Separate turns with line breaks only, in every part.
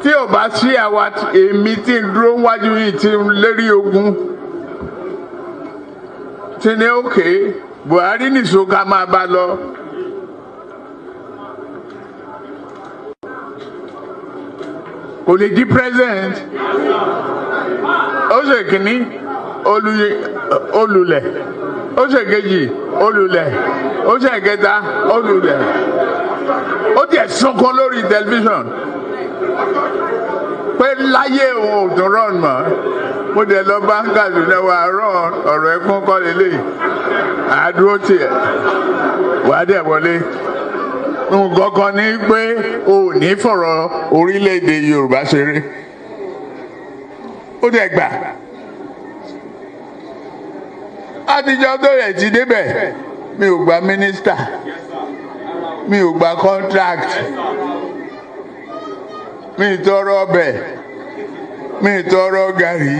tí ò bá sí àwa èmi tí ń dúró wájú yìí tí ń lérí ogun tí ní òkè Buhari nìṣó ká máa bá lọ. Kò lè di president. Ó ṣe kìíní olùlẹ̀, ó ṣe kejì olùlẹ̀, ó ṣe kẹta olùlẹ̀. Ó tiẹ̀ sunkún lórí tẹlifíṣàn pé láyé òun ò tún rán mọ́. Mo dẹ̀ lọ bá ń Kaduna wà rán ọ̀rọ̀ ẹ̀kún kọ́ lélẹ̀ àdúró tiẹ̀ wà á dẹ̀ wọlé. Nǹkan kan ní pé o ò ní fọ̀rọ̀ orílẹ̀-èdè Yorùbá ṣeré. Ó dẹ̀ gbà. Àtijọ́ tó yẹ ti débẹ̀ mi ò gba mínísítà, mi ò gba contract, mi ì tọrọ ọbẹ̀, mi ì tọrọ gàrí,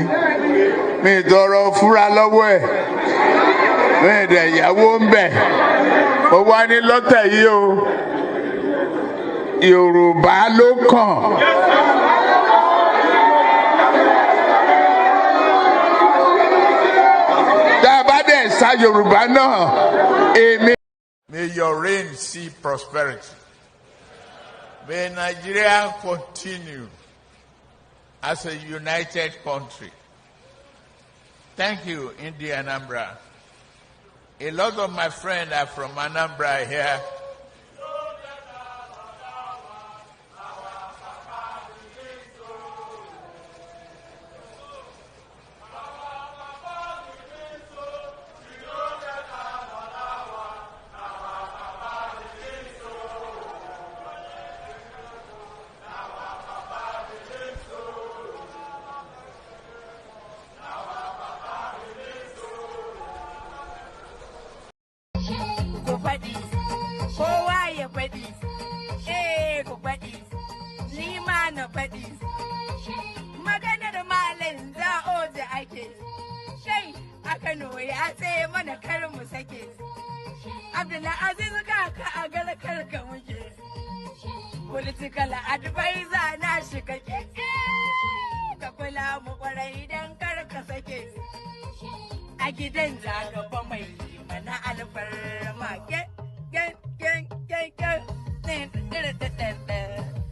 mi ì tọrọ fúra lọ́wọ́ ẹ̀, mi ì dẹ̀ ìyàwó ń bẹ̀. Ó wá ní lọ́tẹ̀ yìí o, Yorùbá ló kàn. Tá a bá dẹ̀ sa Yorùbá náà, èmi. May your reign see prosperity. May Nigeria continue as a united country. Thank you, India Anambra. A lot of my friends are from Anambra here.
Political advisor na shiga ka kula mu kwarai dan kar ka sake a gidan jagaba mai mana alfarma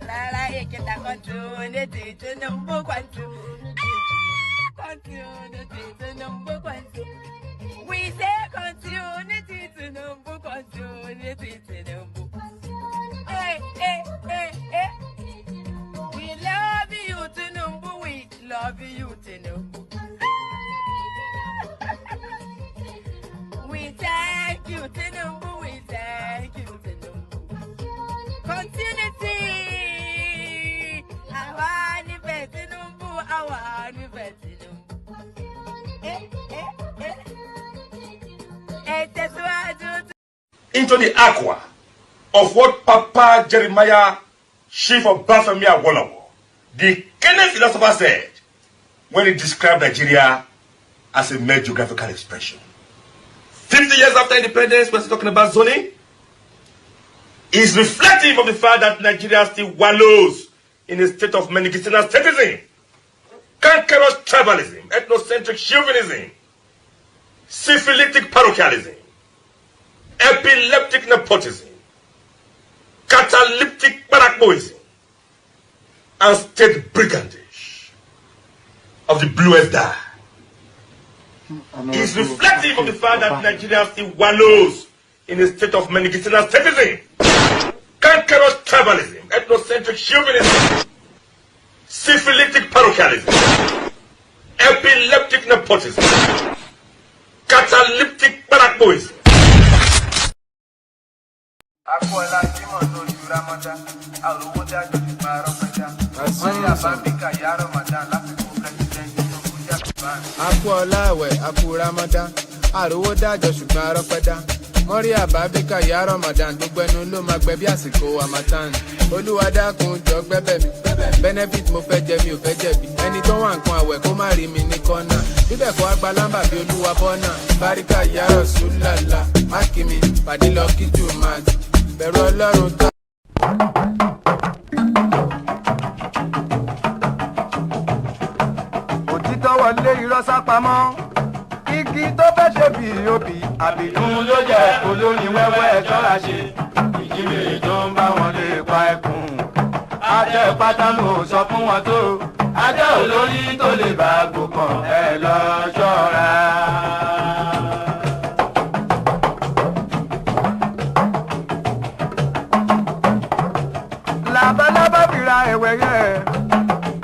rara yake da continuity Tinubu kwantu we say continuity Tinubu hey. We love you Tinubu, we love you Tinubu. We thank you Tinubu, we thank you Tinubu. Continuity, our new Tinubu, our new Tinubu.
Into the aqua of what Papa Jeremiah, chief of Bafemia Wolowo, the Kenyan philosopher, said when he described Nigeria as a mere geographical expression. 50 years after independence, we're still talking about zoning. Is reflective of the fact that Nigeria still wallows in a state of medicinal statism, cankerous tribalism, ethnocentric chauvinism, syphilitic parochialism, epileptic nepotism, catalytic paraboism, and state brigandage of the bluest dye. Is reflective of the fact that Nigeria still wallows in a state of medicinal statism, cankerous tribalism, ethnocentric chauvinism, syphilitic parochialism, epileptic nepotism, catalytic paraboism.
Aku Ramadan, àròwó dájọ́ ṣùgbọ́n arọ́pẹ́dá. Mọ́rí àbábíkà ìyá Ramadan gbogbo ẹnu ló máa gbẹ bí àsìkò Harmattan. Olúwa dákun jọ gbẹ́bẹ̀ mi, benefit mo fẹ́ jẹ mi ò fẹ́ jẹ̀bi. Ẹni tó wà nǹkan àwẹ̀ kó má rí mi ní kọ́nà. Bíbẹ̀ kọ́ àgbà lámbà bí Olúwa bọ́nà. Báríkà ìyá Rasulullah, mákìmí, pàdé lọ kíjù máa bẹ̀rù Ọlọ́run tó.
pamọ́ igi tó fẹ́ ṣe bí òbí àbìdún ló jẹ́ olórin wẹ́wẹ́ ṣọ́ra ṣe ìjímèrè tó ń bá wọn lè pa ẹkùn ajẹ́ pátánù sọ fún wọn tó ajẹ́ olórí tó lè bá gbòkàn ẹ lọ ṣọ́ra. labalábá fira ẹ̀wẹ̀ yẹ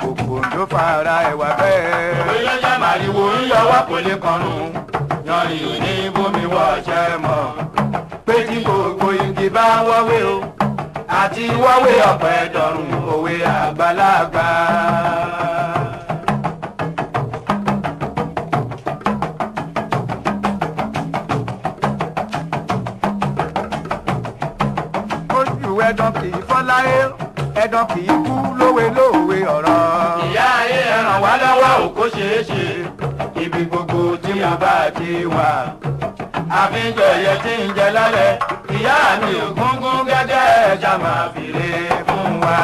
òkò ló fara ẹ̀wà bẹ́ẹ̀. òwe lọ́jà màrìwò ń yọwọ́ kò lè kọrùn yanrìn ò ní bómi wọ́ ọ̀ṣẹ́ mọ́ pé tí gbogbo igi bá wọ́wé o àti wọ́wé ọ̀pẹ dọ̀rùn òwe àgbàlagbà. ojú ẹ̀dán kì í fọ́ láyé ẹ̀dán kì í kú lówe lówe ọ̀rọ̀. ìyá ayé ẹ̀ràn wá lọ́wọ́ òkó ṣeé ṣe ibi gbogbo tí mo bá ti wà. àfihàn ẹ̀yẹ tí ń jẹ lálẹ́ ìyá mi ò gúngún gẹ́gẹ́ ẹja máa fìrè fún wa.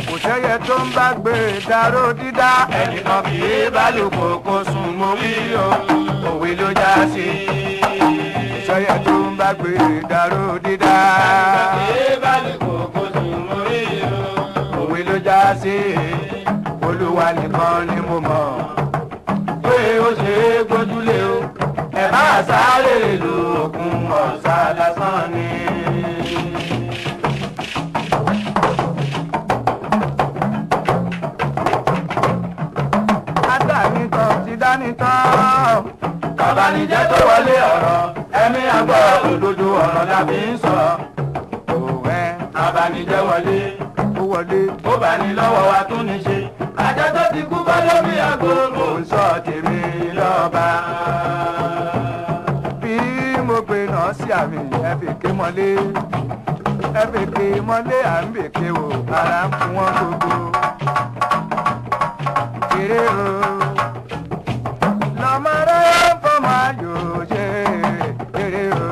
kò sẹ́yẹ tó ń bá gbé dáró dídá ẹnìkan kì í bálòpọ̀ kó sùn mọ́ wí o òwe ló já sí. kò sẹ́yẹ tó ń bá gbé dáró dídá ẹnìkan kì í bálòpọ̀ kó sùn mọ́ wí o òwe ló já sí. olúwa nìkan ni mo mọ̀ pé ó ṣe é gbójúlé o ẹ bá sáré lu òkun ọ̀sà lásán ni. adánitán ti dánitán kàbánijẹ́ tó wọlé ọ̀rọ̀ ẹ̀mí àgbọ̀ òdodo ọ̀rọ̀ la fi ń sọ. òwe abanijẹ́ wọlé ó wọlé ó bá ní lọ́wọ́ wa tún ní ṣe. ajá tó ti kú bá lómi àgbo mò ń sọ tèmi lọ́ba. bí mo gbé náà sí àmì ẹ̀fẹ̀kẹ́ mọ́lé ẹ̀fẹ̀kẹ́ mọ́lé à ń bèké o ara ń fún wọn gbogbo. kéré o lọ́mọ rẹ̀ fọmọ ayò ṣe kéré o.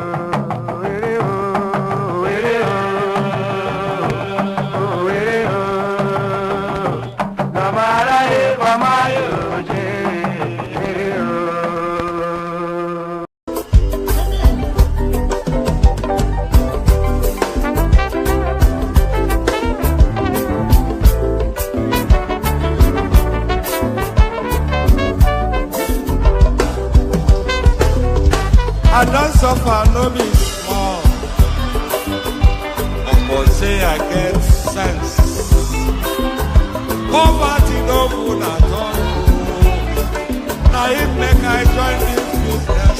I don't suffer, no be small. But say I get sense. Poverty no good at all. Now it make I join this business.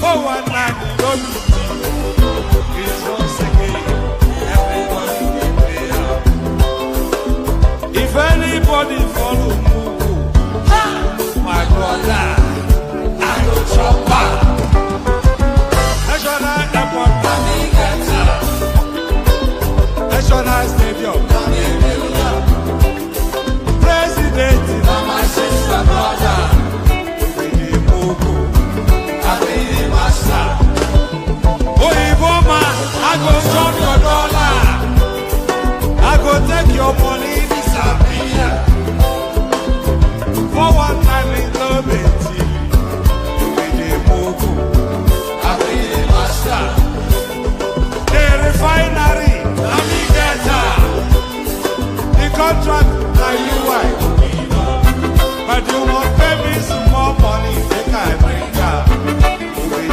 For one night, no be it's once again. Everybody will pay out. If anybody follow Mugu, my brother. National Airport, National Stadium, President, my sister, brother, Master. Oh, man, I go chop your dollar, I go take your money, disappear. For one time in love it. The refinery, Namigata, the contract, now you wife. But you won't pay me some more money, they can't bring up.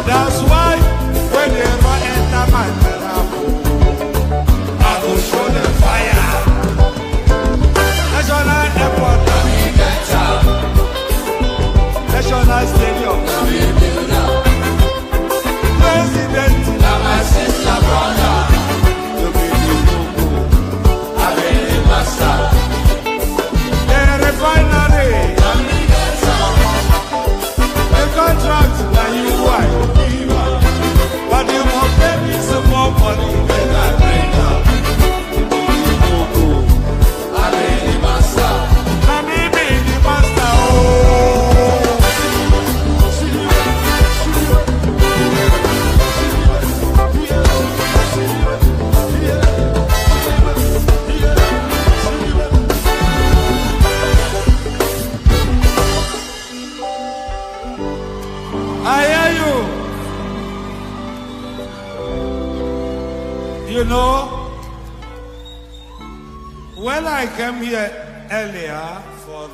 That's why when they enter my I came here earlier for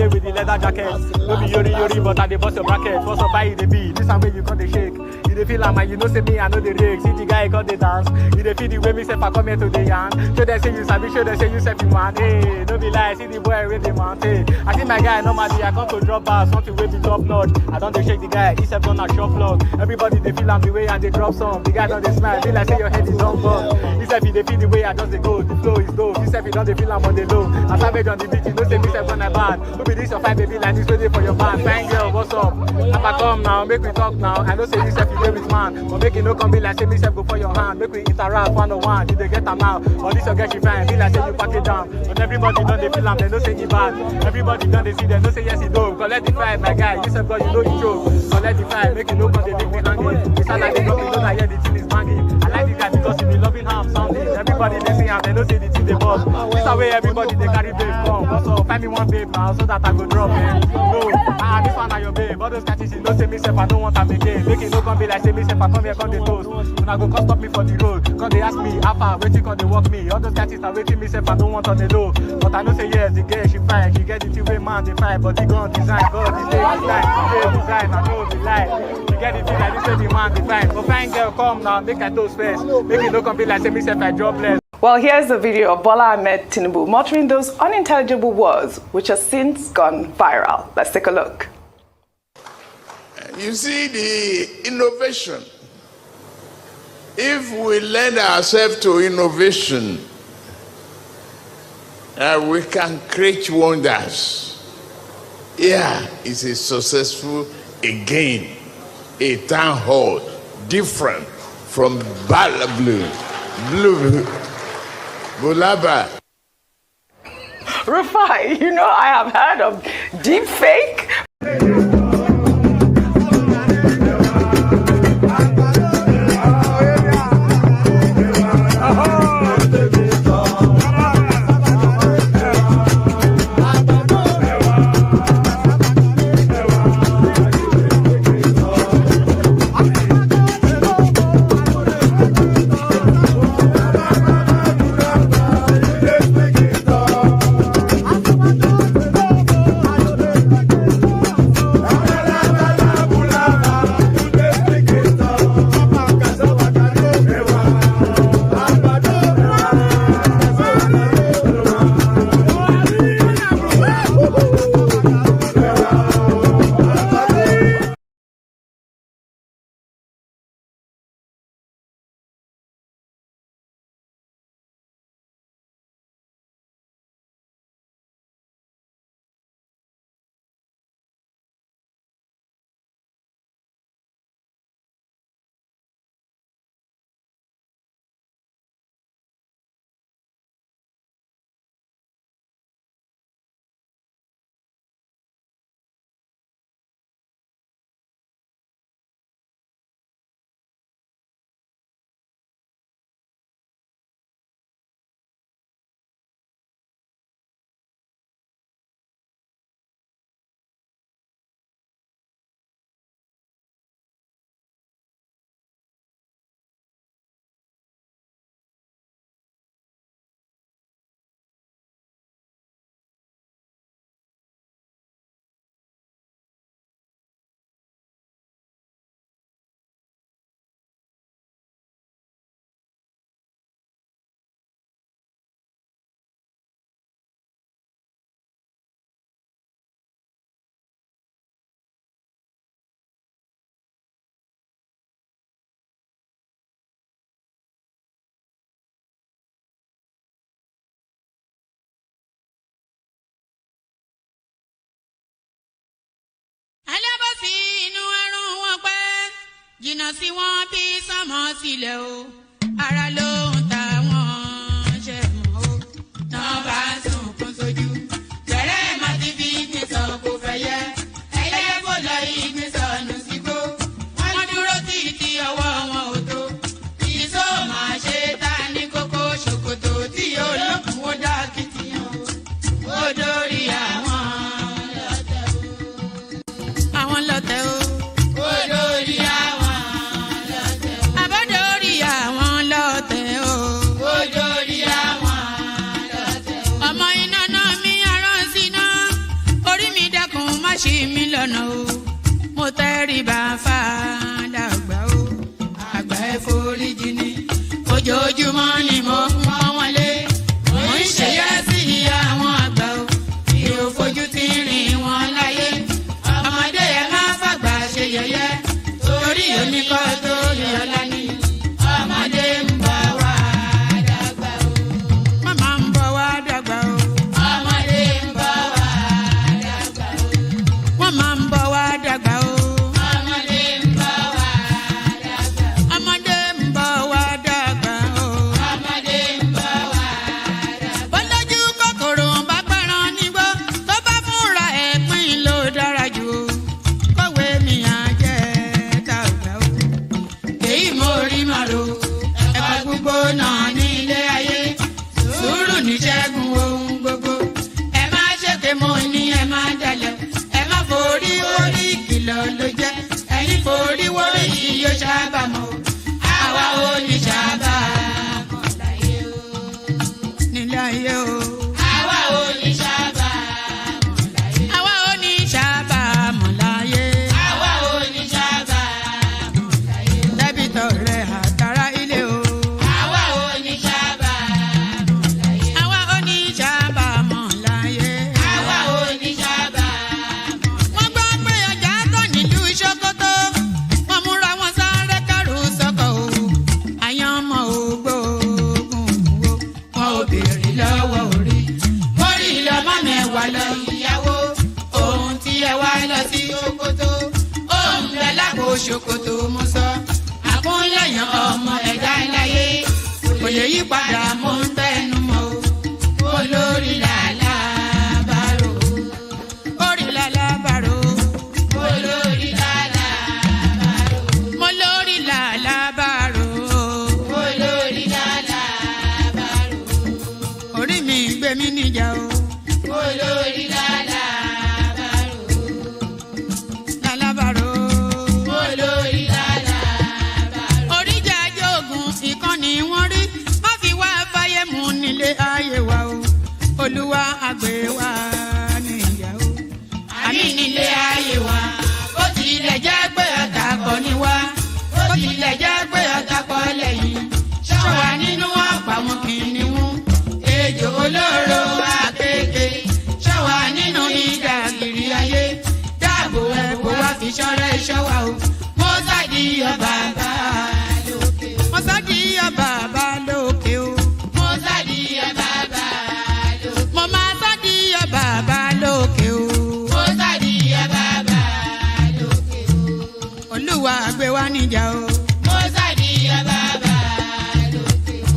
with the leather jacket. No be yori, but I dey bust your bracket. First up, buy the beat. This time when you got the shake. You dey feel like man, you know say me, I know the rig. See the guy got the dance. You dey feel the way me say I come here to the yarn. Show them say you sabi, show them say you self you man. Hey, no be lie, see the boy with the man. Hey, I see my guy normally I come to drop bars, something way be top notch. I don't dey shake the guy, he self gonna shop floor. Everybody they feel I'm the way and they drop some. The guy don't dey smile, feel like say your head is on bun. He self he dey feel the way I just dey go. The flow is dope. He self he don't dey feel I'm on the low. I savage on the beat, you know say me self gonna bad. No be this your fine baby like this ready for your band. Fine girl, what's up? If I come now, make we talk now. I know say you self you play with man, but make it no come be like say me self go for your hand. Make we interact one on one. You dey get am now, or this your get you fine. Be like say you pack it down. But everybody don't dey feel am, they no say he bad. Everybody don't dey see them, no say yes he do. Collect the fight, my guy. You self God, you know you joke. Collect the fight, make it no come they make me hanging. It's not like they don't know that yeah the thing is banging. I like the guy because he be loving how I'm sounding. Everybody they see him, they know say the thing they boss. This a way everybody they carry babe come. Also find me one babe now so that I go drop it. No, this one are your babe. All those catches you know say me self I don't want to make it. Make it no come be like say me self I come here come the toast. When I go come stop me for the road, come they ask me how far waiting come they walk me. All those catches are waiting me self I don't want on the low. But I know say yes the girl she fine, she get the thing way man they fine, but the gun design, God the day design, I know the lie. She get the thing like this way the man they fine. But fine girl come now, make I toast first. Make it no come be like say me self I jobless.
Well, here's the video of Bola Ahmed Tinubu muttering those unintelligible words which have since gone viral. Let's take a look.
You see the innovation. If we lend ourselves to innovation, we can create wonders. Yeah, it's a successful again, a town hall, different from Blue. Bulaba.
Rufai, you know I have heard of deep fake.
jìnnà sí wọn bí sánmọ̀ sílẹ̀ o ara ló ń ta wọn ṣe mọ́ o náà bá sunkún sójú bẹ̀rẹ̀ má ti fi ìgbín sọ kò fẹ́ yẹ ẹyẹ kò lọ ìgbín sọnù sígbó wọ́n dúró títí ọwọ́ wọn ò tó ìṣó máa ṣe ta ní kókó ṣòkòtò tí olókùn ó dá kìtìyàn ó dórí àwọn lọ́tẹ̀ o. ó dórí àwọn lọ́tẹ̀ o. àbọ̀dórí àwọn lọ́tẹ̀ o. ó dórí àwọn lọ́tẹ̀ o. ọmọ iná náà mi arán síná orí mi dákun má ṣì mí lọ́nà o. mo tẹríba fàdàgbà o. àgbà ẹ foríjì ni ojoojúmọ́ ni mo ń pọ́n wọn lé. mo ń ṣèyá sí àwọn àgbà o. mi ò fojú tí rìn wọn láyé. ọmọdé ẹ má fàgbà ṣe yẹ̀yẹ́ torí oníkọ́ tó yọlá ni ọmọdé ń bọ̀ wá dàgbà o. màmá ń bọ̀ wá dàgbà o. ọmọdé ń bọ̀ wá dàgbà o. wọ́n máa ń bọ̀ wá dàgbà o. ọmọdé ń bọ̀ wá dàgbà o. ọmọdé ń bọ̀ wá dàgbà o. ọmọdé ń bọ̀ wá dàgbà o. bọ́lájú kòkòrò bá pẹ̀ràn nígbó tó bá fúnra ẹ̀ pín ló dára jù o. kọ̀wé mi á jẹ́ dàgbà o. èyí mo rí màrò ẹ̀fọ́ gbogbo náà ní ilé ayé sùúrù ní ṣẹ́gun ohun gbogbo. ẹ má ṣèké mo ní ẹ má dalẹ̀ ẹ má forí wórí ìkìlọ̀ ló jẹ́ ẹ̀yin forí wórí yìí yóò ṣàbàmọ́ o. àwa ò ní ṣàbàmọ́ láyé o. nílé ayé o. àwa ò ní ṣàbàmọ́ láyé. àwa ò ní ṣàbàmọ́ láyé. àwa ò ní ṣàbàmọ́ láyé. dẹ́bìtọ̀ rẹ̀ àtàrà ilé o. àwa ò ní ṣàbàmọ́ láyé. àwa ò ní ṣàbàmọ́ láyé. àwa ò ní ṣàbàmọ́. wọ́n gbọ́ pé ọjà tán nílùú Sókótó wọ́n múra wọn sáré kárù sọ́kọ̀ o. àyàn ọmọ ògbóògùn wo wọn ò béèrè lọ́wọ́ orí. orí lọ́mọ mẹ́wàá lọ ìyàwó ohun tí ẹ wá lọ sí Sókótó ohun rẹ̀ lápò Sókótó mo sọ. àkúnlẹ̀yàn ọmọ ẹ̀dá láyé kò lè yí padà mo ń tẹnu mọ́ o. olórí làlá bàrò orí làlá bàrò olórí làlá bàrò mo lórí làlá bàrò olórí làlá bàrò orí mi gbé mi níjà o. olórí làlá bàrò làlá bàrò olórí làlá bàrò. oríjà jogun ìkànnì wọn rí má fi wá fáyé mu nílé ayé wa o. olúwa àgbẹ̀ wa níyà o. àmì nílé ayé wa bó tilẹ̀ jẹ́ pé ọ̀tá kọ́ ni wá bó tilẹ̀ jẹ́ pé ọ̀tá kọ́ lẹ́yìn ṣọ́wa nínú ọ̀pá wọn kìnìún ejò olóró àkékè ṣọ́wa nínú ìdàgìrì ayé dáàbò ẹ̀bùn wá fi ṣọ́rẹ́ iṣọ́ wa o. mo sáàdì ọba bá lókè o. mo sáàdì ọba bá lókè o. mo sáàdì ọba bá lókè o. mo máa sáàdì ọba bá lókè o. mo sáàdì ọba bá lókè o. olúwa gbé wa níjà o. mo sáàdì ọba bá lókè o.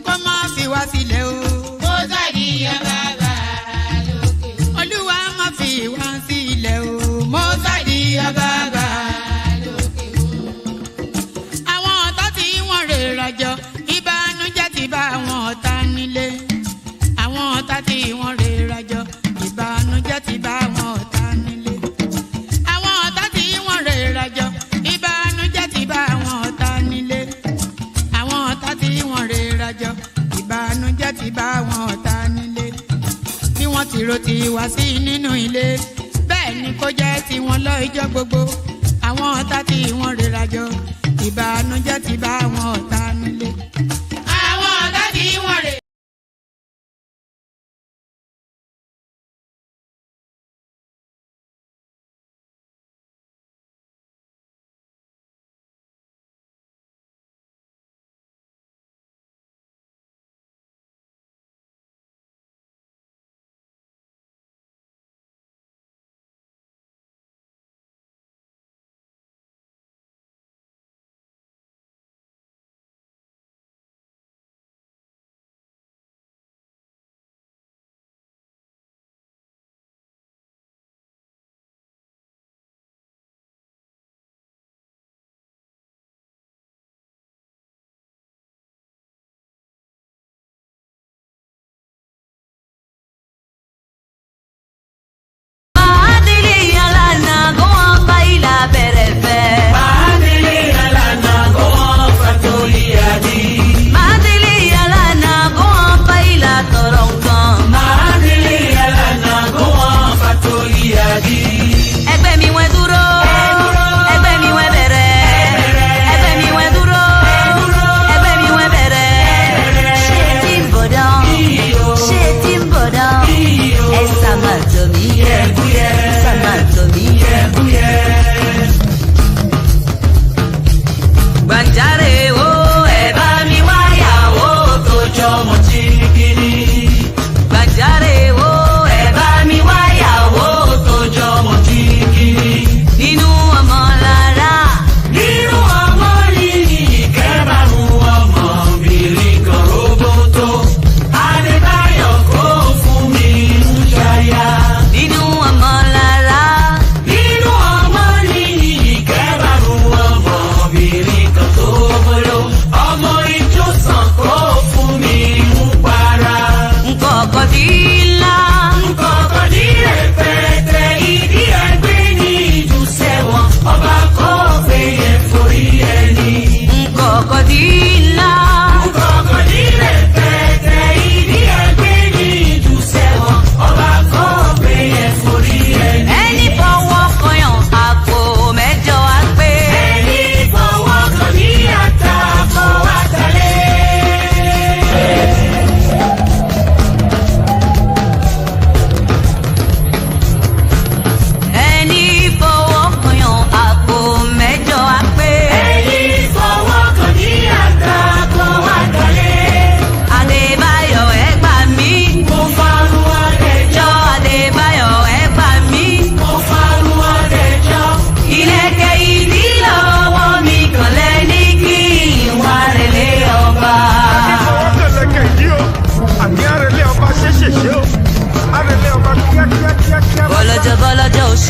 kó má fi wá sílẹ̀ o. mo sáàdì ọba bá lókè o. olúwa má fi wá sílẹ̀ o. mo sáàdì ọba bá lókè o. àwọn ọ̀tá tí wọ́n rè rajọ ìbànújẹ́ ti bá àwọn ọ̀tá nílé. àwọn ọ̀tá tí wọ́n rè rajọ ìbànújẹ́ ti bá àwọn ọ̀tá nílé. àwọn ọ̀tá tí wọ́n rè rajọ ìbànújẹ́ ti bá àwọn ọ̀tá nílé. àwọn ọ̀tá tí wọ́n rè rajọ ìbànújẹ́ ti bá àwọn ọ̀tá nílé. bí wọ́n ti ro ti wá sí nínú ilé bẹ́ẹ̀ ni kó jẹ́ tiwọn lọ́jọ́ gbogbo. àwọn ọ̀tá tí wọ́n rè rajọ ìbànújẹ́ ti bá àwọn ọ̀tá nílé. àwọn ọ̀tá tí wọ́n rè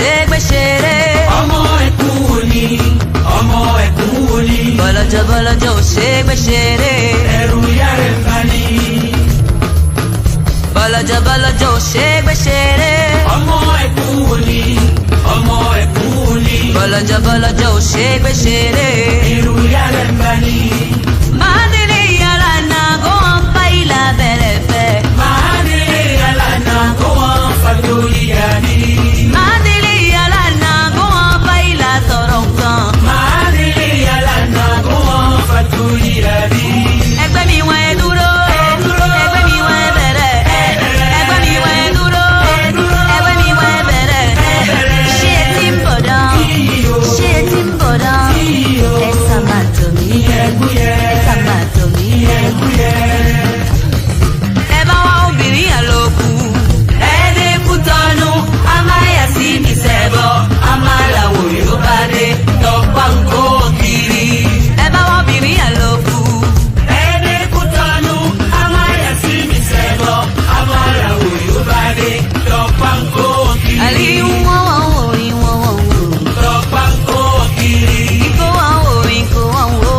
ṣe gbé ṣeré. ọmọ ẹkún wo ni bọ́lọ́jọ́ bọ́lọ́jọ́ ò ṣe gbé ṣeré. ẹ̀rù ìyá rẹ̀ bá ní. bọ́lọ́jọ́ bọ́lọ́jọ́ ò ṣe gbé ṣeré. ọmọ ẹkún wo ni bọ́lọ́jọ́ bọ́lọ́jọ́ ò ṣe gbé ṣeré. ẹ̀rù ìyá rẹ̀ bá ní. Mandele yalana go on baila berefe. Mandele yalana go on fatoriani. Mandele yalana go on baila toronkan. Mandele yalana go on fatoriani. Ẹgbẹ́ mi wọ́n ẹ dúró, ẹgbẹ́ mi wọ́n ẹ bẹ̀rẹ̀, ẹgbẹ́ mi wọ́n ẹ dúró, ẹgbẹ́ mi wọ́n ẹ bẹ̀rẹ̀. Ṣé ti ń bọ̀ dán? Ṣé ti ń bọ̀ dán? Ẹ sá máa tò mí. Ẹ bá wá obìnrin àlòkù, ẹ̀ẹ́dẹ́kù tọ́nu, a máa yà sí mi sẹ́bọ̀, a máa làwọ̀ yóò bá dé, tọ́pá ń kó kiri. Ẹ bá wá obìnrin àlòkù, ẹ̀ẹ́dẹ́kù tọ́nu, a máa yà sí mi sẹ́bọ̀, a máa làwọ̀ yóò bá dé, tọ́pá ń kó kiri. Àlè ìwọ̀n wọ̀n wò, ìwọ̀n wọ̀n wò, tọ́pá ń kó kiri. Ìkó wọ̀n wò, ìkó wọ̀n wò.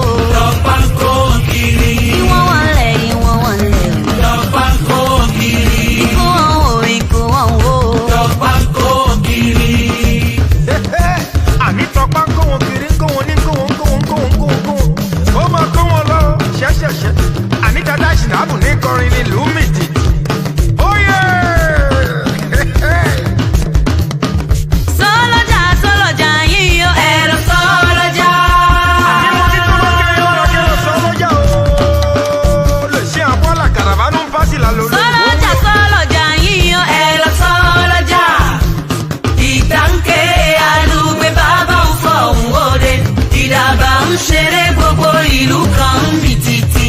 Àbù ní kọrin ní lùmìtì.
Sọ́lọ́jà sọ́lọ́jà yíyọ ẹ̀rọ sọ́lọ́jà.
Àbímọ títún lókè ọ̀rọ̀ sọ́lọ́jà o. Lè ṣe àbọ́là kàràbánú ń fásì lálọ́ lórí.
Sọ́lọ́jà sọ́lọ́jà yíyọ ẹ̀rọ sọ́lọ́jà. Ìtànkè alùpùpù bàbá ń fọ òun òde. Ìdàbà ń ṣeré gbogbo ìlú kan ń bì títì.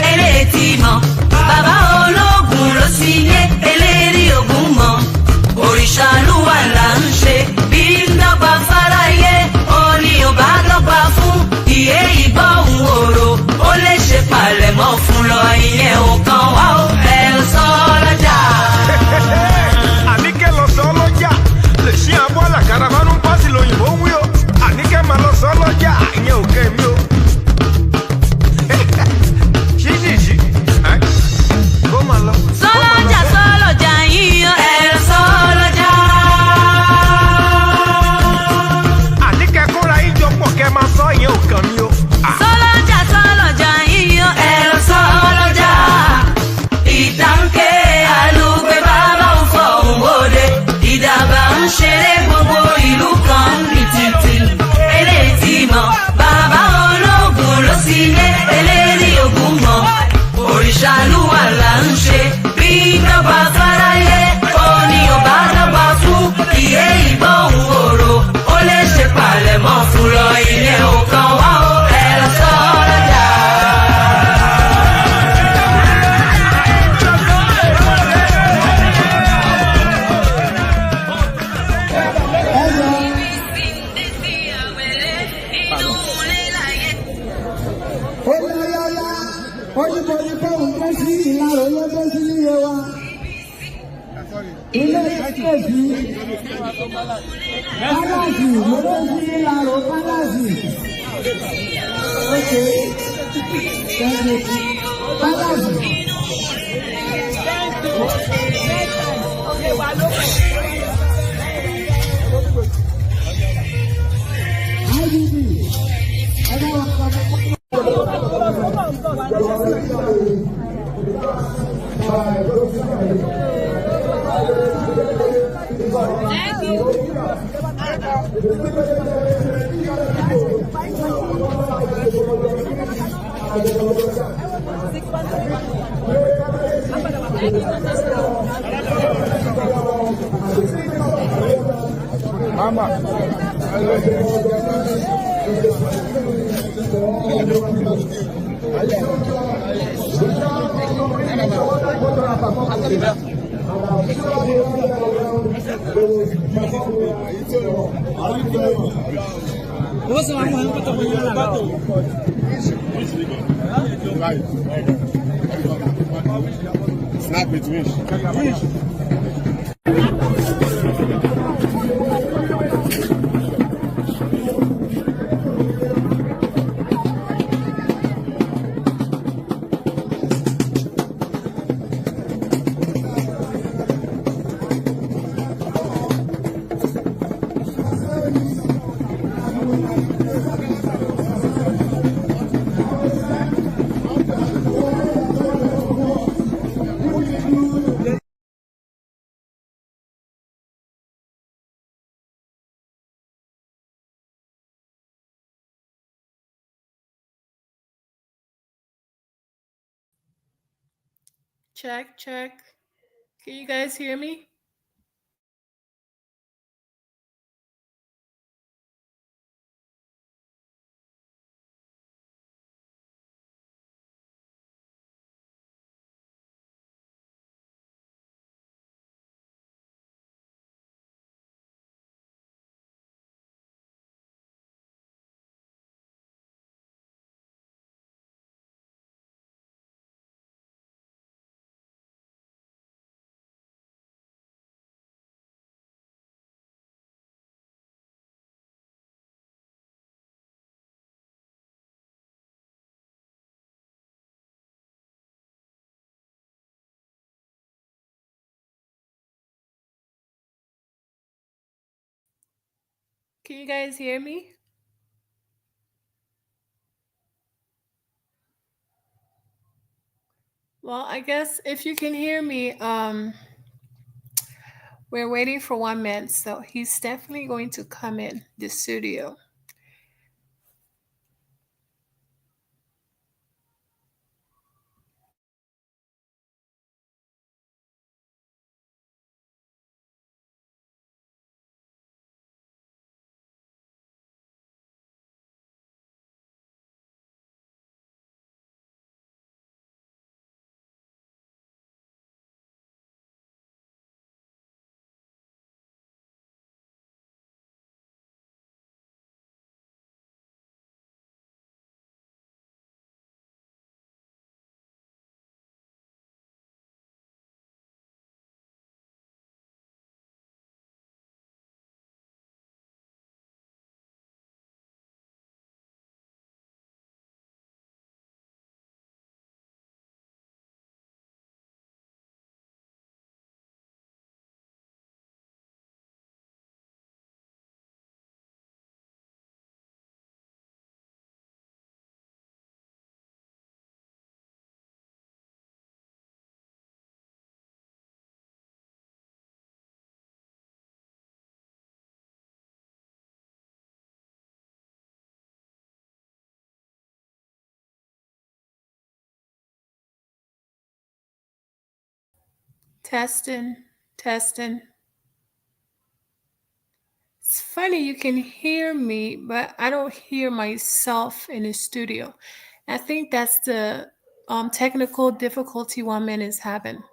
Eléètì mọ̀, bàbá ológun ló sì yé eléèrí ògún mọ̀. Òrìṣà lúwà là ń ṣe bí ń dọ́gba fáráyé. Oní ò bá dọ́gba fún ìyé ìgbọ́hùn òrò. Ó lè ṣe palẹ̀mọ́ fún lọ ìyẹn ò kan wá ó ẹ̀ lọ sọ lọ́jà.
Àníkẹ́ lọ sọ lọ́jà. Lè ṣe àbọ́là kàràbánú ń fásì lóyìnbó wí o. Àníkẹ́ máa lọ sọ lọ́jà. Ìyẹn ò kẹ́ mi o.
Sọ́lọ́jà sọ́lọ́jà yíyan ẹ̀rọ sọ́lọ́jà.
Àníkẹ́ kóra ìjọ pọ̀ kẹ́ máa sọ ìyẹn ò kàn mí o.
Sọ́lọ́jà sọ́lọ́jà yíyan ẹ̀rọ sọ́lọ́jà. Ìtànkè alùpùpù bàbá ń fọ òun òde. Ìdàbà ń ṣeré gbogbo ìlú kan ń bì títì. Eléètì mọ̀, bàbá ológun ló sì lé eléèrí ògún mọ̀. Òrìṣà lúwà là ń ṣe bí dọ́gba fáráyé. Oní ò bá dọ́gba fún ìyé ìgbọ́hùn òrò. Ó lè ṣe palẹ̀mọ́ fún lọ ilé òkan wá ó ẹ̀rọ sọ́lọ́jà.
Ilé ìkẹ́kẹ̀ẹ́sì Pálásì ló sí ìlàrò Pálásì. Ok, Pálásì. IDB, ẹgbẹ́ wọn kọ́
Thank you.
Mama. Snap it, wish.
Check, check. Can you guys hear me? Can you guys hear me? Well, I guess if you can hear me, we're waiting for 1 minute, so he's definitely going to come in the studio. Testing, testing. It's funny you can hear me, but I don't hear myself in the studio. I think that's the technical difficulty 1 minute is having.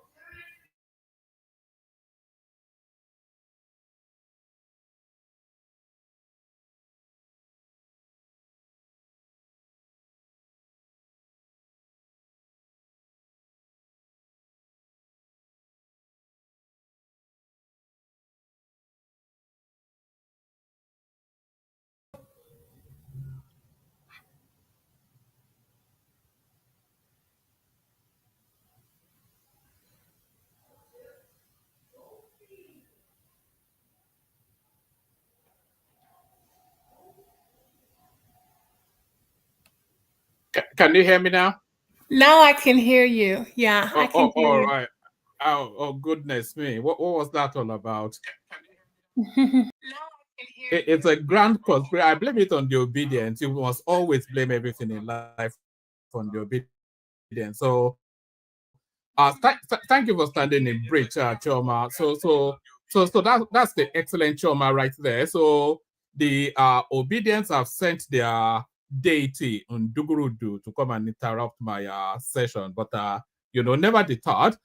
Can you hear me now?
Now I can hear you. Yeah, I can hear
all
you.
right. Oh, goodness me. What was that all about? It's a grand conspiracy. I blame it on the obedience. You must always blame everything in life on the obedience. So, thank you for standing in bridge, Choma. So that's the excellent Choma right there. So the obedience have sent their deity Ndugurudu to come and interrupt my session, but never deterred.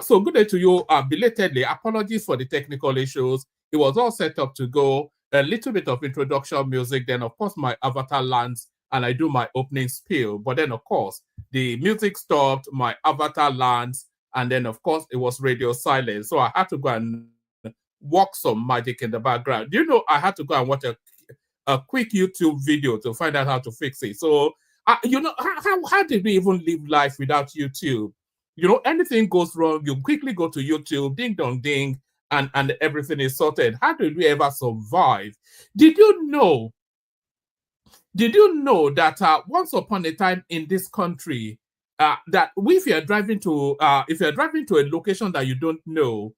So good day to you. Belatedly, apologies for the technical issues. It was all set up to go. A little bit of introduction music, then of course my avatar lands and I do my opening spiel. But then of course the music stopped, my avatar lands, and then of course it was radio silence. So I had to go and work some magic in the background. Do you know I had to go and watch a quick YouTube video to find out how to fix it? So how did we even live life without YouTube? Anything goes wrong, you quickly go to YouTube, ding dong ding, and everything is sorted. How did we ever survive? Did you know that once upon a time in this country, that if you're driving to a location that you don't know,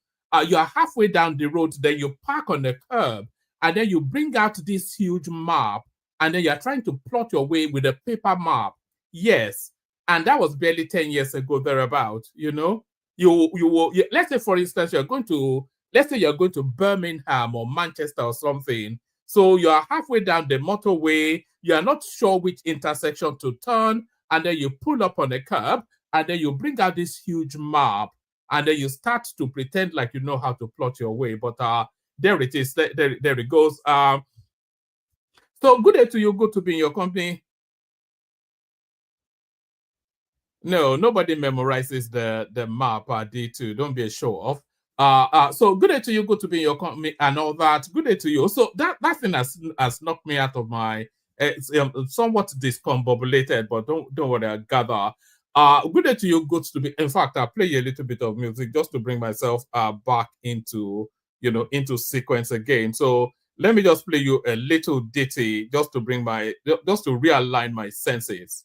you are halfway down the road, then you park on the curb, and then you bring out this huge map, and then you're trying to plot your way with a paper map. Yes, and that was barely 10 years ago, thereabout. let's say, for instance, let's say you're going to Birmingham or Manchester or something. So you are halfway down the motorway, you are not sure which intersection to turn, and then you pull up on a curb, and then you bring out this huge map, and then you start to pretend like you know how to plot your way. But there it is. There it goes. So good day to you. Good to be in your company. No, nobody memorizes the map. D2. Don't be a show off. So good day to you. Good to be in your company and all that. Good day to you. So that thing has knocked me out of my. It's somewhat discombobulated, but don't worry. I gather. Good day to you. Good to be. In fact, I'll play you a little bit of music just to bring myself back into into sequence again. So let me just play you a little ditty just to realign my senses.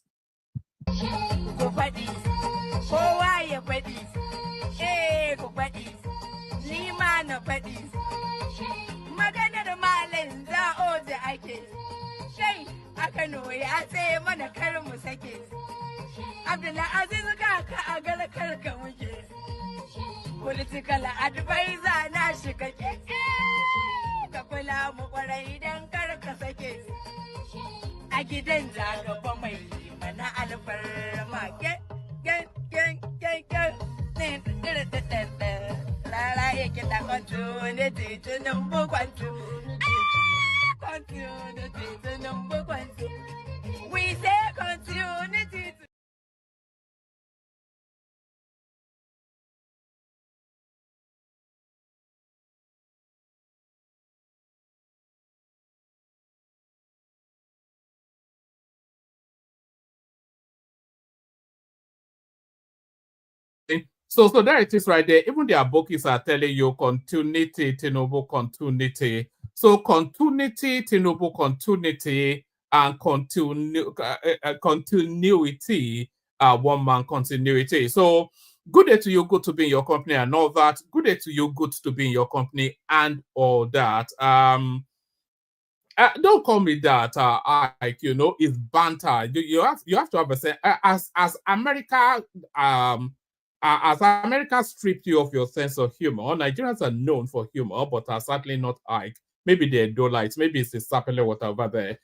Political advisor na shiga ka kula mu kwarai dan kar ka sake a gidan zagaba mai mana alfarma rara yake da continuity Tinubu continuity Tinubu we say continuity.
So there it is right there. Even the Abokis are telling you continuity, Tinubu continuity. So continuity, Tinubu continuity, and continuity, one man continuity. So good day to you, good to be in your company and all that. Good day to you, good to be in your company and all that. Don't call me that. It's banter. You have to have a sense. As America as America stripped you of your sense of humor, Nigerians are known for humor, but are certainly not Ike. Maybe they're Dolites. Maybe it's a sapele water over there.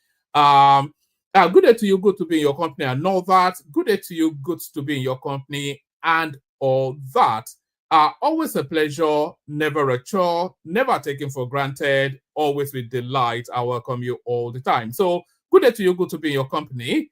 Good day to you, good to be in your company and all that. Good day to you, good to be in your company and all that. Always a pleasure, never a chore, never taken for granted, always with delight. I welcome you all the time. So good day to you, good to be in your company.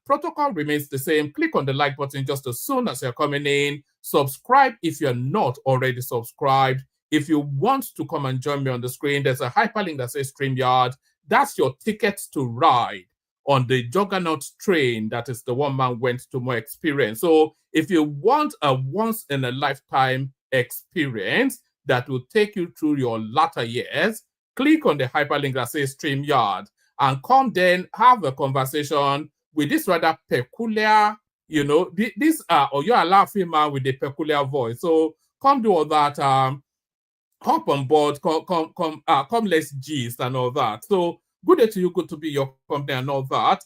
Protocol remains the same. Click on the like button just as soon as you're coming in. Subscribe if you're not already subscribed. If you want to come and join me on the screen, there's a hyperlink that says StreamYard. That's your ticket to ride on the juggernaut train that is the one man went to more experience. So if you want a once-in-a-lifetime experience that will take you through your latter years, click on the hyperlink that says StreamYard and come then have a conversation with this rather peculiar, this or you're a laughing man with a peculiar voice. So come do all that. Hop on board. Come. Let's gist and all that. So good day to you. Good to be your company and all that.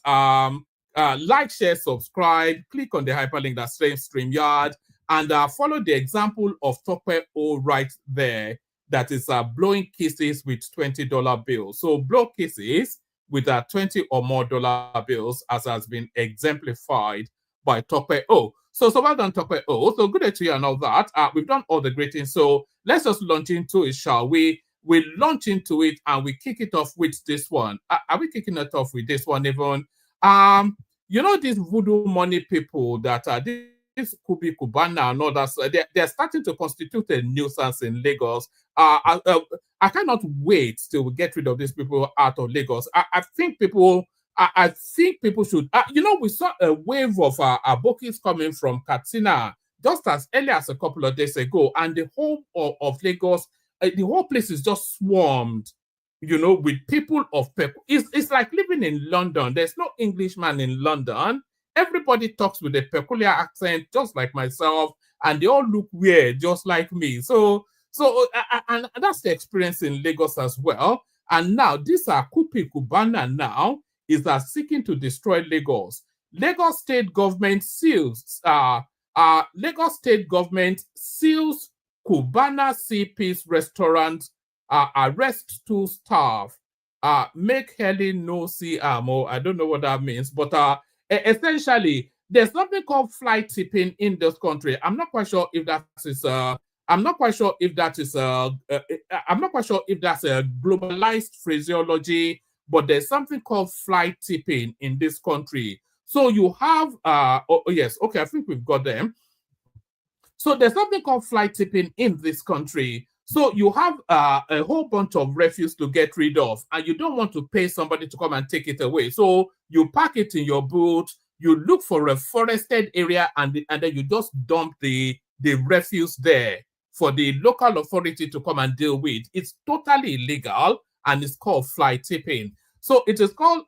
Like, share, subscribe. Click on the hyperlink that says StreamYard and follow the example of Tope O right there. That is blowing kisses with $20 bills. So blow kisses with $20 or more bills, as has been exemplified by Tope O. So well done, Tope O. So good day to you and all that. We've done all the greetings. So let's just launch into it, shall we? We launch into it and we kick it off with this one. Are we kicking it off with this one even? These voodoo money people that are this Kubi Kubana and others, they're starting to constitute a nuisance in Lagos. I cannot wait till we get rid of these people out of Lagos. I think people should. We saw a wave of Abokis coming from Katsina just as early as a couple of days ago, and the whole of Lagos, the whole place is just swarmed, with people of it's like living in London. There's no Englishman in London. Everybody talks with a peculiar accent, just like myself, and they all look weird, just like me. So and that's the experience in Lagos as well. And now these are Kupi Kubana now is seeking to destroy Lagos. Lagos state government seals Lagos state government seals Cubana CP's restaurant, arrest 2 staff, make Heli no see ammo. I don't know what that means, but essentially, there's something called fly tipping in this country. I'm not quite sure if that is I'm not quite sure if that is I'm not quite sure if that's a globalized phraseology, but there's something called fly tipping in this country. So you have yes, okay, I think we've got them. So there's something called fly tipping in this country. So you have a whole bunch of refuse to get rid of, and you don't want to pay somebody to come and take it away. So you pack it in your boot, you look for a forested area, and then you just dump the refuse there for the local authority to come and deal with. It's totally illegal, and it's called fly tipping. So it is called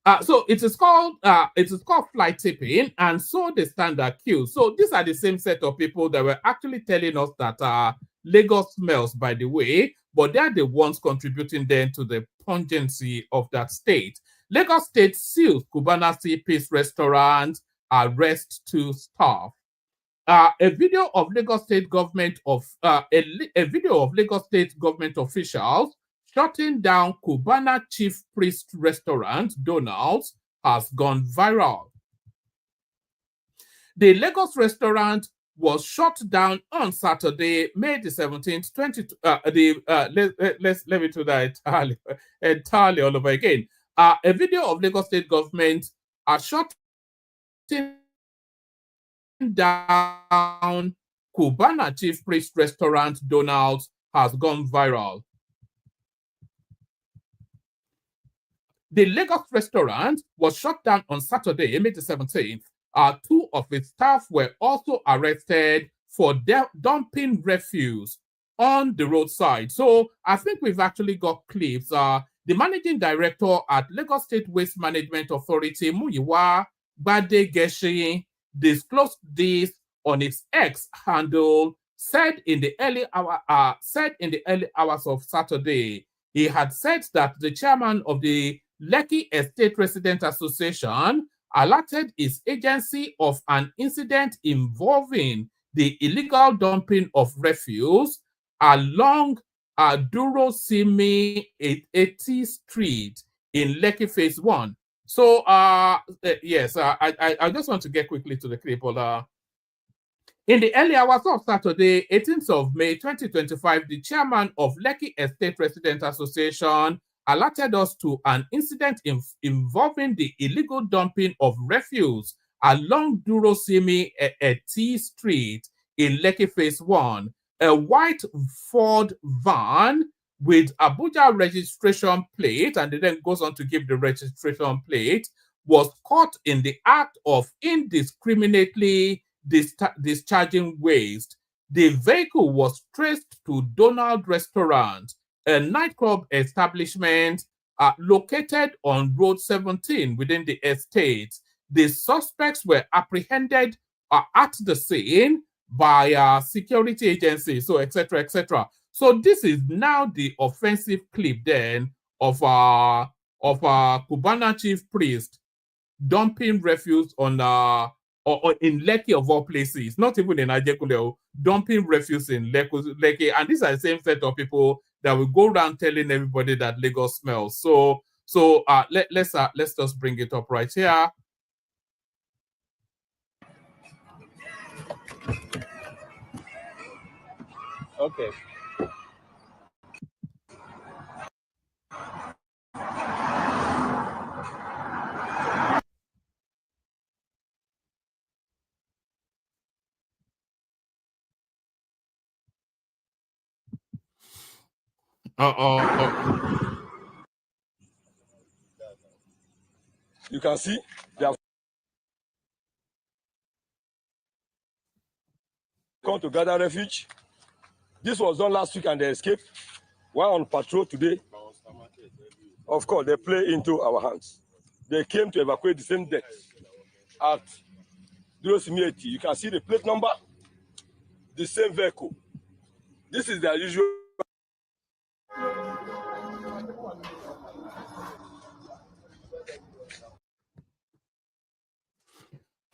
it is called fly tipping, and so they stand accused. So these are the same set of people that were actually telling us that Lagos smells, by the way, but they are the ones contributing then to the pungency of that state. Lagos State seals Cubana CP's restaurant, arrest 2 staff. A video of Lagos State government officials shutting down Cubana chief priest restaurant Donald's has gone viral. The Lagos restaurant was shut down on Saturday, May the 17th, let me do that entirely all over again. A video of Lagos State government shutting down Cubana chief priest restaurant Donald's has gone viral. The Lagos restaurant was shut down on Saturday, May the 17th. 2 of its staff were also arrested for dumping refuse on the roadside. So I think we've actually got clips. The managing director at Lagos State Waste Management Authority, Muyiwa Badegeshi, disclosed this on its X handle, said in the early hours of Saturday. He had said that the chairman of the Lekki Estate Resident Association alerted its agency of an incident involving the illegal dumping of refuse along Duro Simi 80 Street in Lekki Phase 1. So, yes, I just want to get quickly to the clip. In the early hours of Saturday, 18th of May 2025, the chairman of Lekki Estate Resident Association alerted us to an incident involving the illegal dumping of refuse along Duro Simi 80 Street in Lekki Phase 1. A white Ford van with Abuja registration plate, and it then goes on to give the registration plate, was caught in the act of indiscriminately discharging waste. The vehicle was traced to Donald Restaurant, a nightclub establishment located on Road 17 within the estate. The suspects were apprehended at the scene by security agencies, so etc., etc. So this is now the offensive clip then of Cubana chief priest dumping refuse on or in Lekki of all places, not even in Ajekule, dumping refuse in Lekki. And these are the same set of people that will go around telling everybody that Lagos smells. So let's just bring it up right here.
Okay.
You can see they have come to gather refuge. This was done last week and they escaped. While on patrol today, of course, they play into our hands. They came to evacuate the same death at Durosimi 80. You can see the plate number, the same vehicle. This is their usual.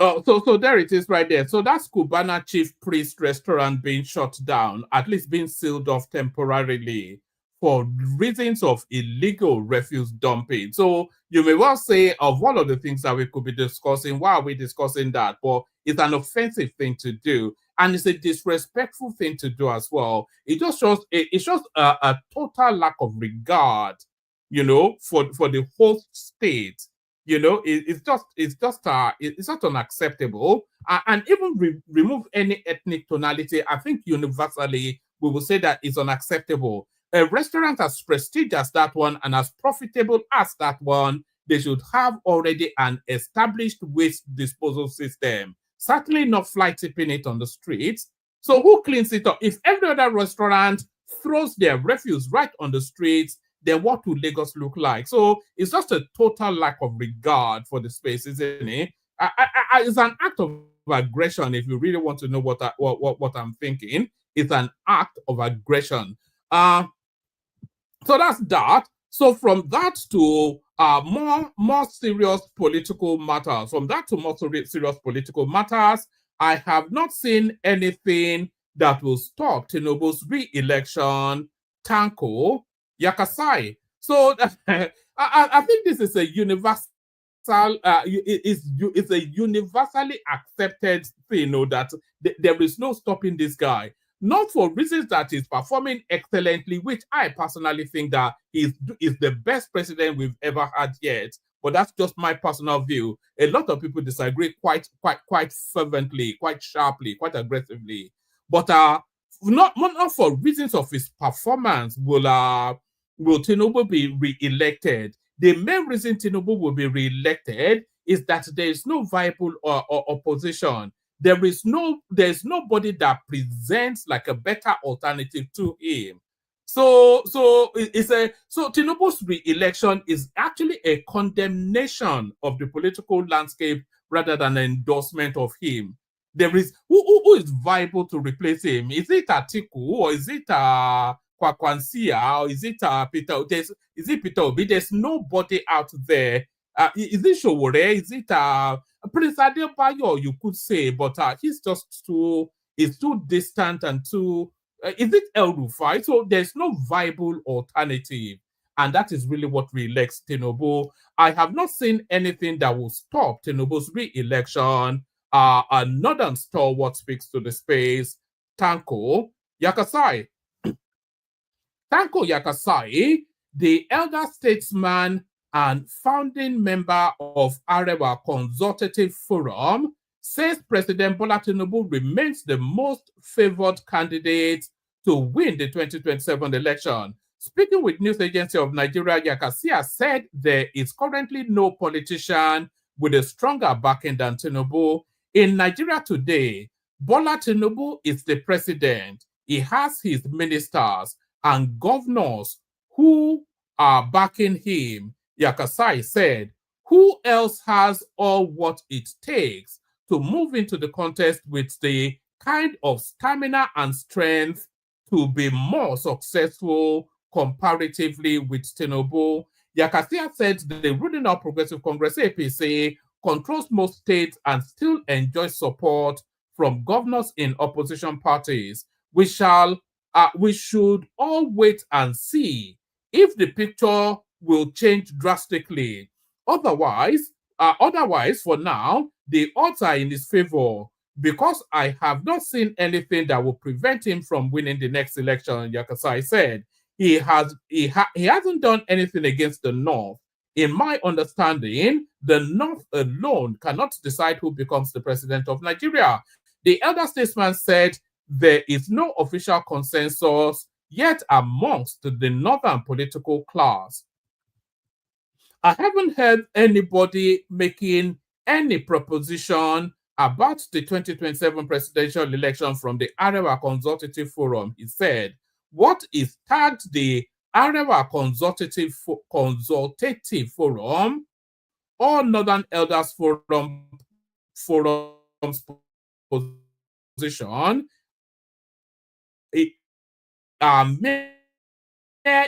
Oh, so there it is right there. So that's Cubana Chief Priest restaurant being shut down, at least being sealed off temporarily for reasons of illegal refuse dumping. So you may well say of one of the things that we could be discussing, why are we discussing that? But it's an offensive thing to do. And it's a disrespectful thing to do as well. It just shows it shows a total lack of regard, for the whole state. It's just unacceptable. And even remove any ethnic tonality, I think universally we will say that it's unacceptable. A restaurant as prestigious as that one and as profitable as that one, they should have already an established waste disposal system. Certainly not fly tipping it on the streets. So who cleans it up? If every other restaurant throws their refuse right on the streets, then what will Lagos look like? So it's just a total lack of regard for the space, isn't it? It's an act of aggression. If you really want to know what I'm thinking, it's an act of aggression. So that's that. So from that to more serious political matters. From that to more serious political matters, I have not seen anything that will stop Tinubu's re-election. Tanko Yakasai. So I think this is a universal, it's a universally accepted thing, that there is no stopping this guy. Not for reasons that he's performing excellently, which I personally think that is the best president we've ever had yet. But that's just my personal view. A lot of people disagree quite fervently, quite sharply, quite aggressively. But not for reasons of his performance will Tinubu be re-elected. The main reason Tinubu will be re-elected is that there is no viable opposition. There's nobody that presents like a better alternative to him. So Tinubu's re-election is actually a condemnation of the political landscape rather than an endorsement of him. There is who is viable to replace him? Is it Atiku or is it Kwakwansia or is it Peter? Is it Peter Obi? There's nobody out there. Is it Showore? Is it Prince Adebayo? You could say, but he's just too distant and too. Is it El Rufai? So there's no viable alternative, and that is really what re-elects Tinubu. I have not seen anything that will stop Tinubu's re-election. A northern stalwart speaks to the space. Tanko Yakasai. Tanko Yakasai, the elder statesman and founding member of Arewa Consultative Forum, says President Bola Tinubu remains the most favored candidate to win the 2027 election. Speaking with News Agency of Nigeria, Yakasia said there is currently no politician with a stronger backing than Tinubu. In Nigeria today, Bola Tinubu is the president. He has his ministers and governors who are backing him. Yakasai said, who else has all what it takes to move into the contest with the kind of stamina and strength to be more successful comparatively with Tinubu? Yakasia said the ruling All Progressive Congress APC controls most states and still enjoys support from governors in opposition parties. We should all wait and see if the picture will change drastically. Otherwise, for now, the odds are in his favor because I have not seen anything that will prevent him from winning the next election. Yakasai said he hasn't done anything against the North. In my understanding, the North alone cannot decide who becomes the president of Nigeria. The elder statesman said there is no official consensus yet amongst the northern political class. I haven't heard anybody making any proposition about the 2027 presidential election from the Arewa Consultative Forum, he said. What is tagged the Arewa Consultative Forum or Northern Elders Forum's position are mere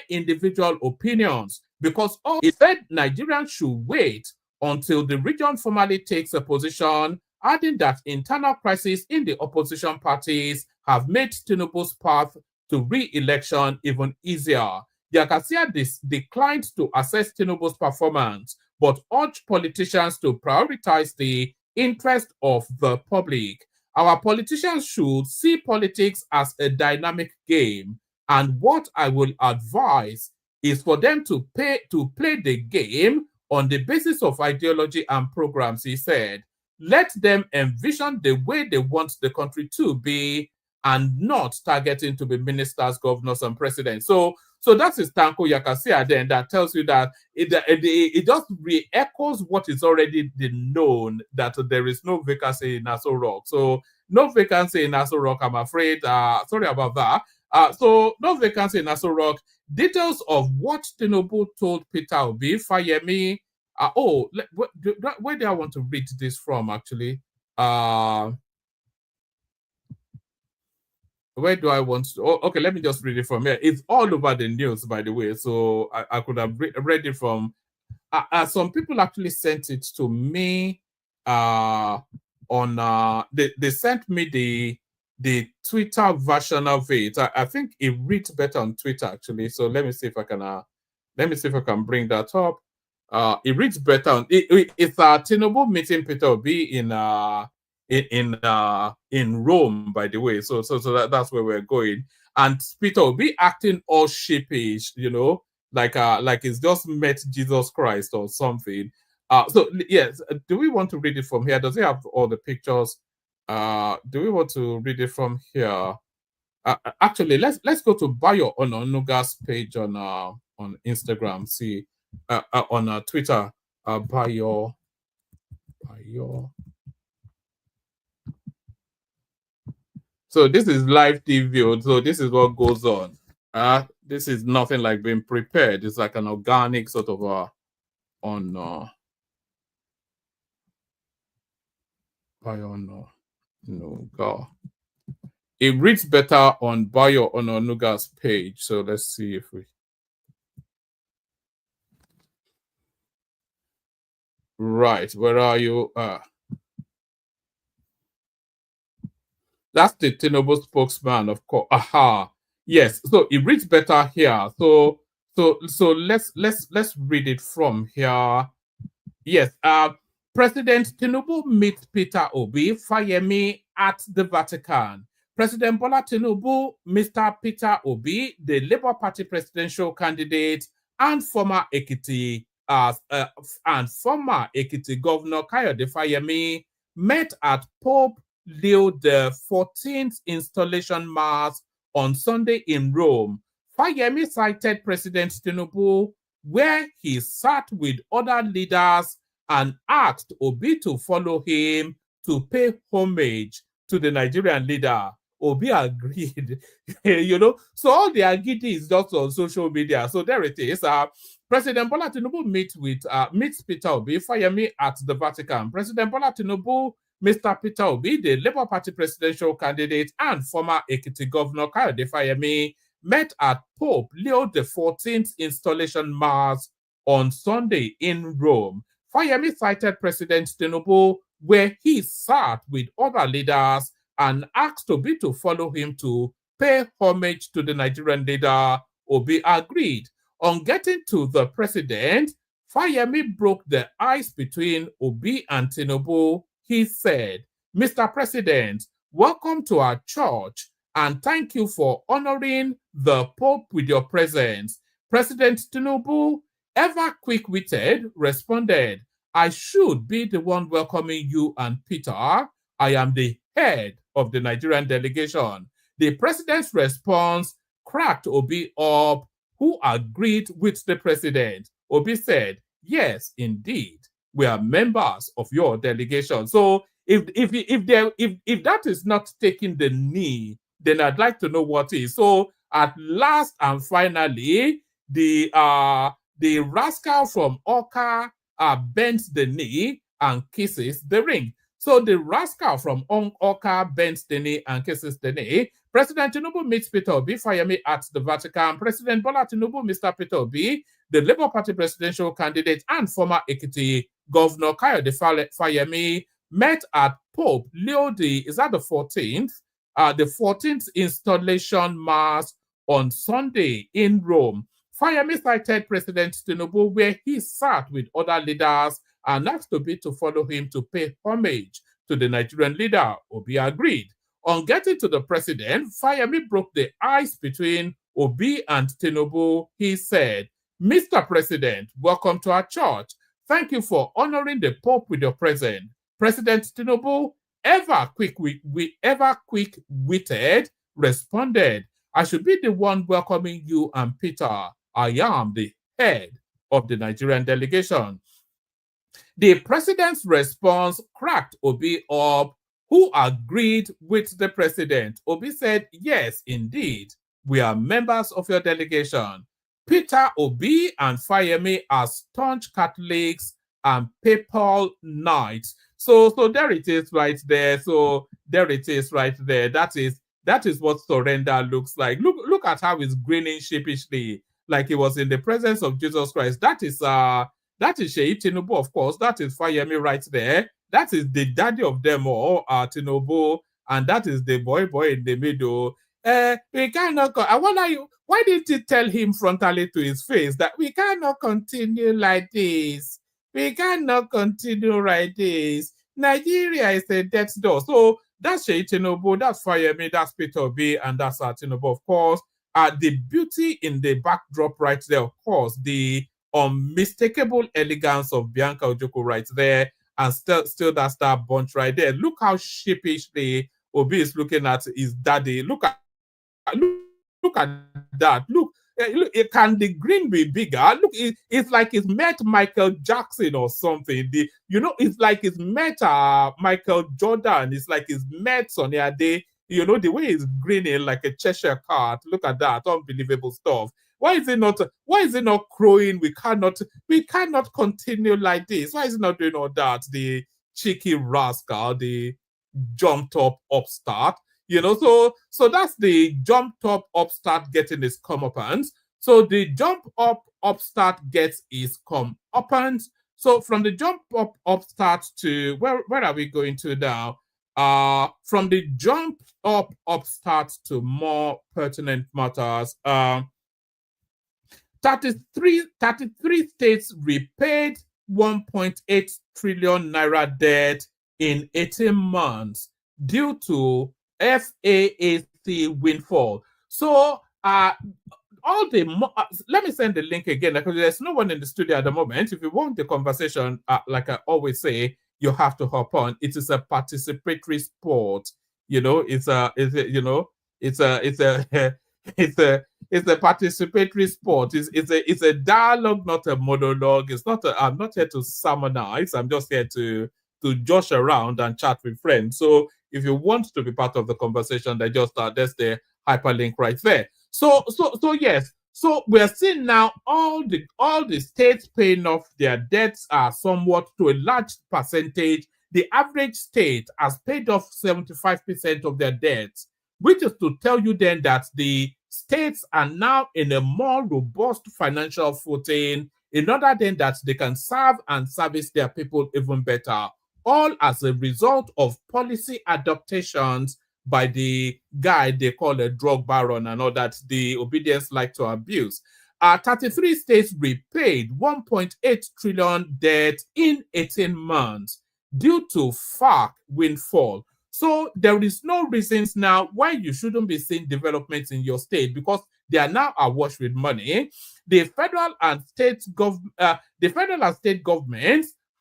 individual opinions, because he said Nigerians should wait until the region formally takes a position adding that internal crises in the opposition parties have made Tinubu's path to re-election even easier. Yakasia declined to assess Tinubu's performance, but urged politicians to prioritize the interest of the public. Our politicians should see politics as a dynamic game, and what I will advise is for them to play the game on the basis of ideology and programs, he said. Let them envision the way they want the country to be and not targeting to be ministers, governors, and presidents. So that is Tanko Yakasia then that tells you that it just re-echoes what is already been known, that there is no vacancy in Aso Rock. So no vacancy in Aso Rock, I'm afraid. Sorry about that. So no vacancy in Aso Rock. Details of what Tinubu told Peter Obi, Fayemi. Where do I want to read this from, actually? Where do I want to? Oh, okay, let me just read it from here. It's all over the news, by the way. So I could have read it from. Some people actually sent it to me. They sent me the Twitter version of it. I think it reads better on Twitter, actually. So let me see if I can bring that up. It reads better on it's Tinubu meeting Peter Obi in Rome, by the way. So that's where we're going. And Peter will be acting all sheepish, like it's just met Jesus Christ or something. So yes, do we want to read it from here? Does it have all the pictures? Do we want to read it from here? Actually, let's go to Bayo Ononuga's page on Instagram. See, on Twitter, Bayo. So this is live TV. So this is what goes on. This is nothing like being prepared. It's like an organic sort of Nuga. It reads better on Bayo Ononuga's page. So let's see if we. Right, where are you? That's the Tinubu spokesman, of course. Aha. Yes. So it reads better here. So let's read it from here. Yes. President Tinubu meets Peter Obi, Fayemi at the Vatican. President Bola Tinubu, Mr. Peter Obi, the Labour Party presidential candidate and former Ekiti Governor Kayode Fayemi, met at Pope Leo XIV's installation mass on Sunday in Rome. Fayemi cited President Tinubu, where he sat with other leaders and asked Obi to follow him to pay homage to the Nigerian leader. Obi agreed, So all the agidi is just on social media. So there it is. President Bola Tinubu meets Peter Obi, Fayemi at the Vatican. President Bola Tinubu, Mr. Peter Obi, the Labour Party presidential candidate and former Ekiti Governor Kayode Fayemi, met at Pope Leo XIV's installation mass on Sunday in Rome. Fayemi cited President Tinubu, where he sat with other leaders and asked Obi to follow him to pay homage to the Nigerian leader. Obi agreed. On getting to the president, Fayemi broke the ice between Obi and Tinubu. He said, Mr. President, welcome to our church and thank you for honoring the Pope with your presence. President Tinubu, ever quick-witted, responded, I should be the one welcoming you and Peter. I am the head of the Nigerian delegation. The president's response cracked Obi up, who agreed with the president. Obi said, yes, indeed, we are members of your delegation. So if that is not taking the knee, then I'd like to know what is. So at last and finally, the rascal from Oka bends the knee and kisses the ring. So the rascal from Oka bends the knee and kisses the knee. President Tinubu meets Peter Obi, Fayemi at the Vatican. President Bola Tinubu, Mr. Peter Obi, the Labour Party presidential candidate and former Ekiti Governor Kayode Fayemi, met at Pope Leo the 14th, the 14th installation mass on Sunday in Rome. Fayemi cited President Tinubu where he sat with other leaders and asked Obi to follow him to pay homage to the Nigerian leader. Obi agreed. On getting to the president, Fayemi broke the ice between Obi and Tinubu. He said, "Mr. President, welcome to our church. Thank you for honoring the Pope with your presence." President Tinubu, ever quick-witted, responded, "I should be the one welcoming you and Peter. I am the head of the Nigerian delegation." The president's response cracked Obi up, who agreed with the president. Obi said, "Yes, indeed, we are members of your delegation. Peter Obi and Fayemi are staunch Catholics and papal knights." So there it is right there. So there it is right there. That is what surrender looks like. Look at how he's grinning sheepishly, like he was in the presence of Jesus Christ. That is Sheyi Tinubu, of course. That is Fayemi right there. That is the daddy of them all, Tinubu, and that is the boy in the middle. We cannot. I wonder you. Why didn't you tell him frontally to his face that we cannot continue like this? We cannot continue like this. Nigeria is a death's door. So that's Sheyi Tinubu, that's Fayemi, that's Peter Obi, and that's Tinubu, of course. The beauty in the backdrop right there, of course, the unmistakable elegance of Bianca Ojoko right there, and still that's that bunch right there. Look how sheepishly Obi is looking at his daddy. Look at that. Look, can the green be bigger? Look, it's like it's met Michael Jackson or something. It's like it's met Michael Jordan. It's like it's met Sonny Ade. The way he's grinning like a Cheshire cat. Look at that, unbelievable stuff. Why is it not crowing? We cannot continue like this. Why is it not doing all that? The cheeky rascal, the jumped up upstart. So that's the jumped up upstart getting his comeuppance. So the jump up upstart gets his comeuppance. So from the jump up upstart to where are we going to now? From the jump up upstart to more pertinent matters. 33 states repaid 1.8 trillion naira debt in 18 months due to FAAC windfall. So let me send the link again because there's no one in the studio at the moment. If you want the conversation, like I always say, you have to hop on. It is a participatory sport. It's a participatory sport. It's a dialogue, not a monologue. I'm not here to sermonize. I'm just here to josh around and chat with friends. So if you want to be part of the conversation, there's the hyperlink right there. So yes. So we're seeing now all the states paying off their debts are somewhat to a large percentage. The average state has paid off 75% of their debts, which is to tell you then that the states are now in a more robust financial footing in order then that they can serve and service their people even better, all as a result of policy adaptations by the guy they call a drug baron and all that the obedience like to abuse. 33 states repaid 1.8 trillion debt in 18 months due to FARC windfall. So there is no reasons now why you shouldn't be seeing developments in your state because they are now awash with money. The federal and state governments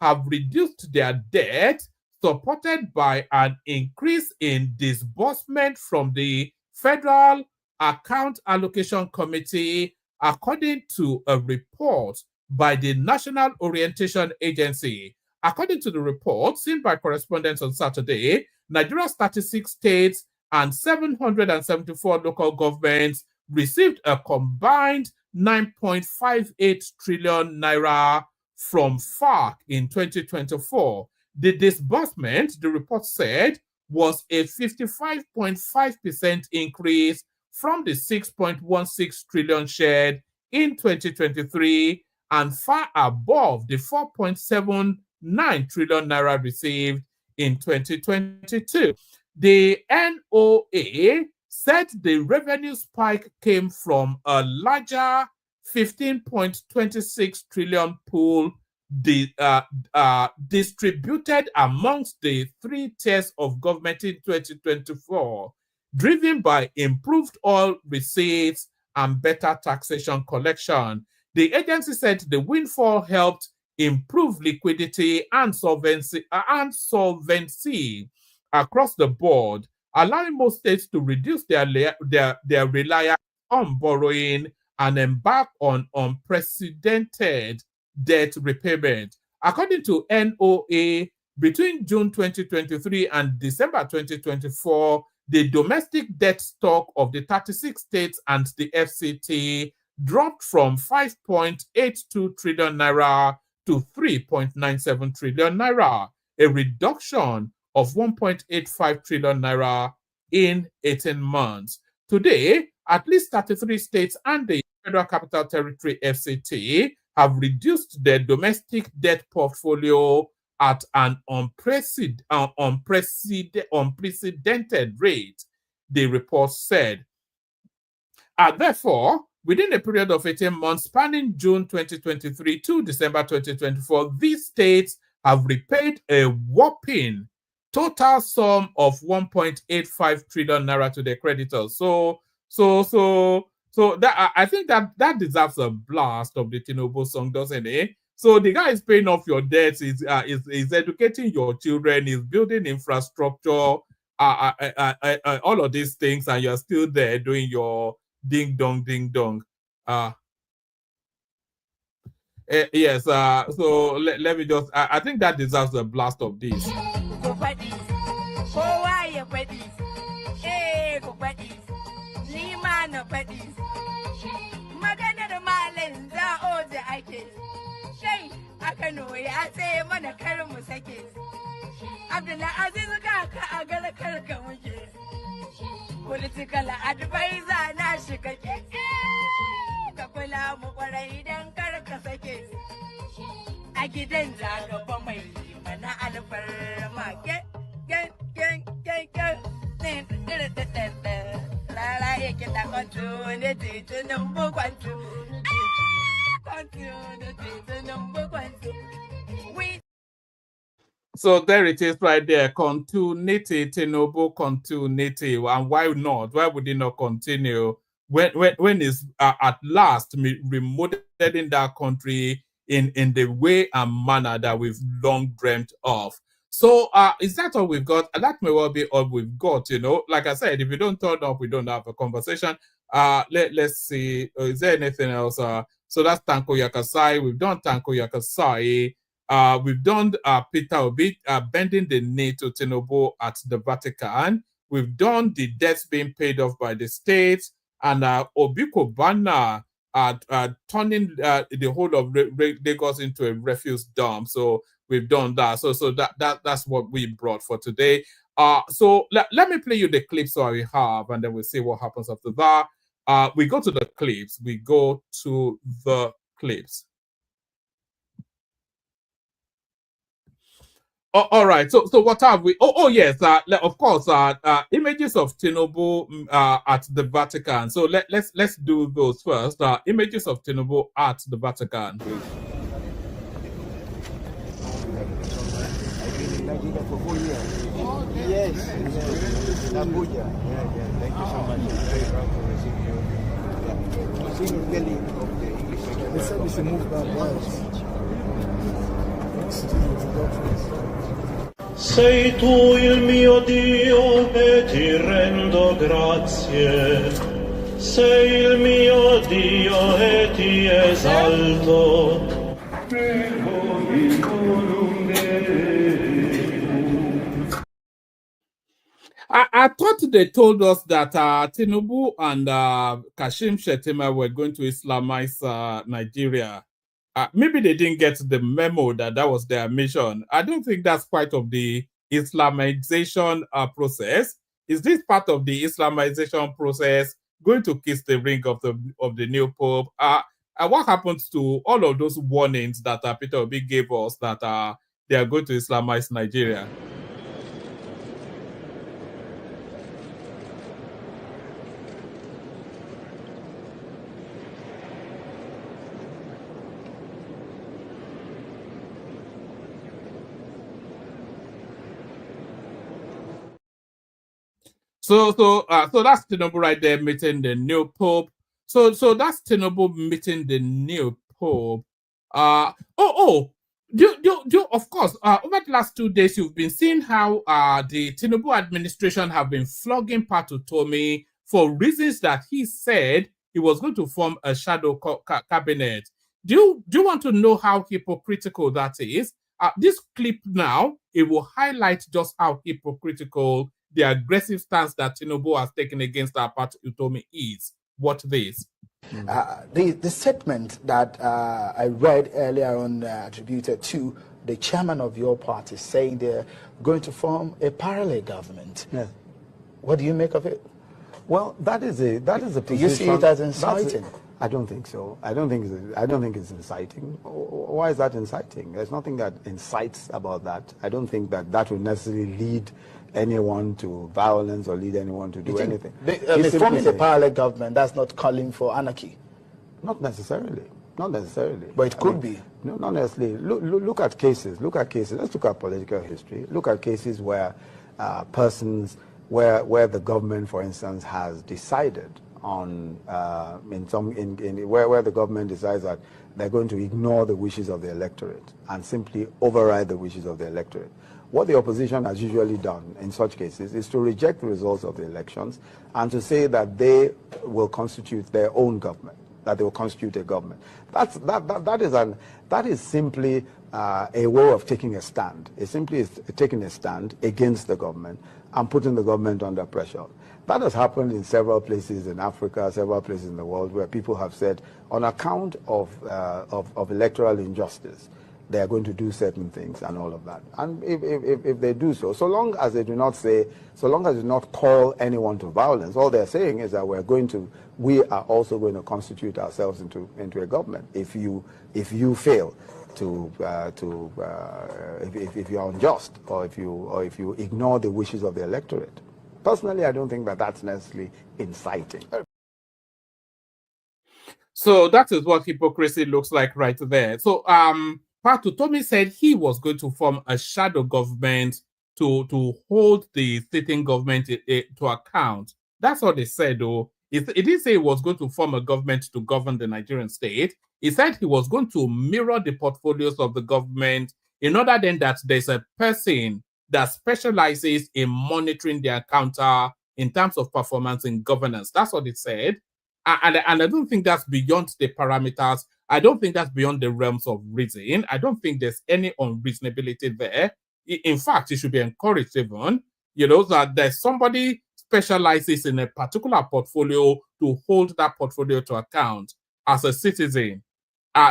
have reduced their debt, supported by an increase in disbursement from the Federal Account Allocation Committee, according to a report by the National Orientation Agency. According to the report seen by correspondents on Saturday, Nigeria's 36 states and 774 local governments received a combined 9.58 trillion naira from FARC in 2024. The disbursement, the report said, was a 55.5% increase from the 6.16 trillion shared in 2023 and far above the 4.79 trillion naira received in 2022. The NOA said the revenue spike came from a larger 15.26 trillion pool distributed amongst the 3 tiers of government in 2024, driven by improved oil receipts and better taxation collection. The agency said the windfall helped improve liquidity and solvency across the board, allowing most states to reduce their reliance on borrowing and embark on unprecedented debt repayment. According to NOA, between June 2023 and December 2024, the domestic debt stock of the 36 states and the FCT dropped from 5.82 trillion naira to 3.97 trillion naira, a reduction of 1.85 trillion naira in 18 months. Today, at least 33 states and the Federal Capital Territory FCT have reduced their domestic debt portfolio at an unprecedented rate, the report said. Therefore, within a period of 18 months spanning June 2023 to December 2024, these states have repaid a whopping total sum of 1.85 trillion naira to their creditors. So that I think that deserves a blast of the Tinubu song, doesn't it? So the guy is paying off your debts, is educating your children, is building infrastructure, all of these things, and you're still there doing your ding dong. Yes. So let me just. I think that deserves a blast of this.
Political advisor na shiga ka kula mu kwarai dan kar ka sake a gidan zagaba mai mana alfarma la yake da kwanto ne titunan bukwanto
So there it is right there. Continuity, Tinubu continuity. And why not? Why would it not continue when it's at last remodeling that country in the way and manner that we've long dreamt of? So is that all we've got? That may well be all we've got, you know. Like I said, if you don't turn up, we don't have a conversation. Let's see. Is there anything else? So that's Tanko Yakasai. We've done Tanko Yakasai. We've done Peter Obi bending the knee to Tinubu at the Vatican. We've done the debts being paid off by the states, and Obi Kubana turning the whole of Lagos into a refuse dump. So we've done that. So that's what we brought for today. So let me play you the clips that we have, and then we'll see what happens after that. We go to the clips. Oh, all right. So what have we? Oh yes. Of course. Images of Tinubu at the Vatican. So let's do those first. Images of Tinubu at the Vatican.
Yes. Abuja. Yeah. Thank you so much. Very proud to receive you. Seeing Kelly of the English. They said we should move back once.
Sei tu il mio Dio e ti rendo grazie. Sei il mio Dio e ti esalto.
I thought they told us that Tinubu and Kashim Shettima were going to Islamize Nigeria. Maybe they didn't get the memo that was their mission. I don't think that's part of the Islamization process. Is this part of the Islamization process going to kiss the ring of the new Pope? What happens to all of those warnings that Peter Obi gave us that they are going to Islamize Nigeria? So that's Tinubu right there meeting the new pope. So that's Tinubu meeting the new pope. Of course, over the last 2 days, you've been seeing how the Tinubu administration have been flogging Patu Tomi for reasons that he said he was going to form a shadow cabinet. Do you want to know how hypocritical that is? This clip now, it will highlight just how hypocritical the aggressive stance that Tinubu has taken against Patu Tomi is. Watch this.
The statement that I read earlier on attributed to the chairman of your party saying they're going to form a parallel government.
Yeah.
What do you make of it?
Well, that is a position.
Do you see it as inciting?
I don't think so. I don't think it's inciting. Why is that inciting? There's nothing that incites about that. I don't think that will necessarily lead anyone to violence or lead anyone to do anything.
Forming a parallel government, that's not calling for anarchy.
Not necessarily. Not necessarily.
But it could be.
No, not necessarily. Look at cases. Look at cases. Let's look at political history. Look at cases where persons, where the government, for instance, has decided on where the government decides that they're going to ignore the wishes of the electorate and simply override the wishes of the electorate. What the opposition has usually done in such cases is to reject the results of the elections and to say that they will constitute their own government, that they will constitute a government. That is simply a way of taking a stand. It simply is taking a stand against the government and putting the government under pressure. That has happened in several places in Africa, several places in the world, where people have said, on account of electoral injustice, they are going to do certain things and all of that. And if they do so long as they do not call anyone to violence, all they're saying is that we are also going to constitute ourselves into a government. If you fail if you're unjust or if you ignore the wishes of the electorate. Personally, I don't think that's necessarily inciting.
So that is what hypocrisy looks like right there. So Patu Tomi said he was going to form a shadow government to hold the sitting government to account. That's what they said, though. It didn't say he was going to form a government to govern the Nigerian state. He said he was going to mirror the portfolios of the government in order then that there's a person that specializes in monitoring their counter in terms of performance in governance. That's what it said. And I don't think that's beyond the parameters. I don't think that's beyond the realms of reason. I don't think there's any unreasonability there. In fact, it should be encouraged even, that there's somebody specializes in a particular portfolio to hold that portfolio to account as a citizen.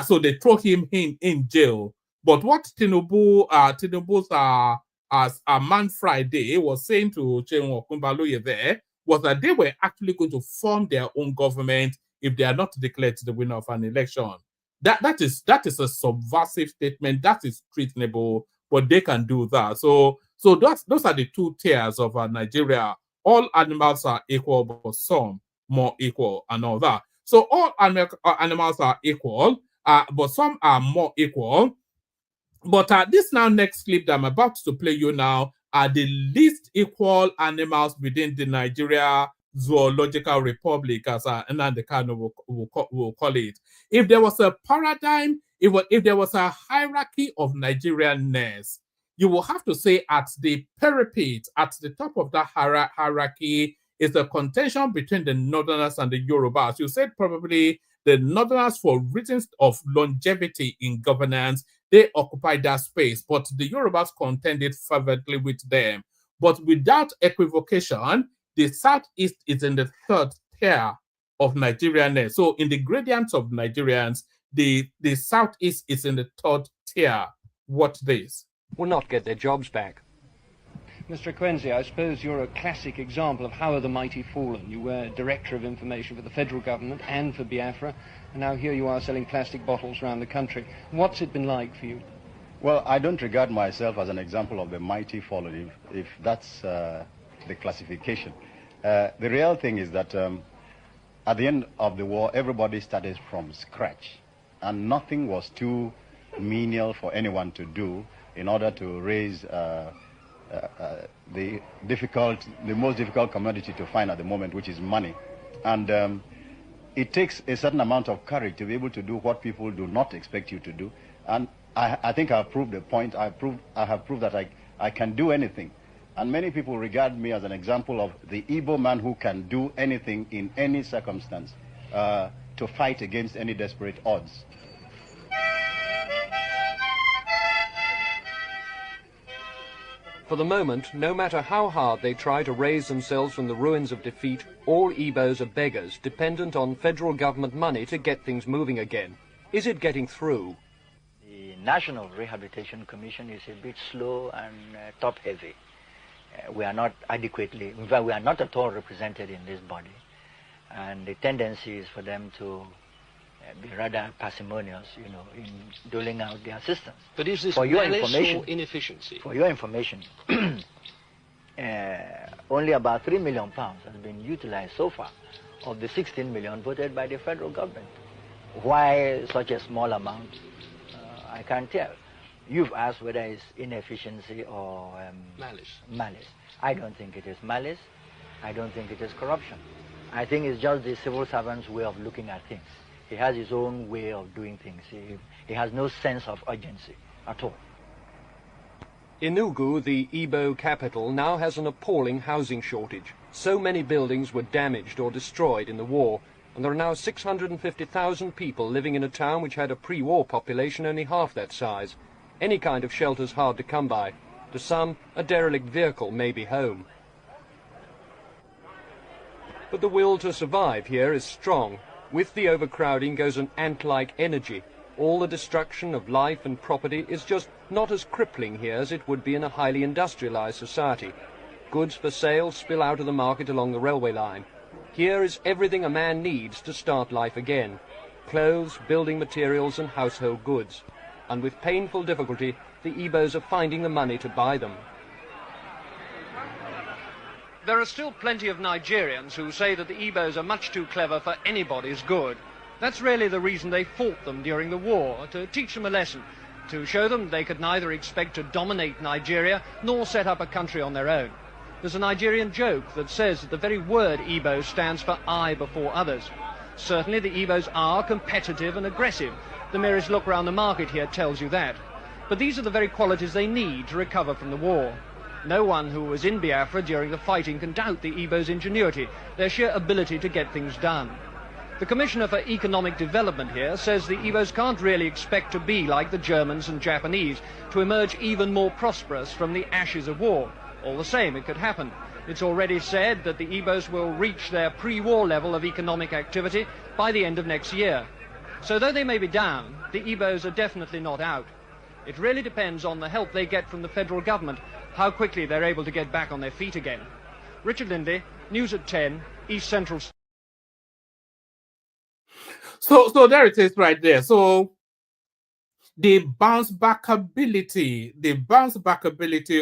So they throw him in jail. But what Tinubu's as Man Friday was saying to Chenwo Kumbaloye there was that they were actually going to form their own government if they are not declared the winner of an election. That is a subversive statement. That is treasonable, but they can do that. So those are the two tiers of Nigeria. All animals are equal, but some more equal and all that. So all animals are equal, but some are more equal. But this now next clip that I'm about to play you now are the least equal animals within the Nigeria Zoological Republic, as Nnamdi Kanu will call it. If there was a paradigm, if there was a hierarchy of Nigerianness, you will have to say at the parapet, at the top of that hierarchy, is the contention between the Northerners and the Yorubas. You said probably the Northerners, for reasons of longevity in governance, they occupy that space, but the Yorubas contended fervently with them. But without equivocation, the Southeast is in the third tier of Nigerianness. So in the gradients of Nigerians, the Southeast is in the third tier. Watch this.
Will not get their jobs back. Mr. Ekwenzi, I suppose you're a classic example of how are the mighty fallen. You were Director of Information for the federal government and for Biafra, and now here you are selling plastic bottles around the country. What's it been like for you?
Well, I don't regard myself as an example of the mighty fallen, if that's the classification. The real thing is that at the end of the war, everybody started from scratch, and nothing was too menial for anyone to do in order to raise the most difficult commodity to find at the moment, which is money. And it takes a certain amount of courage to be able to do what people do not expect you to do. And I think I've proved the point. I have proved that I can do anything. And many people regard me as an example of the Igbo man who can do anything in any circumstance to fight against any desperate odds.
For the moment, no matter how hard they try to raise themselves from the ruins of defeat, all Igbos are beggars, dependent on federal government money to get things moving again. Is it getting through?
The National Rehabilitation Commission is a bit slow and top-heavy. We are not adequately, in fact, we are not at all represented in this body. And the tendency is for them to be rather parsimonious, you know, in doling out the assistance.
But is this
malice
or inefficiency?
For your information, only about £3 million has been utilized so far of the 16 million voted by the federal government. Why such a small amount? I can't tell. You've asked whether it's inefficiency or malice. I don't think it is malice. I don't think it is corruption. I think it's just the civil servant's way of looking at things. He has his own way of doing things. He has no sense of urgency at all.
Enugu, the Igbo capital, now has an appalling housing shortage. So many buildings were damaged or destroyed in the war, and there are now 650,000 people living in a town which had a pre-war population only half that size. Any kind of shelter's hard to come by. To some, a derelict vehicle may be home. But the will to survive here is strong. With the overcrowding goes an ant-like energy. All the destruction of life and property is just not as crippling here as it would be in a highly industrialized society. Goods for sale spill out of the market along the railway line. Here is everything a man needs to start life again. Clothes, building materials and household goods. And with painful difficulty, the Igbos are finding the money to buy them. There are still plenty of Nigerians who say that the Igbos are much too clever for anybody's good. That's really the reason they fought them during the war, to teach them a lesson, to show them they could neither expect to dominate Nigeria nor set up a country on their own. There's a Nigerian joke that says that the very word Igbo stands for I before others. Certainly the Igbos are competitive and aggressive. The merest look round the market here tells you that. But these are the very qualities they need to recover from the war. No one who was in Biafra during the fighting can doubt the Igbos' ingenuity, their sheer ability to get things done. The Commissioner for Economic Development here says the Igbos can't really expect to be like the Germans and Japanese, to emerge even more prosperous from the ashes of war. All the same, it could happen. It's already said that the Igbos will reach their pre-war level of economic activity by the end of next year. So though they may be down, the Igbos are definitely not out. It really depends on the help they get from the federal government, how quickly they're able to get back on their feet again. Richard Lindley, News at 10, East Central.
So there it is right there. So the bounce back ability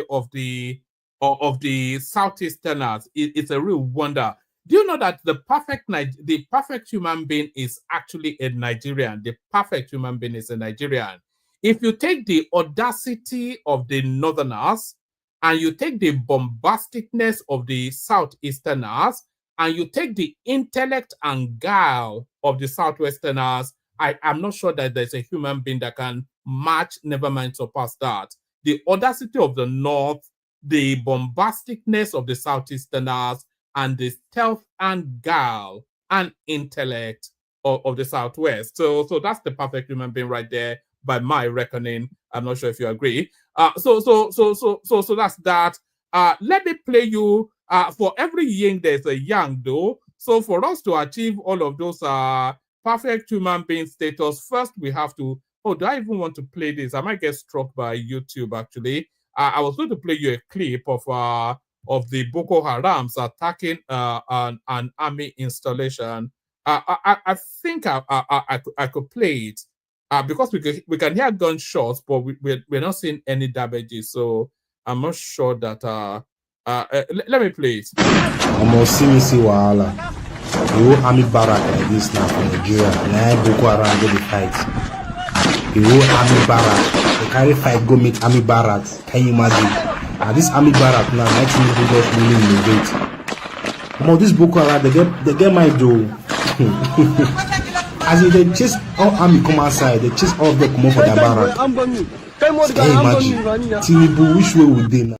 of the Southeasterners is a real wonder. Do you know that the perfect human being is actually a Nigerian? The perfect human being is a Nigerian. If you take the audacity of the Northerners and you take the bombasticness of the Southeasterners and you take the intellect and guile of the Southwesterners, I'm not sure that there's a human being that can match, never mind surpass that. The audacity of the North, the bombasticness of the Southeasterners, and the stealth and guile and intellect of the Southwest. So that's the perfect human being right there, by my reckoning. I'm not sure if you agree. So that's that. Let me play you. For every yin, there's a yang, though. So for us to achieve all of those perfect human being status, first we have to. Oh, do I even want to play this? I might get struck by YouTube. Actually, I was going to play you a clip of the Boko Harams attacking an army installation. I think I could play it because we can hear gunshots, but we're not seeing any damages. So I'm not sure that. Let me play it.
Almost see me see wahala. The whole army barrack like this now for Nigeria. Now Boko Haram go the fight. The whole army barrack. They carry fight go meet army barracks. Can you imagine? this army barrack now, 19 just really innovate. This Boko Haram, they get my door. As if they chase all army come outside, they chase all of them come up for their barrack. Can you imagine? Tinubu, which way would they now?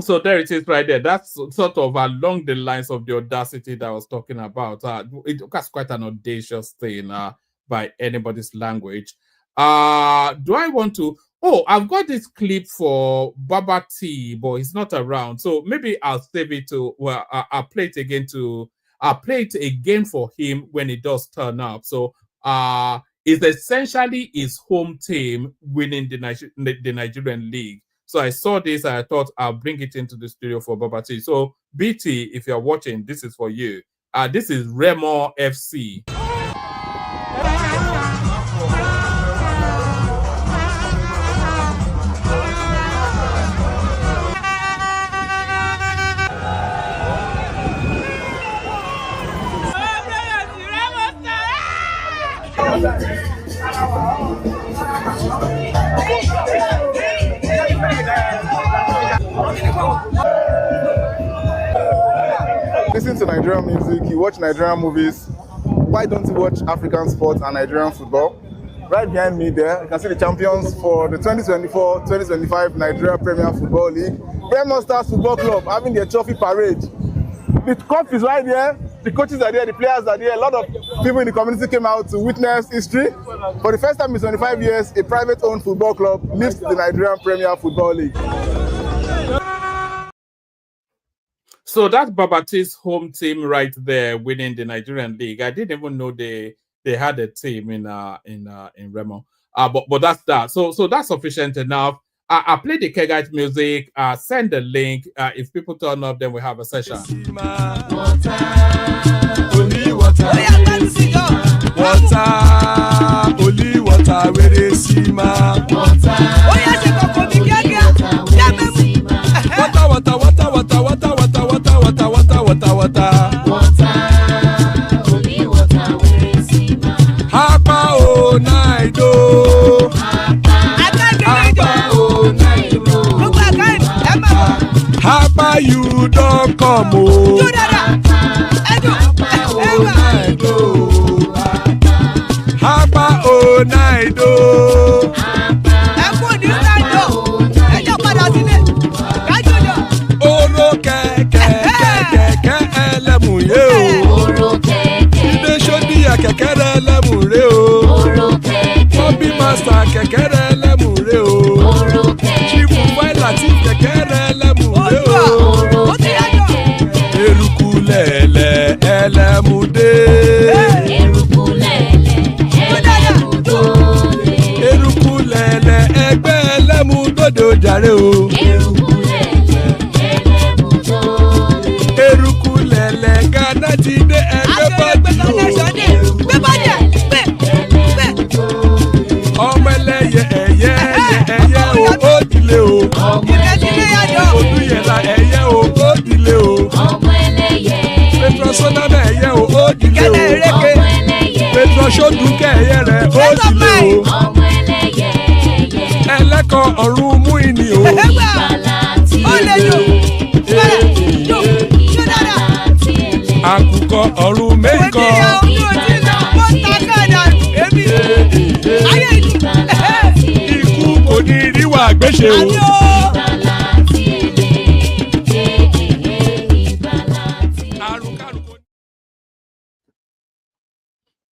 So there it is right there. That's sort of along the lines of the audacity that I was talking about. That's quite an audacious thing by anybody's language. Do I want to? Oh, I've got this clip for Baba T, but he's not around. So maybe I'll save it to, well, I'll play it again for him when it does turn up. So it's essentially his home team winning the Nigerian league. So I saw this and I thought I'll bring it into the studio for Baba T. So BT, if you're watching, this is for you. This is Remo FC.
Listen to Nigerian music, you watch Nigerian movies. Why don't you watch African sports and Nigerian football? Right behind me there, you can see the champions for the 2024-2025 Nigeria Premier Football League. Premier Stars Football Club having their trophy parade. The cup is right there, the coaches are there, the players are there. A lot of people in the community came out to witness history. For the first time in 25 years, a private-owned football club lifts the Nigerian Premier Football League.
So that's Babati's home team right there winning the Nigerian league. I didn't even know they had a team in Remo. But that's that. So that's sufficient enough. I play the Kegite music. Send the link. If people turn up, then we have a session.
Only water, where they see ma. Hapa you don't come oh. Hapa oh night oh. Oro kẹ̀kẹ́ ẹlẹ́mù yé o. Ilé ṣọ́bí àkẹ́kẹ́ ẹlẹ́mù ré o. Bọ́bí master kẹ̀kẹ́ ẹlẹ́mù ré o. Chifu Faila ti kẹ̀kẹ́ ẹlẹ́mù ré o. Eruku lẹ̀lẹ̀ ẹlẹ́mù dé. Eruku lẹ̀lẹ̀ ẹgbẹ́ ẹlẹ́mù dòde ó jàre o. Eruku lẹ̀lẹ̀ Ghana ti dé ẹgbẹ́ bọ́dì o. Ọmọ ẹlẹ́yẹ ẹyẹ o ó dìlé o. Olúyẹ̀lá ẹyẹ o ó dìlé o. Petrosonama ẹyẹ o ó dìlé o. Petrosodunke ẹyẹ rẹ ó dìlé o. Ẹlẹ́kọ̀ ọ̀run mú ìní o. Àkùkọ ọ̀run méjìkọ. Ikú kò ní ríwà gbéṣe o.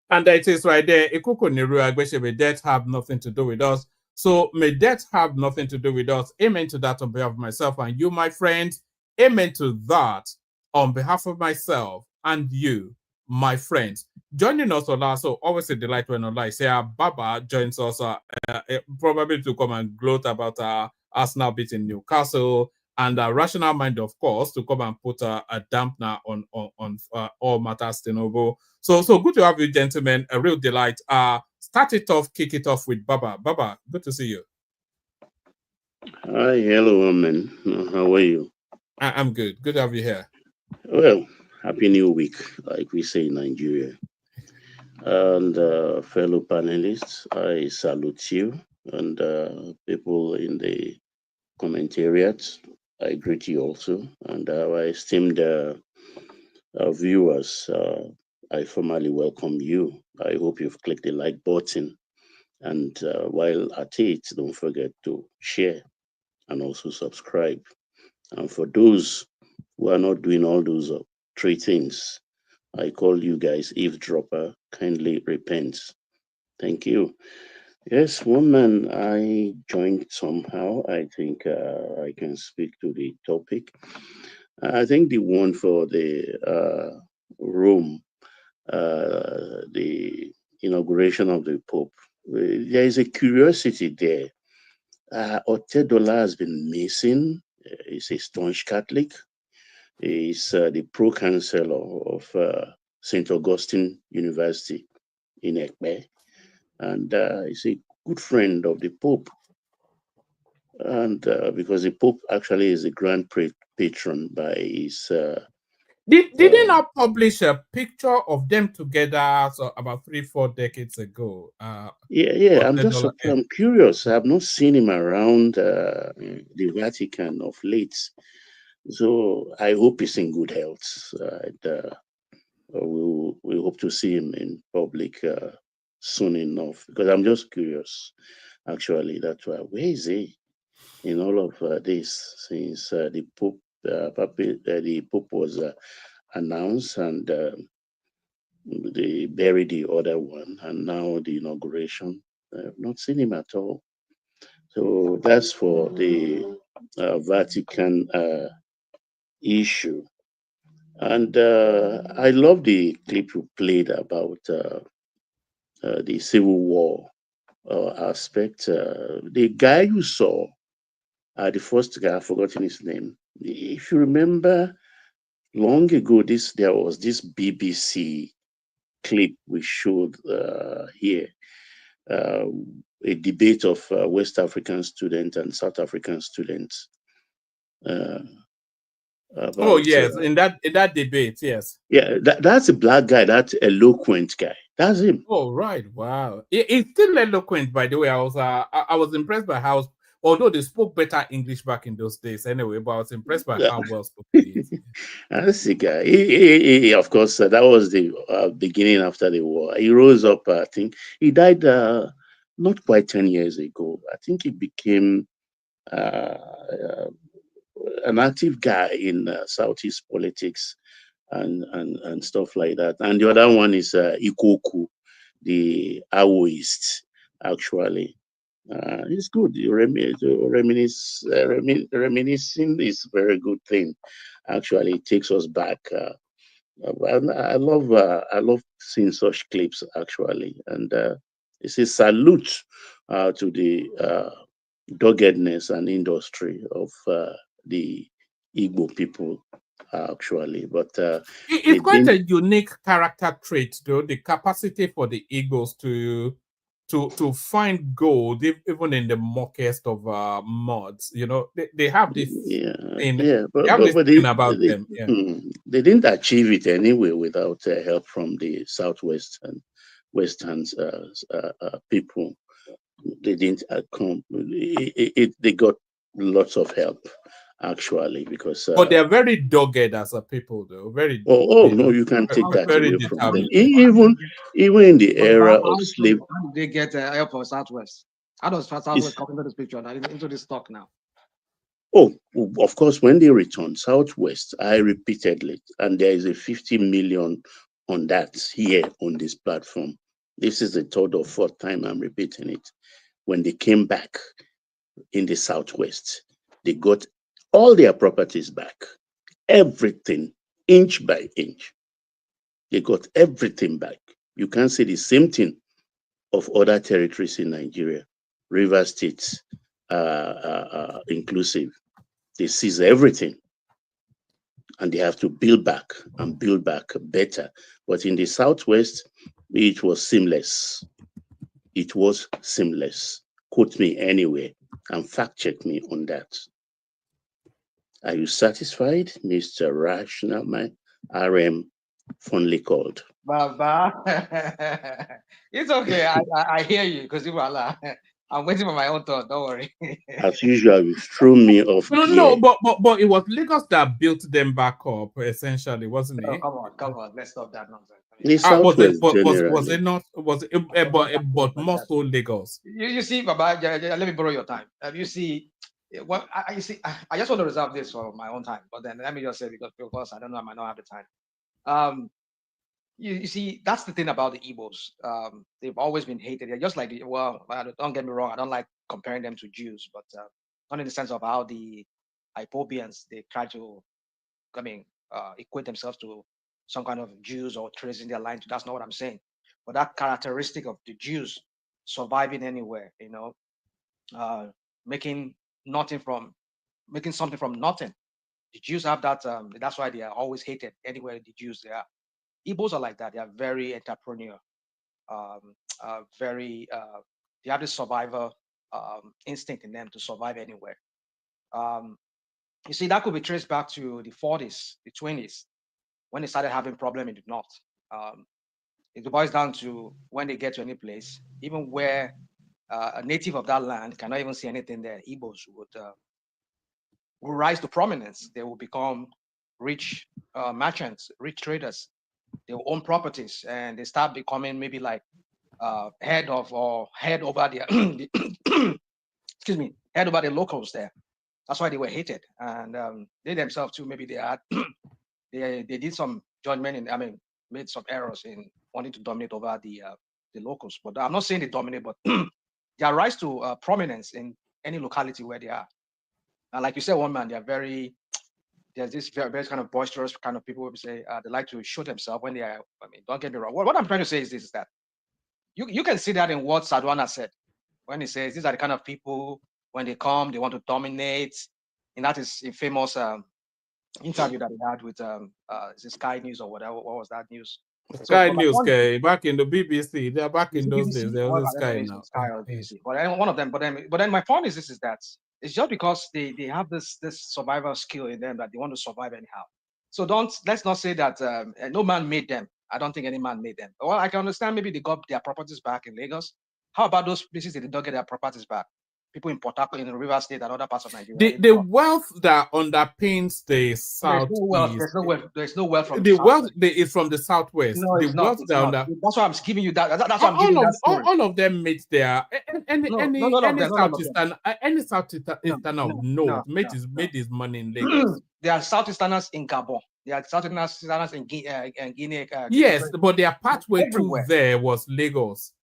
And it is right there. Ikuku Niru Agbeshe, may death have nothing to do with us. So may death have nothing to do with us. Amen to that on behalf of myself and you, my friends. Amen to that on behalf of myself and you, my friends. Joining us also, always a delight when online. Say Baba joins us probably to come and gloat about Arsenal beating Newcastle, and Rational Mind, of course, to come and put a dampener on all matters Tinubu. So good to have you, gentlemen. A real delight. Start it off, kick it off with Baba. Baba, good to see you.
Hi, hello, man. How are you?
I'm good. Good to have you here.
Well, happy new week, like we say in Nigeria. And fellow panelists, I salute you. and people in the commentariat. I greet you also, and our esteemed viewers. I formally welcome you. I hope you've clicked the like button, and while at it, don't forget to share and also subscribe. And for those who are not doing all those three things, I call you guys eavesdropper. Kindly repent. Thank you. Yes, one man I joined somehow. I think I can speak to the topic. I think the one for the Rome, the inauguration of the Pope, there is a curiosity there. Otedola has been missing. He's a staunch Catholic. He's the pro-chancellor of St. Augustine University in Ekpe, and he's a good friend of the Pope. And because the Pope actually is a grand patron by his.
Did they not publish a picture of them together about 3-4 decades ago?
Yeah. I'm just surprised. I'm curious. I have not seen him around the Vatican of late, so I hope he's in good health. We hope to see him in public soon enough, because I'm just curious. Actually, that's why. Where is he in all of this since the Pope was announced, and they buried the other one, and now the inauguration. I've not seen him at all. So that's for the Vatican issue. And I love the clip you played about the Civil War aspect. The guy you saw, the first guy, I've forgotten his name. If you remember, long ago, there was this BBC clip we showed here, a debate of West African students and South African students.
Oh yes, in that debate, yes.
Yeah, that's a black guy. That's eloquent guy. That's him.
Oh right, wow. He's still eloquent, by the way. I was impressed by how, although they spoke better English back in those days anyway, but I was impressed by how well spoken he is.
That's the guy. He of course, that was the beginning after the war. He rose up. I think he died not quite 10 years ago. I think he became an active guy in Southeast politics and stuff like that. And the other one is Ikoku, the Aoist, actually. It's good. Reminiscing is a very good thing. Actually, it takes us back. I love seeing such clips actually, and it's a salute to the doggedness and industry of the Igbo people actually. But
It's quite a unique character trait, though, the capacity for the Eagles to find gold even in the muckest of muds. You know, they have this thing, thing about them. Yeah.
They didn't achieve it anyway without help from the Southwest and Western people. They didn't come. They got lots of help actually, because
but they're very dogged as a people, though. Very.
No, you can't take that away from them. Even in the era of slavery.
How did they get help from Southwest? How does Southwest come into this picture now, into this talk now?
Oh, of course, when they returned Southwest, I repeatedly, and there is a 50 million on that here on this platform. This is the third or fourth time I'm repeating it. When they came back in the Southwest, they got all their properties back, everything, inch by inch. They got everything back. You can say the same thing of other territories in Nigeria, River States, inclusive. They seize everything, and they have to build back and build back better. But in the Southwest, it was seamless. It was seamless. Quote me anywhere and fact check me on that. Are you satisfied, Mr. Rational Man? RM, fondly called.
Baba, it's okay. I hear you because you are. I'm waiting for my own thought. Don't worry.
As usual, you threw me off
No,
gear.
but it was Lagos that built them back up, essentially, wasn't it?
Oh, come on. Let's stop that nonsense.
The Southwest
was it not? Was it? But more so Lagos.
You see, Baba, let me borrow your time. You see, well, you see, I just want to reserve this for my own time. But then let me just say because I don't know, I might not have the time. You see, that's the thing about the Igbos. They've always been hated. They're just like, well, don't get me wrong. I don't like comparing them to Jews, but not in the sense of how the Ipobians, they try to, equate themselves to some kind of Jews or tracing their line to. That's not what I'm saying. But that characteristic of the Jews surviving anywhere, making something from nothing. The Jews have that. That's why they are always hated anywhere the Jews they are. Igbos are like that. They are very entrepreneurial, they have this survivor instinct in them to survive anywhere. You see, that could be traced back to the 40s, the 20s, when they started having problem in the north. It boils down to when they get to any place, even where a native of that land cannot even see anything there, Igbos would rise to prominence. They will become rich merchants, rich traders. They will own properties, and they start becoming maybe like head over the excuse me, head over the locals there. That's why they were hated, and they themselves too. Maybe they had they did some judgment made some errors in wanting to dominate over the locals. But I'm not saying they dominate, but their rise to prominence in any locality where they are. And like you said, one man, there's this very kind of boisterous kind of people who say they like to show themselves when they are. Don't get me wrong. What I'm trying to say is this: is that you can see that in what Sadwana said when he says these are the kind of people when they come they want to dominate, and that is a famous interview that he had with Sky News or whatever. What was that news?
Sky News, back in the BBC. They're back in those days. There was Sky now.
Sky or BBC. But one of them. But then my point is this: is that it's just because they have this survival skill in them that they want to survive anyhow. So let's not say that no man made them. I don't think any man made them. Well, I can understand maybe they got their properties back in Lagos. How about those places that did not get their properties back? People in Port Harcourt, in the River State, and other parts of Nigeria.
The wealth that underpins the South.
There's no wealth from
the wealth is from the Southwest.
No,
the
it's
wealth
not. That's why I'm giving you that. That's why I'm giving you that story.
All of them made their any Southeasterner of note made his money in Lagos.
There are Southeasterners in Gabon. There are Southeasterners in Guinea.
Yes, but their pathway to there was Lagos.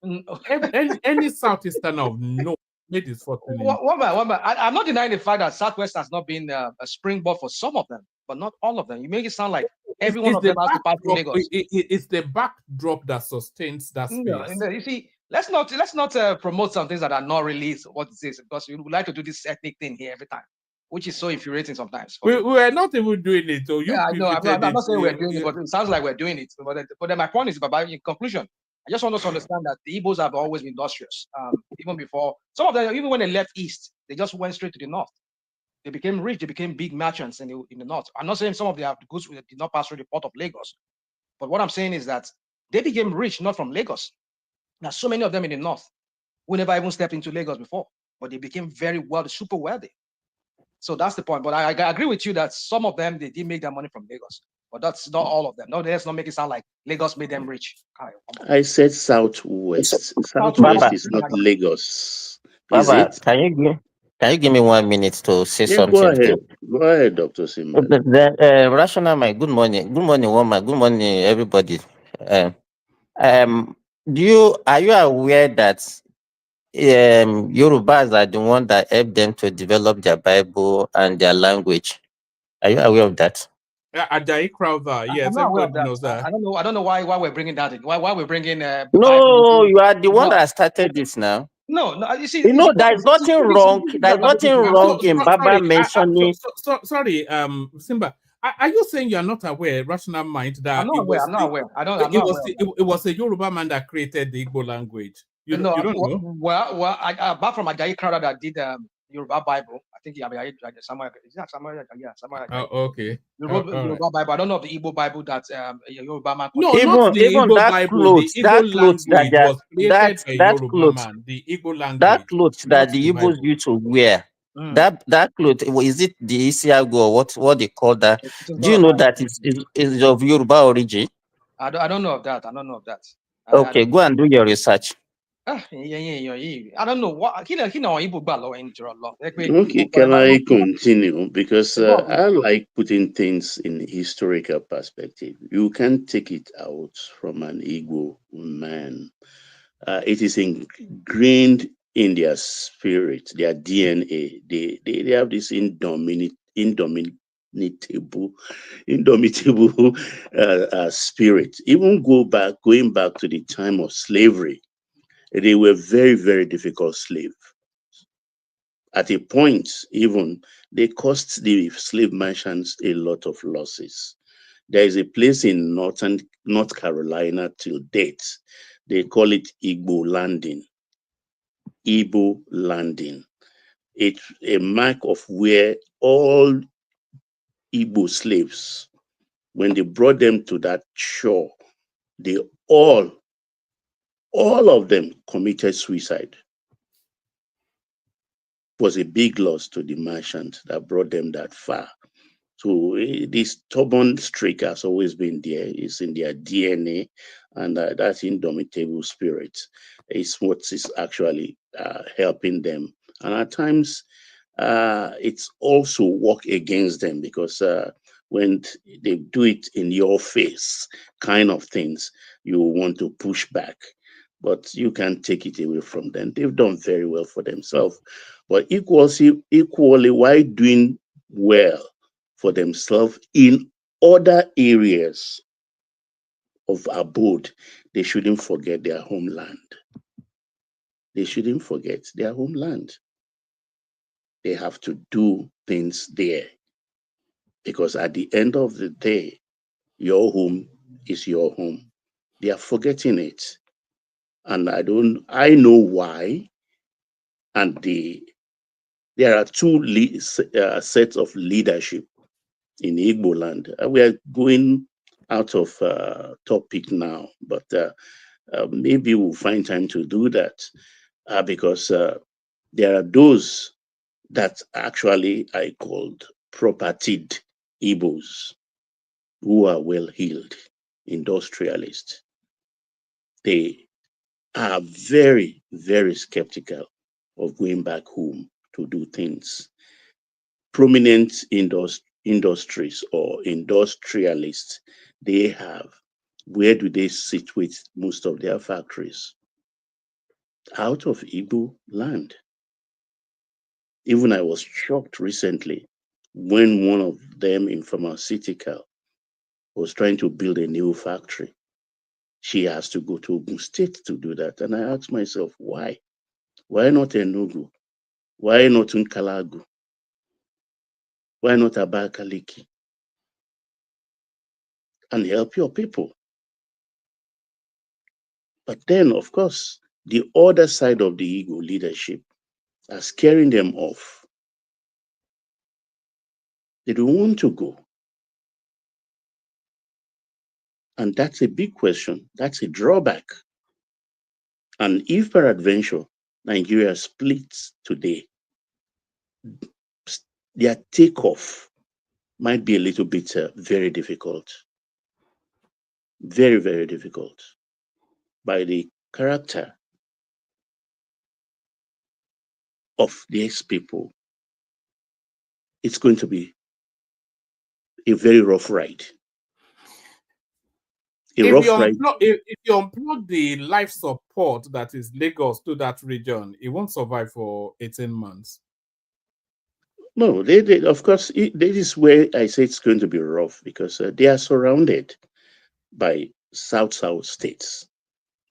Any Southeasterner of note made his fortune.
I'm not denying the fact that Southwest has not been a springboard for some of them, but not all of them. You make it sound like every one of them has to pass through Lagos.
It's the backdrop that sustains that space.
You see, let's not promote some things that are not really what it is, because we would like to do this ethnic thing here every time, which is so infuriating sometimes.
We are not even doing it. So
I know. I'm not saying we're doing it, but it sounds like we're doing it. But then my point is, in conclusion, I just want us to understand that the Igbos have always been industrious. Even before, some of them, even when they left east, they just went straight to the north. They became rich. They became big merchants in the north. I'm not saying some of their goods did not pass through the port of Lagos, but what I'm saying is that they became rich not from Lagos. There's so many of them in the north who never even stepped into Lagos before, but they became very wealthy, super wealthy. So that's the point. But I agree with you that some of them, they did make their money from Lagos, but that's not all of them. No, let's not make it sound like Lagos made them rich.
I said Southwest. Southwest is not Lagos.
Baba, can you give me 1 minute to say something?
Go ahead, Dr. Simon.
Rational Mike, good morning. Good morning, woman. Good morning, everybody. Are you aware that Yorubas are the one that helped them to develop their Bible and their language? Are you aware of that?
Ajayi Crowther, yes, everybody knows that.
I don't know why we're bringing that in. Why we're bringing?
No, you are the one that started this now.
No, you see,
there's nothing wrong. There's nothing wrong in Baba mentioning.
Sorry, Simba. Are you saying you are not aware, Rational Mind, that
I'm not aware.
It was a Yoruba man that created the Igbo language. You don't know?
Well, apart from Ajayi Crowther that did Yoruba Bible, think Samuel. Is that Samuel? Yeah, Samuel.
Okay.
Yoruba Bible. I don't know of the Igbo Bible that Yoruba man.
No, not the
even
Igbo
that
Bible. The
clothes, that
Igbo
clothes that
language
they are,
was created by
that
Yoruba
clothes,
man. The Igbo
that
language,
clothes
not
that the
the
Igbos
Bible.
used to wear. That cloth, is it the Isiago or what they call that? Do you know that is of Yoruba origin?
I don't know of that. I don't know of that.
Okay, go and do your research.
I don't know what
Okay, can I continue? Because I like putting things in historical perspective. You can't take it out from an Igbo man. It is ingrained in their spirit, their DNA. They have this indomitable spirit. Even going back to the time of slavery, they were very, very difficult slaves. At a point, even they cost the slave merchants a lot of losses. There is a place in North Carolina till date. They call it Igbo Landing. Igbo Landing. It's a mark of where all Igbo slaves, when they brought them to that shore, they all of them committed suicide. It was a big loss to the merchant that brought them that far. So this stubborn streak has always been there. It's in their DNA, and that indomitable spirit is what is actually helping them. And at times, it's also work against them because when they do it in your face, kind of things, you want to push back. But you can't take it away from them. They've done very well for themselves. But equally, while doing well for themselves in other areas of abode, they shouldn't forget their homeland. They shouldn't forget their homeland. They have to do things there. Because at the end of the day, your home is your home. They are forgetting it. And I know why. And there are two sets of leadership in Igbo land. We are going out of topic now, but maybe we'll find time to do that because there are those that actually I called propertied Igbos who are well-heeled, industrialists. They are very, very skeptical of going back home to do things. Prominent industries or industrialists they have, where do they situate most of their factories? Out of Igbo land. Even I was shocked recently when one of them in pharmaceutical was trying to build a new factory. She has to go to Ogun State to do that. And I asked myself, why? Why not Enugu? Why not Nkalagu? Why not Abakaliki? And help your people. But then, of course, the other side of the Igbo leadership are scaring them off. They don't want to go. And that's a big question. That's a drawback. And if peradventure Nigeria splits today, their takeoff might be a little bit very difficult. Very, very difficult. By the character of these people, it's going to be a very rough ride.
If you unplug the life support that is Lagos to that region, it won't survive for 18 months.
No, they of course, this is where I say it's going to be rough because they are surrounded by South states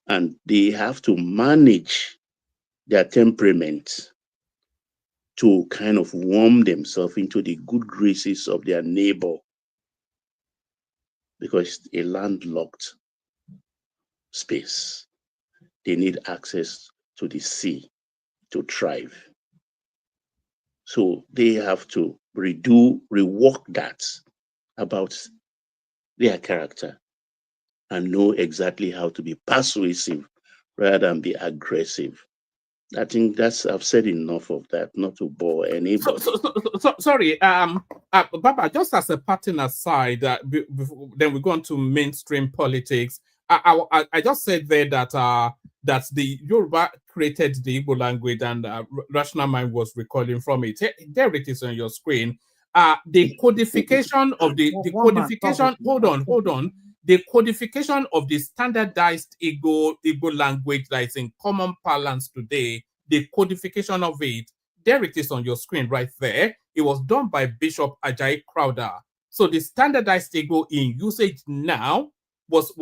and they have to manage their temperament to kind of warm themselves into the good graces of their neighbor because it's a landlocked space. They need access to the sea to thrive. So they have to rework that about their character and know exactly how to be persuasive rather than be aggressive. I think I've said enough of that, not to bore anybody.
Sorry, Baba, just as a parting aside, then we go on to mainstream politics. I just said there that that the Yoruba created the Igbo language, and Rational Mind was recalling from it. There it is on your screen. The codification of the codification. Hold on. The codification of the standardized Igbo language that is in common parlance today. The codification of it. There it is on your screen right there. It was done by Bishop Ajayi Crowder. So the standardized Igbo in usage now was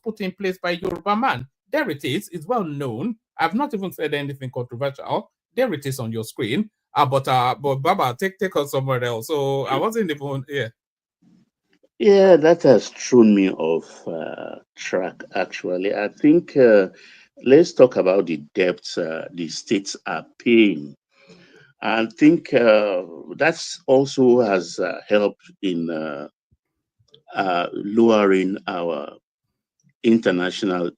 put in place by Yoruba man. There it is. It's well known. I've not even said anything controversial. There it is on your screen. But Baba, take us somewhere else. So I wasn't even here.
Yeah, that has thrown me off track, actually. I think let's talk about the debts the states are paying. I think that's also has helped in lowering our international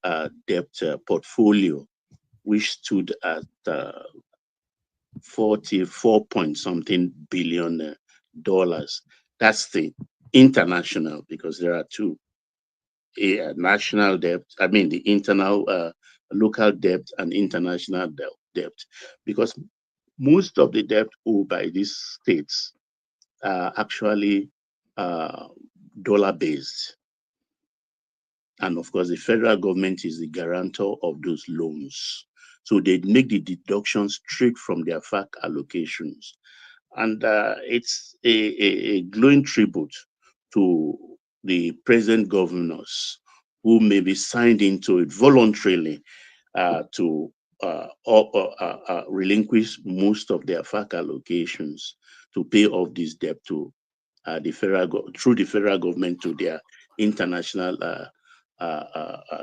debt portfolio, which stood at 44 point something billion dollars. That's the international, because there are two: a national debt, I mean the internal local debt and international debt, because most of the debt owed by these states are actually dollar based. And of course, the federal government is the guarantor of those loans. So they make the deductions straight from their FAC allocations. And it's a glowing tribute to the present governors who maybe signed into it voluntarily to relinquish most of their FAC allocations to pay off this debt to the through the federal government to their international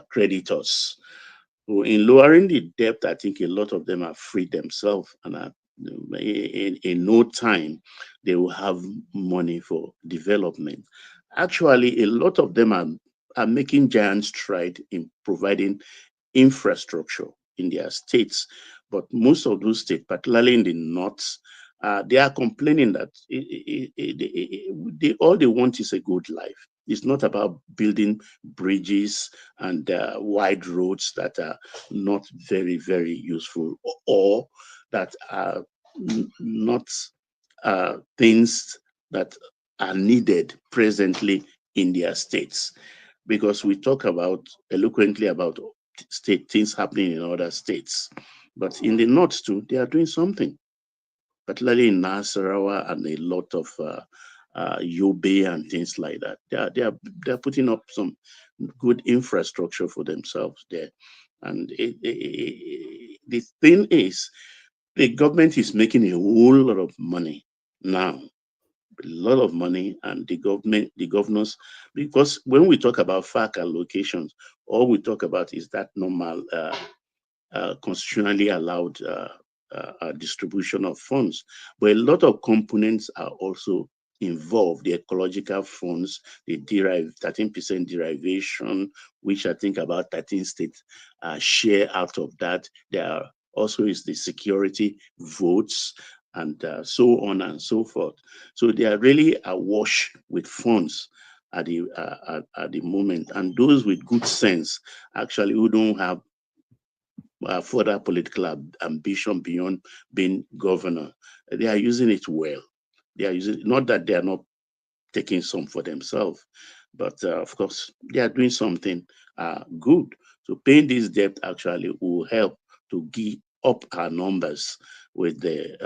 creditors. So in lowering the debt, I think a lot of them have freed themselves, and in no time they will have money for development. Actually, a lot of them are making giant stride in providing infrastructure in their states, but most of those states, particularly in the north, they are complaining that all they want is a good life. It's not about building bridges and wide roads that are not very, very useful, or that are not things that are needed presently in their states. Because we talk eloquently about state things happening in other states, but in the north too, they are doing something, particularly in Nasarawa and a lot of Yobe and things like that. They are putting up some good infrastructure for themselves there. And the thing is, the government is making a whole lot of money now, a lot of money, and the governors, because when we talk about FAC allocations, all we talk about is that normal constitutionally allowed distribution of funds. But a lot of components are also involved. The ecological funds, the 13% derivation, which I think about 13 states share out of that. There also is the security votes, and so on and so forth. So they are really awash with funds at the moment. And those with good sense, actually, who don't have further political ambition beyond being governor, they are using it well. They are using, not that they are not taking some for themselves, but of course they are doing something good. So paying this debt actually will help to give up our numbers with the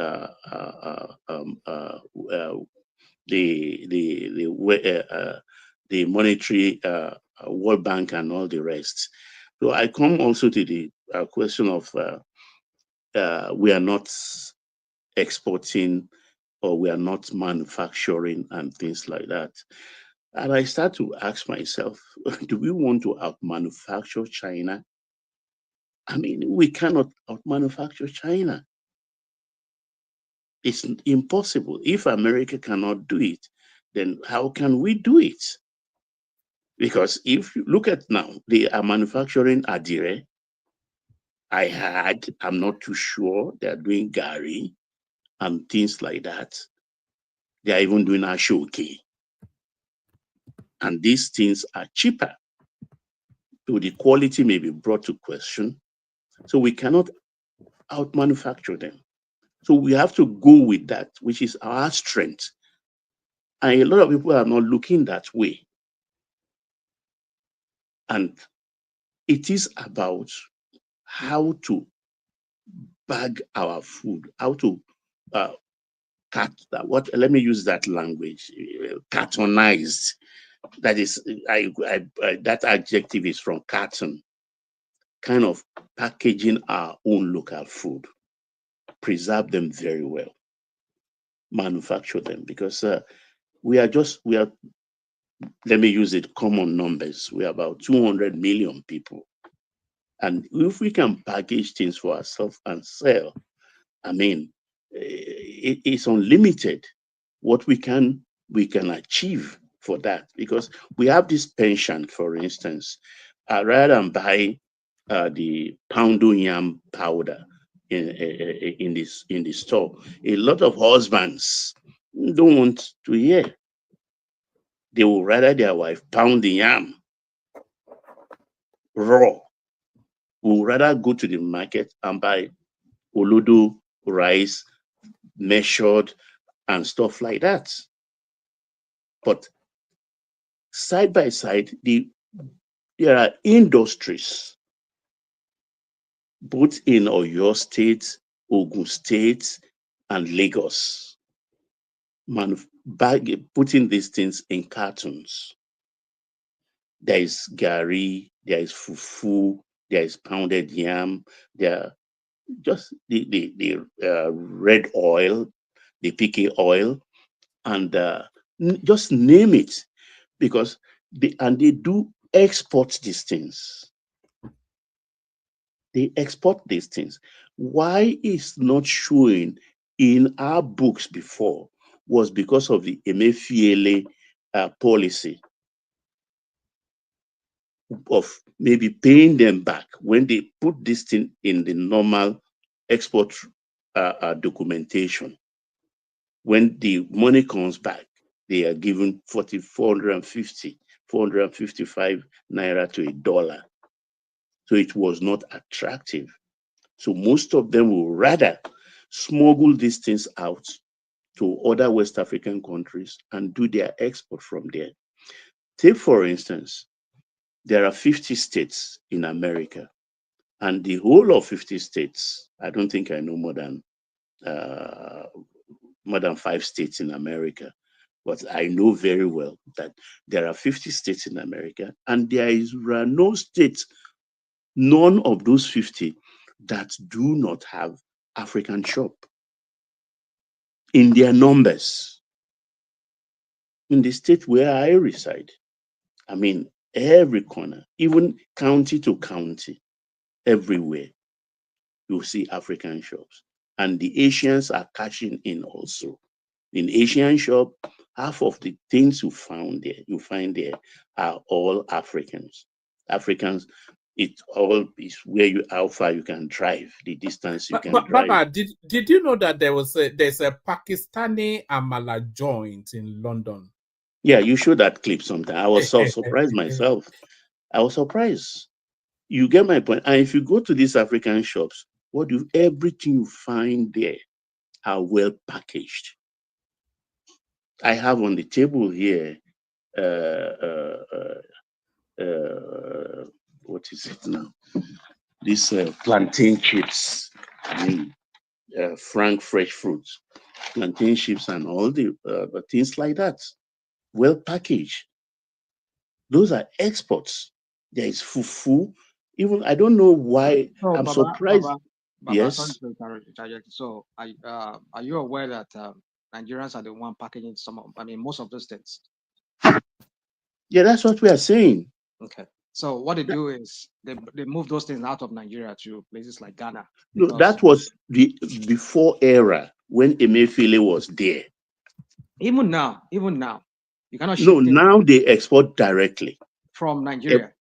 monetary World Bank and all the rest. So I come also to the question of we are not exporting, or we are not manufacturing and things like that. And I start to ask myself, do we want to out-manufacture China? I mean, we cannot out-manufacture China. It's impossible. If America cannot do it, then how can we do it? Because if you look at now, they are manufacturing Jare. I'm not too sure, they're doing Gary and things like that. They are even doing Ashoke. And these things are cheaper. So the quality may be brought to question. So we cannot out-manufacture them. So we have to go with that, which is our strength. And a lot of people are not looking that way. And it is about how to bag our food, how to let me use that language, cartonized. That is, that adjective is from carton, kind of packaging our own local food, preserve them very well, manufacture them, because let me use it, common numbers. We are about 200 million people. And if we can package things for ourselves and sell, I mean, it's unlimited what we can achieve for that, because we have this penchant, for instance, rather than buy the pounded yam powder in the store, a lot of husbands don't want to hear. They will rather their wife pound the yam raw. Will rather go to the market and buy olodo rice, measured and stuff like that. But side by side, there are industries, both in Oyo State, Ogun State, and Lagos, putting these things in cartons. There is gari, there is fufu, there is pounded yam, there are just the red oil, the PK oil, and just name it, because they do export these things. They export these things. Why it's not showing in our books before was because of the Emefiele policy of maybe paying them back when they put this thing in the normal export documentation. When the money comes back, they are given 450, 455 naira to $1. So it was not attractive. So most of them will rather smuggle these things out to other West African countries and do their export from there. Take, for instance, there are 50 states in America, and the whole of 50 states, I don't think I know more than 5 states in America, but I know very well that there are 50 states in America, and there are no states, none of those 50, that do not have African shop in their numbers. In the state where I reside, I mean, every corner, even county to county, everywhere, you see African shops. And the Asians are cashing in also. In Asian shop, half of the things you find there are all Africans. Africans, it all is how far you can drive, the distance you can drive.
Baba, did you know that there's a Pakistani Amala joint in London?
Yeah, you showed that clip sometime. I was so surprised myself. I was surprised. You get my point. And if you go to these African shops, everything you find there are well packaged. I have on the table here, what is it now? This plantain chips, I mean, Frank fresh fruits, plantain chips, and all the things like that, well packaged. Those are exports. There is fufu. Even I don't know why I'm surprised. Yes.
Sorry to interject. So, are you aware that Nigerians are the one packaging most of those things?
Yeah, that's what we are saying.
Okay. So what they do is they move those things out of Nigeria to places like Ghana.
No, that was the before era. when Emefiele was there.
Even now, you cannot
No,
ship things
now they export directly
from Nigeria.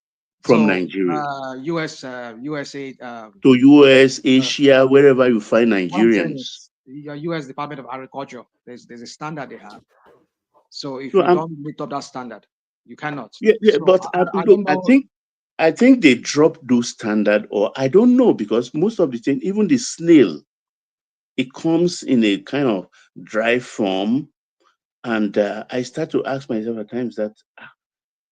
from
So,
Nigeria
USA,
to US, Asia, wherever you find Nigerians.
Your U.S. Department of Agriculture, there's a standard they have. So if
So
you don't meet up that standard, you cannot.
Yeah,
So
but
I
look,
don't know.
I think they dropped those standard, or I don't know, because most of the thing, even the snail, it comes in a kind of dry form, and I start to ask myself at times that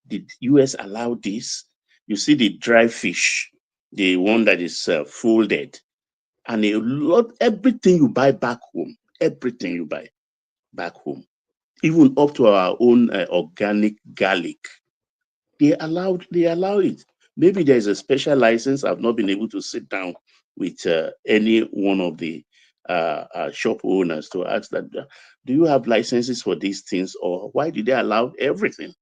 did US allow this? You see the dry fish, the one that is folded, and everything you buy back home, everything you buy back home, even up to our own organic garlic. They allow it. Maybe there's a special license. I've not been able to sit down with any one of the shop owners to ask that, do you have licenses for these things, or why did they allow everything?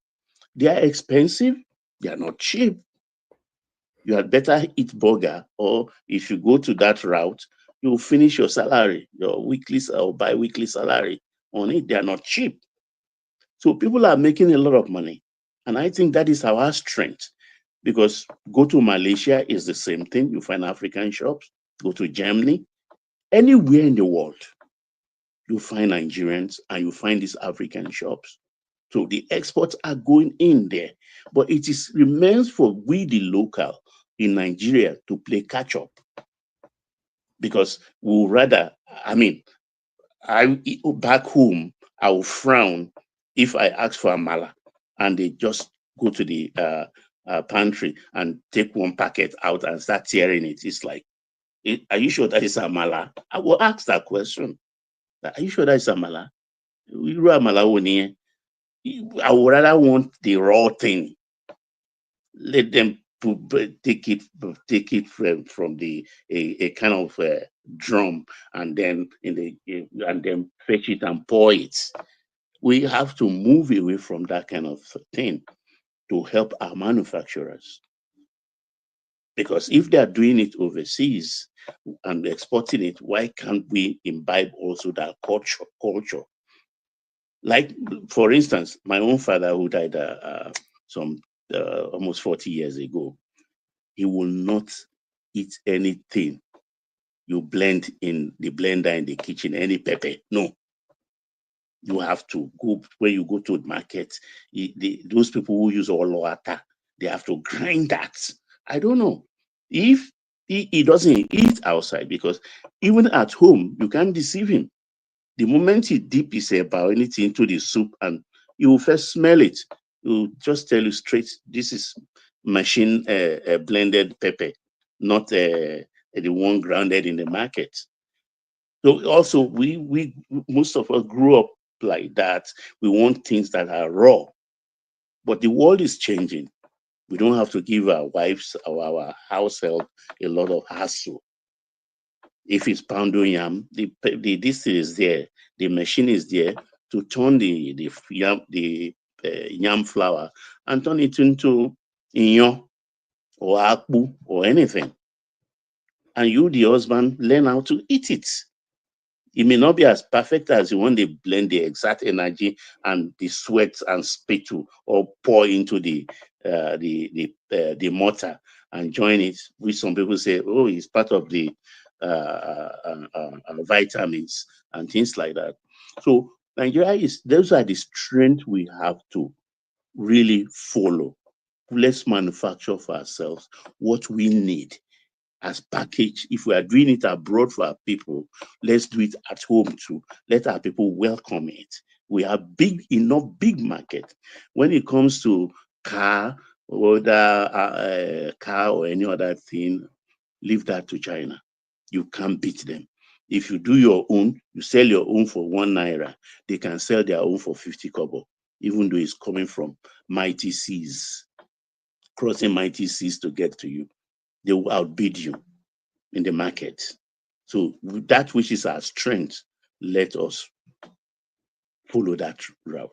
They are expensive. They are not cheap. You had better eat burger, or if you go to that route, you will finish your salary, your weekly or bi-weekly salary on it. They are not cheap. So people are making a lot of money. And I think that is our strength, because go to Malaysia is the same thing. You find African shops. Go to Germany, anywhere in the world, you find Nigerians and you find these African shops. So the exports are going in there, but it remains for we, the local in Nigeria, to play catch up, because we'll rather, back home, I will frown if I ask for amala and they just go to the pantry and take one packet out and start tearing it. It's like, are you sure that is amala? I will ask that question. Are you sure that is amala? I would rather want the raw thing. Let them take it from the a kind of drum, and then fetch it and pour it. We have to move away from that kind of thing to help our manufacturers, because if they are doing it overseas and exporting it, why can't we imbibe also that culture? Like, for instance, my own father, who died almost 40 years ago, he will not eat anything you blend in the blender in the kitchen, any pepper. No. You have to go, when you go to the market, those people who use water, they have to grind that. I don't know. If he doesn't eat outside, because even at home, you can't deceive him. The moment he dip his anything into the soup, and you will first smell it, he will just tell you straight, this is machine blended pepper, not the one grounded in the market. So also, we most of us grew up like that. We want things that are raw, but the world is changing. We don't have to give our wives or our house help a lot of hassle. If it's pounding yam, this is there. The machine is there to turn the yam flour and turn it into inyo or akpu or anything. And you, the husband, learn how to eat it. It may not be as perfect as you want to blend the exact energy and the sweat and spittle, or pour into the mortar and join it, which some people say, oh, it's part of the vitamins and things like that. So Nigeria those are the strengths we have to really follow. Let's manufacture for ourselves what we need as package. If we are doing it abroad for our people, let's do it at home too. Let our people welcome it. We have enough big market. When it comes to car or any other thing, leave that to China. You can't beat them. If you do your own, you sell your own for 1 naira, they can sell their own for 50 kobo, even though it's coming from mighty seas, crossing mighty seas to get to you. They will outbid you in the market. So that which is our strength, let us follow that route.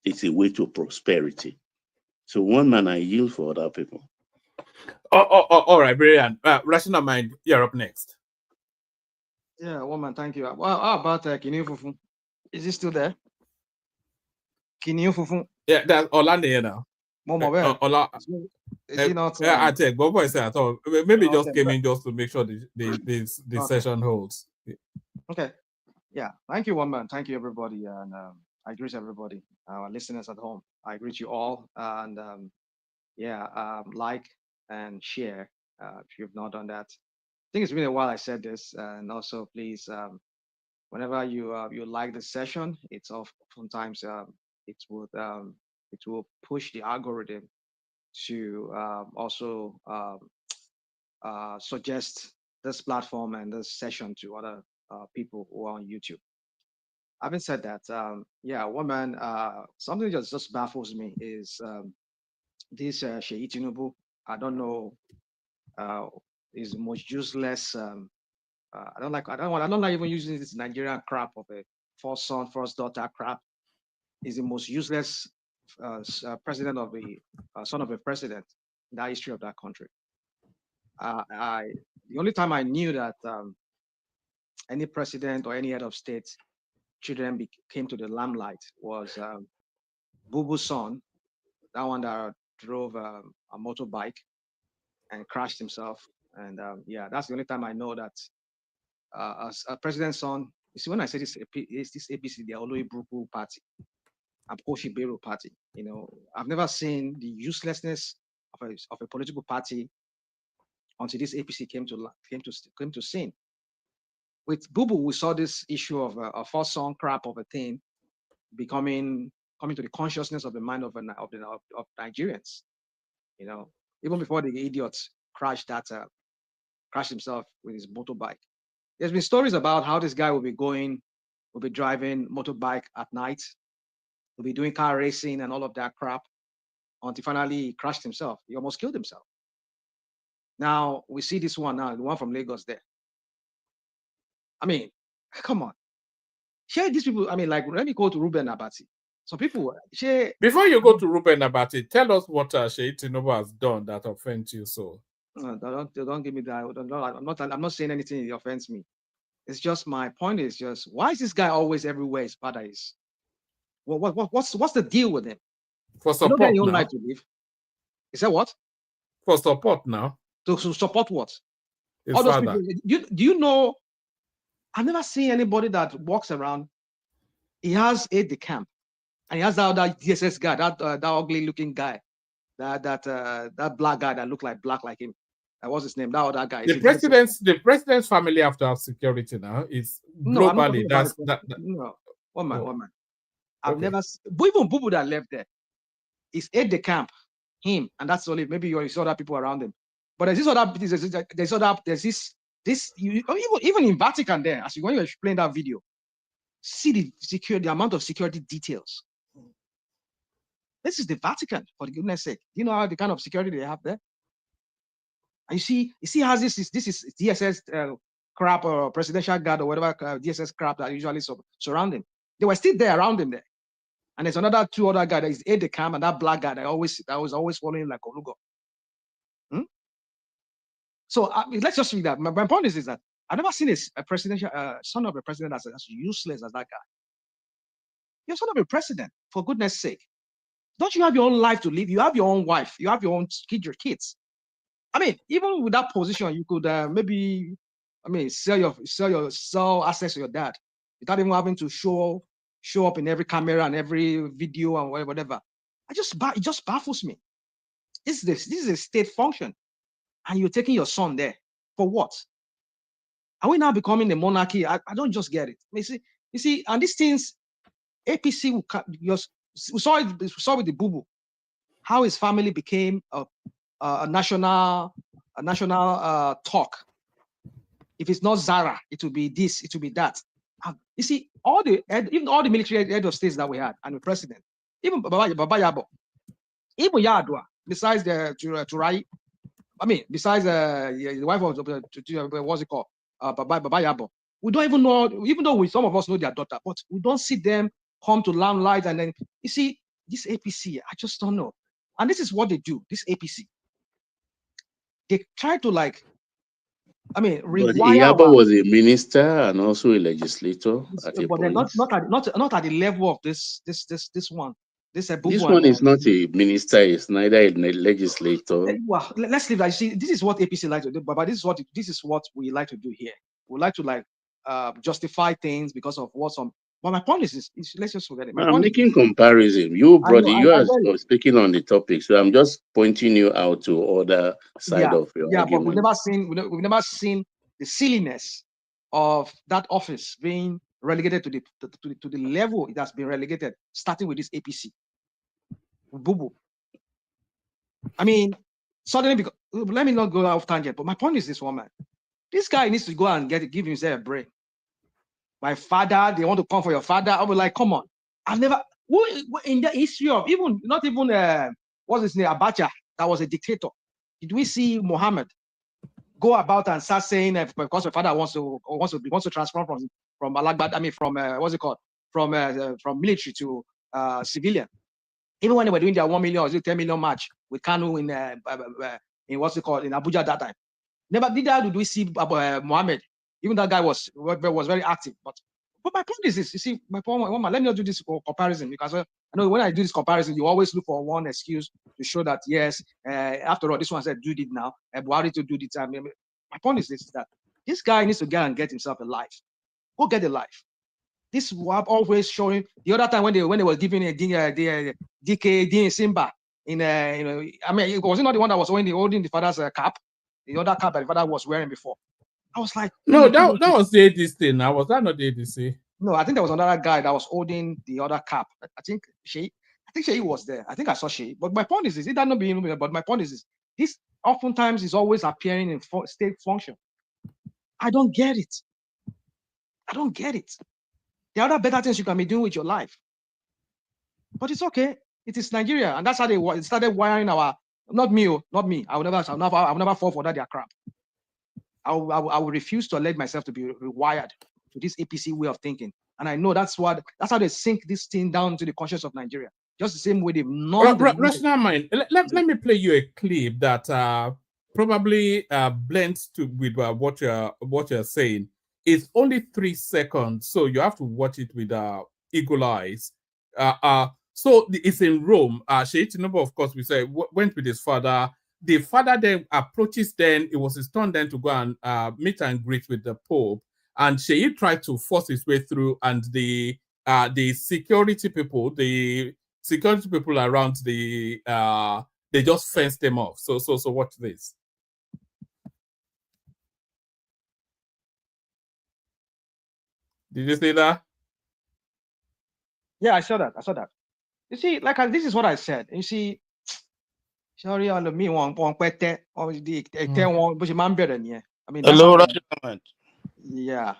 It's a way to prosperity. So one man, I yield for other people.
All right, brilliant. Rational Mind, you're up next.
Yeah, woman, thank you. Well, how about Kinio Fufu? Is he still there? Kinio Fufu.
Yeah, that's Olande now.
Mama, where?
Ola.
Is he not?
I take what voice I thought maybe just
Okay,
came in just to make sure the
okay.
session holds.
Okay. Yeah. Thank you, woman. Thank you, everybody. And I greet everybody, our listeners at home. I greet you all. And like and share if you've not done that. I think it's been a while I said this. And also, please, whenever you like the session, it's oftentimes it will push the algorithm to also suggest this platform and this session to other people who are on YouTube. Having said that, woman, something just baffles me is this Sheyi Tinubu. I don't know, is the most useless. I don't like even using this Nigerian crap of a first son, first daughter crap. Is the most useless president of the son of a president in the history of that country. The only time I knew that any president or any head of state children came to the limelight was Bubu's son, that one that drove a motorbike and crashed himself. And that's the only time I know that as a president's son. You see, when I say this APC, the Oloyi Bruku party, Koshi Bero party. You know, I've never seen the uselessness of a political party until this APC came to scene. With Bubu, we saw this issue of a first song crap of a thing coming to the consciousness of the mind of Nigerians. You know, even before the idiot crashed himself with his motorbike. There's been stories about how this guy will be driving motorbike at night, will be doing car racing and all of that crap until finally he crashed himself. He almost killed himself. Now we see this one now, the one from Lagos there. I mean, come on. Share these people. I mean, like, let me go to Ruben Abati. Some people share.
Before you go to Ruben Abati, tell us what Sheyi Tinubu has done that offends you so.
No, don't give me that. I'm not saying anything that offends me. It's just my point is just why is this guy always everywhere his father is? What's the deal with him?
For support, you don't get your own life
to live. Is that what?
For support now.
To support what?
His
all those
father.
people. Do you know? I've never seen anybody that walks around. He has aide de camp, and he has that DSS guy, that ugly looking guy, that black guy that looked like black like him. What's his name? That other guy.
The president's family have to have security now. It's globally.
No, one man. I've never even Bubu that left there. It's aide de camp, him, and that's only maybe you saw other people around him. But there's this even in Vatican there, as when you explain that video, see the amount of security details. This is the Vatican, for goodness sake. Do you know how the kind of security they have there? And you see how this is DSS crap or presidential guard or whatever DSS crap that usually surround him. They were still there around him there. And there's two other guy that is aide de camp, and that black guy that was always following him like Olugo. So let's just read that. My point is that I've never seen a presidential son of a president as useless as that guy. You're son of a president, for goodness sake. Don't you have your own life to live? You have your own wife. You have your own kids. I mean, even with that position, you could sell assets to your dad without even having to show up in every camera and every video and whatever. It just baffles me. This is a state function, and you're taking your son there for what? Are we now becoming a monarchy? I don't just get it. You see, and these things, APC we saw with the Bubu, how his family became a national talk. If it's not Zara, it will be this, it will be that. You see, even all the military head of states that we had and the president, even Baba Yabo, even Yadwa, besides the Turai, besides the wife of what's it called, Baba Yabo, we don't even know. Even though some of us know their daughter, but we don't see them come to limelight. And then you see this APC, I just don't know. And this is what they do. This APC, they try to I mean,
But
rewire
Iyabo
our.
was a minister and also a legislator at a
But then
point.
not at the level of this one. This
This
Bubu
one
and
is not a minister, it's neither a legislator.
well, let's leave that. You see, this is what APC like to do, but this is what we like to do here. We like to like justify things because of what's on. But my point is let's just forget it. My
I'm
point
making
is,
comparison. You,
I know,
brother, you
I
are
get it.
speaking on the topic, so I'm just pointing you out to other side of your
but we've
argument.
never seen the silliness of that office being relegated to the level it has been relegated, starting with this APC. Bubu. I mean, suddenly, because let me not go off tangent, but my point is this one, man. This guy needs to go and give himself a break. My father, they want to come for your father. I was like, come on. I've never, in the history of not even what's his name, Abacha, that was a dictator. Did we see Muhammad go about and start saying because my father wants to transform from Alagbad, I mean from what's it called, from military to civilian. Even when they were doing their 1 million or 10 million match with Kanu in what's it called, in Abuja that time. Never did that. Did we see Mohammed? Even that guy was very active. But my point is this: you see, my point. Let me not do this comparison, because I know when I do this comparison, you always look for one excuse to show that yes, after all, this one said do it now, Buhari to do it. My point is this: that this guy needs to go and get himself a life. Go get a life. This was always showing. The other time when they were giving the DK Simba in I mean, it was not the one that was holding the father's cap, the other cap that the father was wearing before. I was like,
no, that was the ADC thing. Now, was that not the ADC?
No, I think there was another guy that was holding the other cap. I think Shei was there. I think I saw Shei. But my point is, it that not being, but my point is this oftentimes is always appearing in state function. I don't get it. I don't get it. There are other better things you can be doing with your life. But it's okay. It is Nigeria, and that's how they started wiring our. Not me. I will never fall for that their crap. I will refuse to let myself to be rewired to this APC way of thinking, and I know that's how they sink this thing down to the conscience of Nigeria. Just the same way they've known.
Rational mind. Let me play you a clip that probably blends with what you're saying. It's only 3 seconds, so you have to watch it with eagle eyes. So it's in Rome. Sheikh Tinubu, of course, we say went with his father. The father then approaches. Then it was his turn then to go and meet and greet with the Pope. And Sheikh tried to force his way through, and the security people around they just fenced them off. So watch this. Did you see that?
Yeah, I saw that. You see, this is what I said. You see, sorry on me one kwete or the one but man better than. I mean, that's
hello,
yeah.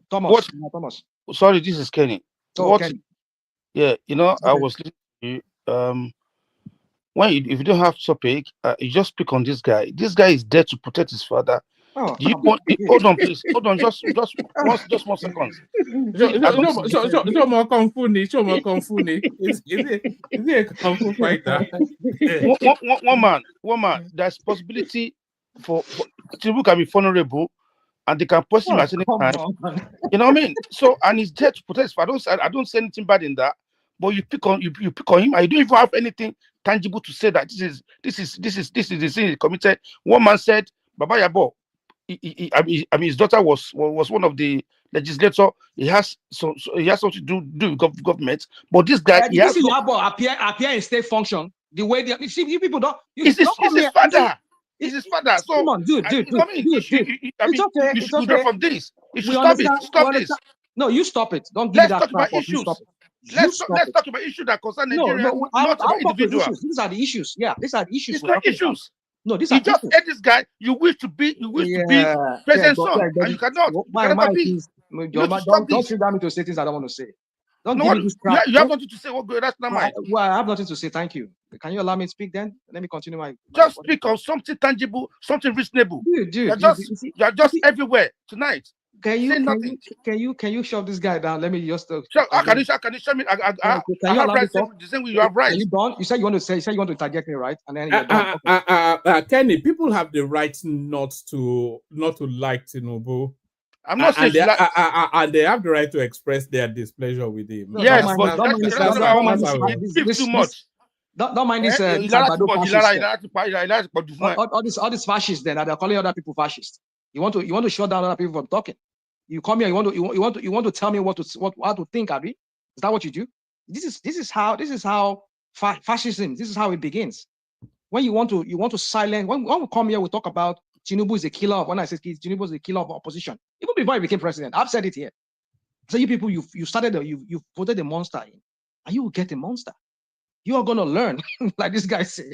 Thomas.
Sorry, this is Kenny.
Kenny.
Yeah, I was listening to you. If you don't have topic, you just pick on this guy. This guy is there to protect his father. Do you want? Hold on, please. Hold on, just 1 second.
Show more kung fu ni. Is he a kung fu fighter?
One man. There's possibility for people can be vulnerable, and they can post him at any time. You know what I mean? So, and he's there to protect his father. I don't say anything bad in that. But you pick on him, and you don't even have anything tangible to say that this is the sin he committed. One man said, Baba Yabo, I mean, his daughter was one of the legislators. He has something to do with government. But this guy,
he has appear in state function. The way you see, you people don't.
It's his father. It's his father. So
come on, dude. It's okay.
You should go from this. You should stop this.
No, you stop it. Don't give me that crap.
Let's talk about issues that concern Nigeria, not about individuals.
These are the issues. Yeah, these are the issues.
It's not issues.
No, these
you
are
just hate this guy. You wish to be president's son, and you cannot.
Don't trigger me to say things I don't want to say. Don't give me this crap.
You have nothing to say. That's not mine.
Well, I have nothing to say. Thank you. Can you allow me to speak then? Let me continue my.
Just speak on something tangible, something reasonable.
Dude,
you're just everywhere tonight.
Can you shove this guy down? Let me just.
How can you show me? I have rights the same way you have rights.
Are you done? You said you want to interject me, right? And then you're done.
Kenny, people have the right not to like Tinubu.
I'm not saying
and they have the right to express their displeasure with him.
Yes, but that's what I want to say. It's too much.
Don't mind this. All these fascists then that they're calling other people fascists. You want to shut down other people from talking. You come here. You want to tell me how to think, Abi? Is that what you do? This is how fascism. This is how it begins. When you want to silence. When we come here, we talk about Tinubu is a killer. When I say Tinubu is a killer of opposition, even before he became president, I've said it here. So you people, you voted the monster in, and you will get a monster. You are gonna learn, like this guy say.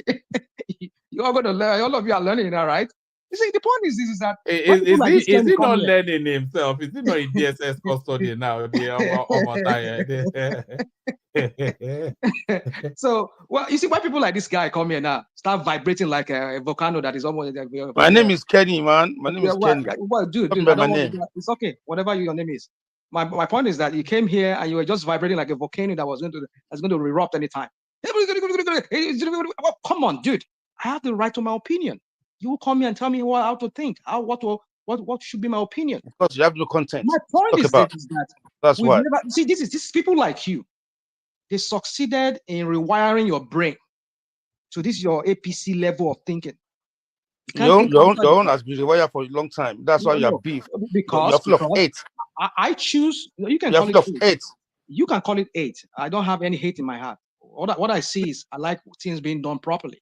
You are gonna learn. All of you are learning, all right? You see, the point is that
is he not learning himself? Is he not in DSS custody now?
So, well, you see, why people like this guy come here now start vibrating like a volcano that is almost.
My name is Kenny, man. My name is Kenny.
Well, dude, I don't want to, it's okay. Whatever your name is. My point is that you came here and you were just vibrating like a volcano that's going to erupt anytime. Come on, dude. I have the right to my opinion. You will come here and tell me how to think. What should be my opinion?
Because you have no content.
My point is that
that's why.
See, this is people like you. They succeeded in rewiring your brain to this your APC level of thinking.
Your own has been rewired for a long time. That's why you have beef.
Because
you're full of hate.
I choose. You can call it hate. You can call it hate. I don't have any hate in my heart. What I see is I like things being done properly.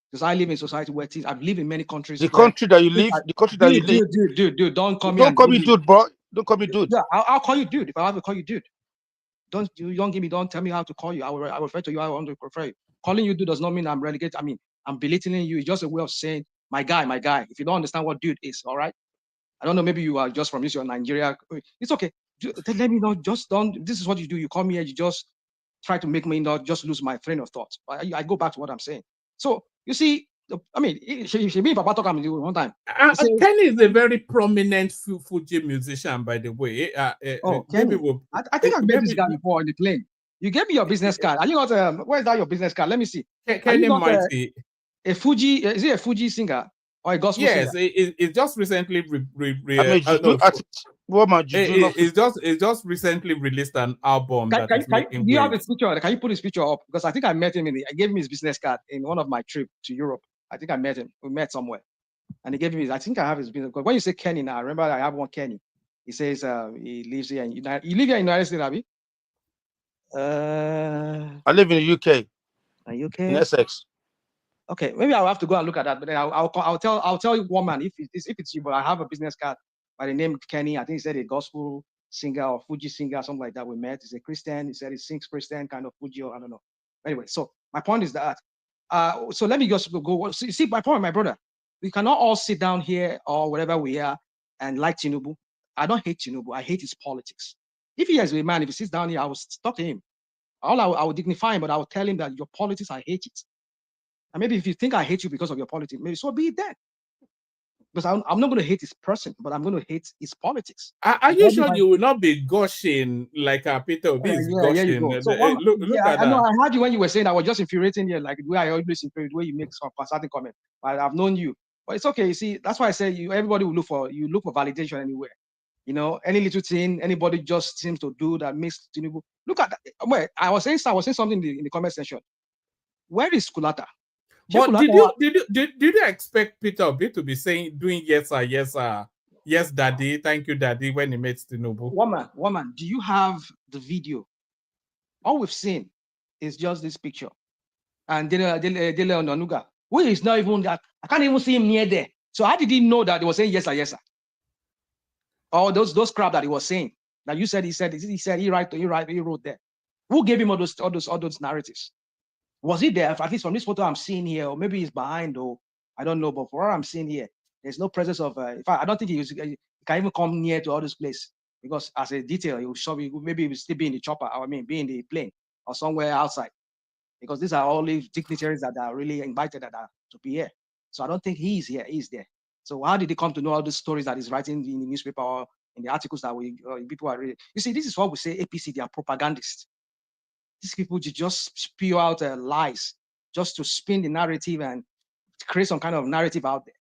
Because I live in society where things. I've lived in many countries.
The country that you live.
Dude, don't call me.
Don't call me dude, bro. Don't call me dude.
Yeah, I'll call you dude if I have to call you dude. Don't tell me how to call you. I will refer to you. I want to refer you. Calling you dude does not mean I'm relegated. I mean, I'm belittling you. It's just a way of saying my guy. If you don't understand what dude is, all right. I don't know. Maybe you are just from Nigeria. It's okay. Let me know. Just don't. This is what you do. You come here. You just try to make me not just lose my train of thought. I go back to what I'm saying. So you see, I mean, she be Papa talk one time.
Kenny is a very prominent Fuji musician, by the way.
Kenny. I think I've met this guy before on the plane. You gave me your business card. Are you not? Where is that your business card? Let me see.
Kenny Mighty.
A Fuji? Is he a Fuji singer or a gospel singer?
Yes, it just recently. It's just recently released an album
do you have his picture? Can you put his picture up? Because I think I met him I gave him his business card in one of my trips to Europe. I think I met him. We met somewhere, and he gave me. I think I have his business. Because when you say Kenny now, I remember I have one Kenny. He says he lives here. You live here in the United States, Abi?
I live in the UK.
UK?
In Essex.
Okay, maybe I'll have to go and look at that. But then I'll tell you one man if it's you. But I have a business card by the name Kenny. I think he said a gospel singer or Fuji singer, something like that. We met. He's a Christian. He said he sings Christian kind of Fuji, or I don't know. Anyway, so my point is that. So let me just go. See, my point, my brother. We cannot all sit down here or whatever we are and like Tinubu. I don't hate Tinubu. I hate his politics. If he is a man, if he sits down here, I will talk to him. I will dignify him, but I will tell him that your politics, I hate it. And maybe if you think I hate you because of your politics, maybe so be it then. Because I'm not going to hate his person, but I'm going to hate his politics.
Are you sure you will not be gushing like Peter Obi is gushing?
So look at that. I know. I heard you when you were saying I was just infuriating you, like the way I always infuriate, the way you make some certain comment. But I've known you. But it's okay. You see, that's why I say everybody will look for validation anywhere. You know, any little thing anybody just seems to do that makes Tinubu. Look at that. Well, I was saying something in the comment section. Where is Kulata?
But did you expect Peter Obi to be doing yes sir, yes daddy, thank you daddy when he met Tinubu?
Woman, do you have the video? All we've seen is just this picture. And Dele Onanuga, who is not even that. I can't even see him near there. So how did he know that he was saying yes sir? Or those crap that he was saying that you said he wrote there. Who gave him all those narratives? Was he there? At least from this photo I'm seeing here, or maybe he's behind, or I don't know. But for what I'm seeing here, there's no presence of. In fact, I don't think he can even come near to all this place because as a detail, he will show you. Maybe he will still be in the chopper. Be in the plane or somewhere outside, because these are all these dignitaries that are really invited to be here. So I don't think he's here. He's there. So how did he come to know all the stories that he's writing in the newspaper or in the articles that people are reading. You see, this is what we say APC, they are propagandists. These people just spew out lies just to spin the narrative and create some kind of narrative out there.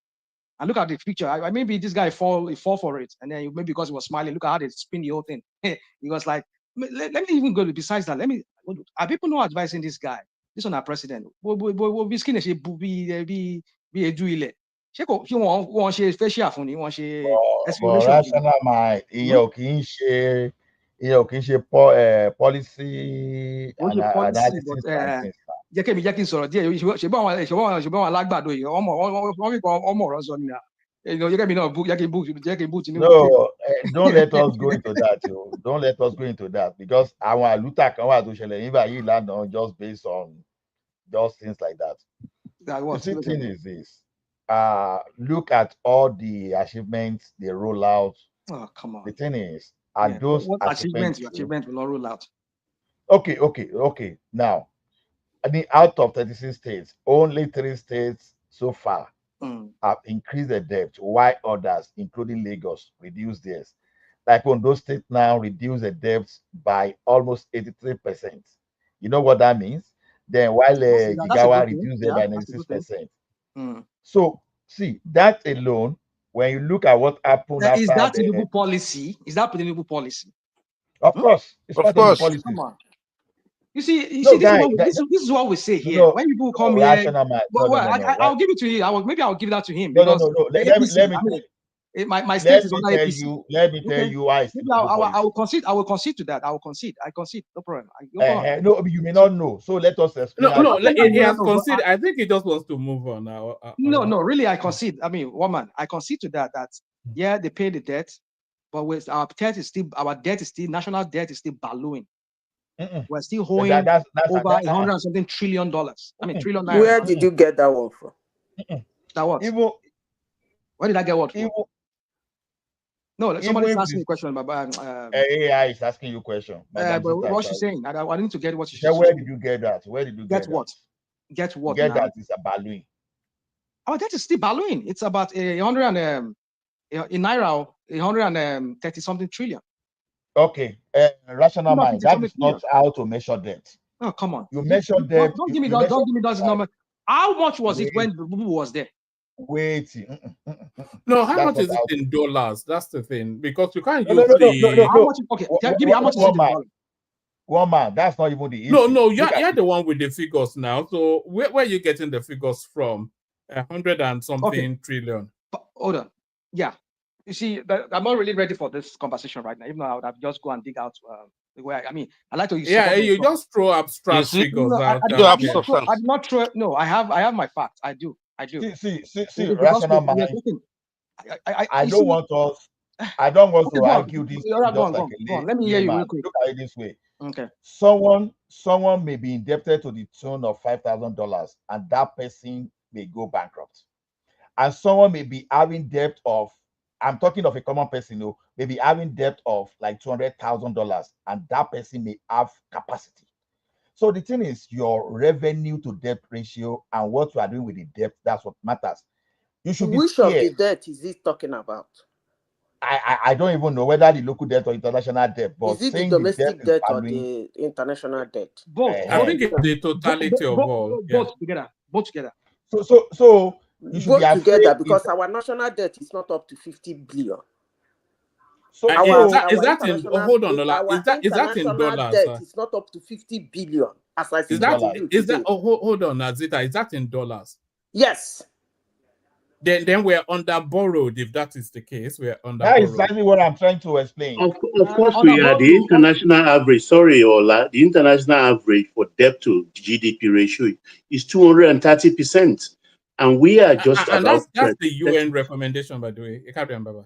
And look at the picture. Maybe this guy fall for it, and then maybe because he was smiling, look at how they spin the whole thing. He was like, let me even go besides that. Are people not advising this guy? This one, our president. Be skin be a duile. Ṣé wọ́n ṣe facial fún ni, wọ́n ṣe exploration.
Rational mind, ìyẹn ò kì í ṣe policy analysis and things.
Jẹ́ kí n sọ̀rọ̀ díẹ̀, ṣùgbọ́n àwọn alágbàdo yìí, wọ́n fi ọmọ ọ̀rọ̀ sọ nìyà.
No, don't let us go into that. Don't let us go into that, because our àlùtà kan wà tó ṣẹlẹ̀ nígbà yìí lánàá just based on just things like that. The thing is this. Look at all the achievements they roll out.
Oh, come on.
The thing is, those
what achievements will not roll out?
Okay. Now, I mean, out of 36 states, only 3 states so far have increased the debt, while others, including Lagos, reduced theirs. Like Ondo State now reduced the debts by almost 83%. You know what that means? Then while Jigawa reduced it by 96%. So see, that alone, when you look at what happened
is that Tinubu policy? Is that Tinubu policy?
Of course, it's part of the policy.
Come on. You see, this is what we say here. When people come here, I'll give it to you. Maybe I'll give that to him.
No. Let
my state is under
APC. Let me tell you why.
I will concede. I will concede to that. I concede. No problem.
No, you may not know. So let us explain.
No. He has conceded. I think he just wants to move on now.
No. Really, I concede. I mean, I concede to that. That yeah, they pay the debt, but with our debt is still national debt is still ballooning. We're still holding over $100 and something trillion. I mean, trillion naira.
Where did you get that one from?
That what? Where did I get what from? No, somebody's asking you a question, Baba.
AI is asking you a question.
But what's she saying? I need to get what she's saying.
Where did you get that? Where did you get
what? Get what?
Get that is a balloon.
Our debt is still ballooning. It's about 100 and in naira, 130 something trillion.
Okay, rational mind. That is not how to measure debt.
Oh, come on.
You measure debt.
Don't give me those numbers. How much was it when Bubu was there?
Wait.
No, how much is it in dollars? That's the thing. Because you can't use
the... How much? Okay, give me how much is it in dollars?
One man, that's not even the issue.
No, you're the one with the figures now. So where are you getting the figures from? 100 and something trillion.
Hold on. Yeah. You see, I'm not really ready for this conversation right now. Even though I would have just go and dig out where I like to use.
Yeah, you just throw abstract figures out.
I'm not sure. No, I have my facts. I do.
See, rational mind. I don't want to argue this.
Let me hear you real quick.
Look at it this way.
Okay.
Someone may be indebted to the tune of $5,000, and that person may go bankrupt. And someone may be having debt of, I'm talking of a common person, maybe having debt of like $200,000, and that person may have capacity. So the thing is, your revenue to debt ratio and what you are doing with the debt, that's what matters. You should be
Which
scared.
of the debt is he talking about?
I don't even know whether the local debt or international debt, but
is it the domestic debt or the international debt?
Both.
I think it's the totality of all.
Both together.
So you should be afraid
together, because our national debt is not up to 50 billion.
So hold on, is that in dollars?
Debt is not up to 50 billion. As I said,
hold on, Nazita, is that in dollars?
Yes.
Then we're under borrowed. If that is the case, we're under.
That is exactly what I'm trying to explain.
Of course, we are the international average. Sorry, Ola. The international average for debt to GDP ratio is 230%, and we are just about.
That's the UN recommendation, by the way. Carry on, Baba.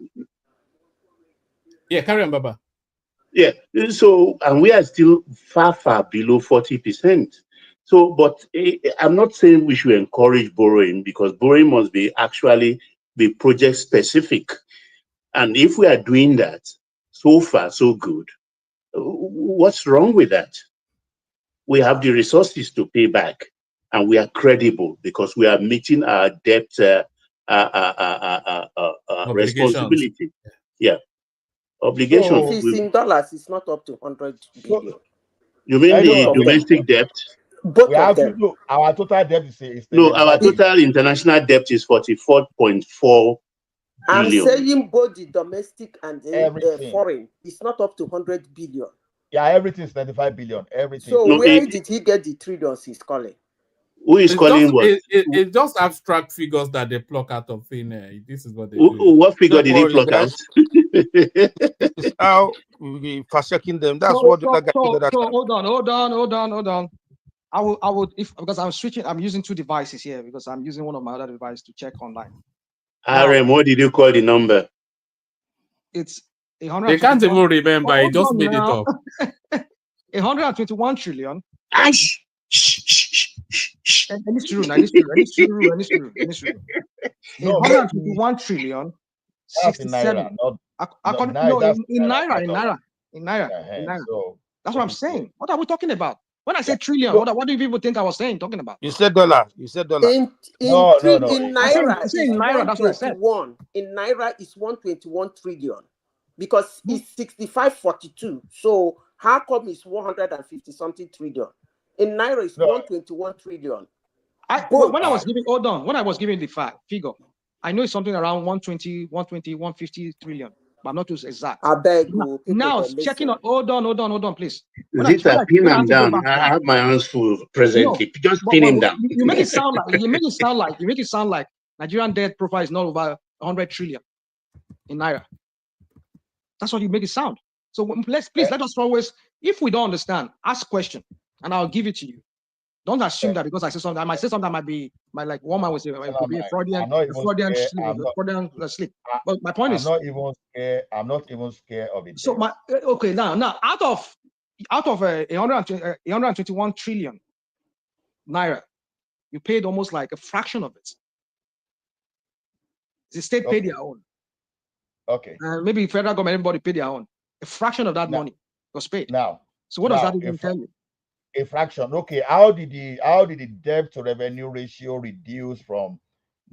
Yeah, carry on, Baba.
Yeah. So, and we are still far below 40%. So, but I'm not saying we should encourage borrowing, because borrowing must be actually be project specific. And if we are doing that, so far, so good, what's wrong with that? We have the resources to pay back, and we are credible because we are meeting our debt responsibility. Yeah. Obligation.
If it's in dollars, it's not up to 100 billion.
You mean the domestic debt?
Both
we
of
have
them.
to do our total debt is
No, our
35 billion.
total international debt is 44.4
I'm
billion.
saying both the domestic and the
Everything.
foreign. It's not up to 100 billion.
Yeah, everything is 35 billion. Everything.
So
No,
where did he get the trillions he's calling?
Who is
It's
calling
just,
what?
it's just abstract figures that they pluck out of thin air. This is what they do.
What figure
Don't
did he
worry,
pluck
guys.
out?
This is how we fast checking them. That's what the guy did that time.
hold on. I would because I'm switching. I'm using two devices here because I'm using one of my other devices to check online.
RM, what did you call the number?
It's
They can't even remember. He just made it up.
121 trillion.
Ash.
And it's true. 121 trillion.
That's in
67.
naira, not
in naira.
So
that's what I'm saying. What are we talking about? When I say trillion, what do people think I was talking about?
You said dollar. You said dollar.
In naira, it's
naira. That's what I said.
In naira, it's 121 trillion because it's 6542. So how come it's 150 something trillion? In naira, it's 121 trillion.
When I was giving the figure, I know it's something around 150 trillion, but not too exact.
I beg
now checking on. Hold on, please.
Zita, pin them down. I have my hands full presently. Just pin him down.
You make it sound like Nigerian debt profile is not over 100 trillion in naira. That's what you make it sound. So let us always, if we don't understand, ask question, and I'll give it to you. Don't assume that because I say something, I might say something that might be like one man will say it could be a Freudian slip. But my point is,
I'm not even scared of it.
So now out of 121 trillion naira, you paid almost like a fraction of it. The state paid their own.
Okay.
Maybe federal government, everybody paid their own. A fraction of that money was paid.
Now.
So what does that even tell you?
A fraction. Okay. How did the debt to revenue ratio reduce from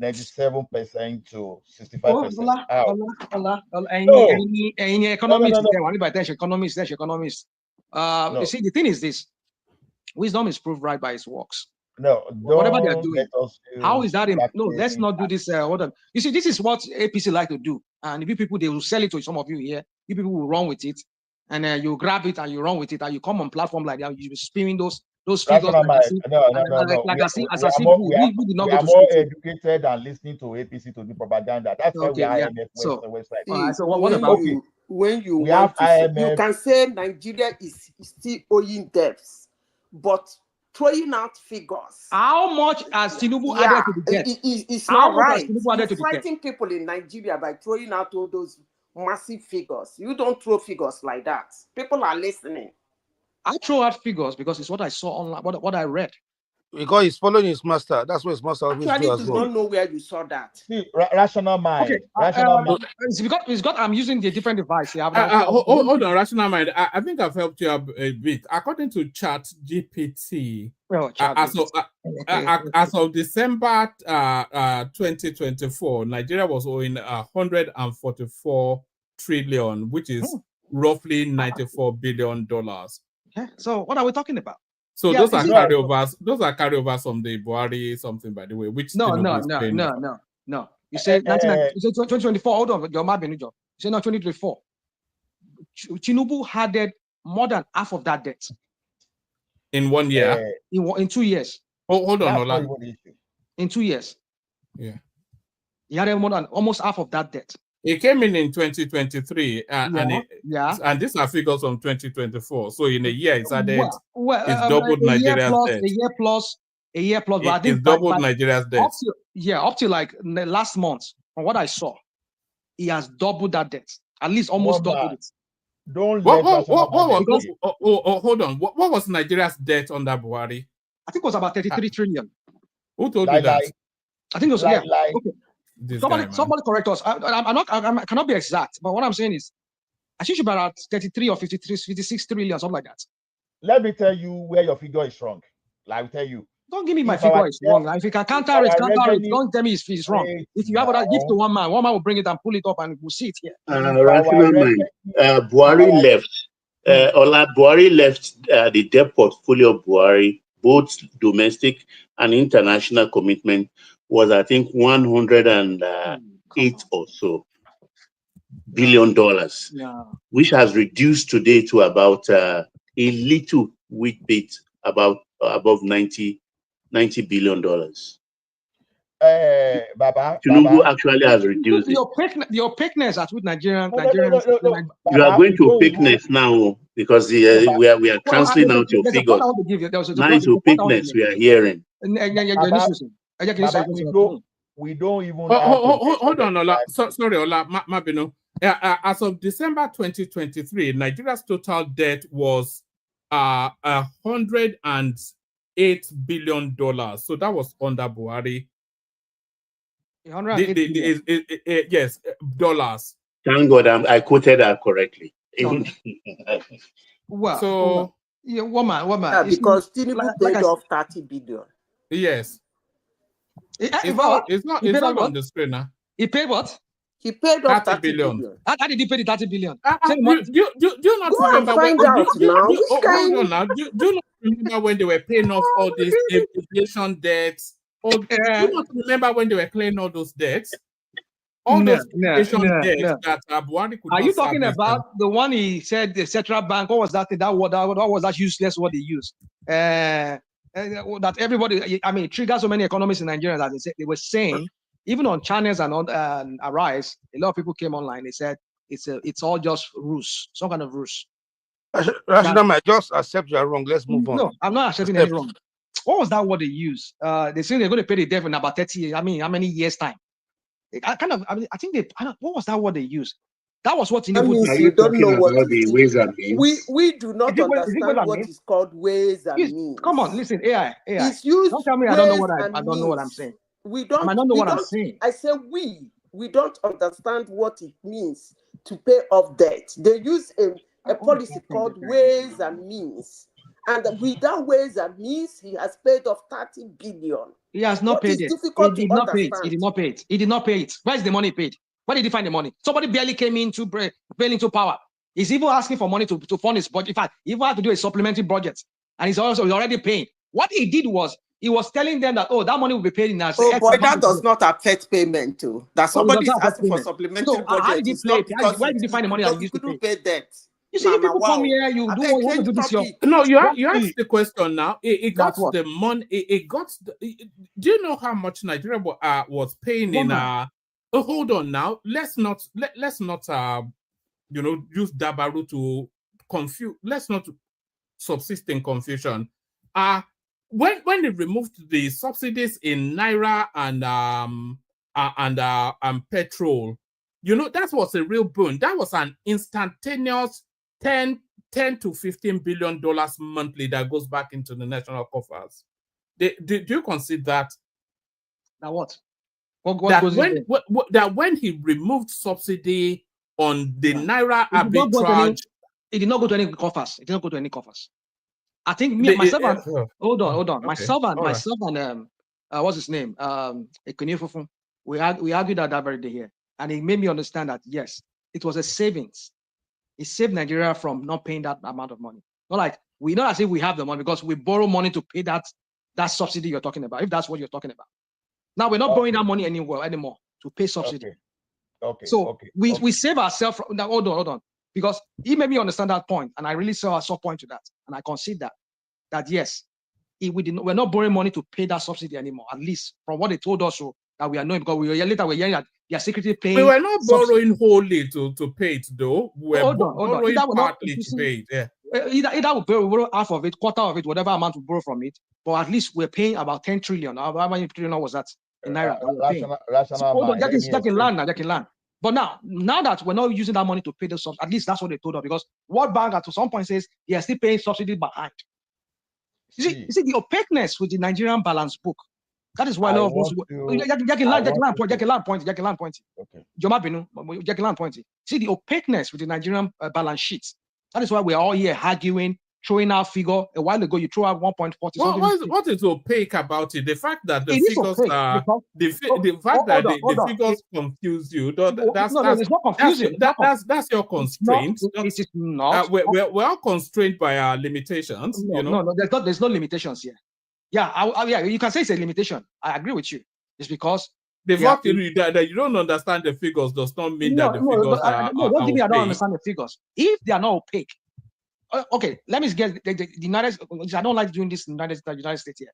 97% to 65%?
Economists. You see, the thing is this: wisdom is proved right by its works.
No,
whatever they are doing, how is that? No, let's not do this. You see, this is what APC like to do, and if people they will sell it to some of you here. You people will run with it, and you grab it and you run with it, and you come on platform like that. You be spewing those figures.
No. We are more educated than listening to APC to the propaganda. That's why we are IMF website.
So when you want to say, you can say Nigeria is still owing debts, but throwing out figures.
How much has Tinubu added to the debt?
It's not right. You're fighting people in Nigeria by throwing out all those massive figures. You don't throw figures like that. People are listening.
I throw out figures because it's what I saw online, what I read.
Because he's following his master. That's what his master always do as well.
I don't know where you saw that.
See, rational mind.
Okay.
Rational mind.
It's got. I'm using the different device here.
Hold on, rational mind. I think I've helped you a bit. According to ChatGPT, as of December 2024, Nigeria was owing 144 trillion, which is roughly $94 billion.
Okay. So what are we talking about?
So those are carryovers. Those are carryovers from the Buhari something, by the way. Which
no. You say 2024. Hold on, your man. You say no 2024. Tinubu added more than half of that debt
in 1 year.
In 2 years.
Hold on, Ola.
In 2 years.
Yeah.
He added more than almost half of that debt.
It came in 2023, and these are figures from 2024. So in a year, it's added. It's doubled Nigeria's debt.
A year plus.
It's doubled Nigeria's debt.
Up to like last month, from what I saw, he has doubled that debt. At least almost doubled it.
Don't
hold on. What was Nigeria's debt under Buhari?
I think it was about 33 trillion.
Who told you that?
I think it was okay. Somebody correct us. I cannot be exact, but what I'm saying is, I think it's about 33 or 53, 56 trillion, something like that.
Let me tell you where your figure is wrong. I will tell you.
Don't give me my
If our
figure is wrong. If you can counter it,
our
counter it.
revenue
Don't tell me if it's wrong.
breaks
If you have that, give to
down,
one man will bring it and pull it up and we'll see it here.
if our
Rational mind. Buhari
our
left. Ola Buhari left the debt portfolio of Buhari, both domestic and international commitment, was I think 108 or so billion dollars, which has reduced today to about a little bit above $90 billion.
Baba,
Tinubu actually has reduced it.
The opaqueness at which Nigerians.
You are going to opaqueness now because we are cancelling out your figures. Now it's opaqueness we are hearing.
Baba, we don't even
hold on, Ola. Sorry, Ola, Mabino. As of December 2023, Nigeria's total debt was $108 billion. So that was under Buhari. Yes, dollars.
Thank God I quoted that correctly.
Well,
so
yeah, woman.
Because Tinubu paid off 30 billion.
Yes.
It's
not on the screen now.
He paid what?
He paid off
30 billion.
How did he pay the 30 billion?
Do you not remember when
find out now?
Hold on now. Do you not remember when they were paying off all these aviation debts? Or do you not remember when they were clearing all those debts? All those aviation debts that Buhari could.
Are you talking about the one he said the Central Bank? What was that? That was that useless word they used? That everybody, I mean, triggered so many economists in Nigeria that they were saying, even on channels and on Arise, a lot of people came online. They said it's all just ruse, some kind of ruse.
Rational, just accept you are wrong. Let's move on.
No, I'm not accepting any wrong. What was that word they used? They say they're going to pay the debt in about 30 years. I mean, how many years time? I think what was that word they used? That was what
Tinubu.
Are you talking about the ways and means?
We do not understand what is called ways and means.
Come on, listen, AI.
It's used.
Don't tell me I don't know what I'm saying.
We don't.
I don't know what I'm saying.
I say we don't understand what it means to pay off debt. They use a policy called ways and means. And without ways and means, he has paid off 30 billion.
He has not paid it.
Difficult
He did
to
not pay
understand.
it. He did not pay it. He did not pay it. Where is the money paid? Where did he find the money? Somebody barely came into power. He's even asking for money to fund his budget. In fact, he even had to do a supplementary budget. And he's already paying. What he did was, he was telling them that, that money will be paid in our.
But that does not affect payment too. That somebody is asking for supplementary budget.
How did he play it? Where did he find the money that he used to pay
debt?
You see, people come here, you want to do this.
No, you asked the question now. It got the money. It got. Do you know how much Nigeria was paying in? Hold on now. Let's not use Dabaru to confuse. Let's not subsist in confusion. When they removed the subsidies in Naira and petrol, that was a real boon. That was an instantaneous 10 to $15 billion monthly that goes back into the national coffers. Do you consider that?
Now what?
That when he removed subsidy on the Naira arbitrage,
it did not go to any coffers. It did not go to any coffers. I think hold on. Okay. Myself and what's his name? We argued that very day here, and it made me understand that yes, it was a savings. It saved Nigeria from not paying that amount of money. Not like we not as if we have the money because we borrow money to pay that subsidy you're talking about. If that's what you're talking about, now we're not borrowing that money anymore to pay subsidy. We save ourselves from now. Hold on, because he made me understand that point, and I really saw point to that, and I concede that yes, we're not borrowing money to pay that subsidy anymore. At least from what they told us, so that we are knowing, because we're hearing that they are secretly paying.
We were not borrowing wholly to pay it though. We were borrowing partly to pay it. Yeah.
Either we borrow half of it, quarter of it, whatever amount we borrow from it, but at least we're paying about 10 trillion. How many trillion was that in Naira? They can land. But now that we're not using that money to pay the subsidy, at least that's what they told us, because World Bank at some point says they are still paying subsidy behind. You see the opaqueness with the Nigerian balance book. That is why a lot of us. See the opaqueness with the Nigerian balance sheets. That is why we're all here arguing throwing out figure. A while ago, you threw out 1.40 something.
What is opaque about it? The fact that the
It is
figures
opaque
are
because
the fact that the figures confuse you. That's
it's not confusing.
That's your constraint.
It is not.
We're all constrained by our limitations.
No, there's no limitations here. Yeah, yeah, you can say it's a limitation. I agree with you. It's because
the fact that you don't understand the figures does not mean that the figures are
don't give me I don't
opaque.
understand the figures. If they are not opaque, okay, let me get the United States. I don't like doing this in the United States here.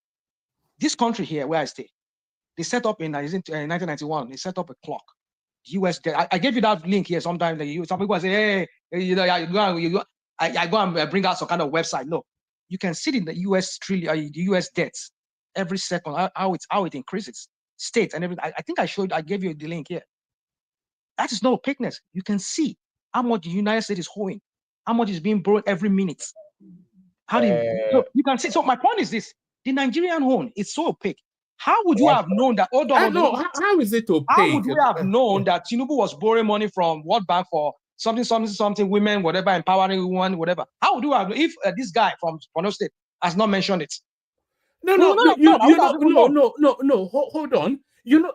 This country here, where I stay, they set up in 1991. They set up a clock. US. I gave you that link here. Sometimes some people say, hey, I go and bring out some kind of website. No, you can see in the US the US debts every second how it increases, states and everything. I think I gave you the link here. That is no opaqueness. You can see how much the United States is owing, how much is being borrowed every minute. So you can see. So my point is this: the Nigerian loan is so opaque. How would you have known that? Hold on.
How is it opaque?
How would we have known that Tinubu was borrowing money from World Bank for something, women, whatever, empowering women, whatever? How would you have if this guy from Borno State has not mentioned it?
No. Hold on.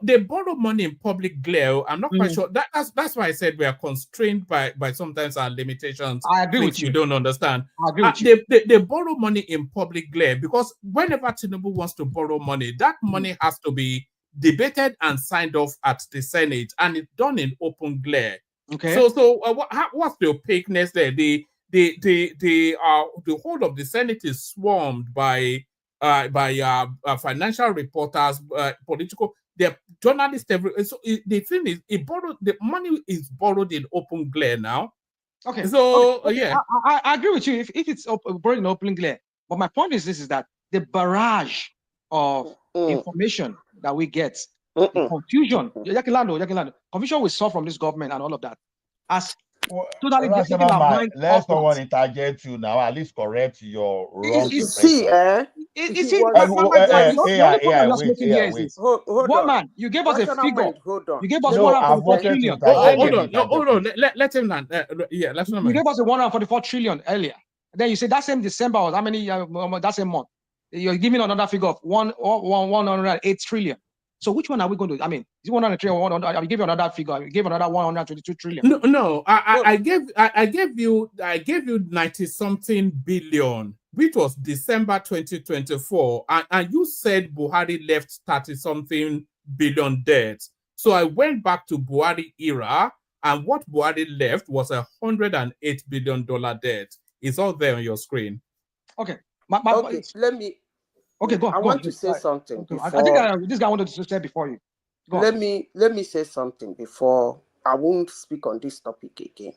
They borrow money in public glare. I'm not quite sure. That's why I said we are constrained by sometimes our limitations.
I agree with you.
You don't understand.
I agree with you.
They borrow money in public glare because whenever Tinubu wants to borrow money, that money has to be debated and signed off at the Senate, and it's done in open glare.
Okay.
So what's the opaqueness there? The whole of the Senate is swarmed by financial reporters, political. They're journalists. So the thing is, the money is borrowed in open glare now.
Okay.
So
okay.
Yeah,
I agree with you if it's borrowed in open glare. But my point is this: is that the barrage of information that we get, the confusion, confusion we saw from this government and all of that, as totally taken our mind.
Let's not want to interject you now. At least correct your wrong.
One man, you gave us a figure. You gave us 144 trillion.
Hold on. Let him land. Let's not.
You gave us a 144 trillion earlier. Then you said that same December was how many? That same month, you're giving another figure of 108 trillion. So which one are we going to? I mean, is it 100 trillion? I will give you another figure. I gave another 122 trillion.
No. I gave you 90-something billion, which was December 2024, and you said Buhari left 30-something billion debt. So I went back to Buhari era, and what Buhari left was $108 billion debt. It's all there on your screen.
Okay.
Let me.
Okay, go on.
I want to say something.
I think this guy wanted to say before you.
Let me say something before. I won't speak on this topic again.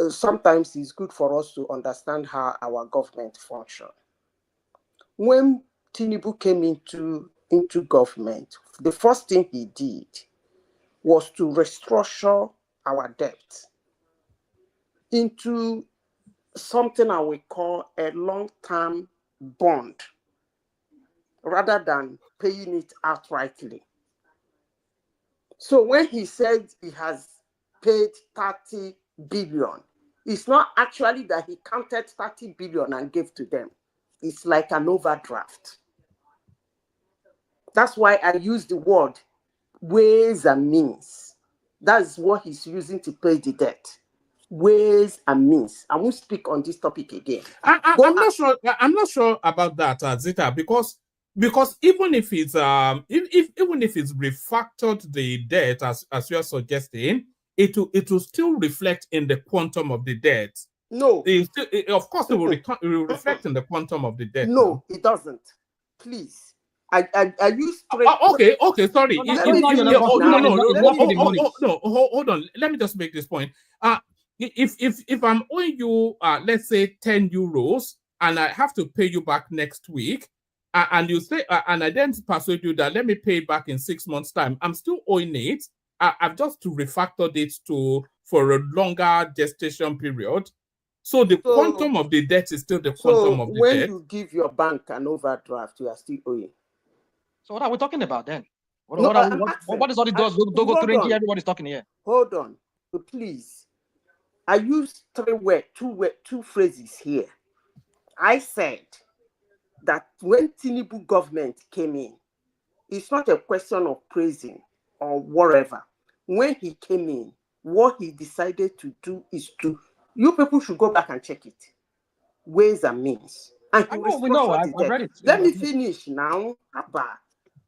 Sometimes it's good for us to understand how our government functions. When Tinubu came into government, the first thing he did was to restructure our debt into something I will call a long-term bond, rather than paying it outrightly. So when he said he has paid 30 billion, it's not actually that he counted 30 billion and gave to them. It's like an overdraft. That's why I use the word ways and means. That's what he's using to pay the debt. Ways and means. I won't speak on this topic again.
I'm not sure about that, Zita, because even if it's even if it's refactored the debt as you are suggesting, it will still reflect in the quantum of the debt.
No,
of course it will reflect in the quantum of the debt.
No, it doesn't. Please. I use straight.
Okay, sorry. Hold on. Let me just make this point. If I'm owing you, let's say 10 euros, and I have to pay you back next week, and you say, and I then persuade you that let me pay back in 6 months' time, I'm still owing it. I've just to refactor it for a longer gestation period. So the quantum of the debt is still the quantum of the
debt.
When
you give your bank an overdraft, you are still owing.
So what are we talking about then? What is all the Dogo everybody's talking here?
Hold on, please. I use two phrases here. I said that when Tinubu government came in, it's not a question of praising or whatever. When he came in, what he decided to do is to, you people should go back and check it. Ways and means. And he
we know.
restructured
I've read it.
Let me finish now. Abba.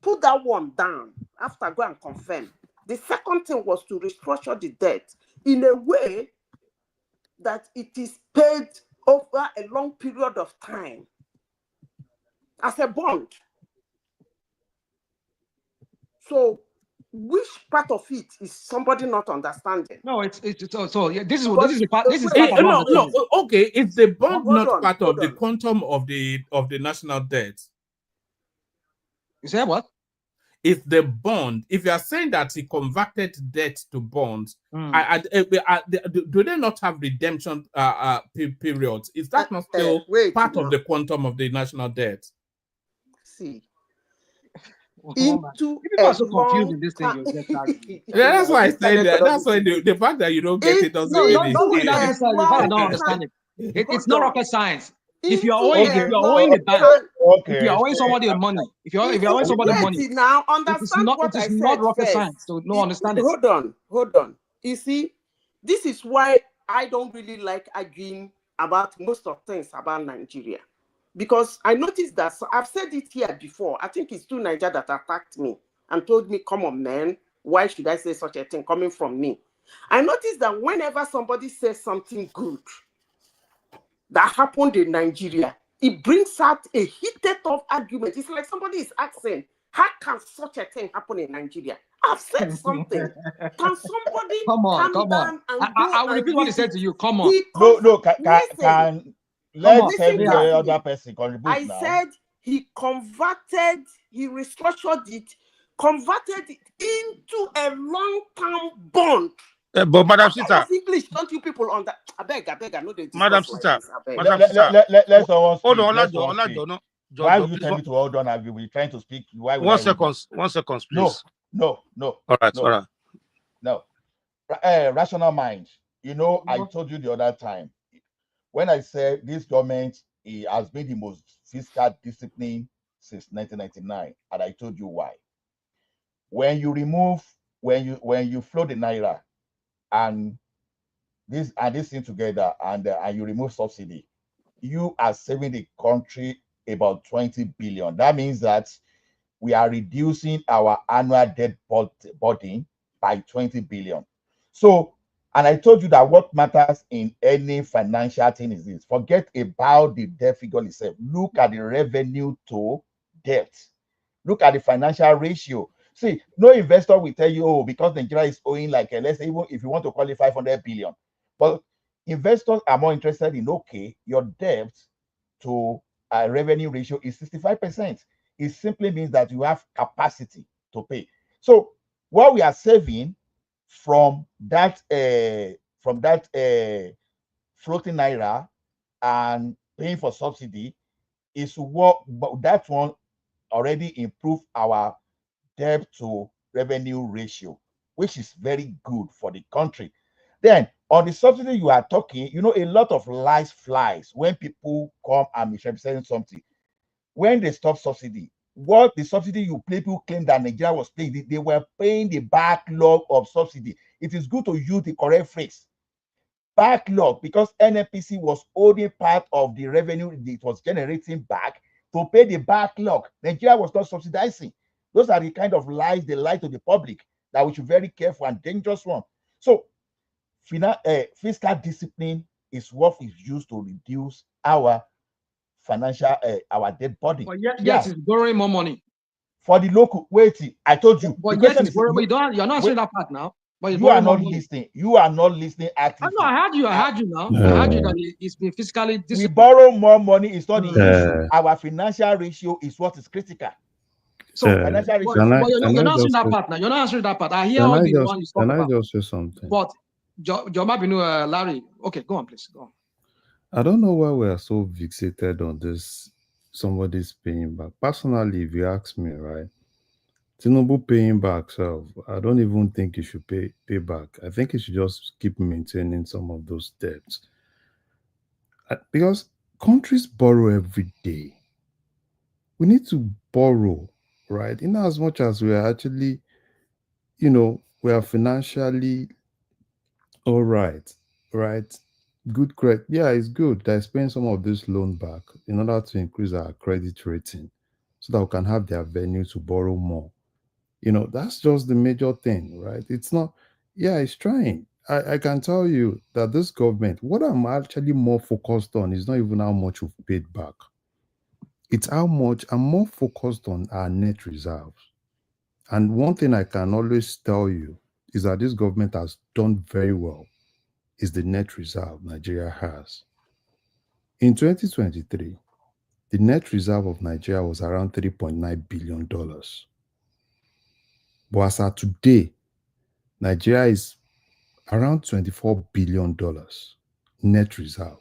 Put that one down. After, go and confirm. The second thing was to restructure the debt in a way that it is paid over a long period of time as a bond. So, which part of it is somebody not understanding?
No, it's so yeah, this is the part. This is part of
no. Okay, is the bond not part of the quantum of the national debt?
You say what?
If the bond, if you are saying that he converted debt to bonds, do they not have redemption periods? Is that not still part of the quantum of the national debt?
See,
into people are so confused in this thing.
Yeah, that's why I said that. That's why the fact that you don't get it doesn't mean it's
don't give that necessarily. The fact I don't understand it. It's not rocket science. If you're owing the bank, if you're owing somebody money, if you're owing somebody money,
now understand
it is not rocket science to no understand it.
Hold on. You see, this is why I don't really like arguing about most of things about Nigeria. Because I noticed that, so I've said it here before. I think it's two Niger that attacked me and told me, come on, man, why should I say such a thing coming from me? I noticed that whenever somebody says something good that happened in Nigeria, it brings out a heated up argument. It's like somebody is asking, how can such a thing happen in Nigeria? I've said something. Can somebody
come on. I will repeat what he said to you. Come on.
Can let every other person contribute.
I said he restructured it, converted it into a long-term bond.
But Madam Sister,
English, don't you people on that? I beg, I know they.
Madam Sister,
let's someone speak.
Hold on.
Why would you tell me to hold on? I've been trying to speak. Why?
1 second, please.
No.
All right.
No. Rational mind. You know, I told you the other time when I said this government has been the most fiscal discipline since 1999, and I told you why. When you float the naira and this thing together, and you remove subsidy, you are saving the country about 20 billion. That means that we are reducing our annual debt burden by 20 billion. So, and I told you that what matters in any financial thing is this: forget about the debt figure itself. Look at the revenue to debt. Look at the financial ratio. See, no investor will tell you, oh, because Nigeria is owing like, let's say, even if you want to call it 500 billion. But investors are more interested in, okay, your debt to revenue ratio is 65%. It simply means that you have capacity to pay. So what we are saving from that floating naira and paying for subsidy is what that one already improve our debt to revenue ratio, which is very good for the country. Then on the subsidy you are talking, you know, a lot of lies flies when people come and misrepresent something. When they stop subsidy, what the subsidy people claim that Nigeria was paying, they were paying the backlog of subsidy. It is good to use the correct phrase. Backlog, because NNPC was holding part of the revenue it was generating back to pay the backlog. Nigeria was not subsidizing. Those are the kind of lies they lie to the public that we should be very careful and dangerous one. So fiscal discipline is what is used to reduce our financial our debt burden.
But yes, it's borrowing more money
for the local. Wait, I told you.
But yes, it's borrowing. You're not saying that part now. But
you are not listening. You are not listening actively.
I heard you. I heard you now. I heard you that it's been fiscally disciplined.
We borrow more money. It's not the issue. Our financial ratio is what is critical. So financial ratio.
But you're not answering that part now. You're not answering that part. I hear all the one you talk about.
Can I just say something?
But Larry. Okay, go on, please. Go on.
I don't know why we are so fixated on this. Somebody's paying back. Personally, if you ask me, right, Tinubu paying back self, I don't even think he should pay back. I think he should just keep maintaining some of those debts. Because countries borrow every day. We need to borrow, right? In as much as we are actually, we are financially all right, right? Good credit. Yeah, it's good that is paying some of this loan back in order to increase our credit rating so that we can have the avenue to borrow more. That's just the major thing, right? It's not, yeah, it's trying. I can tell you that this government, what I'm actually more focused on is not even how much we've paid back. It's how much I'm more focused on our net reserves. And one thing I can always tell you is that this government has done very well is the net reserve Nigeria has. In 2023, the net reserve of Nigeria was around $3.9 billion. But as of today, Nigeria is around $24 billion net reserve,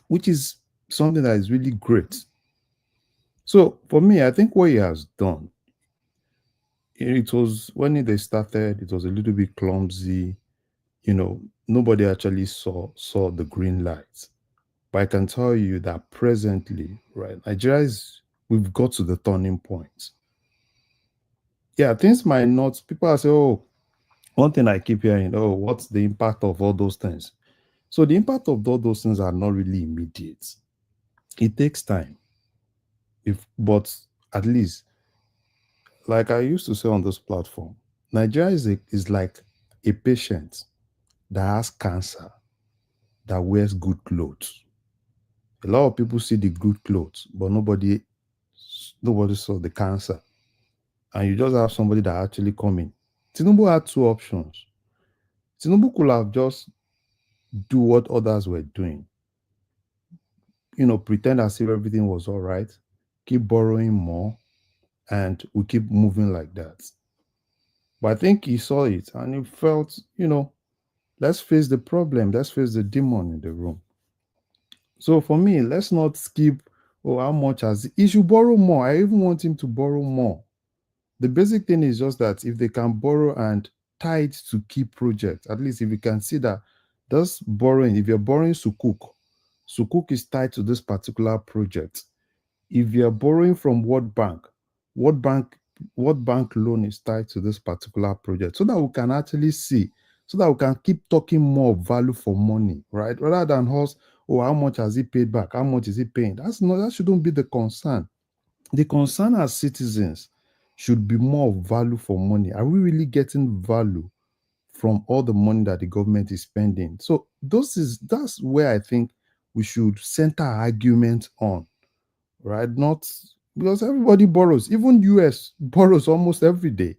which is something that is really great. So for me, I think what he has done, it was when they started, it was a little bit clumsy. Nobody actually saw the green lights. But I can tell you that presently, right, we've got to the turning point. Yeah, things might not, people are saying, oh, one thing I keep hearing, oh, what's the impact of all those things? So the impact of all those things are not really immediate. It takes time. But at least, like I used to say on this platform, Nigeria is like a patient that has cancer that wears good clothes. A lot of people see the good clothes, but nobody saw the cancer. And you just have somebody that actually come in. Tinubu had two options. Tinubu could have just do what others were doing. Pretend as if everything was all right, keep borrowing more, and we keep moving like that. But I think he saw it and he felt, let's face the problem, let's face the demon in the room. So for me, let's not skip, how much he should borrow more. I even want him to borrow more. The basic thing is just that if they can borrow and tie it to key projects, at least if you can see that this borrowing, if you're borrowing Sukuk is tied to this particular project. If you're borrowing from World Bank loan is tied to this particular project, so that we can actually see, so that we can keep talking more value for money, right? Rather than us, how much has he paid back? How much is he paying? That shouldn't be the concern. The concern as citizens should be more value for money. Are we really getting value from all the money that the government is spending? So that's where I think we should center our argument on, right? Not because everybody borrows. Even US borrows almost every day.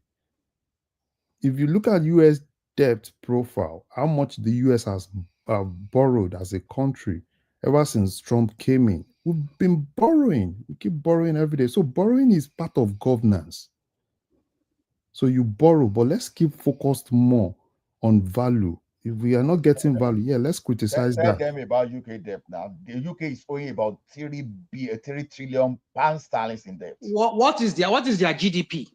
If you look at US debt profile, how much the US has borrowed as a country ever since Trump came in, we've been borrowing. We keep borrowing every day. So borrowing is part of governance. So you borrow, but let's keep focused more on value. If we are not getting value, let's criticize
Tell
that.
them about UK debt now. The UK is owing about 3 trillion pounds sterling in debt.
What is their GDP?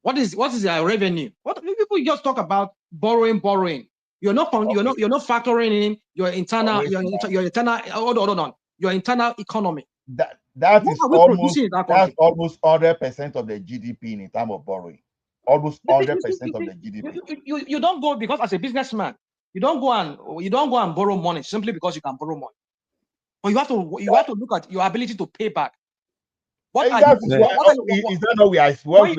What is their revenue? What people just talk about borrowing? You're not factoring in your internal hold on your internal economy.
That is almost 100% of the GDP in terms of borrowing. Almost 100% of the GDP.
You don't go, because as a businessman, you don't go and borrow money simply because you can borrow money. But you have to look at your ability to pay back.
Is that not we are explaining?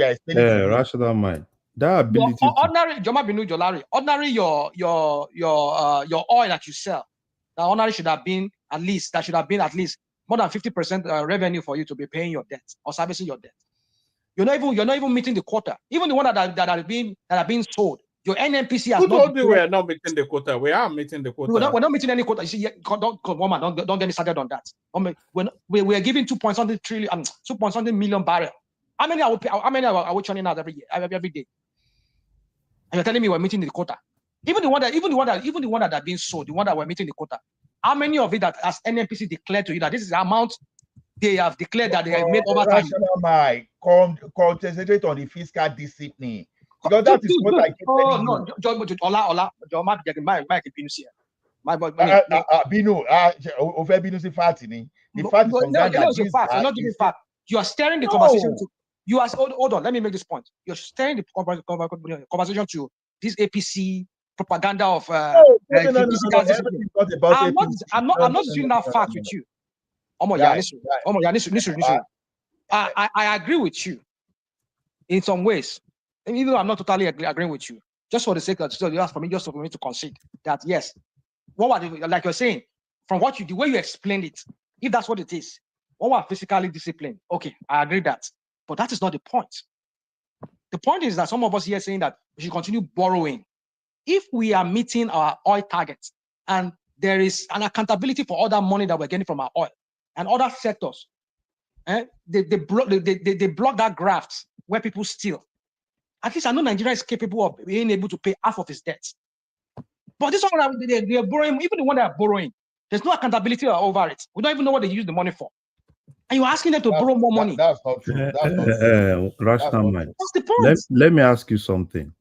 Rational mind. That ability
ordinary your oil that you sell, that ordinary should have been at least more than 50% revenue for you to be paying your debt or servicing your debt. You're not even meeting the quota. Even the one that are being sold. Your NNPC has
Who told you we are not meeting the quota? We are meeting the quota.
We're not meeting any quota. You see, don't get me started on that. We are giving 2.something million barrel. How many are we churning out every day? And you're telling me we're meeting the quota. Even the one that are being sold, the one that we're meeting the quota. How many of it that has NNPC declared to you that this is the amount they have declared that they have made over time?
Concentrate on the fiscal discipline. Because that is what I keep telling you.
Ola,
Binu, over Binu si fact ni. The fact is from Ghana.
You're not giving fact. You are steering the conversation to. You are hold on. Let me make this point. You're steering the conversation to this APC propaganda of physical discipline. I'm not disputing that fact with you. I agree with you in some ways, even though I'm not totally agreeing with you. Just for the sake of you ask for me, just for me to concede that yes, like you're saying, from the way you explained it, if that's what it is, what are physically disciplined? Okay, I agree that, but that is not the point. The point is that some of us here saying that we should continue borrowing. If we are meeting our oil targets and there is an accountability for all that money that we're getting from our oil and other sectors, they block that graft where people steal. At least I know Nigeria is capable of being able to pay half of its debts. But this one, they're borrowing, even the one that are borrowing, there's no accountability over it. We don't even know what they use the money for. And you're asking them to borrow more money.
That's not true. That's not true.
Rational mind.
That's the point.
Let me ask you something.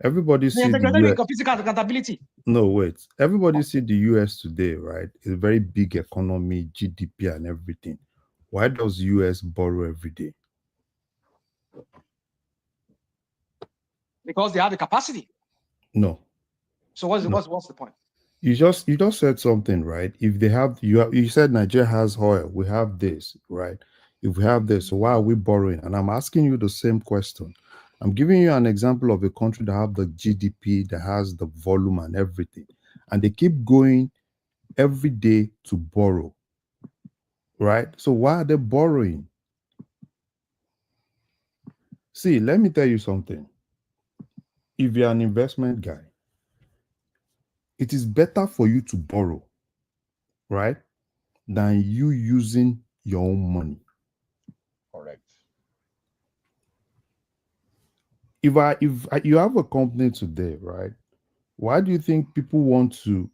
Everybody see the US.
Physical accountability.
No, wait. Everybody see the US today, right? It's a very big economy, GDP and everything. Why does US borrow every day?
Because they have the capacity.
No.
So what's the point?
You just said something, right? If they have you said Nigeria has oil, we have this, right? If we have this, so why are we borrowing? And I'm asking you the same question. I'm giving you an example of a country that have the GDP, that has the volume and everything, and they keep going every day to borrow, right? So why are they borrowing? See, let me tell you something. If you're an investment guy, it is better for you to borrow, right, than you using your own money.
Correct.
If you have a company today, right, why do you think people want to,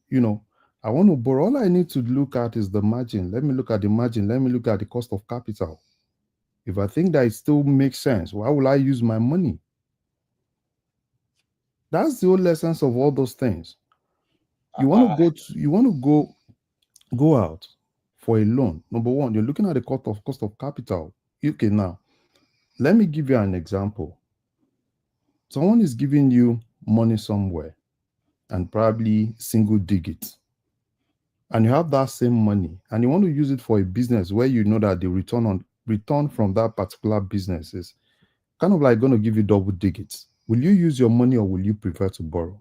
I want to borrow? All I need to look at is the margin. Let me look at the margin. Let me look at the cost of capital. If I think that it still makes sense, why will I use my money? That's the whole essence of all those things. You want to go out for a loan. Number one, you're looking at the cost of capital. Okay, now let me give you an example. Someone is giving you money somewhere and probably single digits, and you have that same money and you want to use it for a business where you know that the return from that particular business is kind of like going to give you double digits. Will you use your money or will you prefer to borrow?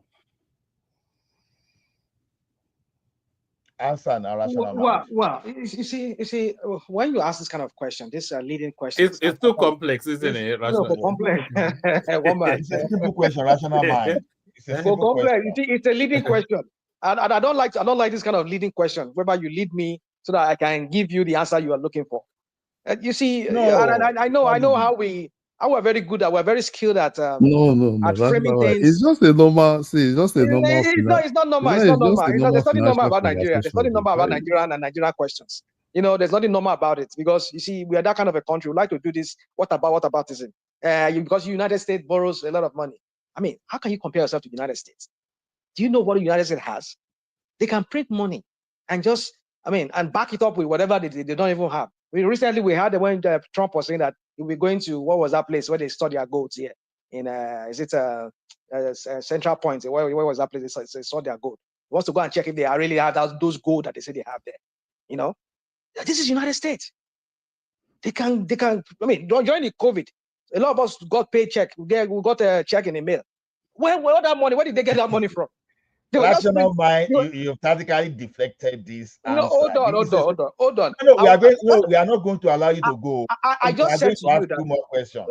Answer and rational mind.
Well, you see, when you ask this kind of question, this leading question,
it's too complex, isn't it?
Complex.
It's a simple question, rational mind. It's a simple question.
You see, it's a leading question, and I don't like this kind of leading question, whereby you lead me so that I can give you the answer you are looking for. You see, I know how we're very good at, we're very skilled at at framing things.
It's just a normal. See, it's just a normal.
It's not normal. It's not normal. There's nothing normal about Nigeria. There's nothing normal about Nigeria and Nigerian questions. There's nothing normal about it, because you see, we are that kind of a country. We like to do this. What aboutism? Because the United States borrows a lot of money. I mean, how can you compare yourself to the United States? Do you know what the United States has? They can print money and and back it up with whatever they don't even have. Recently we had when Trump was saying that we're going to, what was that place where they store their gold here? In is it Central Point? Where was that place? They store their gold. He wants to go and check if they really have those gold that they say they have there. This is United States. They can. I mean, during the COVID, a lot of us got paycheck. We got a check in the mail. Where that money? Where did they get that money from?
Rational mind, you tactically deflected this answer.
No, hold on.
No, we are not going to allow you to go.
I just said to you that
2 more questions.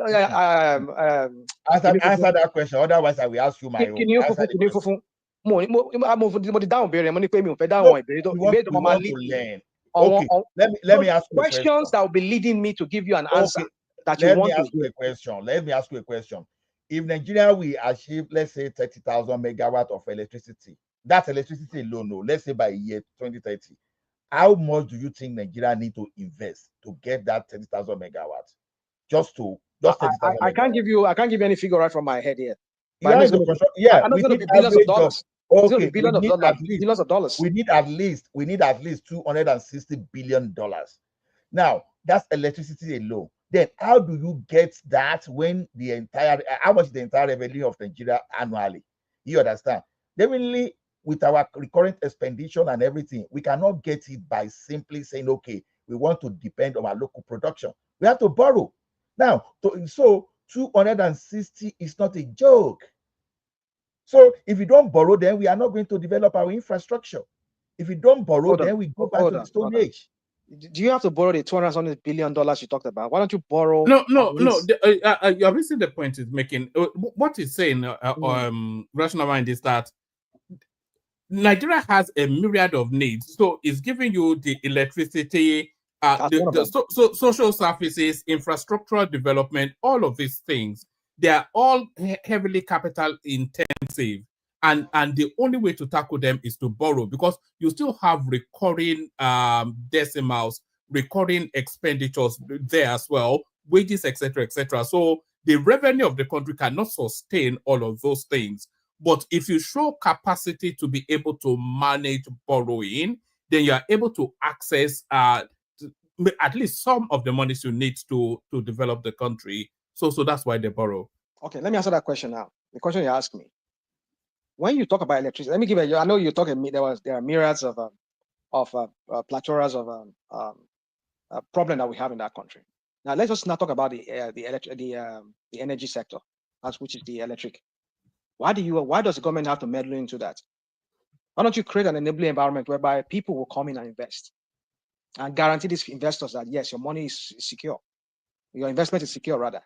Answer
that question. Otherwise, I will ask you my own.
We want
to learn. Okay, let me ask you
questions that will be leading me to give you an answer that
you want to hear. Let me ask you a question. If Nigeria will achieve, let's say, 30,000 megawatts of electricity, that's electricity alone, let's say by year 2030, how much do you think Nigeria need to invest to get that 30,000 megawatts?
I can't give you any figure right from my head here.
Yeah, I know it's going to be billions of dollars. Okay,
billions of dollars. Billions of dollars.
We need at least $260 billion. Now, that's electricity alone. Then how do you get that when the entire how much is the entire revenue of Nigeria annually? You understand? Definitely with our recurrent expenditure and everything, we cannot get it by simply saying, okay, we want to depend on our local production. We have to borrow. Now, so 260 is not a joke. So if you don't borrow, then we are not going to develop our infrastructure. If we don't borrow, then we go back to the Stone Age.
Do you have to borrow the $200 billion you talked about? Why don't you borrow?
No. You're missing the point he's making. What he's saying, rational mind, is that Nigeria has a myriad of needs. So it's giving you the electricity, social services, infrastructural development, all of these things. They are all heavily capital intensive. And the only way to tackle them is to borrow, because you still have recurring decimals, recurring expenditures there as well, wages, etc., etc. So the revenue of the country cannot sustain all of those things. But if you show capacity to be able to manage borrowing, then you are able to access at least some of the monies you need to develop the country. So that's why they borrow.
Okay, let me answer that question now. The question you asked me. When you talk about electricity, let me give you. I know you're talking. There are myriads of plethora of problem that we have in that country. Now let's just not talk about the energy sector, which is the electric. Why does the government have to meddle into that? Why don't you create an enabling environment whereby people will come in and invest, and guarantee these investors that yes, your money is secure, your investment is secure rather.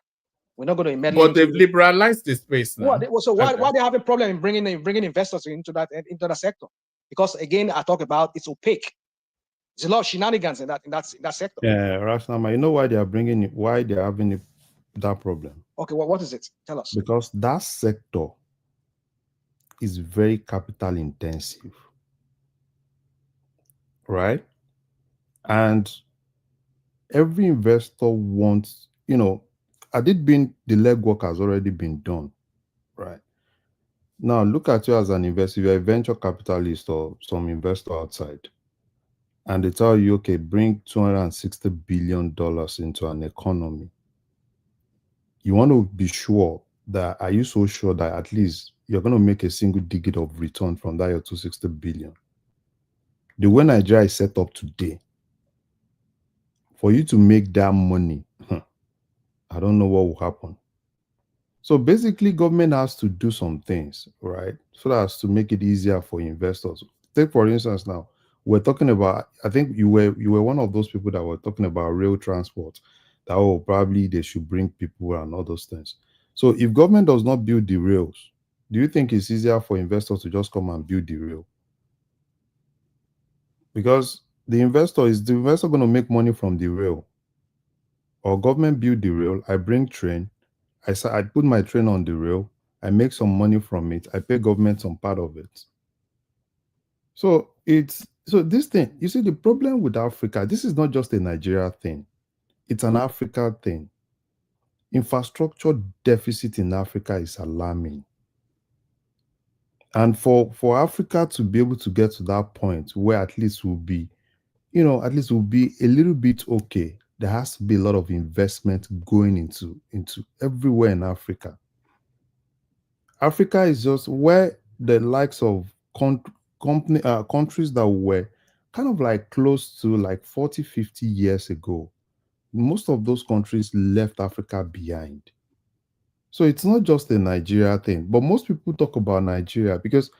We're not going to meddle.
But they've liberalized the space now.
Why they have a problem in bringing investors into that sector? Because again, I talk about it's opaque. There's a lot of shenanigans in that sector.
Yeah, Rashnama, you know why they are having that problem?
Okay, what is it? Tell us.
Because that sector is very capital intensive, right? And every investor wants, the legwork has already been done, right? Now, look at you as an investor. You're a venture capitalist or some investor outside, and they tell you, okay, bring $260 billion into an economy. You want to be sure that, are you so sure that at least you're going to make a single digit of return from that your $260 billion? The way Nigeria is set up today, for you to make that money, I don't know what will happen. So basically, government has to do some things, right? So that's to make it easier for investors. Take, for instance, now, we're talking about, I think you were one of those people that were talking about rail transport, that probably they should bring people and all those things. So if government does not build the rails, do you think it's easier for investors to just come and build the rail? Because the investor going to make money from the rail? Or government build the rail, I bring train, I put my train on the rail, I make some money from it, I pay government some part of it. So this thing, you see, the problem with Africa, this is not just a Nigeria thing, it's an Africa thing. Infrastructure deficit in Africa is alarming. And for Africa to be able to get to that point where at least we'll be a little bit okay, there has to be a lot of investment going into everywhere in Africa. Africa is just where the likes of countries that were kind of like close to like 40, 50 years ago, most of those countries left Africa behind. So it's not just a Nigeria thing, but most people talk about Nigeria because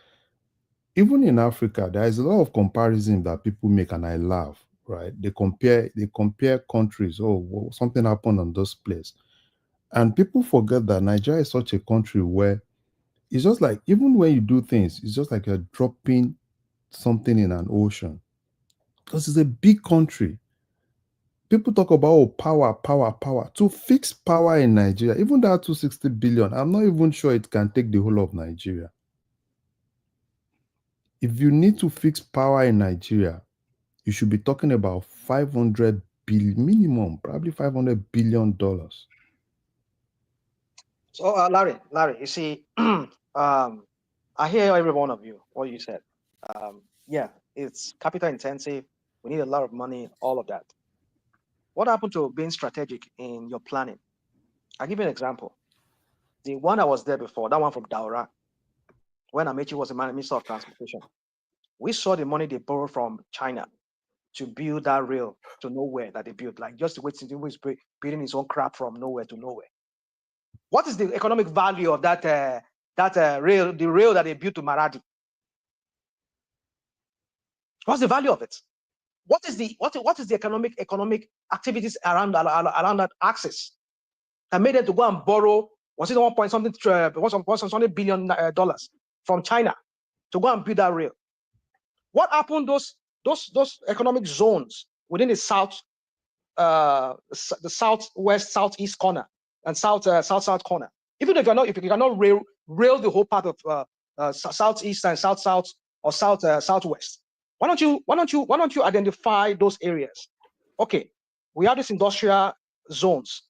even in Africa, there is a lot of comparison that people make, and I laugh, right? They compare countries. Oh, something happened on this place. And people forget that Nigeria is such a country where it's just like, even when you do things, it's just like you're dropping something in an ocean. Because it's a big country. People talk about power. To fix power in Nigeria, even that 260 billion, I'm not even sure it can take the whole of Nigeria. If you need to fix power in Nigeria, you should be talking about 500 billion minimum, probably $500 billion.
So Larry, you see, I hear every one of you, what you said. Yeah, it's capital intensive. We need a lot of money, all of that. What happened to being strategic in your planning? I'll give you an example. The one that was there before, that one from Daura, when Amechi was the Minister of Transportation, we saw the money they borrowed from China to build that rail to nowhere that they built, like just the way Tinubu is building his own crap from nowhere to nowhere. What is the economic value of that rail, the rail that they built to Maradi? What's the value of it? What is the economic activities around that axis that made them to go and borrow, was it $1.something billion dollars from China to go and build that rail? What happened those economic zones within the south, the southwest, southeast corner and south corner? Even if you cannot rail the whole part of southeast and south or southwest, why don't you identify those areas? Okay, we have these industrial zones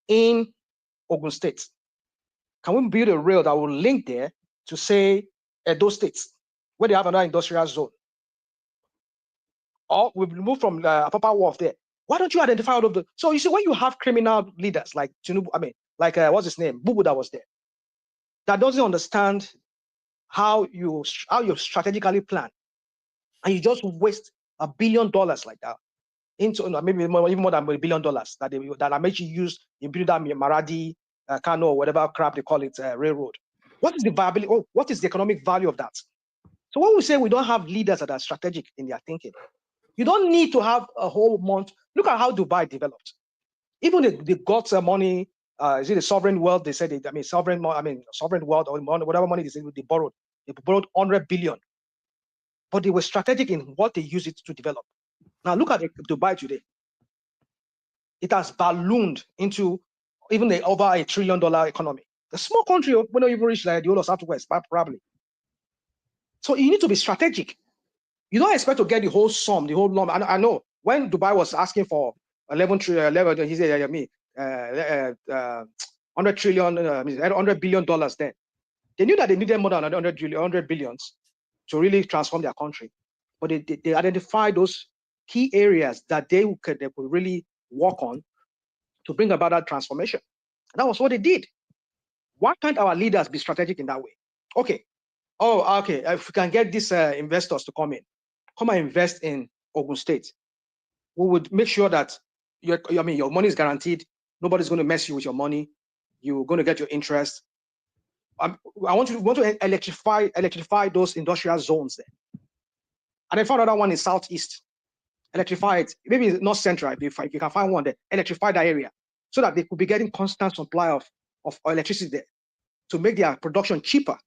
in Ogun State. Can we build a rail that will link there to say those states where they have another industrial zone? Or we move from Apapa Wharf there. Why don't you identify all of the? So you see, when you have criminal leaders like Tinubu, what's his name, Bubu, that was there, that doesn't understand how you strategically plan, and you just waste $1 billion like that into maybe even more than $1 billion that Amechi used in building that Maradi, Kano, or whatever crap they call it, railroad. What is the viability? What is the economic value of that? So when we say we don't have leaders that are strategic in their thinking, you don't need to have a whole month. Look at how Dubai developed. Even they got money. Is it the sovereign wealth? They said, sovereign wealth or whatever money they borrowed. They borrowed 100 billion. But they were strategic in what they used it to develop. Now look at Dubai today. It has ballooned into even over $1 trillion economy. A small country, we don't even reach like the whole of Southwest, probably. So you need to be strategic. You don't expect to get the whole sum, the whole lump. I know when Dubai was asking for 11 trillion, he said, 100 trillion, $100 billion then. They knew that they needed more than 100 billions to really transform their country. But they identified those key areas that they could really work on to bring about that transformation. And that was what they did. Why can't our leaders be strategic in that way? Okay. Oh, okay. If we can get these investors to come and invest in Ogun State, we would make sure that your money is guaranteed. Nobody's going to mess you with your money. You're going to get your interest. I want to electrify those industrial zones there. And I found another one in southeast. Electrify it. Maybe not central. If you can find one there, electrify that area so that they could be getting constant supply of electricity there to make their production cheaper.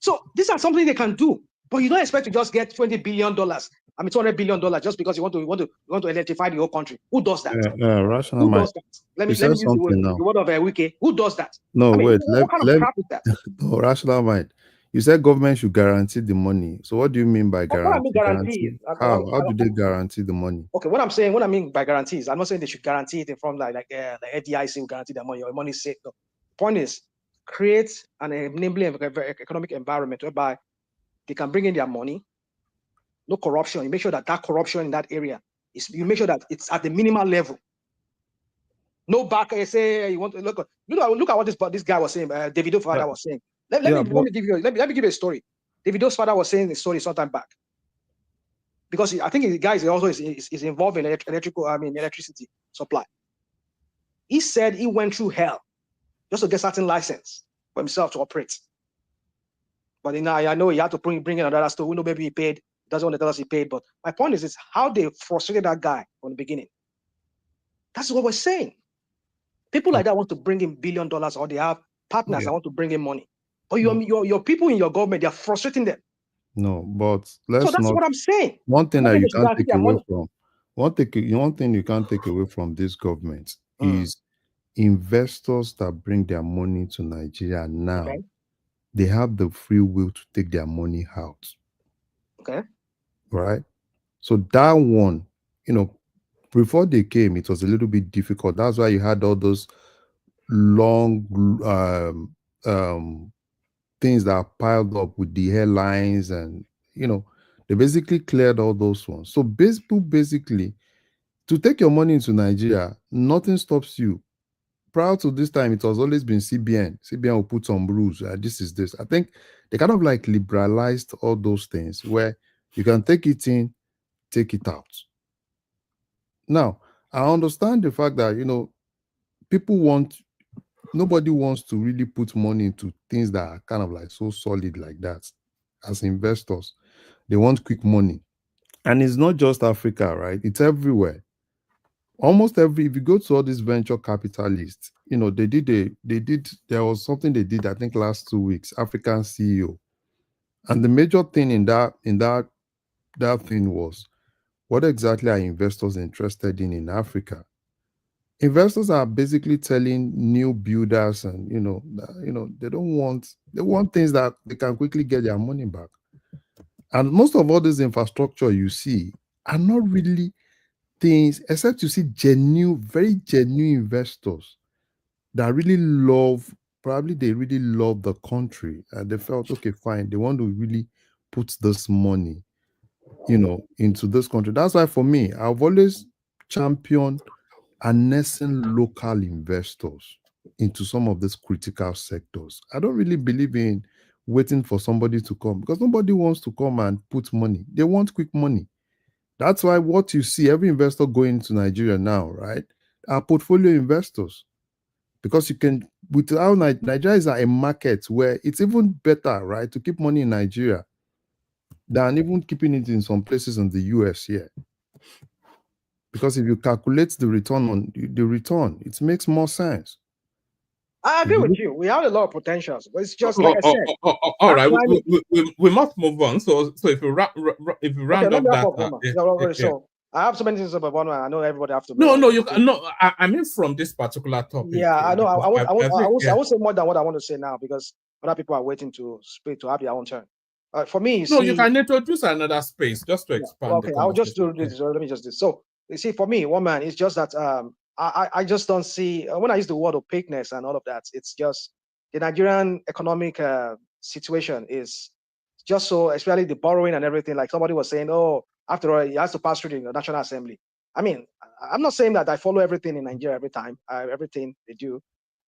So these are something they can do, but you don't expect to just get $20 billion. $200 billion just because you want to electrify the whole country. Who does that?
Rational
Who
mind.
does that? Let me use
now.
the word of Wiki. Who does that?
No, wait.
What kind of crap is that?
No, rational mind. You said government should guarantee the money. So what do you mean by guarantee?
What I mean guarantee?
How do they guarantee the money?
Okay, what I mean by guarantees, I'm not saying they should guarantee it from like FDIC will guarantee the money or money safe. No. The point is, create an enabling economic environment whereby they can bring in their money, no corruption. You make sure that corruption in that area you make sure that it's at the minimal level. No back. Say you want to look at what this guy was saying. Davido's father was saying. Let me give you a story. Davido's father was saying the story sometime back. Because I think the guy is involved in electricity supply. He said he went through hell just to get certain license for himself to operate. But I know he had to bring in another story. We know maybe he paid. He doesn't want to tell us he paid. But my point is how they frustrated that guy from the beginning. That's what we're saying. People like that want to bring in $1 billion, or they have partners that want to bring in money. But your people in your government, they're frustrating them.
No, but
so that's what I'm saying.
One thing that you can't take away from one thing you can't take away from this government is investors that bring their money to Nigeria now. Okay. They have the free will to take their money out.
Okay.
Right? So that one, before they came, it was a little bit difficult. That's why you had all those long things that are piled up with the airlines, and they basically cleared all those ones. So basically, to take your money into Nigeria, nothing stops you. Prior to this time, it has always been CBN. CBN will put some rules. This is this. I think they kind of like liberalized all those things where you can take it in, take it out. Now, I understand the fact that, nobody wants to really put money into things that are kind of like so solid like that. As investors, they want quick money. And it's not just Africa, right? It's everywhere. Almost if you go to all these venture capitalists, there was something they did, I think last 2 weeks, African CEO. And the major thing in that thing was, what exactly are investors interested in Africa? Investors are basically telling new builders, and they want things that they can quickly get their money back. And most of all this infrastructure you see are not really things, except you see very genuine investors that really they really love the country, and they felt, okay, fine, they want to really put this money into this country. That's why for me, I've always championed harnessing local investors into some of these critical sectors. I don't really believe in waiting for somebody to come, because nobody wants to come and put money. They want quick money. That's why what you see, every investor going into Nigeria now, right, are portfolio investors. Because you can, without Nigeria is a market where it's even better, right, to keep money in Nigeria than even keeping it in some places in the US here. Because if you calculate the return, it makes more sense.
I agree with you. We have a lot of potentials, but it's just
all
like I said.
All right, we must move on. So if you round up that,
So I have so many things about one. I know everybody have to.
No, you no. I mean from this particular topic.
Yeah, I know. I won't say more than what I want to say now, because other people are waiting to speak, to have their own turn. For me,
you can introduce another space just to expand.
Okay, I'll just do this. Let me just do. So you see, for me, one man, it's just that I just don't see, when I use the word opaqueness and all of that, it's just the Nigerian economic situation is just so, especially the borrowing and everything. Like somebody was saying, oh, after all, it has to pass through the National Assembly. I mean, I'm not saying that I follow everything in Nigeria every time, everything they do,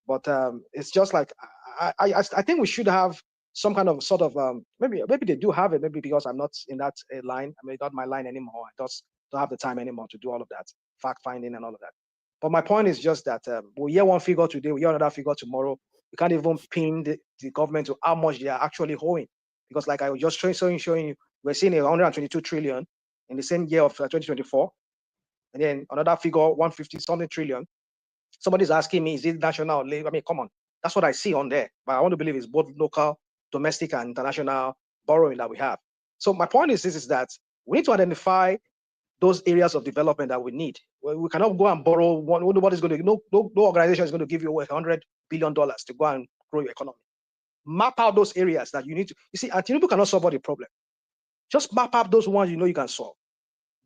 but it's just like I think we should have some kind of sort of maybe they do have it, maybe because I'm not in that line. I mean, not my line anymore. I just don't have the time anymore to do all of that fact finding and all of that. But my point is just that we hear one figure today, we hear another figure tomorrow. We can't even pin the government to how much they are actually owing, because like I was just showing you, we're seeing 122 trillion in the same year of 2024, and then another figure 150 something trillion. Somebody's asking me, is it national? I mean, come on, that's what I see on there. But I want to believe it's both local, domestic, and international borrowing that we have. So my point is this: is that we need to identify those areas of development that we need. We cannot go and borrow one. Nobody's going to. No organization is going to give you $100 billion to go and grow your economy. Map out those areas that you need to. You see, Tinubu cannot solve all the problem. Just map out those ones you can solve.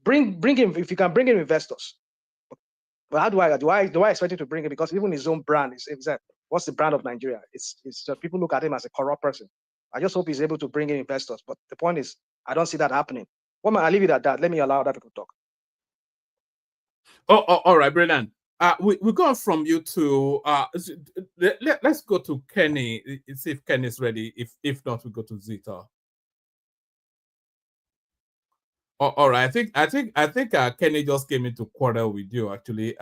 Bring in, if you can bring in investors. But how do I expect you to bring it? Because even his own brand is what's the brand of Nigeria? It's people look at him as a corrupt person. I just hope he's able to bring in investors. But the point is, I don't see that happening. Well, I'll leave it at that. Let me allow other people to talk.
All right, Brennan. We go from you to let's go to Kenny. See if Kenny is ready. If not, we go to Zita. All right. I think Kenny just came into quarrel with you actually.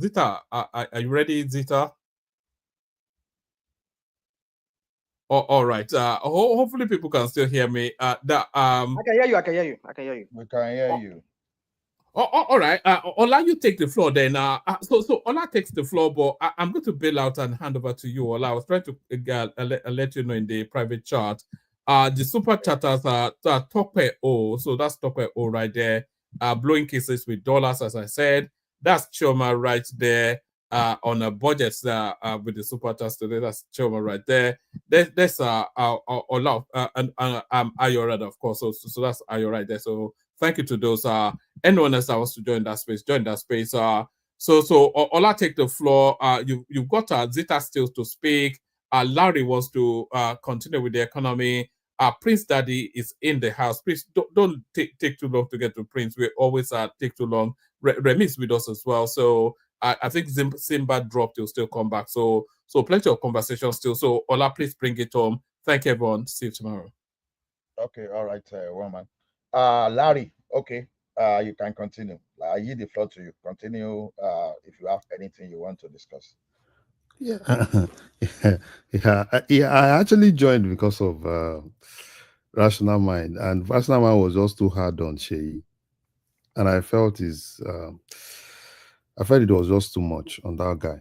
Zita, are you ready, Zita? All right. Hopefully people can still hear me.
I can hear you.
We can hear you.
All right. Ola, you take the floor then. So Ola takes the floor, but I'm going to bail out and hand over to you, Ola. I was trying to let you know in the private chat. The super chatters are Tope O, so that's Tope O right there. Blowing kisses with dollars, as I said. That's Choma right there. On a budget with the super chatters today. That's Choma right there. There's Ola and Ayora, of course. So that's Ayora right there. So thank you to those. Anyone else that wants to join that space, join that space. So Ola, take the floor. You've got Zita still to speak. Larry wants to continue with the economy. Prince Daddy is in the house. Please don't take too long to get to Prince. We always take too long. Remy is with us as well. So I think Simba dropped. He'll still come back. So plenty of conversation still. So Ola, please bring it home. Thank you, everyone. See you tomorrow.
Okay, all right, woman. Larry, okay, you can continue. I yield the floor to you. Continue if you have anything you want to discuss.
Yeah, I actually joined because of Rational Mind, and Rational Mind was just too hard on Sheyi, and I felt it was just too much on that guy.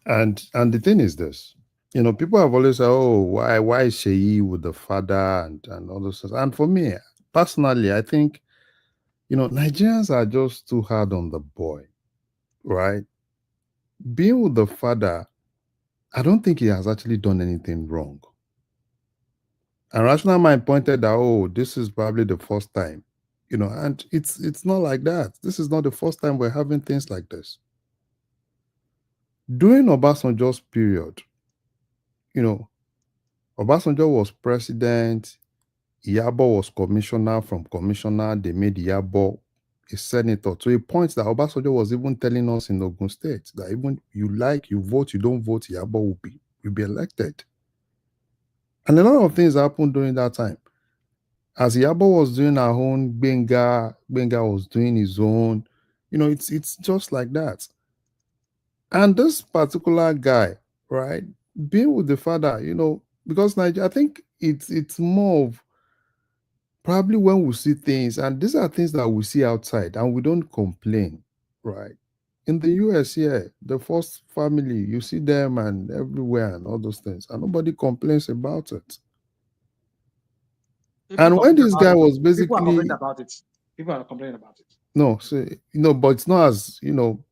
And the thing is this, people have always said, "Oh, why is Sheyi with the father and all those things?" And for me personally, I think Nigerians are just too hard on the boy, right? Being with the father, I don't think he has actually done anything wrong. And Rational Mind pointed out, oh, this is probably the first time, and it's not like that. This is not the first time we're having things like this. During Obasanjo's period, Obasanjo was president, Iyabo was commissioner. From commissioner, they made Iyabo a senator, to a point that Obasanjo was even telling us in Ogun State that even you vote, you don't vote, Iyabo will be elected. And a lot of things happened during that time. As Iyabo was doing her own, Benga was doing his own. It's just like that. And this particular guy, right, being with the father, because I think it's more of probably when we see things, and these are things that we see outside and we don't complain, right? In the US here, the first family, you see them and everywhere and all those things, and nobody complains about it. And when this guy was basically,
people are complaining about it. People are complaining about it.
No, so but it's not as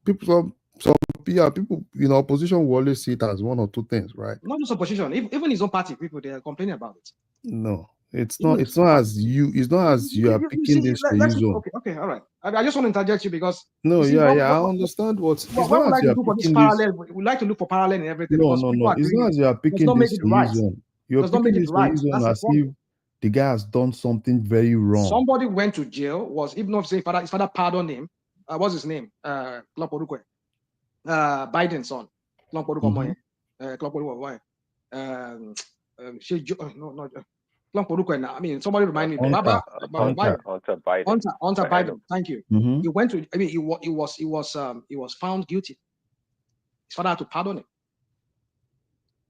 people. Some people, opposition will always see it as one or two things, right?
Not just opposition, even his own party people, they are complaining about it.
No, it's not. It's not as you. It's not as you are picking this to use on.
Okay, all right. I just want to interject you because.
No, I understand what. It's not as you are picking this.
We like to look for parallel in everything.
No. It's not as you are picking this to use on. You're picking this to use on as if the guy has done something very wrong.
Somebody went to jail. Was even if his father pardoned him. What's his name? Biden's son. I mean, somebody remind me.
Hunter Biden.
Thank you.
Mm-hmm.
He went to. I mean, he was found guilty. His father had to pardon him.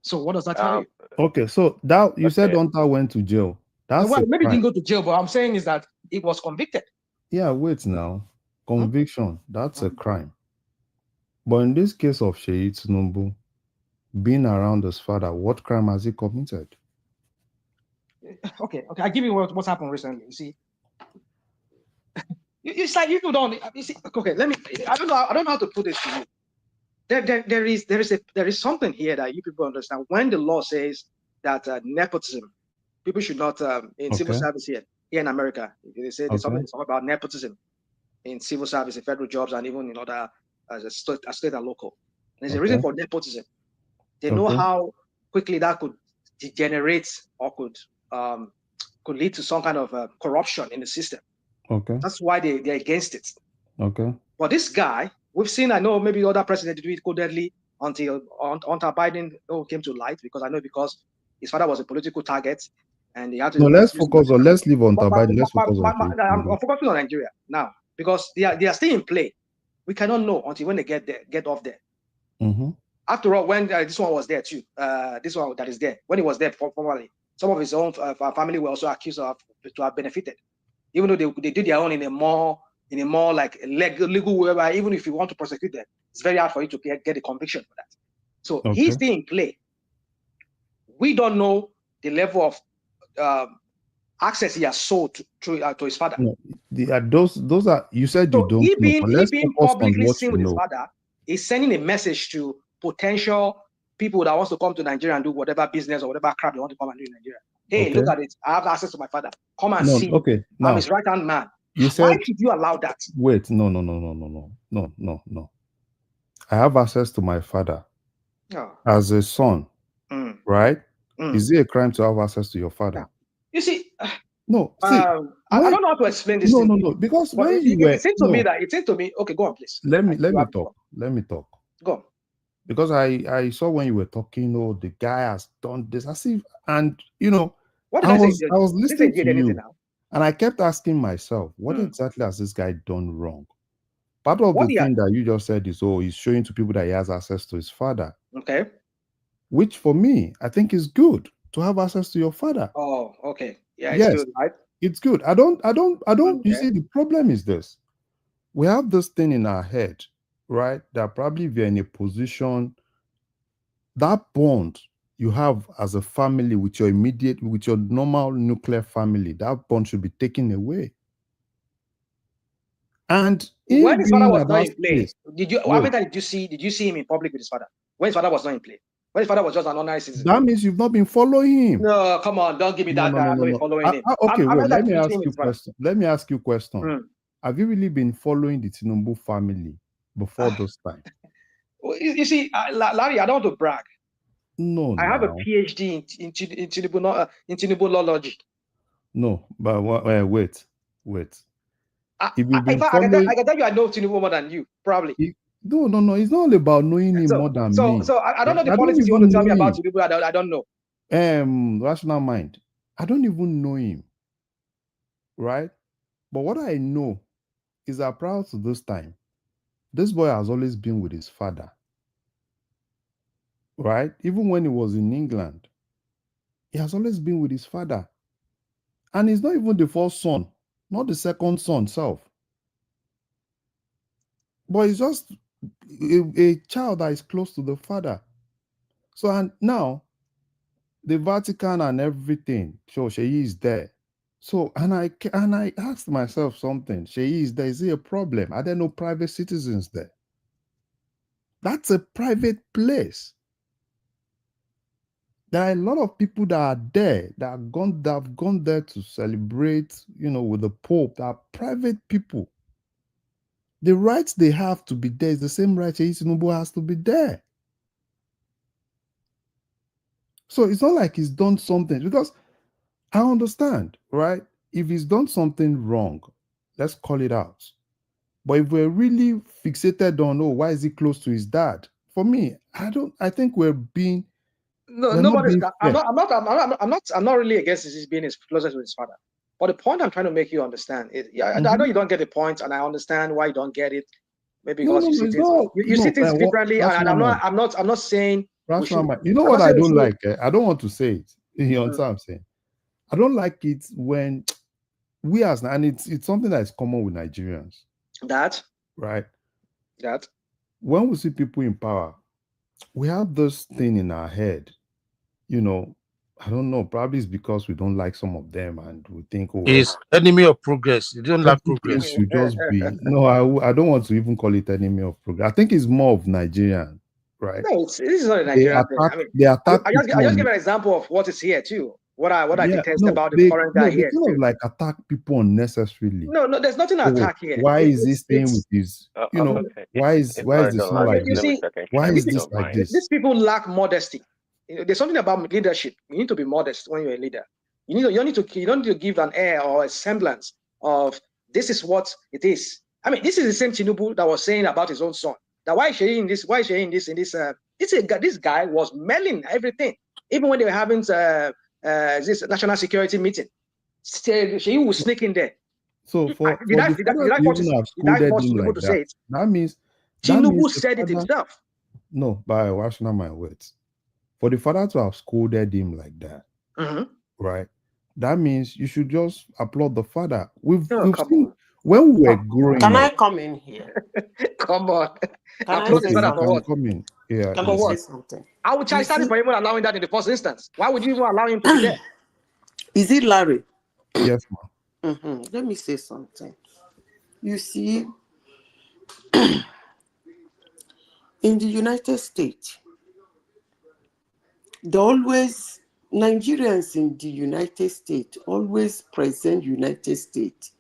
So what does that tell you?
Okay, so that you said Hunter went to jail. That's
maybe he didn't go to jail, but I'm saying is that he was convicted.
Yeah, wait now. Conviction, that's a crime. But in this case of Sheyi Tinubu, being around his father, what crime has he committed?
Okay. I give you what's happened recently. You see, it's like you don't. You see, okay. I don't know how to put this to you. There is something here that you people understand. When the law says that nepotism, people should not in civil service here in America. They say there's something about nepotism in civil service, in federal jobs, and even in other as a state and local. There's a reason for nepotism. They know how quickly that could degenerate or could lead to some kind of corruption in the system.
Okay.
That's why they're against it.
Okay.
But this guy, we've seen, I know maybe other presidents do it codedly until Biden came to light, because his father was a political target and he had to.
No, let's leave on Biden. Let's focus on.
I'm focusing on Nigeria now because they are still in play. We cannot know until when they get off there.
Mm-hmm.
After all, when this one was there too, this one that is there, when he was there formerly, some of his own family were also accused to have benefited, even though they did their own in a more like legal way. Where even if you want to prosecute them, it's very hard for you to get a conviction for that. So he's still in play. We don't know the level of access he has sold to his father.
No, those are, you said you don't know.
He being publicly seen with his father is sending a message to potential people that wants to come to Nigeria and do whatever business or whatever crap they want to come and do in Nigeria. Hey, look at it. I have access to my father. Come and see.
Okay. Now,
I'm his right-hand man.
Why
should you allow that?
Wait, no. I have access to my father. as a son, right? Is it a crime to have access to your father?
You see,
no. See,
I don't know how to explain this.
No. Because
but
when you were,
it seemed to me. Okay, go on, please.
Let me talk. Let me talk.
Go on.
Because I saw when you were talking, the guy has done this. I see, and
what did I say?
I was listening to you, and I kept asking myself, what exactly has this guy done wrong? Part of the thing that you just said is, he's showing to people that he has access to his father.
Okay.
Which for me, I think is good to have access to your father.
Oh, okay. Yeah,
yes,
it's good, right?
It's good. I don't.
Okay.
You see, the problem is this: we have this thing in our head, right? That probably if you're in a position, that bond you have as a family with your normal nuclear family, that bond should be taken away. And
when his father was not in play, how many times did you see him in public with his father? When his father was not in play, when his father was just an ordinary citizen.
That means you've not been following him.
No, come on, don't give me that. I'm not following him.
Okay, wait. Let me ask you a question. Have you really been following the Tinubu family before this time?
You see, Larry, I don't want to brag.
No,
I have a PhD in Tinubu'ology.
No, but wait.
I can tell you I know Tinubu more than you, probably.
No. It's not all about knowing him more than me.
So I don't know the politics you want to tell me about Tinubu. I don't know.
Rational mind. I don't even know him. Right? But what I know is that prior to this time, this boy has always been with his father. Right? Even when he was in England, he has always been with his father. And he's not even the first son, not the second son self. But he's just a child that is close to the father. So, and now, the Vatican and everything, so Sheyi is there. So, and I asked myself something. Sheyi is there. Is it a problem? Are there no private citizens there? That's a private place. There are a lot of people that are there that have gone there to celebrate, with the Pope. That are private people. The rights they have to be there is the same right Tinubu has to be there. So it's not like he's done something, because I understand, right? If he's done something wrong, let's call it out. But if we're really fixated on, why is he close to his dad? For me, I think we're being
I'm not really against his being closer to his father. But the point I'm trying to make you understand is, I know you don't get the point, and I understand why you don't get it. Maybe because you see things differently, and I'm not saying.
You know what I don't like? I don't want to say it. You understand what I'm saying? I don't like it when we and it's something that is common with Nigerians. Right? When we see people in power, we have this thing in our head. I don't know. Probably it's because we don't like some of them, and we think,
it's enemy of progress. You don't like progress.
It should just be I don't want to even call it enemy of progress. I think it's more of Nigerian, right?
No, this is not a Nigerian thing.
They attack.
I just give an example of what is here too. What I detest about the foreign guy here.
They kind of like attack people unnecessarily.
No, there's nothing to attack here.
Why is he staying with his? Why is the son like this? Why is this like this?
These people lack modesty. There's something about leadership. You need to be modest when you're a leader. You don't need to give an air or a semblance of this is what it is. I mean, this is the same Tinubu that was saying about his own son. That why is he in this? Why is he in this? In this? This guy was mailing everything, even when they were having this national security meeting. He was sneaking there.
So did I force Tinubu to say it? That means
Tinubu said it himself.
No, by rational my words. For the father to have scolded him like that, right? That means you should just applaud the father. We've seen when we were growing.
Can I come in here?
Come on.
Applaud the father for what?
Come in. Yeah.
Can I say something?
I would chastise him for even allowing that in the first instance. Why would you even allow him to be there?
Is it Larry?
Yes, ma'am.
Let me say something. You see, in the United States, Nigerians in the United States always present United States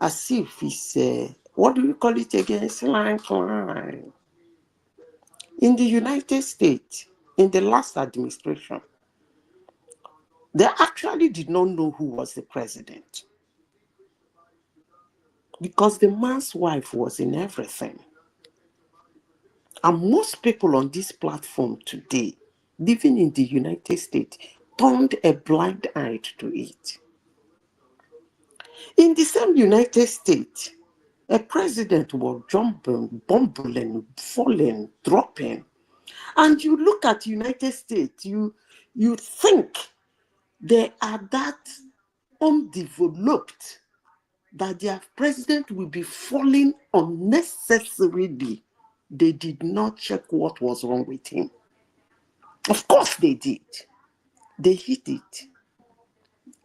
as if it's what do you call it again? Slang. In the United States, in the last administration, they actually did not know who was the president because the man's wife was in everything. And most people on this platform today, living in the United States, turned a blind eye to it. In the same United States, a president was jumping, bumbling, falling, dropping. And you look at United States, you think they are that undeveloped that their president will be falling unnecessarily. They did not check what was wrong with him. Of course they did. They hit it.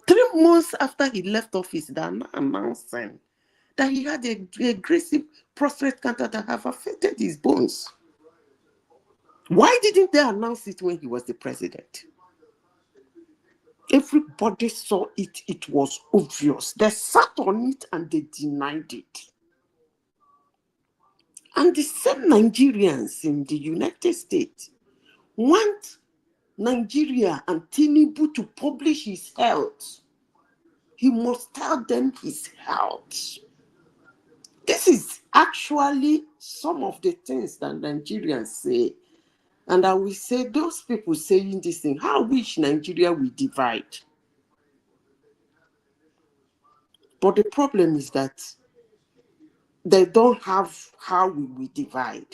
3 months after he left office, they are now announcing that he had a aggressive prostate cancer that have affected his bones. Why didn't they announce it when he was the president? Everybody saw it. It was obvious. They sat on it and they denied it. And the same Nigerians in the United States want Nigeria and Tinubu to publish his health. He must tell them his health. This is actually some of the things that Nigerians say. And I will say, those people saying this thing, how wish Nigeria will divide. But the problem is that they don't have how we will divide.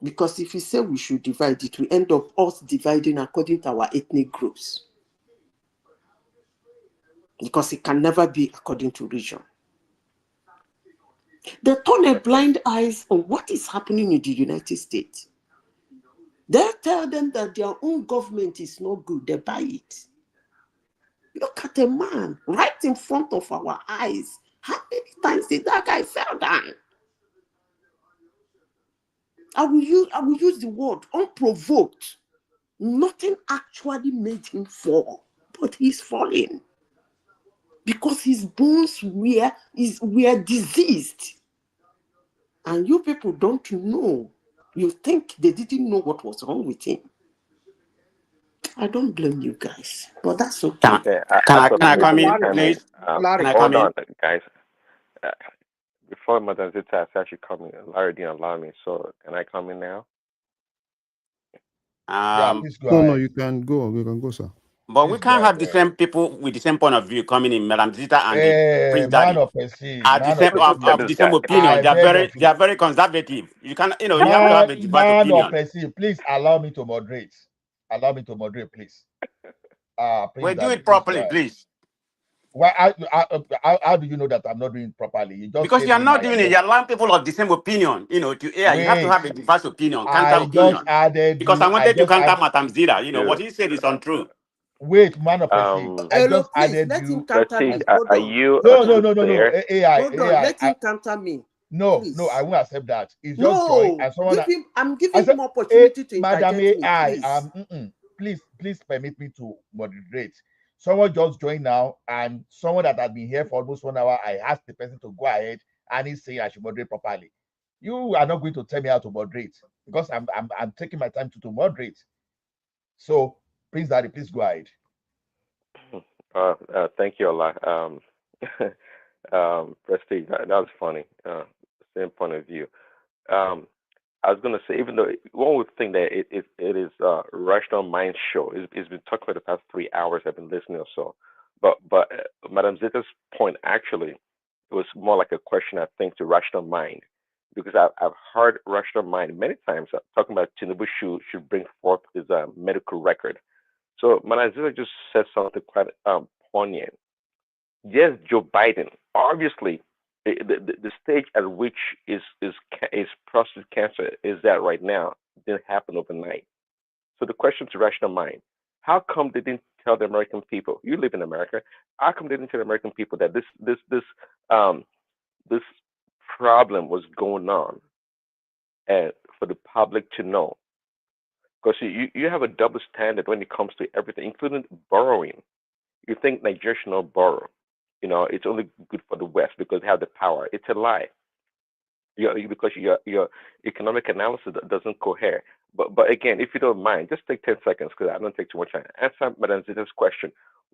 Because if you say we should divide, it will end up us dividing according to our ethnic groups. Because it can never be according to region. They turn a blind eye on what is happening in the United States. They tell them that their own government is not good. They buy it. Look at a man right in front of our eyes. How many times did that guy fell down? I will use the word unprovoked. Nothing actually made him fall, but he's falling because his bones were diseased. And you people don't know. You think they didn't know what was wrong with him. I don't blame you guys, but that's okay.
Okay, can I come in, please?
Hold
on, guys. Before Madam Zita actually come in, Larry didn't allow me, so can I come in now?
Please go
No,
ahead.
you can go, sir.
But we can't have the same people with the same point of view coming in, Madam Zita and the Prince
Man
Daddy.
of Percy,
Are the same of the same opinion. They are very conservative. You have to have a diverse
Man of
opinion.
Percy, please allow me to moderate. Allow me to moderate, please. Prince
Well, do
Daddy,
it properly, please.
Why? How do you know that I'm not doing it properly? You just
Because
came
you are
in
not
and
doing it. You're allowing people of the same opinion, to air. You have to
Wait,
have a diverse opinion, counter
I just
opinion.
added
Because I
you. I
wanted to
just
counter
add.
Matam Zira. What he said is untrue.
Wait, man of Percy, I
Hello,
just
please,
added
let him
you.
counter me. Hold on.
No. AI,
Hold on, let him counter me.
No,
Please.
I won't accept that. It's just joy
No,
and someone.
I'm
I
giving
said,
him opportunity to
Madam
interject me,
AI,
please.
please permit me to moderate. Someone just joined now, and someone that had been here for almost 1 hour, I asked the person to go ahead, and he's saying I should moderate properly. You are not going to tell me how to moderate because I'm taking my time to moderate. So, Prince Daddy, please go ahead.
Thank you a lot. Prestige, that was funny. Same point of view. I was gonna say, even though one would think that it is rational mind show. It's been talking for the past 3 hours. I've been listening or so, but Madam Zita's point actually was more like a question, I think, to rational mind, because I've heard rational mind many times talking about Tinubu should bring forth his medical record. So Madam Zita just said something quite poignant. Yes, Joe Biden, obviously, the stage at which is prostate cancer is that right now didn't happen overnight. So the question to rational mind: how come they didn't tell the American people? You live in America. How come they didn't tell the American people that this problem was going on, and for the public to know? Because you have a double standard when it comes to everything, including borrowing. You think Nigeria should not borrow. It's only good for the West because they have the power. It's a lie. because your economic analysis doesn't cohere. But again, if you don't mind, just take 10 seconds because I don't take too much time. Answer Madam Zita's question.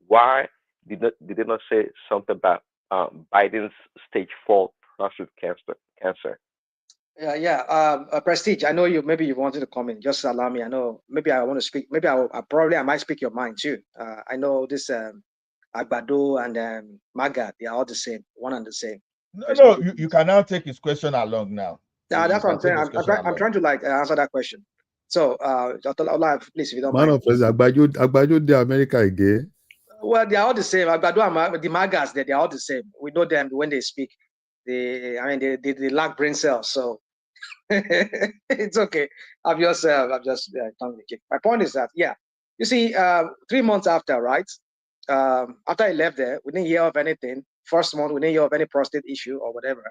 Why did they not say something about Biden's stage 4 prostate cancer?
Prestige, I know maybe you wanted to comment. Just allow me. I know maybe I want to speak. Maybe I might speak your mind too. I know this Agbado and Maga, they are all the same, one and the same.
No, you can now take his question along now.
That's what I'm saying. I'm trying to like answer that question. So, Dr. Ola, please, if you don't mind.
Man of President Agbado, the America again.
Well, they are all the same. Agbado, the Magas, they are all the same. We know them when they speak. They lack brain cells, so it's okay. I'm just tongue the kick. My point is that, you see, 3 months after, right? After I left there, we didn't hear of anything. First month, we didn't hear of any prostate issue or whatever.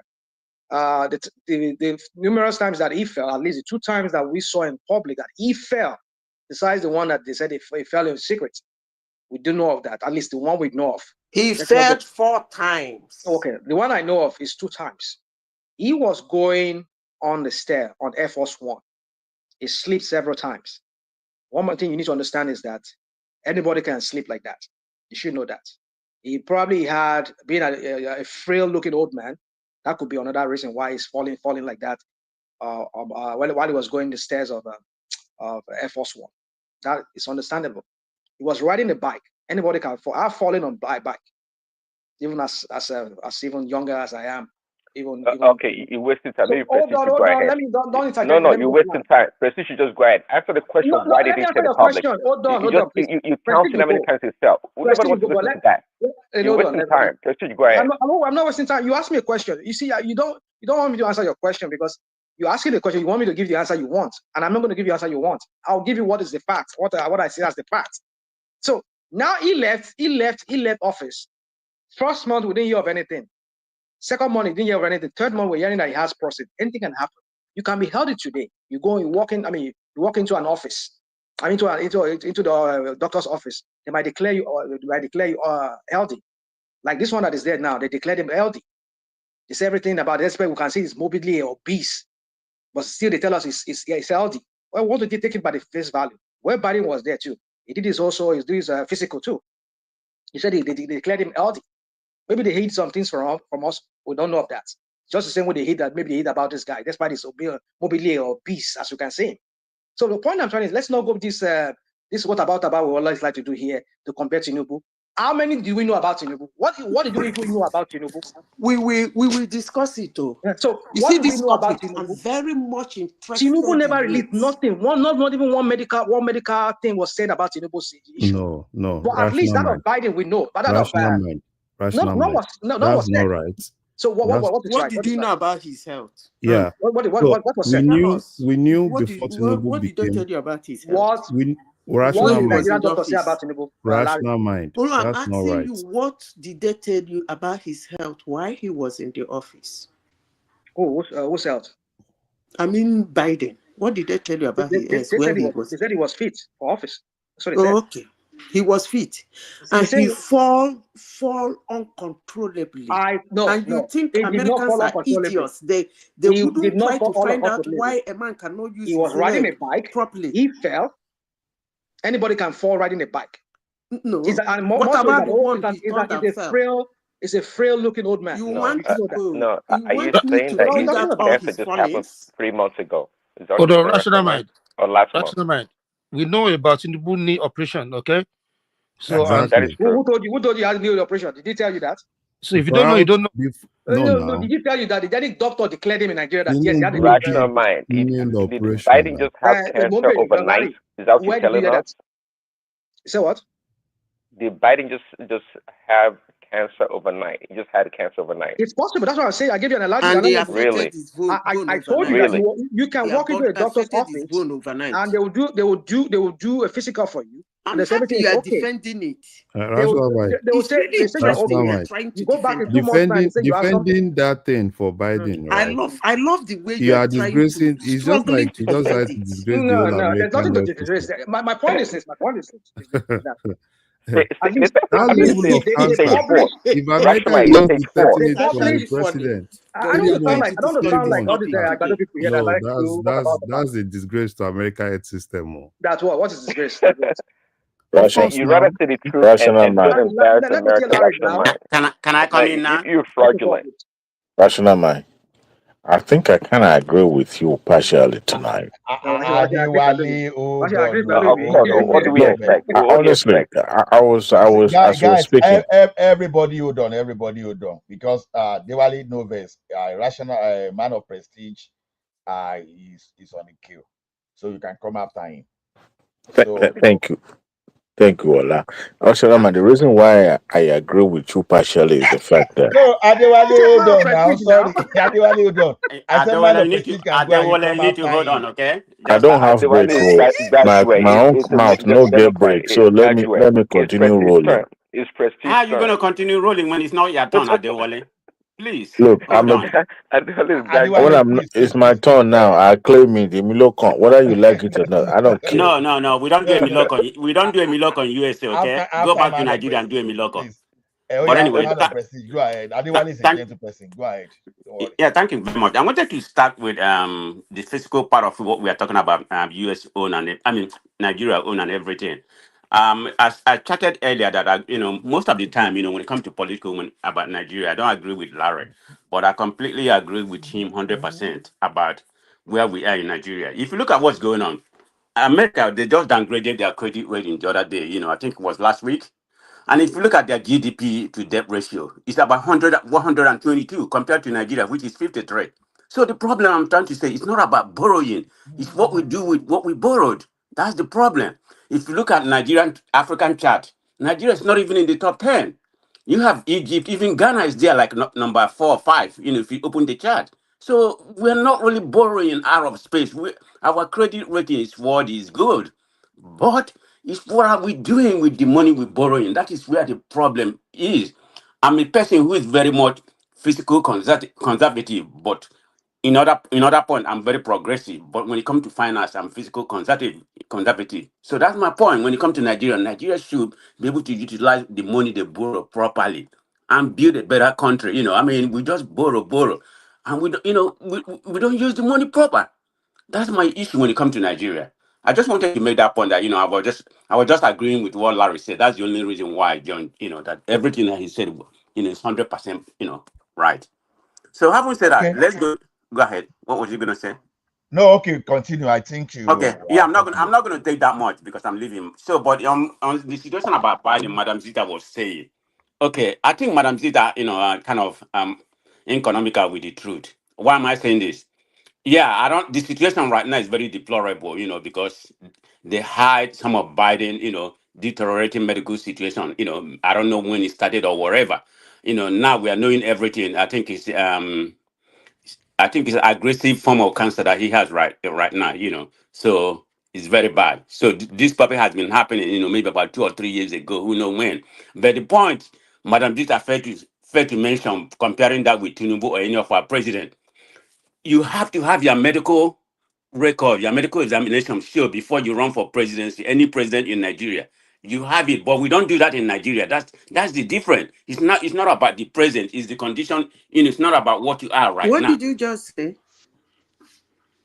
The numerous times that he fell, at least the 2 times that we saw in public that he fell, besides the one that they said he fell in secret, we do know of that. At least the one we know of.
He fell 4 times.
Okay, the one I know of is 2 times. He was going on the stair on Air Force One. He slept several times. One more thing you need to understand is that anybody can sleep like that. You should know that. He probably had been a frail-looking old man. That could be another reason why he's falling like that while he was going the stairs of Air Force One. That is understandable. He was riding a bike. Anybody can fall. I've fallen on a bike, even as even younger as I am. Even
okay, you're wasting time. Maybe Prestige should go ahead.
Don't interject.
No, you're wasting time. Prestige should just go ahead. Answer the question. Why did he say the public?
Hold on, please.
You counting how many times he fell. Nobody wants to listen to that. You're wasting time. Prestige, go ahead.
I'm not wasting time. You asked me a question. You see, you don't want me to answer your question because you're asking the question. You want me to give the answer you want, and I'm not going to give you the answer you want. I'll give you what is the fact. What I see as the fact. So now he left office. First month we didn't hear of anything. Second month, he didn't hear of anything. Third month, we're hearing that he has prostate. Anything can happen. You can be healthy today. You walk into an office, into the doctor's office. They might declare you healthy. Like this one that is there now, they declared him healthy. They say everything about this, but we can see he's morbidly obese, but still they tell us he's healthy. Well, we want to take it by the face value. Where Biden was there too. He did this also. He's doing his physical too. He said they declared him healthy. Maybe they hid some things from us. We don't know of that. Just the same way they hid that. Maybe they hid about this guy. That's why he's morbidly obese, as you can see. So the point I'm trying is, let's not go this what about we always like to do here to compare Tinubu. How many do we know about Tinubu? What did we know about Tinubu?
We will discuss it too.
Yeah, so
you see this topic, I'm very much interested.
Tinubu never released nothing. Not even one medical thing was said about Tinubu's issue.
No.
But at least that of Biden we know. But that of
That's
not
right.
So what
did you know about his health?
Yeah.
What was said?
We knew before Tinubu
what did they tell you about his health?
What did Nigerian doctor say about Tinubu?
Rational mind.
I'm asking you, what did they tell you about his health while he was in the office?
Whose health?
I mean Biden. What did they tell you about his health?
They said he was fit for office.
Okay. He was fit, and he fall uncontrollably. You think Americans are idiots? They wouldn't try to find out why a man cannot use.
He was riding a bike
properly.
He fell. Anybody can fall riding a bike.
No. What about the one he turned and fell?
It's a frail-looking old man.
Are you saying that cancer just happened 3 months ago?
Hold on, rational mind.
Or last
rational mind. We know about Tinubu knee operation, okay? So
that is true.
Who told you how to do the operation? Did he tell you that?
So if you don't know, you don't know.
No. Did he tell you that the any doctor declared him in Nigeria that yes, he had a
rational mind? Did Biden just have cancer overnight? Is that what you're telling us?
Say what?
Did Biden just have cancer overnight? He just had cancer overnight.
It's possible. That's what I say. I give you an analogy.
And they
really?
I told you that you can walk into a doctor's office and they will do a physical for you.
I'm happy you are defending it.
They will say you're okay. You go back in 2 months time and say you have
defending that thing for Biden, right?
I love the way
you are disgracing. It's just like you just like to disgrace the whole
American. There's nothing to disgrace. My point is this. At least,
That
I mean,
level of
they
cancer.
publish.
If America
Rashomai,
is
it's
going to
stage
be
4.
taking
They
it from the
publish.
president,
I don't want to sound like
3 months,
all these
ah,
Agado people here that
no,
like to talk about.
that's a disgrace to America health system. Oh.
That's what. What is disgrace? That's what.
Of course,
You rather
now.
say the truth and don't embarrass
Let me hear
America,
Larry
Rational
now.
Mind.
Can I come in now?
You're fraudulent.
Rational mind. I think I kind of agree with you partially tonight.
Adewale, hold on,
Of course. What do we expect?
No,
What do you
honestly,
expect?
I was as you were
guys,
speaking.
everybody hold on, because Dewale Noves, rational man of prestige, is on the queue, so you can come after him.
Thank you. Thank you, Ola. Also, the reason why I agree with you partially is the fact that
No, Adewale, hold on now. Sorry, Adewale, hold on. I said man
Adewale,
of
you need to
prestige can go and you come
you need to
after
hold
him.
on, okay?
I don't have break.
Adewale is
Oh.
graduate.
My own
It's a
mouth no get
Democrat.
break. So let me
Graduate.
continue rolling.
It's prestige
How are you
term.
going to continue rolling when it's not your turn, Adewale? Please,
Look,
hold on.
Adewale is
when
graduate.
it's my turn now. I claim it. Whether you like it or not, I don't care.
No. We don't do a milok on USA, okay? Go back to Nigeria and do a milok.
Please.
But anyway,
man of prestige, go ahead. Adewale is a gentle person. Go ahead. Don't worry.
yeah, thank you very much. I wanted to start with the physical part of what we are talking about, US own and Nigeria own and everything. As I chatted earlier that most of the time, when it comes to political about Nigeria, I don't agree with Larry, but I completely agree with him 100% about where we are in Nigeria. If you look at what's going on, America, they just downgraded their credit rating the other day. I think it was last week. And if you look at their GDP to debt ratio, it's about 122 compared to Nigeria, which is 53. So the problem I'm trying to say is not about borrowing. It's what we do with what we borrowed. That's the problem. If you look at Nigerian African chart, Nigeria is not even in the top 10. You have Egypt, even Ghana is there like number 4 or 5, if you open the chart. So we're not really borrowing out of space. Our credit rating is what is good. But it's what are we doing with the money we're borrowing? That is where the problem is. I'm a person who is very much physical conservative, but in other point, I'm very progressive. But when it comes to finance, I'm physical conservative. So that's my point. When it comes to Nigeria, Nigeria should be able to utilize the money they borrow properly and build a better country. We just borrow, and we don't, we don't use the money proper. That's my issue when it comes to Nigeria. I just wanted to make that point that I was just agreeing with what Larry said. That's the only reason why I joined. That everything that he said, is 100%, right. So having said that,
Okay.
let's go. Go ahead. What was you gonna say?
No, okay, continue. I think you.
Okay. Yeah, I'm not gonna take that much because I'm leaving. So, but on the situation about Biden, Madam Zita was saying, okay, I think Madam Zita, kind of economical with the truth. Why am I saying this? Yeah, I don't. The situation right now is very deplorable, because they hide some of Biden, deteriorating medical situation. I don't know when it started or wherever. Now we are knowing everything. I think it's an aggressive form of cancer that he has right now. So it's very bad. So this probably has been happening, maybe about 2 or 3 years ago. Who know when? But the point, Madam Dita failed to mention, comparing that with Tinubu or any of our president. You have to have your medical record, your medical examination sure before you run for presidency. Any president in Nigeria, you have it, but we don't do that in Nigeria. That's the difference. It's not about the present. It's the condition. It's not about what you are right
What
now.
did you just say?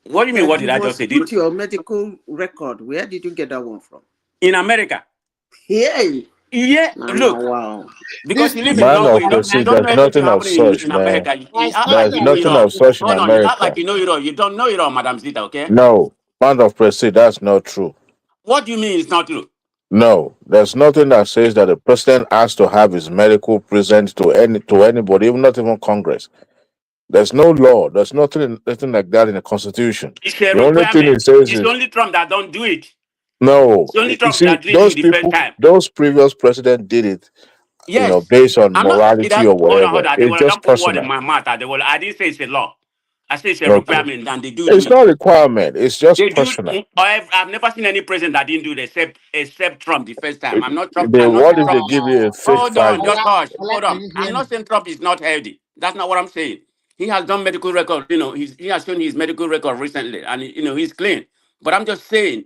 What do you mean? What did I just say?
Put your medical record. Where did you get that one from?
In America.
Hey.
Yeah. Look.
Wow.
Because you live in
Man
Norway,
of
you
proceed,
don't know
there's
everything
nothing of
happening
such,
in
man.
America. You act
There's
like you know it
nothing
all.
of such in
Hold on, you act like
America.
you know it all. You don't know it all, Madam Zita, okay?
No, man of proceed, that's not true.
What do you mean it's not true?
No, there's nothing that says that the president has to have his medical present to anybody, even not even Congress. There's no law. There's nothing like that in the Constitution.
It's a
The only thing
requirement.
it says
It's
is
only Trump that don't do it.
no.
It's only
You
Trump
see,
that didn't do it the first time.
those previous presidents did it,
Yes.
based on
I'm not
morality or whatever.
hold on. They
It's
will
just
don't put word in
personal.
my mouth. I didn't say it's a law. I say it's a
Okay.
requirement and they do
It's
it.
not a requirement. It's just
They do
personal.
I've never seen any president that didn't do it except Trump the first time. I'm not
What
saying
if they
Trump.
give you a fake
Hold on,
Pfizer?
just hush. Hold
Can
on.
you hear
I'm
me?
not saying Trump is not healthy. That's not what I'm saying. He has done medical record. He has shown his medical record recently, and he's clean. But I'm just saying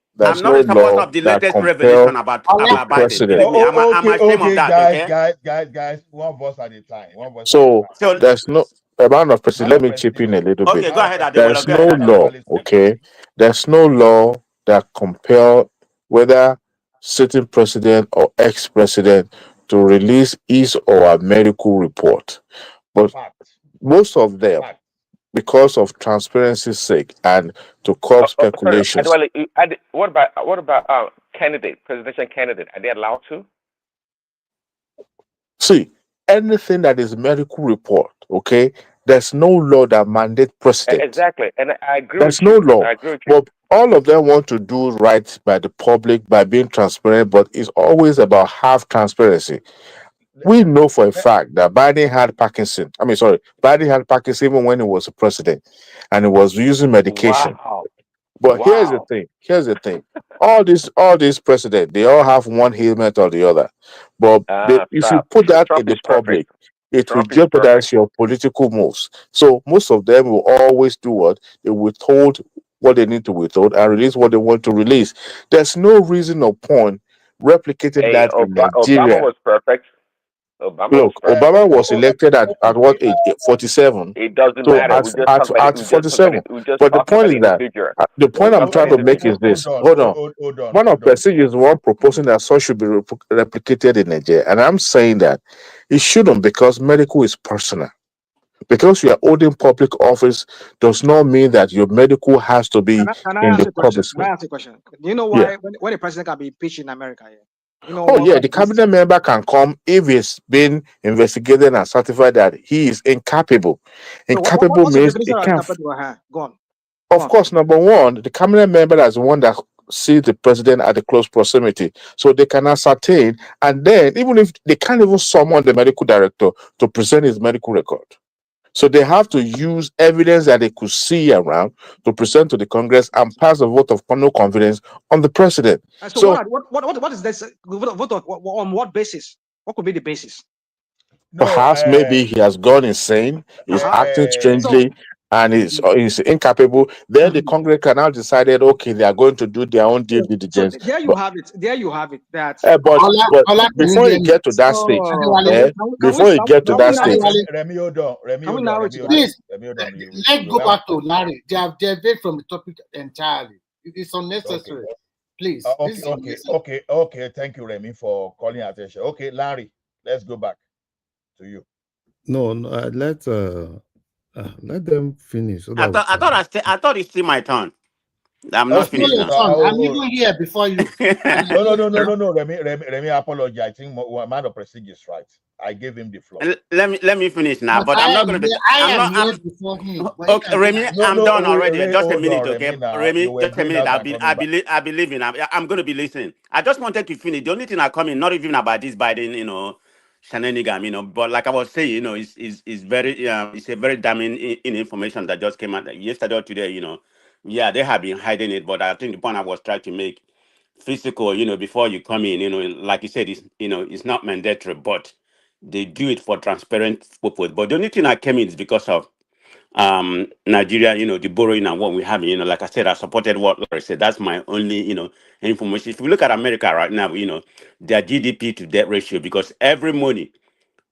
There's
I'm not
no
a supporter
law
of the
that
latest revelation
compel
about
a
Biden. Believe
president.
me, I'm
Okay,
ashamed of
okay,
that. Okay.
guys. One voice at a time. One voice at a
So
time.
So
there's no amount of president. Let
Madam
me chip in a
President,
little bit.
okay, go
Madam
ahead,
President,
Adebola.
There's
Go
no
ahead,
I'm
law,
Adebola.
actually speaking.
okay? There's no law that compel whether sitting president or ex-president to release his or her medical report. But
Fact.
most of them,
Fact.
because of transparency's sake and to curb
Sorry,
speculations.
what about presidential candidate? Are they allowed to?
See, anything that is medical report, okay, there's no law that mandate president.
Exactly, and I agree
There's
with
no
you.
law.
I agree with you.
But all of them want to do right by the public by being transparent, but it's always about half transparency. We know for a fact that Biden had Parkinson. Biden had Parkinson even when he was a president and he was using medication.
Wow.
But here's the thing. All these presidents, they all have one ailment or the other. But if you
Stop.
put that in
Trump
the
is perfect.
public, it will
Trump is perfect.
jeopardize your political moves. So most of them will always do what? They withhold what they need to withhold and release what they want to release. There's no reason or point replicating
Hey,
that in
Obama
Nigeria.
was perfect. Obama was
Look,
perfect.
Obama was elected at what age? 47.
It doesn't
So
matter. We just talk about it.
at 47.
We just
But the
talking
point
about the
is that
individual.
the point I'm
Talking about
trying
the
to make
individual.
is this.
Hold on.
One of Prestige is the one proposing that such should be replicated in Nigeria. And I'm saying that it shouldn't because medical is personal. Because you are holding public office does not mean that your medical has to be
Can I
in
ask
the
a
public
question?
sphere.
Do you know
Yeah.
why when a president can be impeached in America here? You know
Oh,
what?
yeah, the cabinet member can come if he's been investigated and certified that he is incapable.
So
Incapable
what's the
means
definition
it
of
can't.
incapable? Go on.
Of course, number one, the cabinet member is the one that sees the president at the close proximity. So they can ascertain, and then even if they can't even summon the medical director to present his medical record. So they have to use evidence that they could see around to present to the Congress and pass a vote of no confidence on the president.
And
So
what is this? On what basis? What could be the basis?
perhaps maybe he has gone insane, he's acting strangely, and he's incapable. Then the Congress can now decided, okay, they are going to do their own due
So
diligence.
there you have it. There you have it. That
But before you get to that stage, before you get to that stage,
Remy, hold on.
Please, let's go back to Larry. They have deviated from the topic entirely. It is unnecessary. Please.
Okay. Thank you, Remy, for calling attention. Okay, Larry, let's go back to you.
No, let them finish. So
I thought it's still my turn. I'm not finished now.
I'm even here before you.
No. Remy, apologize. I think Man of Prestige is right. I gave him the floor.
Let me finish now, but I'm not going to be. I'm not.
Before him.
Okay, Remy, I'm done already. Just a minute, okay? Remy, just a minute. I be leaving. I'm going to be listening. I just wanted to finish. The only thing I come in, not even about this Biden, shenanigan, but like I was saying, it's very, it's a very damning information that just came out yesterday or today, Yeah, they have been hiding it, but I think the point I was trying to make, physical, before you come in, like you said, it's not mandatory, but they do it for transparent purpose. But the only thing I came in is because of Nigeria, the borrowing and what we have, like I said, I supported what Larry said. That's my only, information. If we look at America right now, their GDP to debt ratio, because every money,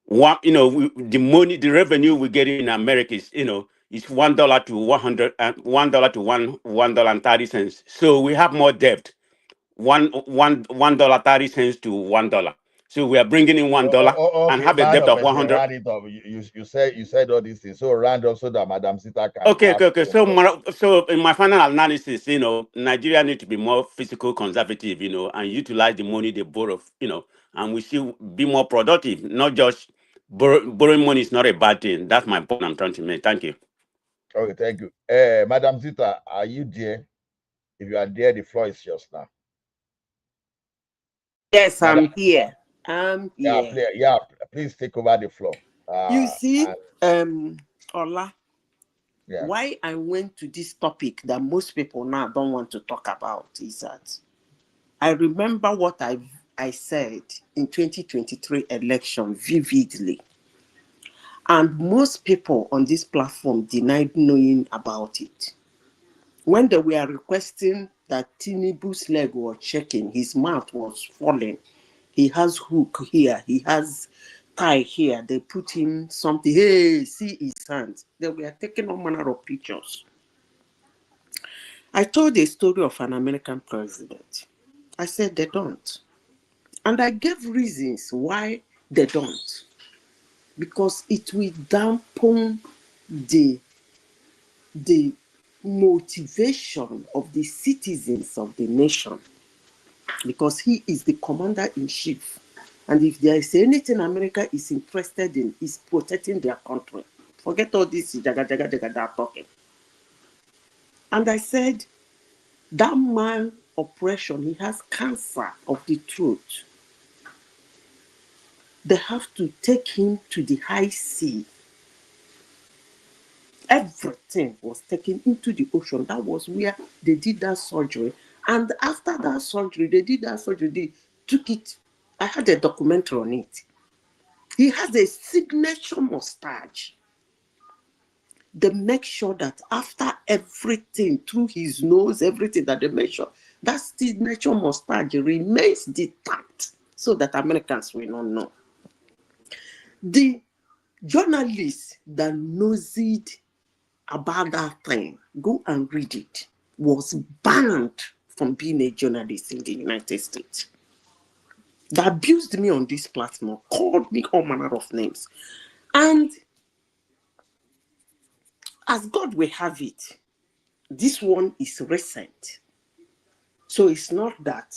the revenue we get in America is, is $1 to $100 to $1.30. So we have more debt, $1.30 to $1. So we are bringing in $1 and have a debt of 100.
Round it up. You said all these things. So round up so that Madam Sita can.
Okay. So in my final analysis, Nigeria need to be more fiscal conservative, and utilize the money they borrow, and we should be more productive, not just borrowing money is not a bad thing. That's my point I'm trying to make. Thank you.
Okay, thank you. Madam Zita, are you there? If you are there, the floor is yours now.
Yes, Madam, I'm here.
Yeah, please take over the floor.
You see, Ola, why I went to this topic that most people now don't want to talk about is that I remember what I said in 2023 election vividly. And most people on this platform denied knowing about it. When they were requesting that Tinubu's leg was shaking, his mouth was falling, he has hook here, he has tie here, they put him something, hey, see his hands. They were taking all manner of pictures. I told a story of an American president. I said they don't. And I gave reasons why they don't. Because it will dampen the the motivation of the citizens of the nation, because he is the commander-in-chief. And if there is anything America is interested in, is protecting their country. Forget all this jaga jaga jaga they're talking. And I said, that man oppression, he has cancer of the throat. They have to take him to the high sea. Everything was taken into the ocean. That was where they did that surgery. And after that surgery, they took it. I had a documentary on it. He has a signature mustache. They make sure that after everything, through his nose, everything that they make sure, that signature mustache remains intact so that Americans will not know. The journalists that knows it about that thing, go and read it, was banned from being a journalist in the United States. They abused me on this platform, called me all manner of names. And as God will have it, this one is recent. So it's not that.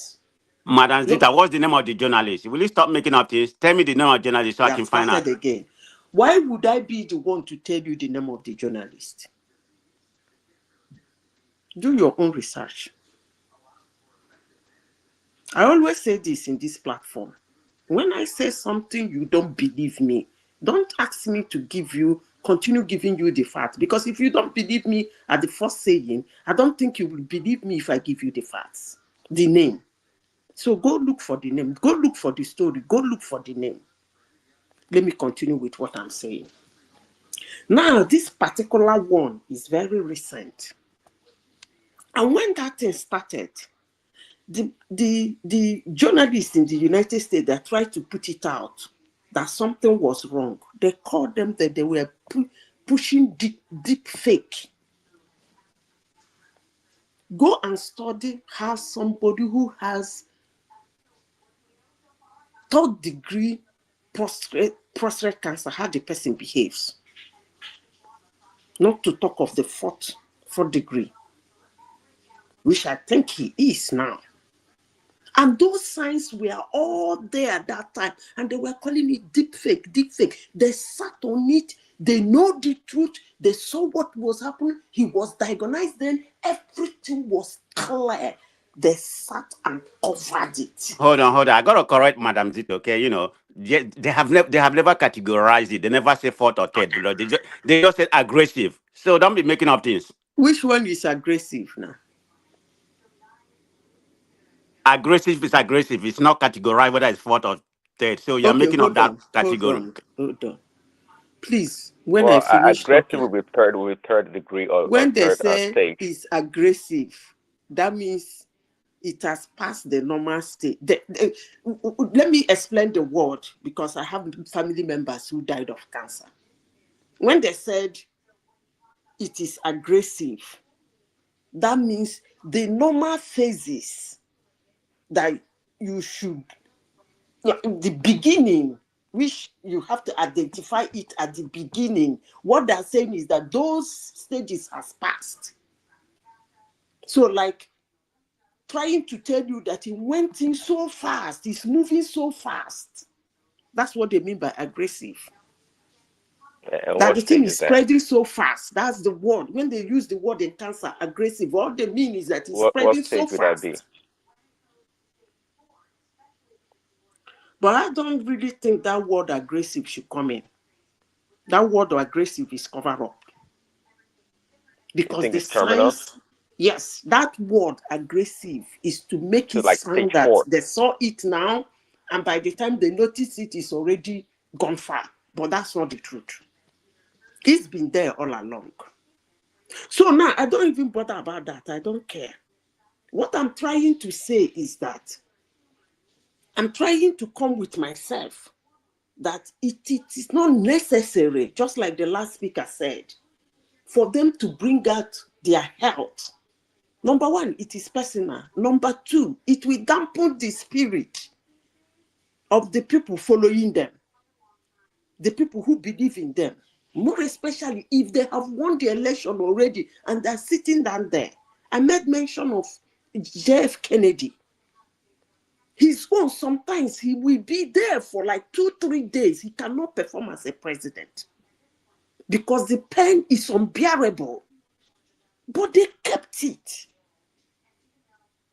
Madam
No,
Zita, what's the name of the journalist? Will you stop making up things? Tell me the name of the journalist so
they
I
have
can find out.
started again. Why would I be the one to tell you the name of the journalist? Do your own research. I always say this in this platform. When I say something you don't believe me, don't ask me to continue giving you the facts. Because if you don't believe me at the first saying, I don't think you will believe me if I give you the facts, the name. So go look for the name, go look for the story, go look for the name. Let me continue with what I'm saying. Now, this particular one is very recent. And when that thing started, the journalists in the United States that tried to put it out that something was wrong, they called them that they were pushing deep fake. Go and study how somebody who has third degree prostate cancer, how the person behaves. Not to talk of the fourth degree, which I think he is now. And those signs were all there at that time, and they were calling it deep fake. They sat on it, they know the truth, they saw what was happening. He was diagnosed then, everything was clear. They sat and covered it.
Hold on. I gotta correct Madam Zita, okay? You know, they have never categorized it. They never say fourth or third. They just said aggressive. So don't be making up things.
Which one is aggressive now?
Aggressive is aggressive. It's not categorized whether it's fourth or third. So you're making up that category.
Hold on. Please, when
Well,
I finish
aggressive
talking,
will be third degree or
when they
third
say
stage.
it's aggressive, that means it has passed the normal state. Let me explain the word, because I have family members who died of cancer. When they said it is aggressive, that means the normal phases that you should, the beginning, which you have to identify it at the beginning. What they're saying is that those stages has passed. So like trying to tell you that it went in so fast, it's moving so fast. That's what they mean by aggressive.
And
That
what
the
stage
thing
is
is
that?
spreading so fast. That's the word. When they use the word in cancer, aggressive, all they mean is that it's
What
spreading so
stage would that be?
fast. But I don't really think that word aggressive should come in. That word aggressive is cover up.
You
Because
think
the
it's terminal?
science, yes, that word aggressive is to make
So
it
like stage
sound that
4.
they saw it now, and by the time they notice it, it's already gone far. But that's not the truth. It's been there all along. So now I don't even bother about that. I don't care. What I'm trying to say is that I'm trying to come with myself that it is not necessary, just like the last speaker said, for them to bring out their health. Number one, it is personal. Number two, it will dampen the spirit of the people following them, the people who believe in them. More especially if they have won the election already and they're sitting down there. I made mention of JF Kennedy. His own, sometimes he will be there for like 2-3 days. He cannot perform as a president because the pain is unbearable. But they kept it.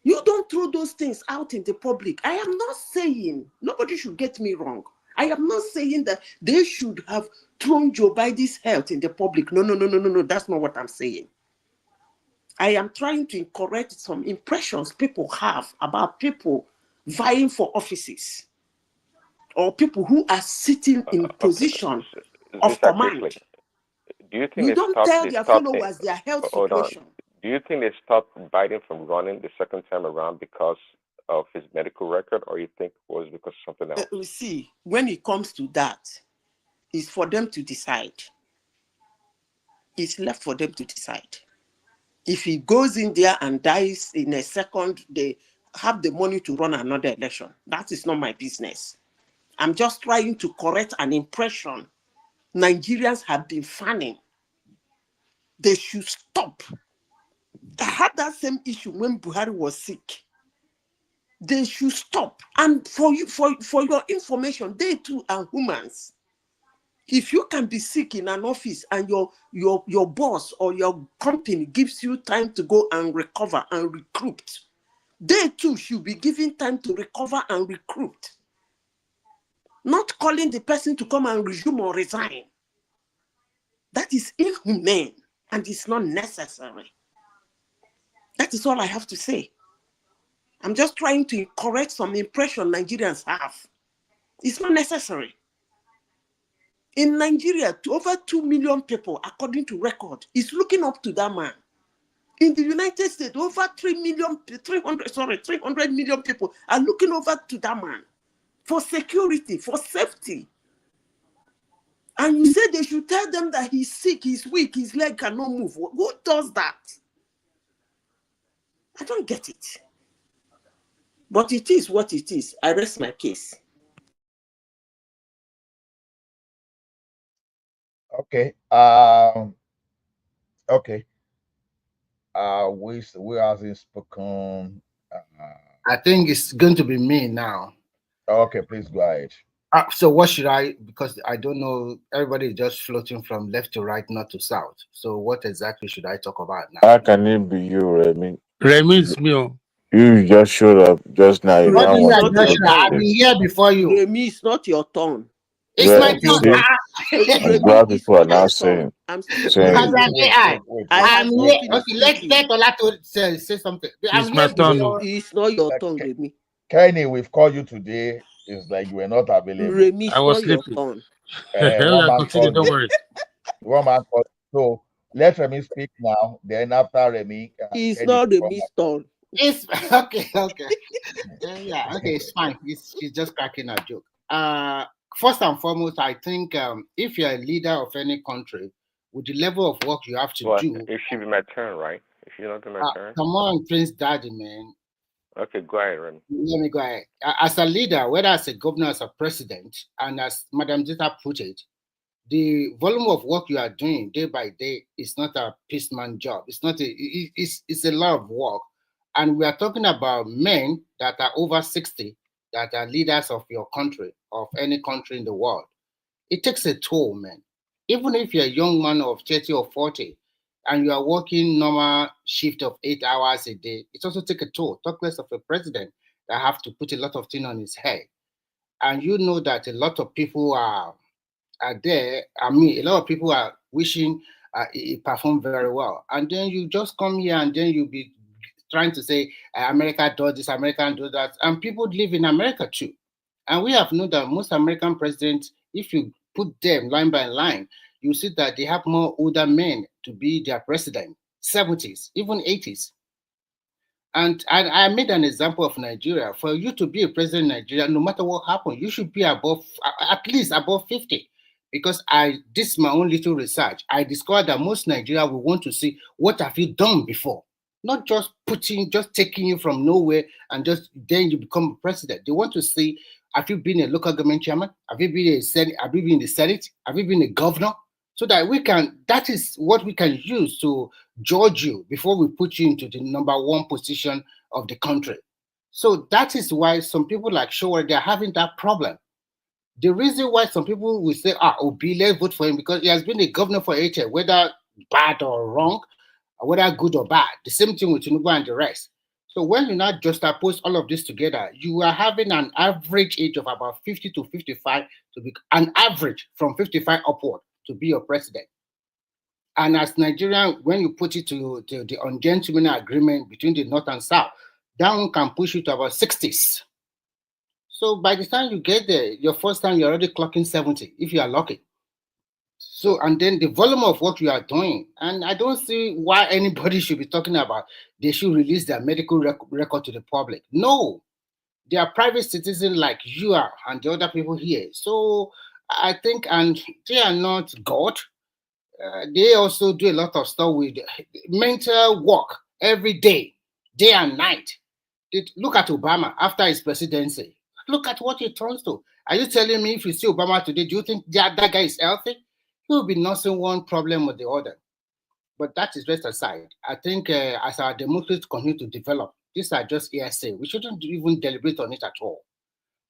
You don't throw those things out in the public. I am not saying, nobody should get me wrong. I am not saying that they should have thrown Joe Biden's health in the public. No. That's not what I'm saying. I am trying to correct some impressions people have about people vying for offices or people who are sitting in position of command.
Quickly. Do you think
You don't tell their followers their health situation.
Do you think they stopped Biden from running the second time around because of his medical record, or you think it was because of something else?
You see, when it comes to that, it's for them to decide. It's left for them to decide. If he goes in there and dies in a second, they have the money to run another election. That is not my business. I'm just trying to correct an impression Nigerians have been fanning. They should stop. I had that same issue when Buhari was sick. They should stop. And for your information, they too are humans. If you can be sick in an office and your boss or your company gives you time to go and recover and recruit, they too should be given time to recover and recruit. Not calling the person to come and resume or resign. That is inhumane and it's not necessary. That is all I have to say. I'm just trying to correct some impression Nigerians have. It's not necessary. In Nigeria, over 2 million people, according to record, is looking up to that man. In the United States, over 300 million people are looking over to that man for security, for safety. And you say they should tell them that he's sick, he's weak, his leg cannot move. Who does that? I don't get it. But it is what it is. I rest my case.
Okay. Okay. We hasn't spoken.
I think it's going to be me now.
Okay, please go ahead.
So what should I, because I don't know, everybody is just floating from left to right, not to south. So what exactly should I talk about now?
How can it be you, Remy?
Remy is me.
You just showed up just now. You
What do you
want
mean, Joshua? I've been here before you.
Remy, it's not your turn.
It's my turn.
I'm glad people are now saying.
I'm here. Okay, let Ola say something. I'm here before.
It's not your turn, Remy.
Kenny, we've called you today. It's like you were not available.
Remy, I was sleeping.
One man called.
Don't worry.
One man called. So let Remy speak now. Then after Remy,
it's not Remy's turn.
It's okay. Yeah, okay, it's fine. She's just cracking a joke. First and foremost, I think if you're a leader of any country, with the level of work you have to do,
it should be my turn, right? It should not be my turn.
Come on, Prince Daddy, man.
Okay, go ahead, Remy.
Let me go ahead. As a leader, whether as a governor, as a president, and as Madam Zita put it, the volume of work you are doing day by day is not a pieceman job. It's not it's a lot of work. And we are talking about men that are over 60 that are leaders of your country, of any country in the world. It takes a toll, man. Even if you're a young man of 30 or 40 and you are working normal shift of 8 hours a day, it also takes a toll. Talk less of a president that have to put a lot of things on his head. And you know that a lot of people are there. I mean, a lot of people are wishing it performed very well. And then you just come here and then you be trying to say America does this, America does that. And people live in America too. And we have known that most American presidents, if you put them line by line, you see that they have more older men to be their president, 70s, even 80s. And I made an example of Nigeria. For you to be a president in Nigeria, no matter what happens, you should be above, at least above 50. Because this is my own little research. I discovered that most Nigeria will want to see what have you done before. Not just taking you from nowhere and just then you become president. They want to see, have you been a local government chairman? Have you been a Senate? Have you been in the Senate? Have you been a governor? so that we can, that is what we can use to judge you before we put you into the number one position of the country. So that is why some people like Shower, they're having that problem. The reason why some people will say, Obi, let's vote for him because he has been a governor for 8 years, whether bad or wrong, or whether good or bad. The same thing with Tinubu and the rest. So when you now just oppose all of this together, you are having an average age of about 50 to 55 to be an average from 55 upward to be your president. And as Nigerian, when you put it to the ungentleman agreement between the North and South, that one can push you to about 60s. So by the time you get there, your first time you're already clocking 70 if you are lucky. So, and then the volume of what you are doing, and I don't see why anybody should be talking about they should release their medical record to the public. No, they are private citizens like you are and the other people here. So I think, and they are not God. They also do a lot of stuff with mental work every day and night. Look at Obama after his presidency. Look at what he turns to. Are you telling me if you see Obama today, do you think that guy is healthy? He will be nursing one problem or the other. But that is just aside. I think as our democracies continue to develop, these are just hearsay. We shouldn't even deliberate on it at all.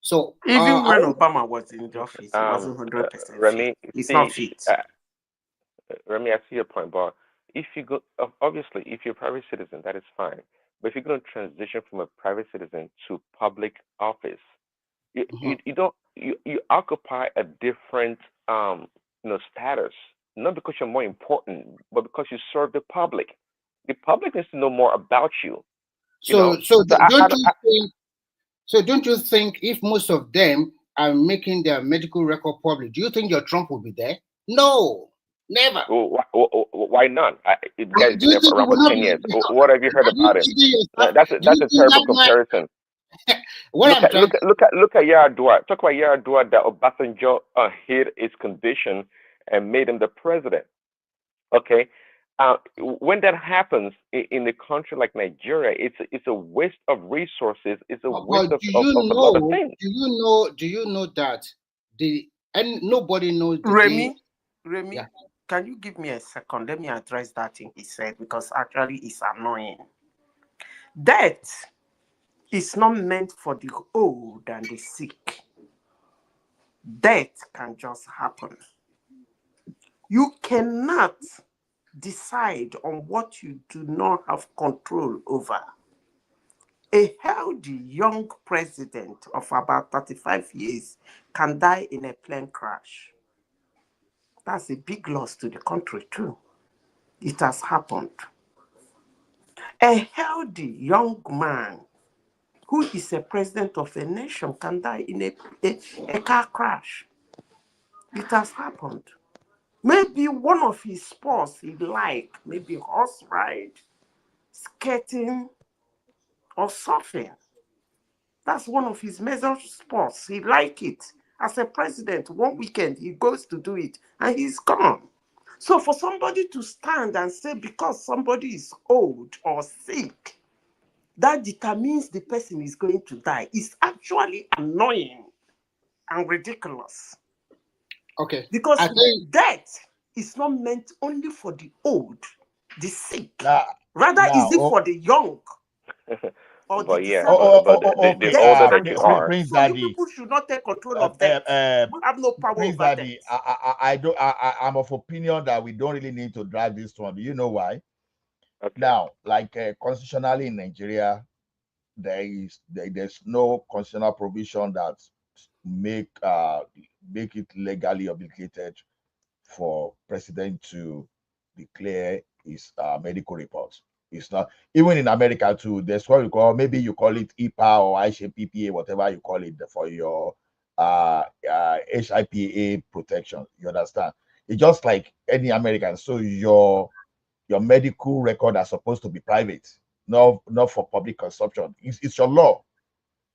So
even when Obama was in the office, he wasn't 100% fit.
Remy,
He's not fit.
Remy, I see your point, but if you go, obviously, if you're a private citizen, that is fine. But if you're going to transition from a private citizen to public office, you don't you occupy a different status, not because you're more important, but because you serve the public. The public needs to know more about you.
Don't you think if most of them are making their medical record public, do you think your Trump will be there? No, never.
Why not? The guy's been there for around for 10 years. What have you heard about him? That's a terrible comparison. Look at Yaradua. Talk about Yaradua that Obasanjo hid his condition and made him the president. Okay, when that happens in a country like Nigeria, it's a waste of resources. It's a waste of a lot of things.
Do you know that and nobody knows the
Remy,
yeah.
Can you give me a second? Let me address that thing he said because actually it's annoying. Death is not meant for the old and the sick. Death can just happen. You cannot decide on what you do not have control over. A healthy young president of about 35 years can die in a plane crash. That's a big loss to the country too. It has happened. A healthy young man who is a president of a nation can die in a car crash. It has happened. Maybe one of his sports he liked, maybe horse ride, skating, or surfing. That's one of his major sports. He liked it. As a president, one weekend he goes to do it and he's gone. So for somebody to stand and say because somebody is old or sick, that determines the person is going to die is actually annoying and ridiculous.
Okay.
Because death is not meant only for the old, the sick. Rather, is it for the young?
But yeah, the older that you are.
So you people should not take control of death. We have no power
Prince
over
Daddy,
death.
I'm of opinion that we don't really need to drag this one. Do you know why?
Okay.
Now, like constitutionally in Nigeria, there's no constitutional provision that make it legally obligated for president to declare his medical reports. It's not, even in America too. There's what you call, maybe you call it EPA or HPPA, whatever you call it, for your HIPAA protection. You understand? It's just like any American. So your medical record are supposed to be private, not for public consumption. It's your law.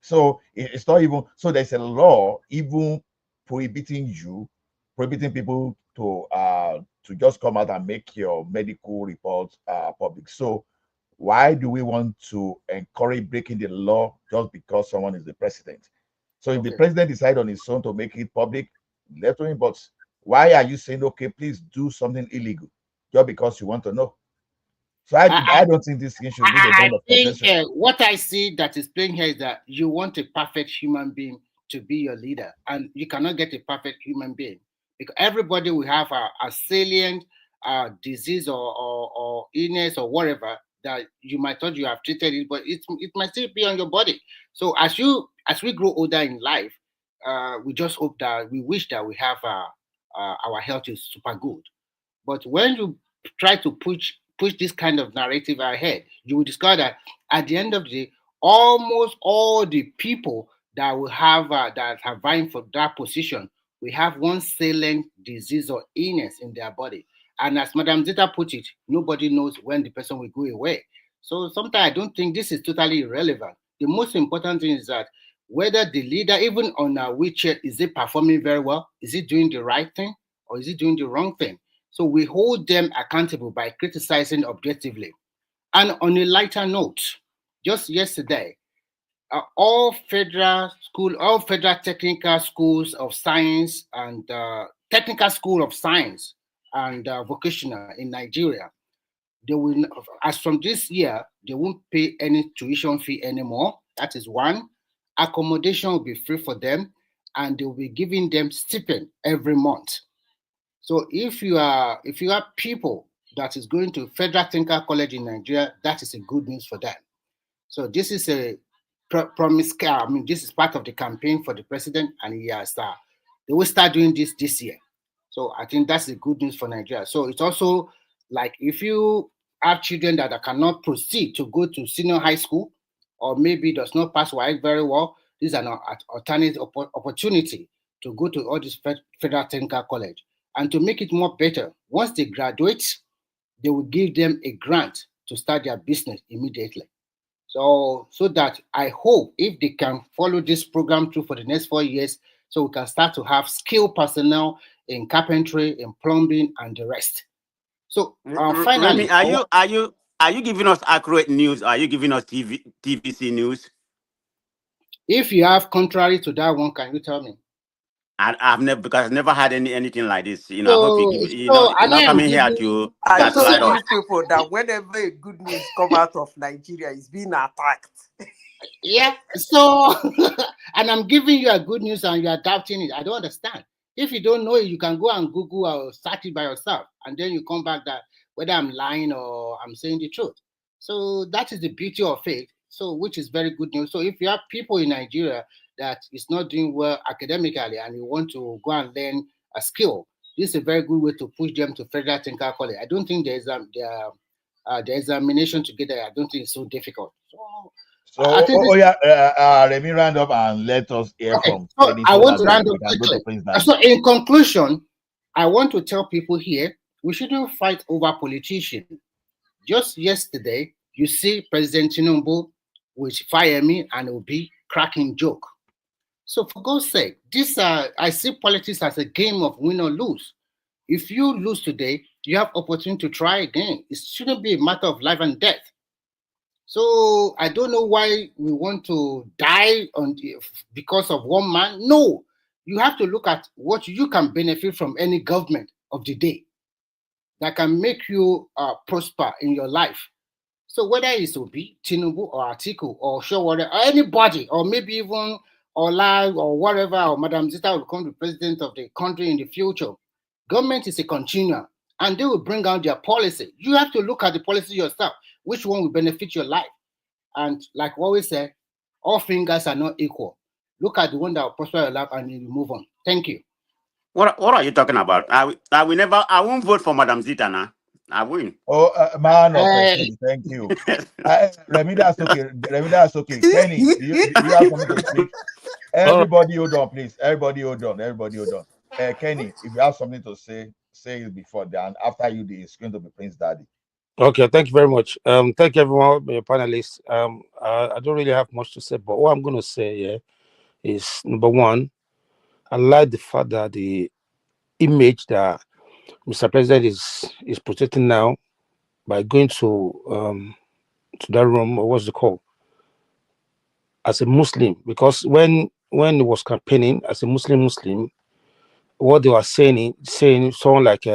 So it's not even, so there's a law even prohibiting people to just come out and make your medical reports public. So why do we want to encourage breaking the law just because someone is the president? So if the president decides on his own to make it public, let him. But Why are you saying, okay, please do something illegal just because you want to know? So I don't think this thing should be the
I
bond of
think
contention.
what I see that is playing here is that you want a perfect human being to be your leader, and you cannot get a perfect human being because everybody will have a salient disease or illness or whatever that you might thought you have treated it, but it might still be on your body. So as we grow older in life, we just hope that we wish that we have our health is super good. But when you try to push this kind of narrative ahead, you will discover that at the end of the day, almost all the people that will have that are vying for that position will have one salient disease or illness in their body. And as Madam Zita put it, nobody knows when the person will go away. So sometimes I don't think this is totally irrelevant. The most important thing is that whether the leader, even on a wheelchair, is it performing very well? Is it doing the right thing or is it doing the wrong thing? So we hold them accountable by criticizing objectively. And on a lighter note, just yesterday, all federal technical schools of science and technical school of science and vocational in Nigeria, they will, as from this year, they won't pay any tuition fee anymore. That is one. Accommodation will be free for them, and they will be giving them stipend every month. So if you are people that is going to Federal Technical College in Nigeria, that is a good news for them. So this is a promise. I mean, this is part of the campaign for the president, and he has they will start doing this year. So I think that's the good news for Nigeria. So it's also like if you have children that cannot proceed to go to senior high school, or maybe does not pass WAEC very well, this is an alternate opportunity to go to all this Federal Technical College. And to make it more better, once they graduate, they will give them a grant to start their business immediately. So that I hope if they can follow this program through for the next 4 years, so we can start to have skilled personnel in carpentry, in plumbing, and the rest. So finally,
Remy, are you giving us accurate news? Are you giving us TVC news?
If you have contrary to that one, can you tell me?
I've never, because I've never had anything like this. You know, I hope
So,
you give, you
so
know,
I
you're not
am
coming here
giving.
to
I
gaslight
told
us.
you people that whenever a good news come out of Nigeria, it's being attacked.
Yeah. So, and I'm giving you a good news, and you're doubting it. I don't understand. If you don't know it, you can go and Google or search it by yourself, and then you come back that whether I'm lying or I'm saying the truth. So that is the beauty of faith. So, which is very good news. So, if you have people in Nigeria that is not doing well academically, and you want to go and learn a skill, this is a very good way to push them to Federal Technical College. I don't think there's the examination together. I don't think it's so difficult.
So,
I think this.
let me round up and let us hear
Okay,
from
so
Kenny
I
so
want
that
to round up
we can go to
quickly.
Prince Daddy.
So, in conclusion, I want to tell people here we shouldn't fight over politicians. Just yesterday, you see President Tinubu with Fayemi and Obi cracking joke. So, for God's sake, I see politics as a game of win or lose. If you lose today, you have opportunity to try again. It shouldn't be a matter of life and death. So I don't know why we want to die because of one man. No, you have to look at what you can benefit from any government of the day that can make you prosper in your life. So whether it's Obi, Tinubu, or Atiku, or Showore, or anybody, or maybe even Ola, or whatever, or Madam Zita will become the president of the country in the future, government is a continuum, and they will bring out their policy. You have to look at the policy yourself. Which one will benefit your life? And like what we say, all fingers are not equal. Look at the one that will prosper your life and you move on. Thank you.
What are you talking about? I won't vote for Madam Zita now. I win.
Oh, man of prestige, thank you. Remy, that's okay. Remy, that's okay. Kenny, you have something to speak. Everybody hold on, please. Everybody hold on. Everybody hold on. Kenny, if you have something to say it before then. After you, it's going to be Prince Daddy.
Okay, thank you very much. Thank you everyone, my panelists. I don't really have much to say, but what I'm going to say is number one, I like the fact that the image that Mr. President is protecting now by going to that room, or what's the call, as a Muslim, because when he was campaigning as a Muslim, what they were saying someone like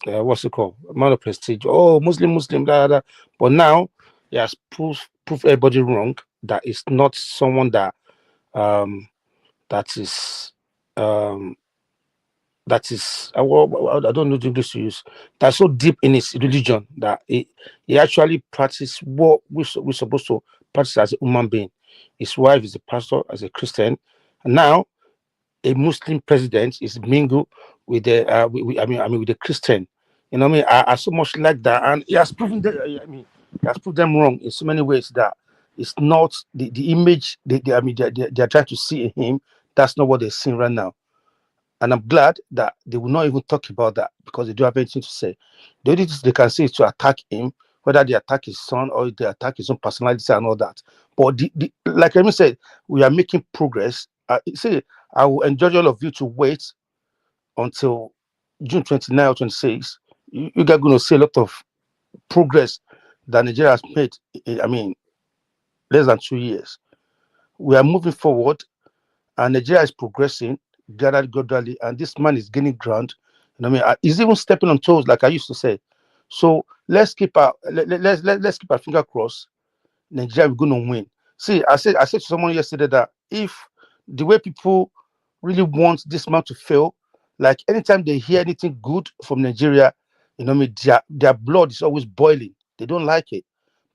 what's it called, man of prestige, oh Muslim, blah, blah, blah. But now he has proved everybody wrong, that it's not someone that that is I don't know the English to use, that's so deep in his religion that he actually practices what we're supposed to practice as a human being. His wife is a pastor, as a Christian, and now a Muslim president is mingled with the with the Christian. You know what I mean? I so much like that, and he has proven that. He has proved them wrong in so many ways that it's not the image they are trying to see in him. That's not what they're seeing right now. And I'm glad that they will not even talk about that, because they don't have anything to say. The only thing they can say is to attack him, whether they attack his son or they attack his own personality and all that. But like Remy said, we are making progress. See, I will encourage all of you to wait until June 29 or 26. You guys are going to see a lot of progress that Nigeria has made. Less than 2 years. We are moving forward, and Nigeria is progressing gradually, and this man is gaining ground. You know what I mean? He's even stepping on toes, like I used to say. So let's keep our let's keep our finger crossed. Nigeria is going to win. See, I said to someone yesterday that if the way people really want this man to fail, like anytime they hear anything good from Nigeria, you know what I mean, their blood is always boiling. They don't like it,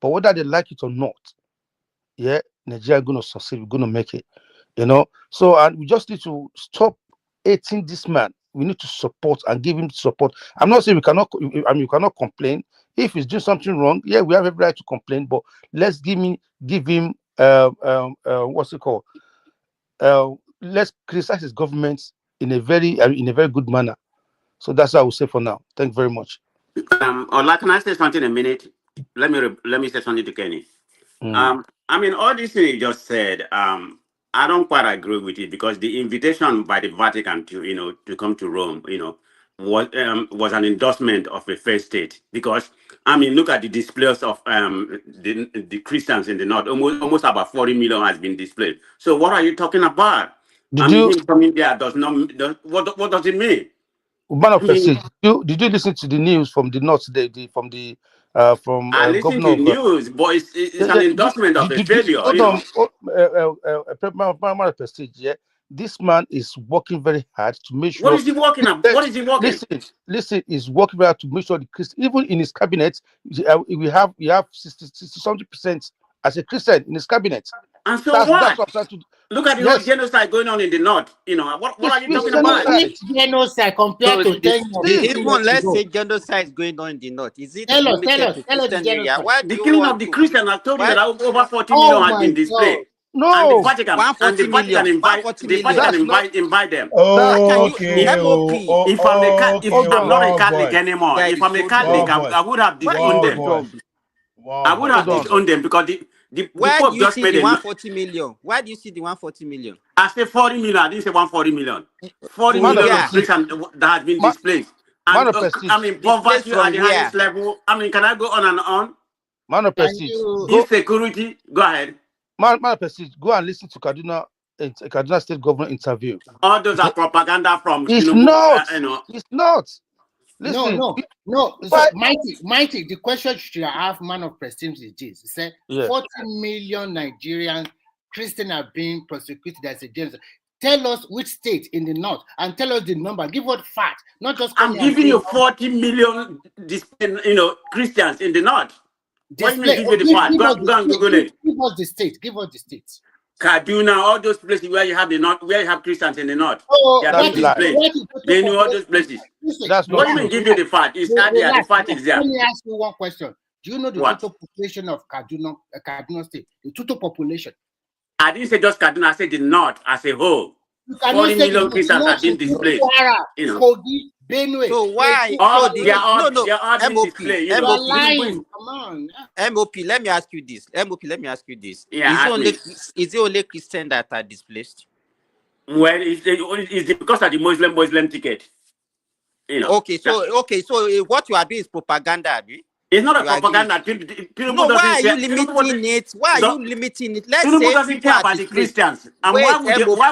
but whether they like it or not, yeah, Nigeria going to succeed. We're going to make it. You know, so and we just need to stop hating this man. We need to support and give him support. I'm not saying we cannot. We cannot complain if he's doing something wrong. Yeah, we have every right to complain, but let's give him what's it called? Let's criticize his government in a very good manner. So that's what I will say for now. Thank you very much.
Ola, can I say something in a minute? Let me say something to Kenny. All these things you just said, I don't quite agree with it, because the invitation by the Vatican to come to Rome, was an endorsement of a faith state. Because look at the displays of the Christians in the north. Almost about 40 million has been displayed. So what are you talking about? Him coming there what does it mean?
Man of Prestige, did you listen to the news from the north today?
I listen to news, but it's an endorsement of a failure.
Hold on, Man of Prestige. Yeah, this man is working very hard to make sure.
What is he working on? What is he working?
Listen, he's working very hard to make sure the Christian, even in his cabinet, we have 60-70% as a Christian in his cabinet.
And so what? Look at the whole genocide going on in the north. What are you talking about?
Genocide compared to 10 years.
Even let's say genocide is going on in the north. Is it limited to Christian area? Why
the killing of the Christian? I told you that over 40 million has been displayed.
No,
and the Vatican invite them.
Oh, okay.
If I'm not a Catholic anymore, if I'm a Catholic, I would have disowned them. I would have disowned them, because the
Pope just made it 140 million. Why do you see the 140 million?
I said 40 million. I didn't say 140 million. 40 million of Christians that has been displaced. And poverty at the highest level. Can I go on and on?
Man of Prestige.
Insecurity. Go ahead.
Man of Prestige, go and listen to Kaduna State Government interview.
All those are propaganda from
Tinubu. It's not. Listen,
no. So, Mighty, the question should have Man of Prestige is this. He said 40 million Nigerian Christians are being prosecuted as a genocide. Tell us which state in the north and tell us the number. Give us facts, not just.
I'm giving you 40 million Christians in the north. What do you mean give you the fact? Go and Google it.
Give us the state.
Kaduna, all those places where you have the north, where you have Christians in the north.
Oh,
they are being displaced. They know all those places. What do you mean give you the fact? It's not there. The fact is there.
Let me ask you one question. Do you know the total population of Kaduna State? The total population.
I didn't say just Kaduna. I said the north as a whole. 40 million Christians have been displaced.
Kogi, Benue.
So why?
They are being displayed.
Come on.
MOP, let me ask you this.
Yeah,
is it only Christians that are displaced?
Well, it's because of the Muslim ticket.
Okay, so what you are doing is propaganda, Abi?
It's not a
You agree?
propaganda. Tinubu
No, why are you
doesn't care.
limiting it? Why are you limiting it? Let's
Tinubu
say
doesn't
people
care
are
about the
displaced.
Christians. And
Wait,
why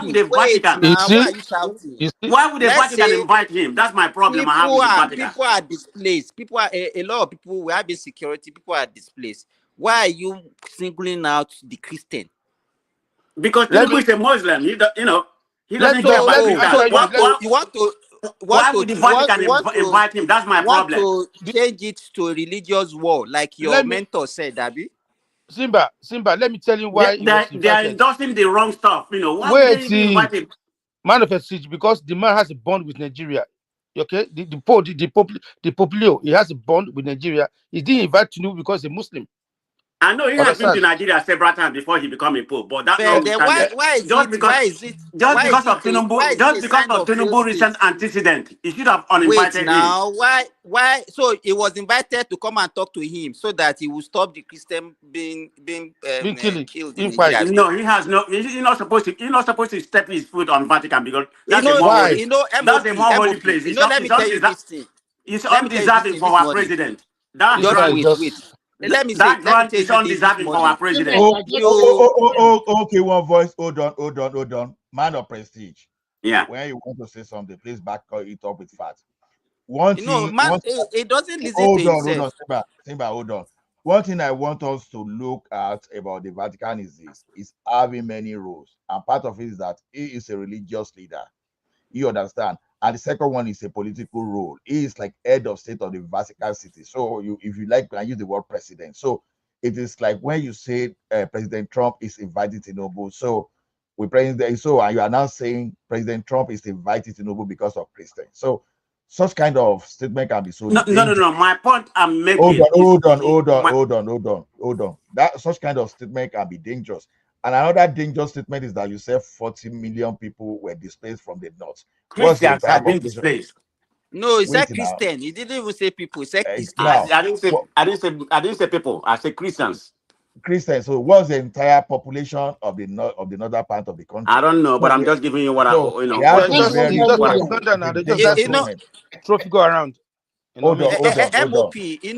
would the
wait
Vatican?
You
now. Why
see?
are you shouting?
You see?
Why would the
Let's
Vatican
say
invite him? That's my problem I have with the Vatican.
people are displaced. People are a lot of people. We have insecurity. People are displaced. Why are you singling out the Christian?
Because
Let
Tinubu
me
is a Muslim. He
let
doesn't
me
care
just
about
let me
So
answer
Christians.
you.
you want to
Why would the Vatican invite him? That's my problem.
change it to a religious war, like your
Let me
mentor said, Abby?
Simba, let me tell you
They,
why he was
they, they are
invited.
endorsing the wrong stuff. Why would
Wait,
they even invite him?
manifest it because the man has a bond with Nigeria. Okay, the Poplio, he has a bond with Nigeria. He didn't invite Tinubu because he's a Muslim.
I know he has been to
Understand?
Nigeria several times before he became a pope, but that
But then
notwithstanding,
why is
just
it
because
why is it
of Tinubu,
a
just because
sign
of
of failed
Tinubu
state?
recent antecedent, he should have
Wait
uninvited him.
now, why? So he was invited to come and talk to him so that he will stop the Christian being killed in Nigeria.
No, he has no. He's not supposed to. He's not supposed to step his foot on Vatican because
You
that's a
know,
more holy.
MOP,
That's a more holy place.
You know, let me tell you this thing.
It's
Let me tell you this
undeserving
thing
for
this
our
morning.
president. That
Just
grant,
wait. Let me
that
tell
grant
you
is
this
undeserving for
morning.
our president.
Okay, one voice. Hold on. Man of prestige.
Yeah.
When you want to say something, please back it up with facts. One
You know,
thing,
man, he doesn't listen
hold
to
on,
himself.
Simba, hold on. One thing I want us to look at about the Vatican is this: is having many roles, and part of it is that he is a religious leader. You understand? And the second one is a political role. He is like head of state of the Vatican City. So if you like, I use the word president. So it is like when you say President Trump is inviting Tinubu. So and you are now saying President Trump is inviting Tinubu because of Christians. So such kind of statement can be so dangerous.
No. My point I'm making.
Hold on. That such kind of statement can be dangerous. And another dangerous statement is that you said 40 million people were displaced from the north. What's the
Christians
entire
have been
population?
displaced.
No, he said
Wait now.
Christian. He didn't even say people. He said Christian.
I didn't say people. I said Christians.
Christians. So what's the entire population of the northern part of the country?
I don't know, but I'm just giving you what
It has to be very
propaganda now. They just have to trophy go around.
Hold on.
MOP, you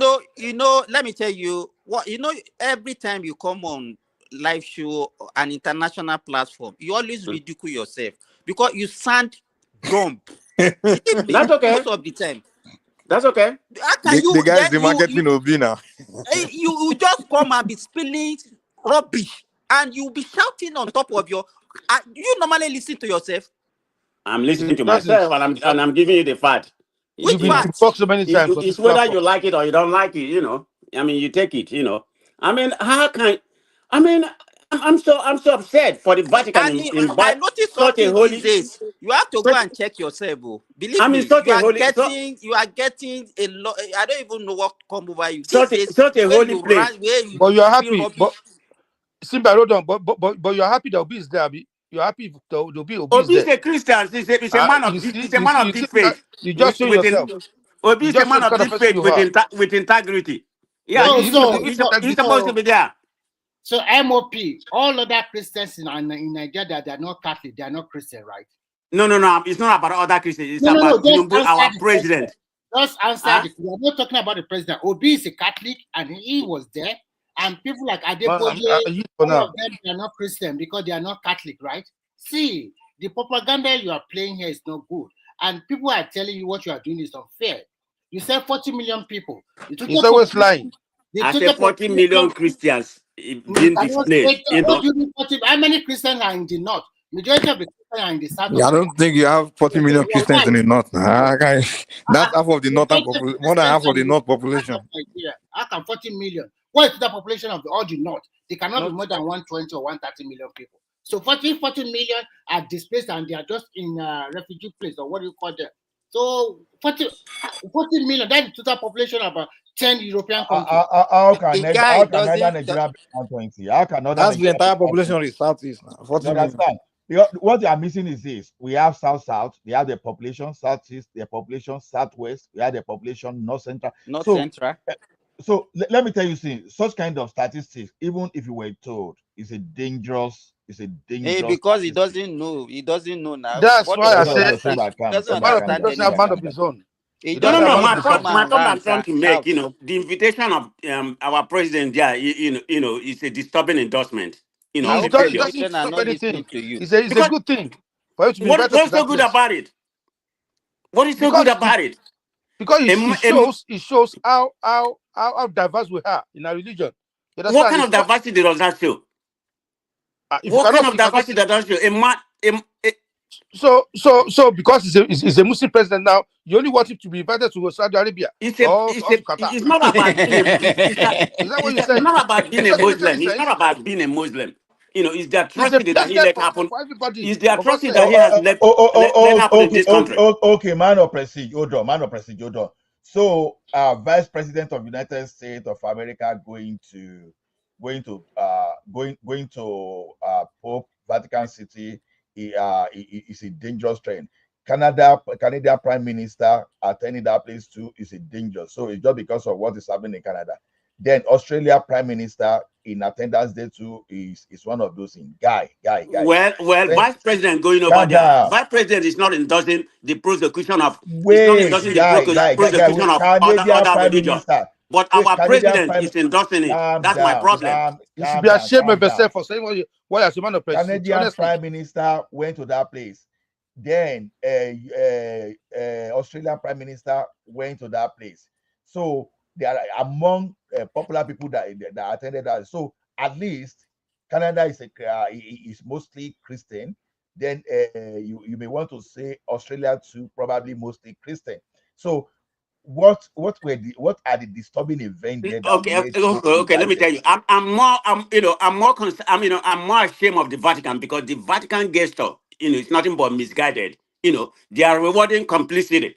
know, let me tell you what, every time you come on live show, an international platform, you always ridicule yourself because you sound dumb.
That's okay.
Most of the time.
That's okay.
How can
The guy's the marketing will be now.
You just come and be spilling rubbish and you'll be shouting on top of your. Do you normally listen to yourself?
I'm listening to myself and I'm giving you the fact.
Which fact?
So many times.
It's whether you like it or you don't like it, I mean, you take it, I mean, I'm so upset for the Vatican
I noticed
such a
something
holy.
these days. You have to go and check yourself. Believe me, you are getting a lot. I don't even know what come over you.
Such a holy place.
But you are happy. But Simba, hold on. But you are happy that Obi is there. You're happy there'll be Obi is there.
Obi is a Christian. He's a man of deep faith.
You just show yourself.
Obi is a man of deep faith with integrity. Yeah, he's supposed to be there.
So MOP, all other Christians in Nigeria, they are not Catholic, they are not Christian, right?
No. It's not about other Christians. It's about Tinubu, our president.
Just answer. We are not talking about the president. Obi is a Catholic, and he was there. And people like Adepoye, all of them, they are not Christian because they are not Catholic, right? See, the propaganda you are playing here is not good. And people are telling you what you are doing is unfair. You said 40 million people.
It's always lying.
I said 40 million Christians being displaced.
How many Christians are in the north? Majority of the Christians are in the south.
I don't think you have 40 million Christians in the north. That's half of the northern population, more than half of the north population.
How can 40 million? What is the population of all the north? They cannot be more than 120 or 130 million people. So 40 million are displaced and they are just in a refugee place, or what do you call them? So 40 million, that's the total population of 10 European countries.
How can Nigeria be 120? How can
that's the entire population of the southeast now. 40 million.
What they are missing is this: we have south, they have the population, southeast, their population, southwest, we have the population, north central. So let me tell you something, such kind of statistics, even if you were told, is a dangerous.
Hey, because he doesn't know now.
That's why I said
man of his own.
He
You
No,
don't
no,
just
say
no.
about
wants
My
to
this
point,
come
one.
my
and
point I'm
rant
trying to make,
out.
the invitation of our president there, is a disturbing endorsement.
I
It's a
hope the
It
failure.
doesn't
children are
stop
not listening
anything.
to you.
It's a
Because
good thing for you to be invited to
what's so
that
good
place
about it? What is so good
because
about it?
it shows how diverse we are in our religion. You
What
understand?
kind of diversity does that show?
If you
What kind
cannot
of
see, you cannot
diversity
see.
does that show?
So because he's a Muslim president now, you only want him to be invited to Saudi Arabia or to Qatar.
It's not about being a
Is that what you're
it's
saying?
not about being
Is
a
that what you're
Muslim. It's
saying?
not about being a Muslim. It's the
He's a
atrocity that he
president
let happen.
for everybody.
It's the
For God's
atrocity
sake.
that he has let happen in
Okay,
this country.
okay, man of prestige, hold on, man of prestige, hold on. So, Vice President of United States of America going to Pope Vatican City is a dangerous trend. Canada Prime Minister attending that place too is a danger. So it's just because of what is happening in Canada. Then Australia Prime Minister in attendance there too is one of those things. Guy.
Well,
Then
Vice President going over
calm
there.
down.
Vice President is not endorsing the prosecution of. It's not
Wait,
endorsing the
guy,
prosecution
with
of
Canadian
other
Prime
religions.
Minister.
But
Wait,
our
Canadian
president
Prime.
is endorsing it.
Calm
That's my
down,
problem.
You should be ashamed of yourself for saying what as a man of prestige.
Canadian
Honestly.
Prime Minister went to that place. Then Australian Prime Minister went to that place. So they are among popular people that attended that. So at least Canada is mostly Christian. Then you may want to say Australia too, probably mostly Christian. So what are the disturbing events there that made people
Okay. Let me
divided?
tell you, I'm more concerned. I'm more ashamed of the Vatican because the Vatican gesture, it's nothing but misguided. They are rewarding complicity.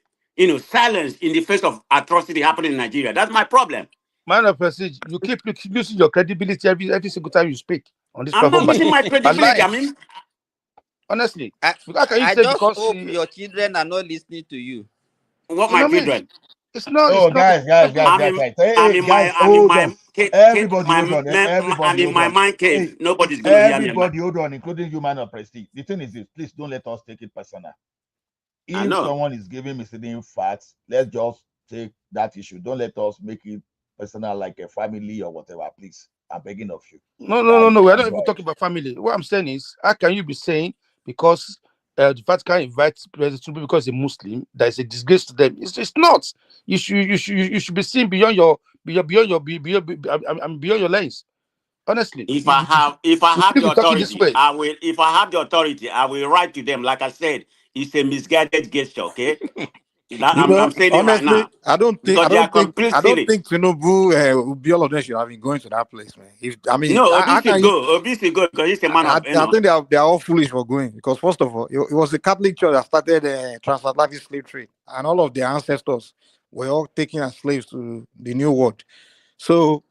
Silence in the face of atrocity happening in Nigeria. That's my problem.
Man of prestige, you keep losing your credibility every single time you speak on this
I'm not
platform.
losing my
I
credibility.
lie.
I mean,
Honestly, how can you
I
say
just
because
hope your children are not listening to you.
what
you
my
know what I mean?
children?
It's not.
Oh, guys,
I'm in,
hey, guys,
I'm in
hold
my
on. Everybody, hold on.
I'm
Everybody,
in
hold
my
on.
mind
Hey,
cave. Nobody's gonna hear me.
everybody, hold on, including human or prestige. The thing is this: please don't let us take it personal.
I
If
know.
someone is giving misleading facts, let's just take that issue. Don't let us make it personal, like a family or whatever. Please, I'm begging of you.
No.
Can
We're not
go
even
ahead.
talking about family. What I'm saying is, how can you be saying because the Vatican invites President Tinubu because he's a Muslim, that is a disgrace to them? It's not. You should be seen beyond your beyond your lens. Honestly,
If
you
I have
shouldn't
the
be talking this
authority,
way.
I will. If I have the authority, I will write to them. Like I said, it's a misguided gesture. Okay, I'm saying it right
Honestly,
now because they are
I don't
complicit.
think Tinubu, all of them should have been going to that place, man.
No, Obi
How can
should
you?
go. Obi should go because he's a man of.
I think they are all foolish for going because first of all, it was the Catholic Church that started transatlantic slave trade, and all of their ancestors were all taken as slaves to the New World. So,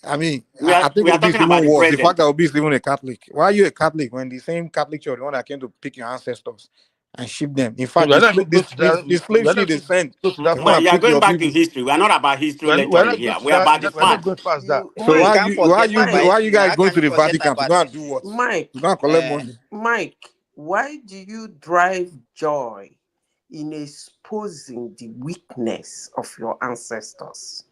I think
We are
Obi is
talking
even
about the
worse. The fact
present.
that Obi is even a Catholic. Why are you a Catholic when the same Catholic Church, the one that came to pick your ancestors and ship them? In fact,
We're not even close to that.
the slave
We're not
ship they
even
sent,
close to that
they come
But
far.
and
you are
pick
going
your
back to
people.
history. We are not about history
We're
lecturing
not
here.
close to
We are
that.
about the
We're not
facts.
going past that.
So
You
why
can't
you
forget about
why you
history.
guys
How
going
can
to
you
the
forget
Vatican to
about
go and do
history?
what?
Mike,
To go and collect money?
Mike, why do you drive joy in exposing the weakness of your ancestors?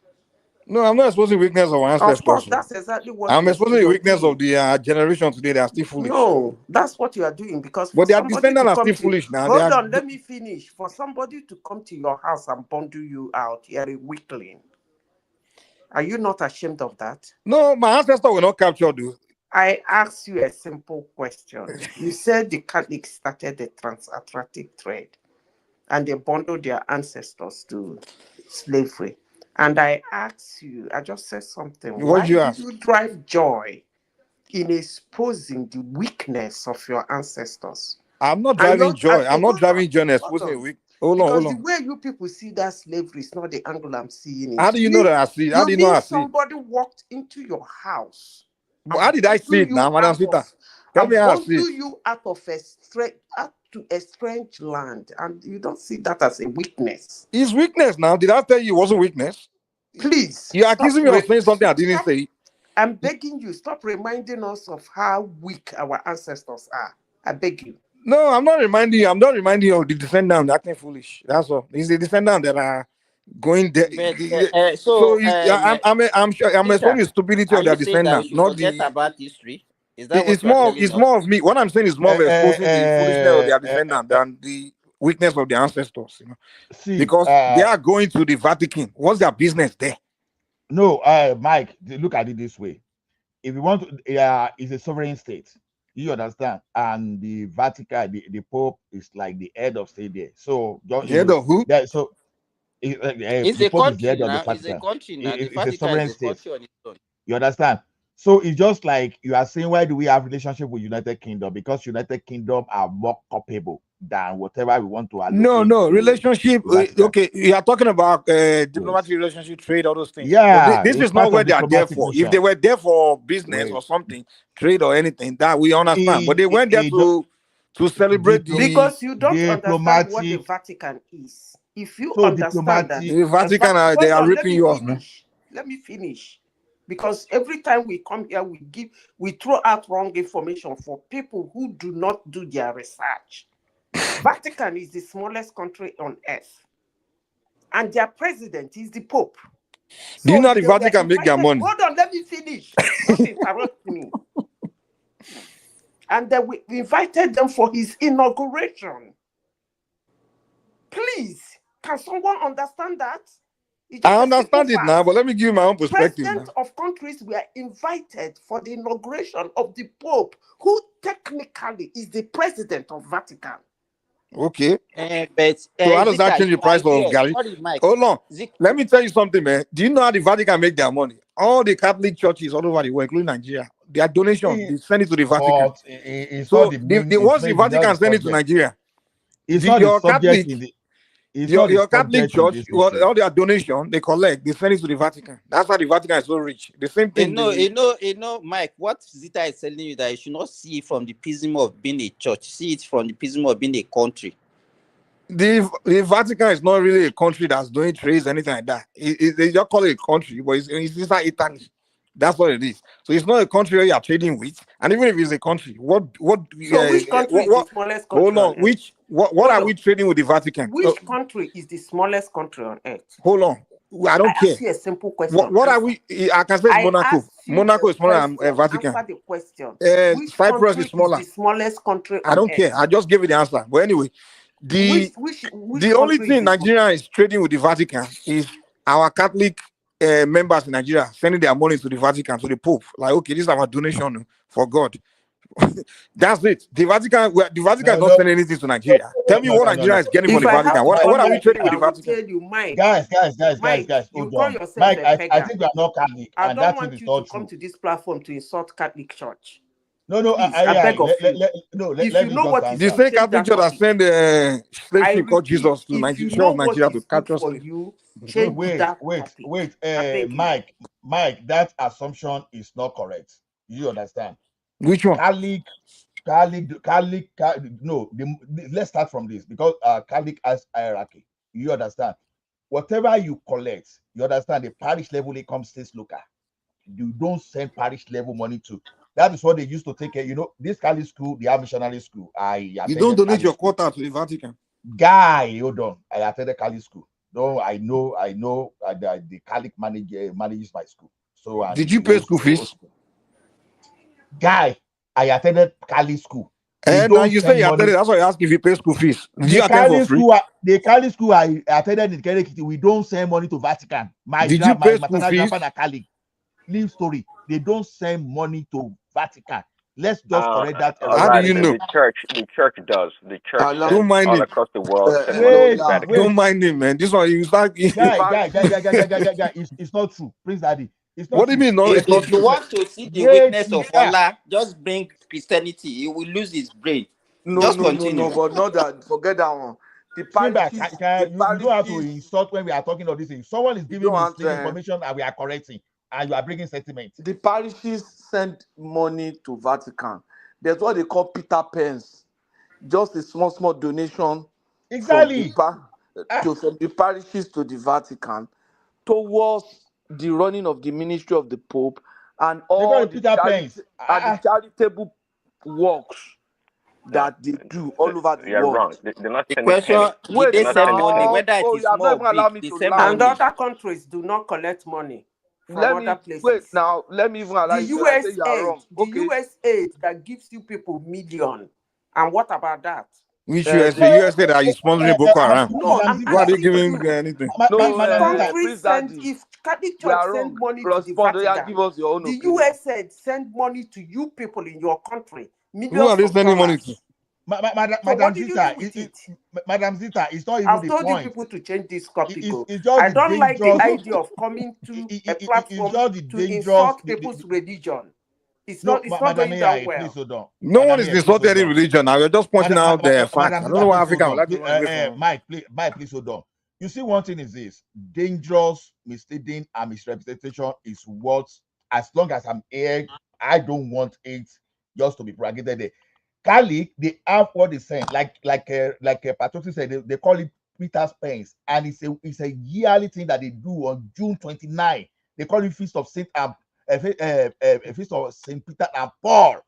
No, I'm not exposing weakness of our
Of course,
ancestors.
that's exactly what
I'm exposing the
you're
weakness of
doing.
the generation today. They are still foolish.
No, that's what you are doing because for
But their
somebody to
descendants are
come
still
to
foolish now. They
hold
are.
on, let me finish. For somebody to come to your house and bundle you out, you're a weakling. Are you not ashamed of that?
No, my ancestors were not captured, though.
I asked you a simple question. You said the Catholics started the transatlantic trade and they bundled their ancestors to slavery. And I asked you, I just said something.
What
Why
did you
do
ask?
you drive joy in exposing the weakness of your ancestors?
I'm not
And
driving
you're
joy. I'm not
hold on,
driving joy and
hold
exposing a
on.
weak. Hold on, hold
Because the
on.
way you people see that slavery is not the angle I'm seeing
How
it.
do you know that I see it? How do
You
you know
mean
I see it?
somebody walked into your house
But how
and
did I see
bundle
it now,
you
Madam
out of
Sita? Tell me how I see it.
out to a strange land, and you don't see that as a weakness?
It's weakness now. Did I tell you it wasn't weakness?
Please
You're
stop.
accusing me of saying something I didn't say.
I'm begging you, stop reminding us of how weak our ancestors are. I beg you.
No, I'm not reminding you. I'm not reminding you of the descendant acting foolish. That's all. It's the descendant that are going there.
But
So I'm sure I'm
Peter,
explaining the stupidity
are
of their
you saying that we
descendant,
should
not
forget
the.
about history? Is that what
It's
you are
more.
telling
It's
us?
more of me. What I'm saying is more of exposing the foolishness of their descendant than the weakness of their ancestors.
See,
Because they are going to the Vatican. What's their business there?
no, Mike, look at it this way. If you want to, it's a sovereign state. You understand? And the Vatican, the Pope is like the head of state there. So,
The head of who?
So
It's
the
a
Pope is the
country
head of the
now. It's a
Vatican.
country now. The
It's a
Vatican is
sovereign
a
state.
country on its own.
You understand? So it's just like you are saying, why do we have relationship with United Kingdom? Because United Kingdom are more culpable than whatever we want to allocate.
No,
to
relationship.
Vatican.
Okay, you are talking about diplomatic relationship, trade, all those things.
Yeah,
This
it's
is not
part
where
of
they are there
diplomatic
for. If
mission.
they were there for business or
Wait.
something, trade or anything, that we understand. But they went there to celebrate the
because you don't understand what the
diplomatic.
Vatican is. If you
So
understand that
the Vatican, they are ripping you off, man.
Let me finish. Because every time we come here, we throw out wrong information for people who do not do their research. Vatican is the smallest country on earth, and their president is the Pope.
Do you know
So
the Vatican make their money?
Hold on, let me finish. Don't interrupt me. And then we invited them for his inauguration. Please, can someone understand that?
I understand it now, but let me give you my own perspective.
Presidents of countries were invited for the inauguration of the Pope, who technically is the president of Vatican.
Okay.
But
so how does that change the price of Gary? Hold on. Let me tell you something, man. Do you know how the Vatican make their money? All the Catholic churches all over the world, including Nigeria, their donations, they send it to the Vatican.
It's
So
not the main,
once the Vatican send it to Nigeria,
it's not the subject in the.
Your Catholic church, all their donation they collect, they send it to the Vatican. That's why the Vatican is so rich. The same thing.
Mike, what Zita is telling you that you should not see it from the prism of being a church, see it from the prism of being a country.
The Vatican is not really a country that's doing trades, anything like that. They just call it a country, but it's like Italy. That's what it is. So it's not a country where you are trading with, and even if it's a country, what?
So which country is the smallest country?
Hold on, what are we trading with the Vatican?
Which country is the smallest country on earth?
Hold on, I don't care.
Ask you a simple question.
What are we? I can say Monaco. Monaco is smaller than Vatican.
Answer the question. Which
Cyprus is smaller.
Is the smallest country on
I don't
earth?
care. I just gave you the answer. But anyway, the only thing Nigeria is trading with the Vatican is our Catholic members in Nigeria sending their money to the Vatican, to the Pope. Like, okay, this is our donation for God. That's it. The Vatican is not sending anything to Nigeria. Tell me what Nigeria is getting from the Vatican. What are we trading with the Vatican?
Guys,
you
hold
call
on.
yourself
Mike,
a
I think we are not Catholic,
I
and
don't
that
want
is
you
not
to come
true.
to this platform to insult Catholic Church.
No,
Please, I beg of you.
Let
you
me
know
just
what
answer.
The same Catholic Church that send slave ship called Jesus to Nigeria to capture slaves.
Wait, Mike, that assumption is not correct. You understand?
Which one?
No, let's start from this, because Catholic has hierarchy. You understand? Whatever you collect, you understand, the parish level, it comes states local. You don't send parish level money to. That is what they used to take care. This Catholic school, they have missionary school.
You don't donate your quota to the Vatican.
Guy, hold on. I attended Catholic school. No, I know the Catholic manages my school. So
did you pay school fees?
Guy, I attended Catholic school.
And now you say you attended. That's why I ask if you pay school fees. Did you attend for free?
The Catholic school I attended in Kentucky, we don't send money to Vatican.
Did you pay school fees?
Leave story. They don't send money to Vatican. Let's just correct that.
How do you know?
The church does. The church
don't mind
all
him.
across the world. Wait.
Don't mind him, man. This one you start.
Guy. It's not true. Prince Daddy. It's not
what do you mean? No, it's not
if
true.
you want to see the weakness of Allah, just bring Christianity. He will lose his brain. Just continue.
No, but not that. Forget that one. The parishes,
you don't have to insult when we are talking of this thing. Someone is giving misleading information and we are correcting, and you are bringing sentiment.
The parishes send money to Vatican. There's what they call Peter Pence, just a small donation.
Exactly.
From the parishes to the Vatican towards the running of the ministry of the Pope and all the charitable works that they do all over the
You're
world.
wrong. They're not
The
sending
question,
pennies.
did
Wait
they
They're not
send
sending
money?
pennies.
now.
Whether it
Oh,
is
you have
small
not
or
even allowed
big,
me
they
to
send
land.
And
money.
other countries do not collect money from
Let
other
me wait
places.
now. Let me even allow
The
you to. I say
US
you are
aid,
wrong.
the
Okay.
US aid that gives you people million. And what about that?
Which
Uh,
USA? USA that is sponsoring Boko Haram.
No,
Madam
I'm
Why are they
Zita,
asking
giving
you.
anything?
no,
If
Madam Zita,
countries
Prince
send,
Daddy,
if Catholic
you
Church
are
send
wrong.
money to the
Respond. Oh, yeah, give
Vatican,
us your own
the
opinion.
US said send money to you people in your country,
Who are
millions
they
of
sending money to?
dollars. So what
Madam
did you
Zita,
do with it?
Madam Zita, it's not even
I've
the
told you
point.
people to change this topic.
It's just
I
the
don't like the
dangerous.
idea of coming to a
It's
platform
just the
to
dangerous.
insult people's religion. It's
No,
not
Madam
going down
AI, please
well.
hold on.
No one
Madam
is
AI, please
insulting
hold
any
on.
religion. Now we're just pointing out the facts.
Madam
I don't
Zita,
know why
please hold
Africa would
on.
like to run away from.
Mike, please hold on. You see, one thing is this: dangerous, misleading, and misrepresentation is what. As long as I'm here, I don't want it just to be propagated there. Cali, they have what they say, like Patrick said, they call it Peter's Pence, and it's a yearly thing that they do on June 29. They call it Feast of Saint Feast of Saint Peter and Paul.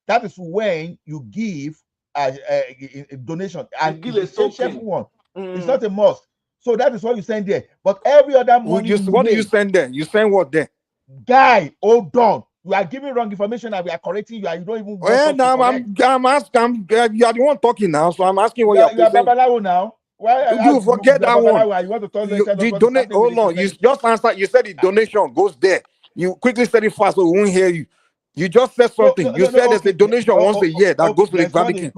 That is when you give a donation,
You
and
give
it's
a
a shameful
token.
one. It's not a must. So that is what you send there. But every other money you
What do you
make,
send there? You send what there?
guy, hold on. You are giving wrong information and we are correcting you, and you don't even want
Well,
us to
now
correct.
I'm asking. You are the one talking now, so I'm asking what
You
you're
are
saying.
Babalawo now. Why
You forget
you are
that one.
Babalawo and you want to tell
The
us
donate.
certain
Hold on. You just answer. You said the donation goes there. You quickly said it fast, so we won't hear you. You just said something. You said there's a donation once a year that goes to the Vatican.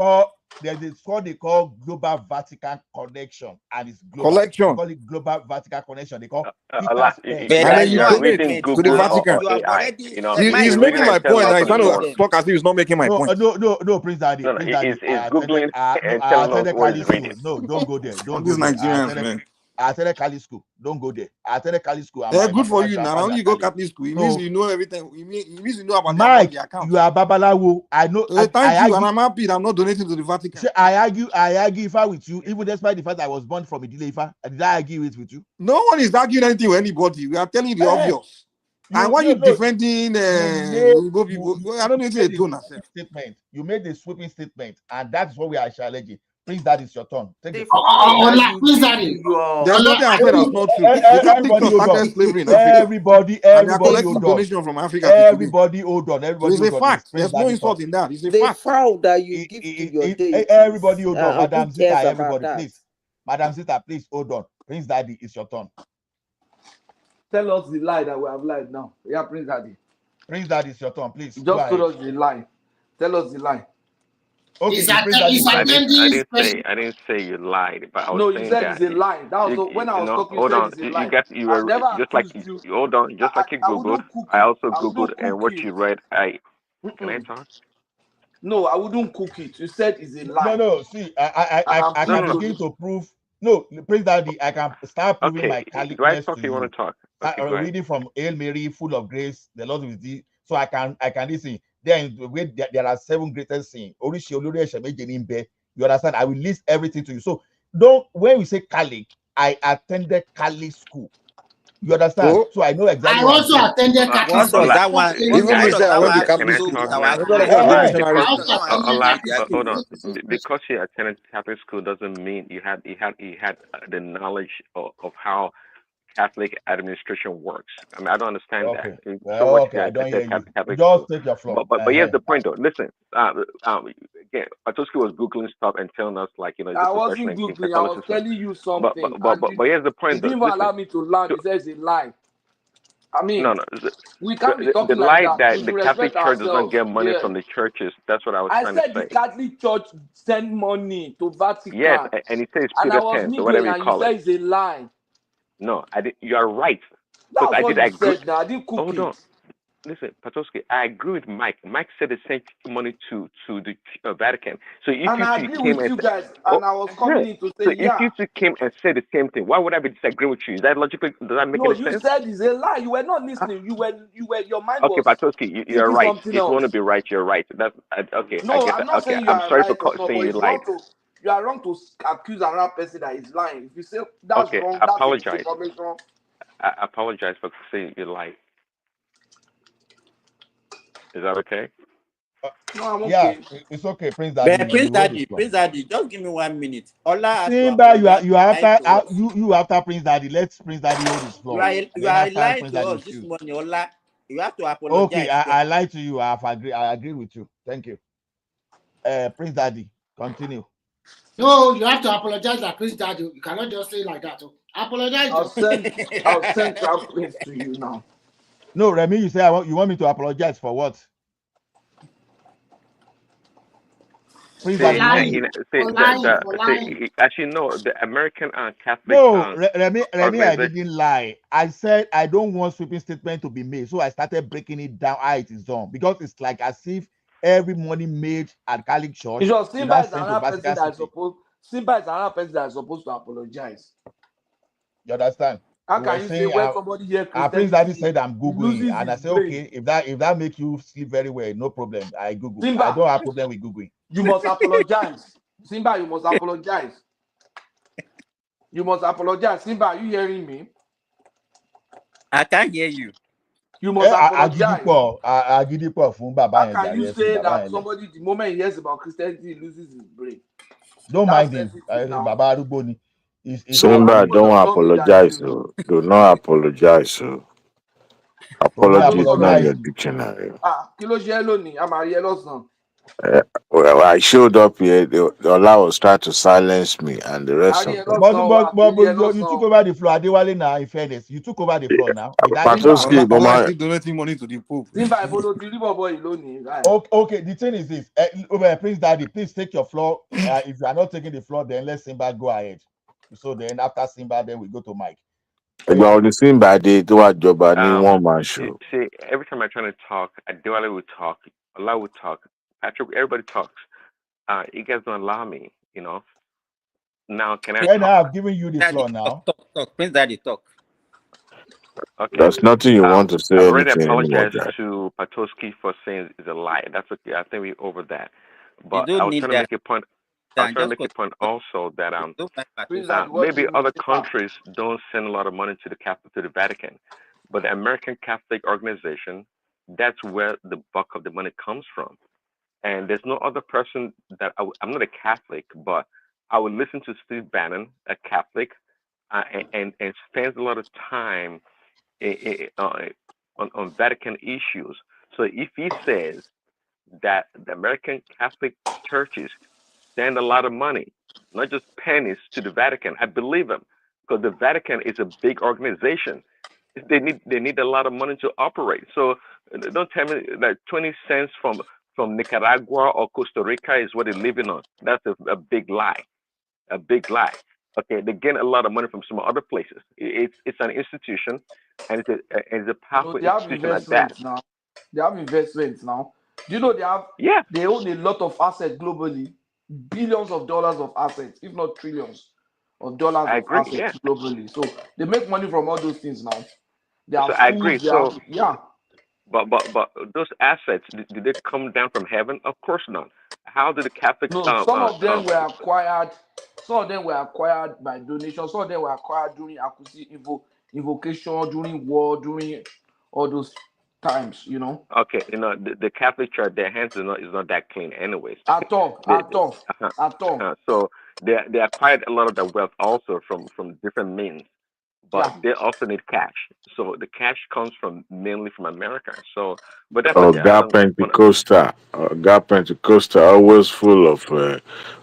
There's what they call Global Vatican Connection, and it's global.
Collection.
They call it Global Vatican Connection. They call
Allah,
Peter's
And then you
you are
donate
reading
to the
Google
Vatican.
or AI. You know,
He's
you're reading
making my
and telling
point. Now he's trying
nonsense.
to talk as if he's not making my point.
No, Prince Daddy.
No,
Prince Daddy.
is Googling and
I
telling us
attended
what
Cali
he's
school.
reading.
No, don't go there. Don't
These
go there.
Nigerians, man.
I attended Cali school. Don't go there. I attended Cali school. And
Good for
my
you now.
grandfather
When you go
Cali.
Catholic school, it
So,
means you know everything. It means you know about
Mike,
the account.
you are Babalawo. I know.
Thank you, and I'm happy that I'm not donating to the Vatican.
I argue Ifa with you, even despite the fact that I was born from Idile Ifa. Did I argue it with you?
No one is arguing anything with anybody. We are telling you the obvious. And why you defending Igbo people? I don't need to do nothing.
Statement. You made a sweeping statement, and that's what we are challenging. Please, that is your turn. Take the
There's nothing I said that's not true. The Catholic Church started slavery in Africa.
Everybody
and they are
hold
collecting
on.
donation from Africa.
Everybody hold on. Everybody
so it's
hold
a
on.
fact. There's no insult in that. It's a
The
fact.
fowl that you give to your deities.
Everybody hold on. Madam
Who
Zita,
cares about
everybody,
that?
please. Madam Zita, please hold on. Prince Daddy, it's your turn.
Tell us the lie that we have lied now. Yeah, Prince Daddy.
Prince Daddy, it's your turn, please.
Just tell us the lie. Tell us the lie.
Okay,
I didn't say you lied, but I was
No, you
saying
said
that
it's a lie. That was when I was talking. You
hold
said
on.
it's a
You
lie.
got
I
were
never
just like
accused you.
hold on, just like you
I
googled.
wouldn't cook
I
it.
also
I
googled,
wouldn't
and
cook
what
it.
you read, can I talk?
No, I wouldn't cook it. You said it's a lie.
No. See, I can begin to prove. No, Prince Daddy, I can start proving my
Do I
Catholicness
talk?
to
You want
you.
to talk? Okay, go ahead.
Reading from Hail Mary, full of grace, the Lord is with thee. So I can listen. Then there are 7 greatest sins. You understand? I will list everything to you. So when we say Catholic, I attended Catholic school. You understand? So I know exactly what I'm saying.
Attended Catholic
What does that one?
Even me say I went to Catholic school.
Talk
I
now?
don't know what missionary school.
Hold on. Because you attended Catholic school doesn't mean you had the knowledge of how Catholic administration works. I mean, I don't understand
Okay.
that.
Well, okay, I don't hear you. Just take your floor.
But here's the point, though. Listen, again, Patoski was googling stuff and telling us like it's
I
a profession
wasn't
in
googling. I was
Catholicism.
telling you something.
But here's the
He
point, though.
didn't even
Listen,
allow me to land. He says it's a lie. I mean,
no.
we can't be
The
talking
lie
like that.
that
We
the
should
Catholic
respect
Church does not
ourselves.
get money
Yes.
from the churches. That's what I was
I
trying to
said the
say.
Catholic Church send money to Vatican.
Yes, and he says
And I
Peter
was
Pence or
midway
whatever you
and you
call it.
said it's a lie.
No, I did. You are right.
That's
Because I
what
did
you
agree.
said now. I didn't cook
Hold
it.
on. Listen, Patoski, I agree with Mike. Mike said they sent money to the Vatican. So if
And I
you
agree
two came
with
and
you
said,
guys. And I was coming in to
so
say,
if
yeah.
you two came and said the same thing, why would I be disagreeing with you? Is that logically? Does that make
No,
any
you
sense?
said it's a lie. You were not listening. You were. Your mind
Okay,
was
Patoski, you're
thinking
right.
something
If you want to
else.
be right, you're right. That's okay. I
No,
get
I'm
that.
not
Okay,
saying you
I'm
are
sorry for
right or not,
saying
but
you
it's
lied.
wrong to. You are wrong to accuse another person that is lying. If you say that's
Okay,
wrong,
I
that's a
apologize.
misinformation.
I apologize for saying you lied. Is that okay?
No, I'm
Yeah,
okay.
it's okay, Prince Daddy.
But
You hold the floor.
Prince Daddy, just give me 1 minute. Ola has to
Simba,
apologize.
you are
Lying
after
to us.
you after Prince Daddy. Let Prince Daddy hold his
You
floor,
are
and
you
then
are
after
lying
Prince
to
Daddy will
us this
choose.
morning, Ola. You have to
Okay,
apologize
I
first.
lied to you. I agree with you. Thank you. Prince Daddy, continue.
No, you have to apologize like Chris Daddy. You cannot just say like that. Oh. Apologize.
I'll send Crown Prince to you now.
No, Remy, you say you want me to apologize for what? Prince
See,
Daddy,
you
you.
know, see, as you know, the American Catholic
No, Remy, I
organization.
didn't lie. I said I don't want sweeping statement to be made, so I started breaking it down how it is done because it's like as if every money made at Catholic Church
Sure,
is
Simba
not
is
sent to
another person
Vatican
that is
City.
supposed. Simba is another person that is supposed to apologize.
You understand?
How
You were
can you say
saying,
when somebody hear
Prince Daddy
Christianity,
said I'm
he
googling,
loses
and I
his
said
brain?
okay, if that make you sleep very well, no problem. I Google. I
Simba,
don't have problem with googling.
you must apologize. Simba, you must apologize. You must apologize. Simba, are you hearing me?
I can't hear you.
You must apologize.
Agidipo fún bàbá
How
yẹn
can
jàre,
you
ẹ fi
say
bàbá
that
yẹn lẹ̀.
somebody, the moment he hears about Christianity, he loses his brain?
Don't
That's
mind him.
sensitive now.
Bàbá arúgbó ni. He's
Baba
Simba,
happy.
Arugbo
don't
does not mean that
apologize.
you.
Do not apologize. So.
Remy,
Apology is not in
apologize.
your dictionary.
Kí ló ṣe ẹ́ lónìí? A máa rí ẹ lọ́sàn-án.
Well, I showed up here. The Allah was trying to silence me, and the
A
rest
rí
of
ẹ
them.
lọ́sàn-án, a rí ẹ
You took
lọ́sàn-án.
over the floor. Adewale now, in fairness, you took over the floor now. I didn't
Simba,
apologize.
Allah is still donating money to the Pope.
Simba, ibo ló ti rí bọ̀bọ̀ yìí lónìí?
Okay, the thing is this. Prince Daddy, please take your floor. If you are not taking the floor, then let Simba go ahead. So then after Simba, then we go to Mike.
Ìgbà wo ni Simba dé tó wà jọba ní one man show?
See, every time I try to talk, Adewale would talk, Allah would talk, Patrick, everybody talks. You guys don't allow me, you know. Now, can I
Then
talk?
I've given you the floor now.
Talk. Prince Daddy, talk.
Okay.
There's nothing you want to say
I've already
anything anymore,
apologized
guy.
to Patoski for saying it's a lie. That's okay. I think we're over that.
You
But
don't
I was
need
trying to
that.
make a point. I was
Dan,
trying to
just
make a point
continue.
also that
Don't mind
Prince
Patosi.
Daddy, what
maybe
you
other
Simba?
countries don't send a lot of money to the Catholic to the Vatican, but the American Catholic organization, that's where the bulk of the money comes from. And there's no other person that I'm not a Catholic, but I would listen to Steve Bannon, a Catholic, and spends a lot of time on Vatican issues. So if he says that the American Catholic churches send a lot of money, not just pennies, to the Vatican, I believe him because the Vatican is a big organization. They need a lot of money to operate. So don't tell me that 20 cents from Nicaragua or Costa Rica is what they're living on. That's a big lie. A big lie. Okay, they get a lot of money from some other places. It's an institution, and it's a
No,
powerful
they have
institution at that.
investments now. They have investments now. Do you know
Yeah,
they own a lot of assets globally, billions of dollars of assets, if not trillions of dollars
I
of
agree. Yeah,
assets globally. So they make money from all those things now. They
so
have
I
schools,
agree.
they have
So,
yeah.
but those assets did they come down from heaven? Of course not. How did the Catholic
No, some of them were acquired. Some of them were acquired by donation. Some of them were acquired during invocation, during war, during all those times. You know,
Okay, the Catholic Church, their hands is not that clean, anyways.
at all,
They,
at all,
uh-huh,
at all.
so they acquired a lot of the wealth also from different means, but
Yeah.
they also need cash. So the cash comes from mainly from America. So, but that's
Oh,
okay. I
God
don't want to.
Pentecostal. God Pentecostal, always full of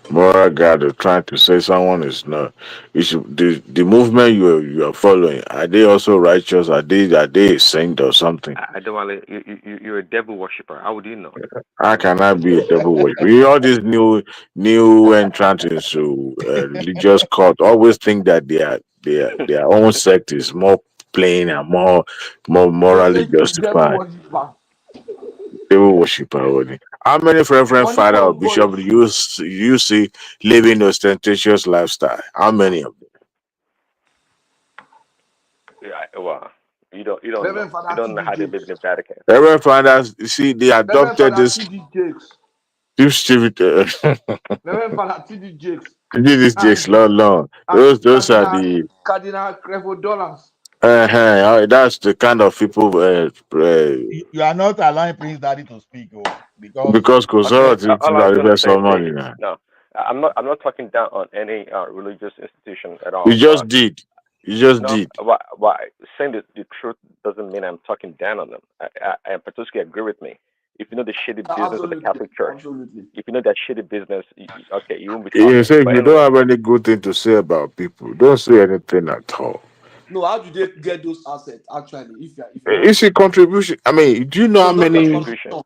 moral guard trying to say someone is not. You should, the movement you are following, are they also righteous? Are they a saint or something?
I don't want to. You're a devil worshiper. How would you know?
How can I be a devil worshiper? All these new entrants into religious cult always think that their own sect is more plain and more
They
morally
say you devil
justified.
worshiper.
Devil worshiper only. How many reverend
Wọ́n ní
father
kò
or
gbọ́
bishop do
èṣù.
you see living ostentatious lifestyle? How many of them?
Yeah, well, you don't know.
Reverend
You
Father
don't know
T.D.
how they live in
Jakes.
the Vatican.
Reverend fathers, you see, they
Reverend
adopted
Father
this
T.D. Jakes.
spirit.
Reverend Father T.D. Jakes.
This
And
long.
and
Those are the
Cardinal Creflo Dollars.
That's the kind of people
You are not allowing Prince Daddy to speak, because
because
Okay,
conservative
all
things
I was
are the
gonna
best
say,
of money
see,
now.
no, I'm not talking down on any religious institution at
You
all.
just did. You just
No,
did.
why saying the truth doesn't mean I'm talking down on them. I particularly agree with me. If you know the shitty business of the
Absolutely,
Catholic Church,
absolutely.
if you know that shitty business, okay, you won't be
You
talking.
say if
But
you
anyway,
don't have any good thing to say about people, don't say anything at all.
No, how do they get those assets? Actually, if you want
It's
to,
a contribution. I mean, do you know
no,
how
not just
many
contribution.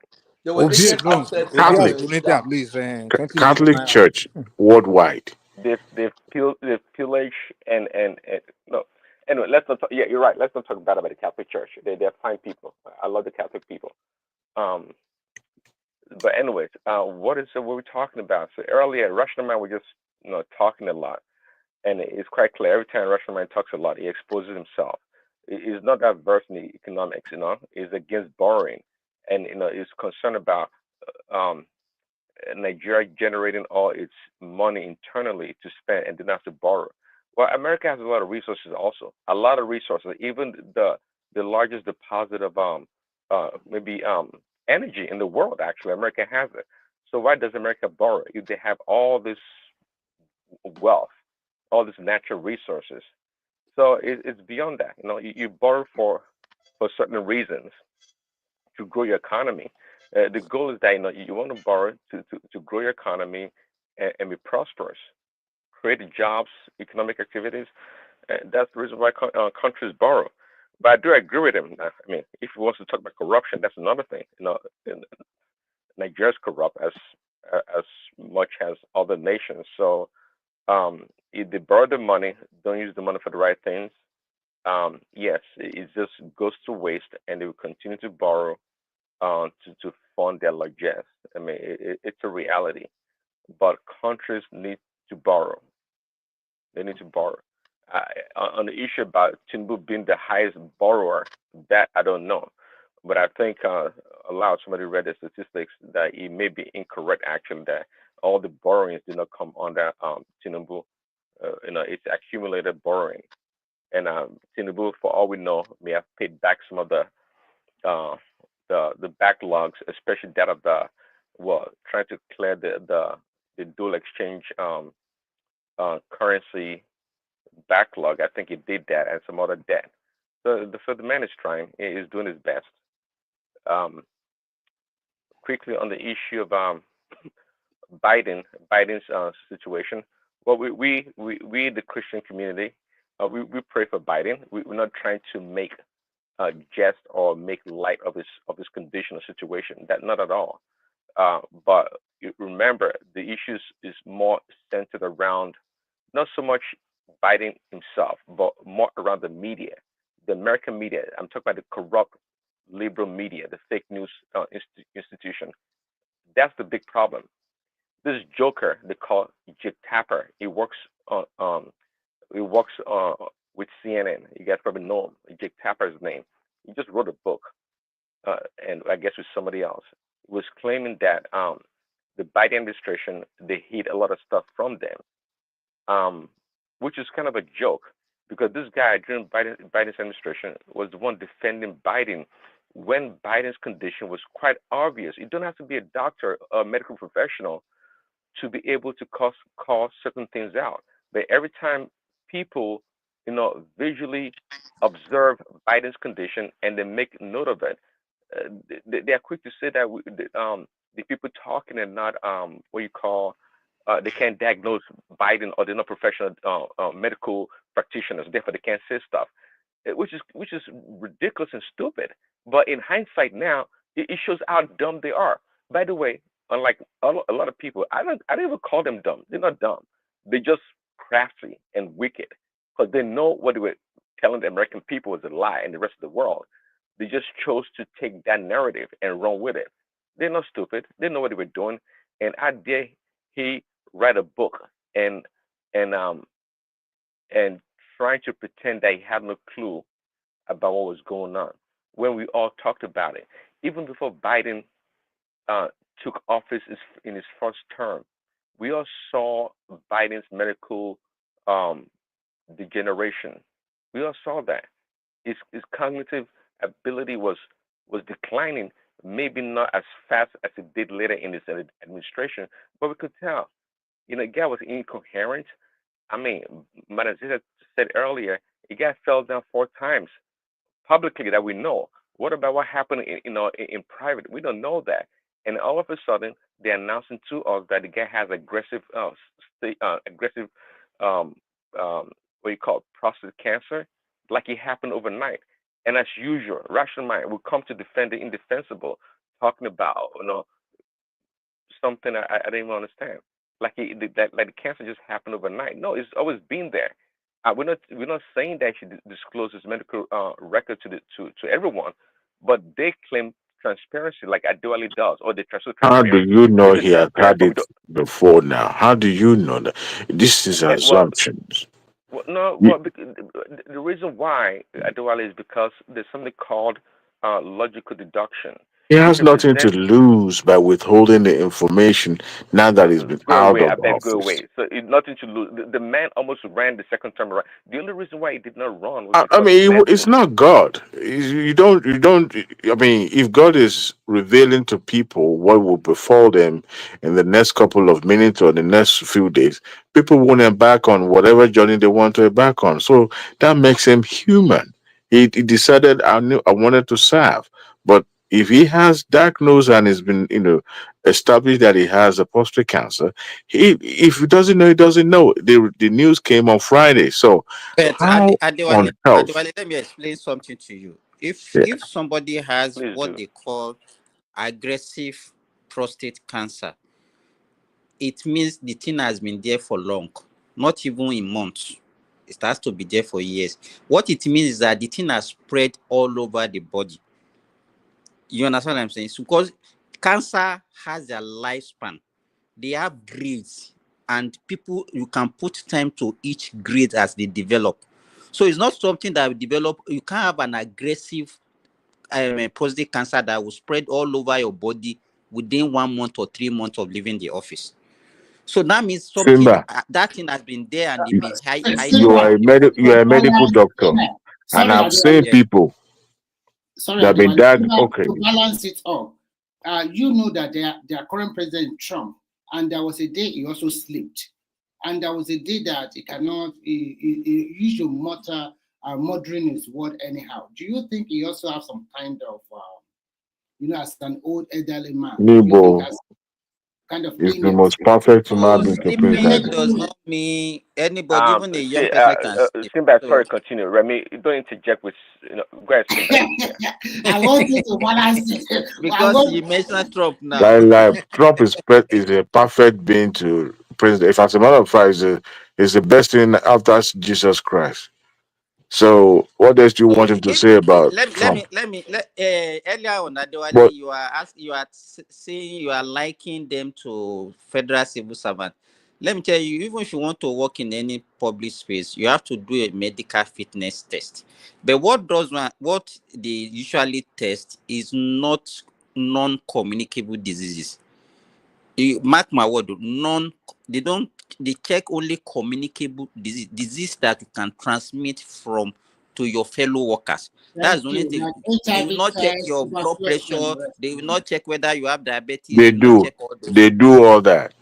They were
Obi
taking
alone,
assets
Obi
that
has
Catholic
were
donated
yeah.
at least 20 million
Catholic
naira.
Church worldwide?
they've pillaged and no. Anyway, let's not. Talk, yeah, you're right. Let's not talk bad about the Catholic Church. They're fine people. I love the Catholic people. Um, but anyways, what we're talking about? So earlier, Russian man was just talking a lot, and it's quite clear every time Russian man talks a lot, he exposes himself. He's not that versed in the economics, He's against borrowing, and he's concerned about um Nigeria generating all its money internally to spend and then have to borrow. Well, America has a lot of resources also, a lot of resources. Even the largest deposit of maybe energy in the world, actually, America has it. So why does America borrow if they have all this wealth, all these natural resources? So it's beyond that. You borrow for certain reasons to grow your economy. The goal is that you want to borrow to grow your economy and be prosperous, create jobs, economic activities. That's the reason why countries borrow. But I do agree with him. I mean, if he wants to talk about corruption, that's another thing. Nigeria's corrupt as much as other nations. So if they borrow the money, don't use the money for the right things. Yes, it just goes to waste, and they will continue to borrow to fund their largesse. I mean, it's a reality. But countries need to borrow. They need to borrow. On the issue about Tinubu being the highest borrower, that I don't know. But I think aloud somebody read the statistics that it may be incorrect actually that all the borrowings did not come under Tinubu. It's accumulated borrowing, and Tinubu, for all we know, may have paid back some of uh, the backlogs, especially that of the trying to clear the dual exchange currency backlog. I think he did that and some other debt. So the man is trying. He is doing his best. Um, quickly on the issue of Biden's situation. Well, we the Christian community, we pray for Biden. We're not trying to make jest or make light of his condition or situation. That not at all. But remember, the issues is more centered around not so much Biden himself, but more around the media, the American media. I'm talking about the corrupt liberal media, the fake news institution. That's the big problem. This joker they call Jake Tapper. He works with CNN. You guys probably know him. Jake Tapper's name. He just wrote a book, and I guess with somebody else, was claiming that the Biden administration they hid a lot of stuff from them, um, which is kind of a joke because this guy during Biden's administration was the one defending Biden when Biden's condition was quite obvious. You don't have to be a doctor or a medical professional to be able to call certain things out. But every time people, visually observe Biden's condition and they make note of it, they are quick to say that the people talking are not what you call they can't diagnose Biden or they're not professional medical practitioners. Therefore, they can't say stuff, which is ridiculous and stupid. But in hindsight, now it shows how dumb they are. By the way, unlike a lot of people, I don't even call them dumb. They're not dumb. They're just crafty and wicked because they know what they were telling the American people was a lie and the rest of the world. They just chose to take that narrative and run with it. They're not stupid. They know what they were doing. And I dare he write a book and and um and trying to pretend that he had no clue about what was going on when we all talked about it. Even before Biden uh, took office in his first term, we all saw Biden's medical um, degeneration. We all saw that. his cognitive ability was declining, maybe not as fast as it did later in his administration, but we could tell, the guy was incoherent. I mean, Madam Zita said earlier, the guy fell down 4 times publicly that we know. What about what happened in private? We don't know that. And all of a sudden, they're announcing to us that the guy has aggressive, aggressive, um, what you call prostate cancer, like it happened overnight. And as usual, rational mind will come to defend the indefensible, talking about something I didn't even understand. Like that, like the cancer just happened overnight. No, it's always been there. We're not saying that he disclose his medical record to everyone, but they claim transparency, like Adewale does, or they so
How do
transparent.
you know
Is it
he has
transparent?
had
But we
it
don't.
before now? How do you know that? This is
Well,
assumptions.
no.
You,
Well, the reason why Adewale is because there's something called logical deduction.
he
You
has
can
nothing to
present.
lose by withholding the information now that he's been
Go
out
away. I
of
beg, go
office.
away. So nothing to lose. The man almost ran the second term around. The only reason why he did not run was
I
because
mean,
men.
it's not God. You don't. I mean, if God is revealing to people what will befall them in the next couple of minutes or the next few days, people won't embark on whatever journey they want to embark on. So that makes him human. He decided I wanted to serve, but if he has diagnosed and it's been established that he has a prostate cancer, if he doesn't know, he doesn't know. The news came on Friday, so
But
how
Adewale,
on earth?
Adewale, let me explain something to you. If
Yeah.
if somebody has
Please
what
do.
they call aggressive prostate cancer, it means the thing has been there for long, not even in months. It has to be there for years. What it means is that the thing has spread all over the body. You understand what I'm saying? So because cancer has a lifespan, they have grades, and people you can put time to each grade as they develop. So it's not something that will develop. You can't have an aggressive prostate cancer that will spread all over your body within 1 month or 3 months of leaving the office. So that means something
Simba,
that thing has been there and they've
you,
been
you
hiding
are
it.
you are a medical doctor, and
Sorry,
I've seen
Yeah.
people
Sorry,
that have been diagnosed.
Adewale,
Okay,
to balance it up, you know that their current president Trump, and there was a day he also slept, and there was a day that he cannot he used to mutter, muttering his word anyhow. Do you think he also have some kind of as an old elderly man? Do you think
Nebo
has kind of
is the
illness?
most perfect human
So
being to play
sleeping
that game.
does not mean anybody, even a young
See,
person can sleep.
Simba,
So
sorry, continue. Remy, don't interject with, go ahead, Simba. Yeah.
I want you to balance it. I
because
want
you mentioned Trump now.
That life, Trump is a perfect being to president. If as a matter of fact, is the best thing after Jesus Christ. So what else do you
So
want him to say about Trump?
earlier on Adewale,
But
saying you are liking them to federal civil servant. Let me tell you, even if you want to work in any public space, you have to do a medical fitness test. But what they usually test is not non-communicable diseases. You mark my word, they don't they check only communicable disease that you can transmit from to your fellow workers. That's
thank
the only
you.
thing.
Like
They will
HIV
not check
test,
your blood
tuberculosis, and
pressure,
the rest.
they will not check whether you have diabetes,
they
they will not
do,
check all those.
they do all that.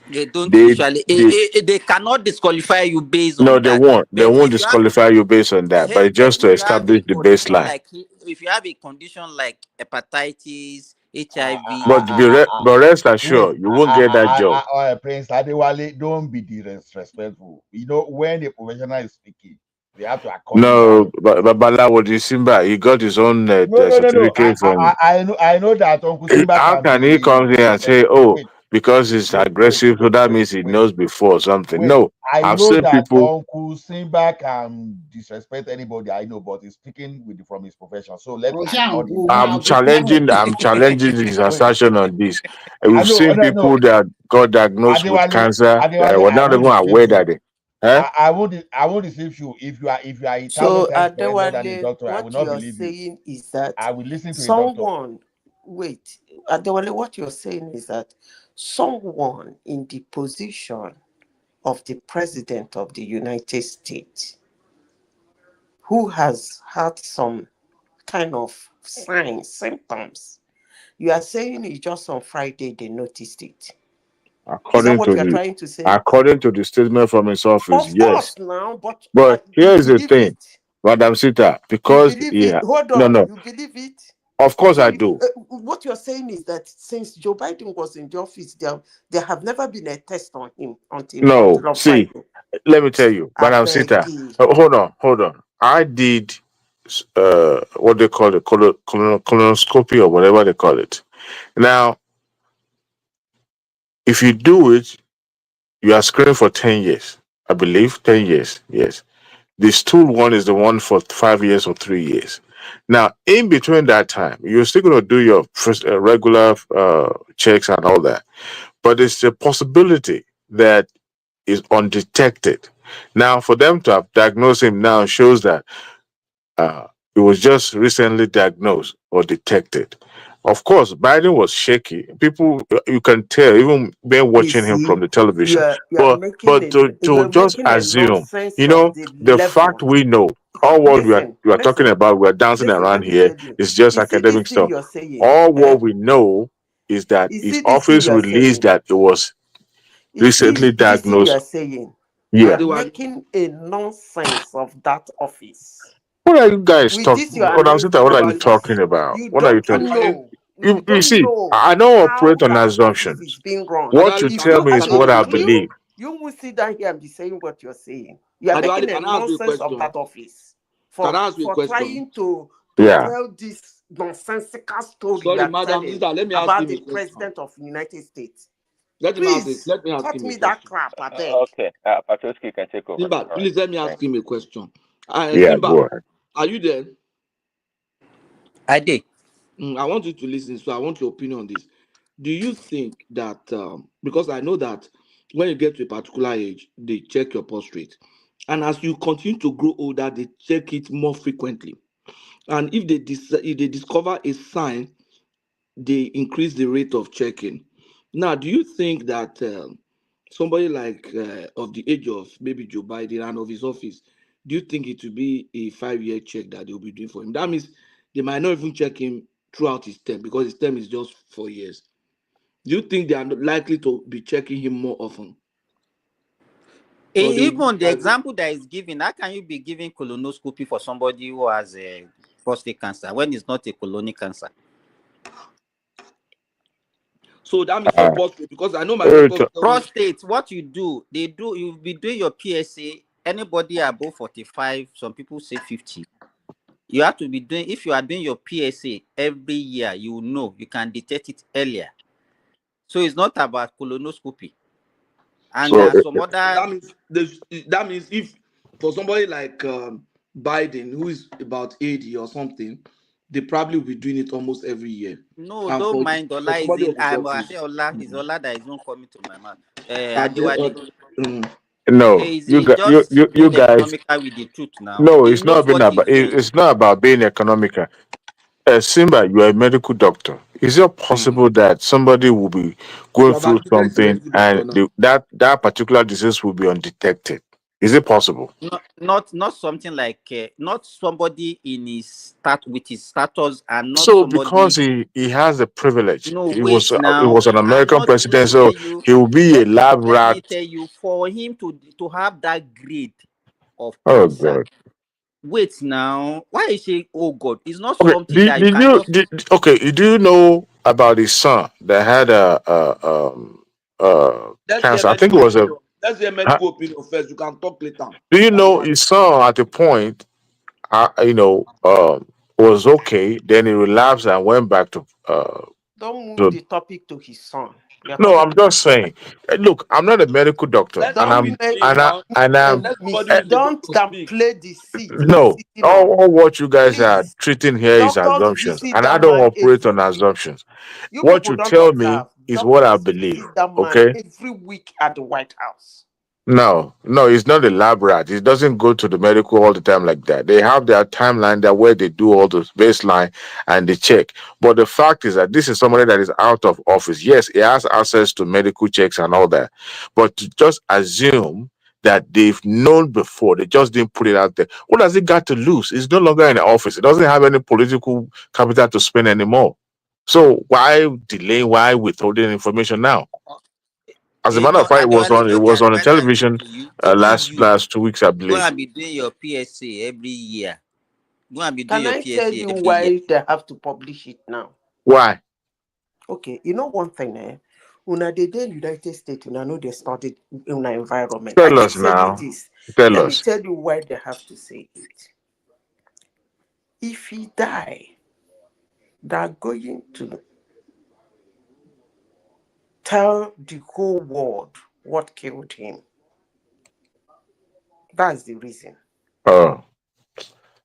They don't
They
usually
they
they cannot disqualify you based
no,
on that.
they
But
won't disqualify you based on that, but
but
just to establish the baseline.
if you have a condition like hepatitis, HIV,
But rest
Wait,
assured, you won't get that job.
Prince Adewale, don't be disrespectful. When the professional is speaking, we have to accord him
No,
right.
but Balawo the Simba, he got his own
No.
certificate from.
I know that Uncle Simba
How
can
can he
be
come here and say,
disrespectful.
"Oh, because it's aggressive, so that means he knows before something"?
Wait.
No,
I
I've
know
seen
that
people.
Uncle Simba can disrespect anybody I know, but he's speaking from his profession. So let's accord him that.
I'm challenging his
Wait.
assertion on this. And
I
we've
know,
seen
no.
people that got diagnosed with cancer that
Adewale,
were
I
not
won't
even
deceive
aware
you.
that they. Huh?
I won't deceive you. If you are 1,000
So
times corrected than a
Adewale,
doctor, I will
what
not
you're
believe you.
saying is that
I will listen to a doctor.
someone, wait, Adewale, what you're saying is that someone in the position of the president of the United States
who has had some kind of signs, symptoms, you are saying it's just on Friday they noticed it. Is that
According
what
to
you are
the
trying to say?
according to the statement from his office,
Of
yes.
course, now, but
But
you
here's the
believe
thing,
it.
Madam Sita,
You
because
believe it.
yeah,
Hold
no,
on.
no,
You believe it.
of course
So
I do.
what you're saying is that since Joe Biden was in the office, there have never been a test on him
No,
until on
see,
Friday.
let me tell you,
I
Madam
beg
Sita,
you.
hold on. I did what they call it, colonoscopy or whatever they call it. Now, if you do it, you are screened for 10 years. I believe 10 years. Yes. The stool one is the one for 5 years or 3 years. Now, in between that time, you're still going to do your first, regular checks and all that. But it's a possibility that is undetected. Now, for them to have diagnosed him now shows that uh, it was just recently diagnosed or detected. Of course, Biden was shaky. People, you can tell, even when
You
watching him from
see,
the television.
you are making
But to just
a
assume,
nonsense of the
the fact
level.
we know, all what
Listen,
we are talking about, we are dancing
listen.
around
Let me
here,
tell you.
is just
You see this
academic
thing
stuff.
you're saying,
All
eh?
what we know is that
You
his
see this thing
office
you're
released
saying.
that it was
You see
recently
this thing you
diagnosed.
are saying. You are
Yeah.
making a nonsense of that office.
What are you guys
With
talking?
this your
What are you
analysis,
talking about?
you
What are you
don't
talking?
know.
You,
You
you
don't
see,
know
I don't
how
operate on
that office is
assumptions.
being run.
What you
Adewale,
If
can
tell
you
me
can
is
I
what
ask you
I
a
you
believe.
question?
you will sit down here and be saying what you're saying. You are
Adewale,
making a
can I ask you a
nonsense of
question?
that office
Can
for
I ask you a question?
trying to
Yeah.
tell this nonsensical story you
Sorry,
are
Madam
telling
Zita, let me ask
about
him
the
a question.
president of the United States.
Let
Please
me ask
cut
him a
me that
question.
crap, I beg.
Okay, Patoski can take over.
Simba,
All right,
please let me ask
thank you.
him a question.
Yeah,
Simba,
go ahead.
are you there?
I did.
I want you to listen, so I want your opinion on this. Do you think that because I know that when you get to a particular age, they check your pulse rate, and as you continue to grow older, they check it more frequently. And if if they discover a sign, they increase the rate of checking. Now, do you think that somebody like of the age of maybe Joe Biden and of his office, do you think it will be a 5 year check that they'll be doing for him? That means they might not even check him throughout his term because his term is just 4 years. Do you think they are likely to be checking him more often? Or they will be
Even the
like,
example that is given, how can you be giving colonoscopy for somebody who has a prostate cancer when it's not a colonic cancer?
so that means your
Uh,
prostate, because I know my
uh,
doctors
t-
tell me.
Prostate, what you do, you'll be doing your PSA. Anybody above 45, some people say 50. You have to be doing, if you are doing your PSA every year, you know, you can detect it earlier. So it's not about colonoscopy. And there
so
are some other,
That means if for somebody like Biden, who is about 80 or something, they probably will be doing it almost every year.
no,
And
don't mind
for
Ola is
somebody
in,
of his
I
office,
say Ola, is Ola that is not coming to my mouth.
they,
Adewale,
mm,
no,
is he just
you
being
guys.
economical with the truth now?
No,
He
it's not
knows
been
what
about.
he's doing.
It's not about being economical. Simba, you are a medical doctor. Is it possible that somebody will be
you
going
have
through
admitted he's a
something
medical doctor
and
now.
that particular disease will be undetected? Is it possible?
Not something like not somebody in his with his status, and not
So because
somebody.
he has the privilege,
No,
he
wait
was
now.
an
I'm
American
not. Let
president,
me tell
so
you.
he will be a lab
Let
rat.
me tell you. For him to have that grade of
Oh
cancer.
God.
Wait now. Why is she? Oh God, it's not
Okay,
something that you
did
can
you
just.
okay? Do you know about his son that had
Let's hear
cancer? I think it
medical
was a.
opinion. Let's hear
Huh?
medical opinion first. You can talk later.
Do you know
Adewale.
his son at the point? Was okay. Then he relapsed and went back to.
Don't move
To
the topic to his son. We are
no,
talking.
I'm just saying. Look, I'm not a medical doctor,
Let's
and
start
Don't
with
I'm
make
him now.
and I'm
Let somebody who is a
don't
doctor speak.
downplay the seat he's
no.
sitting on.
All what you guys are
Please,
treating here is
doctors
assumptions,
visit
and I
that
don't
man
operate
every
on
week.
assumptions.
You
What
people
you
don't
tell me
observe.
is what I
Doctors
believe.
visit that man
Okay.
every week at the White House.
No, no, it's not a lab rat. It doesn't go to the medical all the time like that. They have their timeline there where they do all those baseline and they check. But the fact is that this is somebody that is out of office. Yes, he has access to medical checks and all that. But to just assume that they've known before. They just didn't put it out there. What has it got to lose? It's no longer in the office. It doesn't have any political capital to spend anymore. So why delay? Why withholding information now? As a matter of
But
fact,
Adewale,
it
just the
was on the
advice I give
television
to you to give you
last 2 weeks, I
go
believe.
and be doing your PSA every year. Go and be doing
Can
your
I tell
PSA
you
every year.
why they have to publish it now?
Why?
Okay, you know one thing, Una they dey United States, una know they started in an environment. I
Tell
keep
us
saying
now.
this.
Tell
Let me
us.
tell you why they have to say it. If he die, they're going to tell the whole world what killed him. That's the reason.
Oh,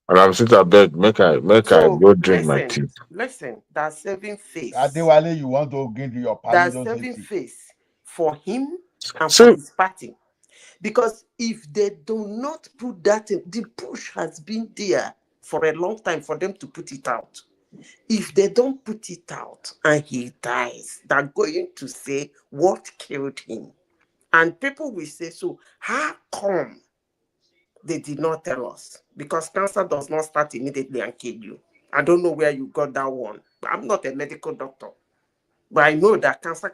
and I'm sitting a bed. Make I
So
go drink my tea.
listen, that's saving face.
Adewale, you want to give your party,
That's
don't say
saving
tea.
face for him and for
So
his party. Because if they do not put that in, the push has been there for a long time for them to put it out. If they don't put it out and he dies, they're going to say what killed him. And people will say, so how come they did not tell us? Because cancer does not start immediately and kill you. I don't know where you got that one. I'm not a medical doctor. But I know that cancer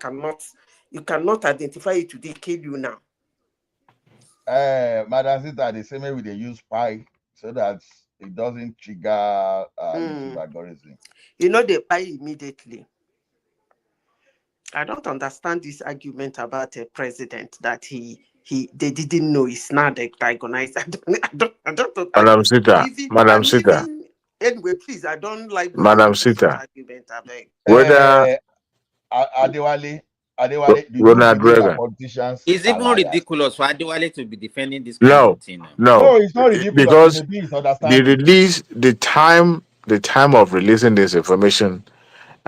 you cannot identify it today, kill you now.
Madam Sita, the same way we they use pie so that it doesn't trigger YouTube algorithm.
You know they buy immediately. I don't understand this argument about a president that they didn't know it's not diagnosed.
Madam Sita, Madam
I'm
Sita,
even anyway. Please, I don't like going
Madam
into such
Sita,
argument. I beg.
whether
Adewale, do you
Ronald
believe that
Reagan.
politicians
It's
are
even
liars?
ridiculous for Adewale to be defending this kind of
No,
thing now.
no,
No, it's not ridiculous. It
because
may be his
the
understanding.
release, the time of releasing this information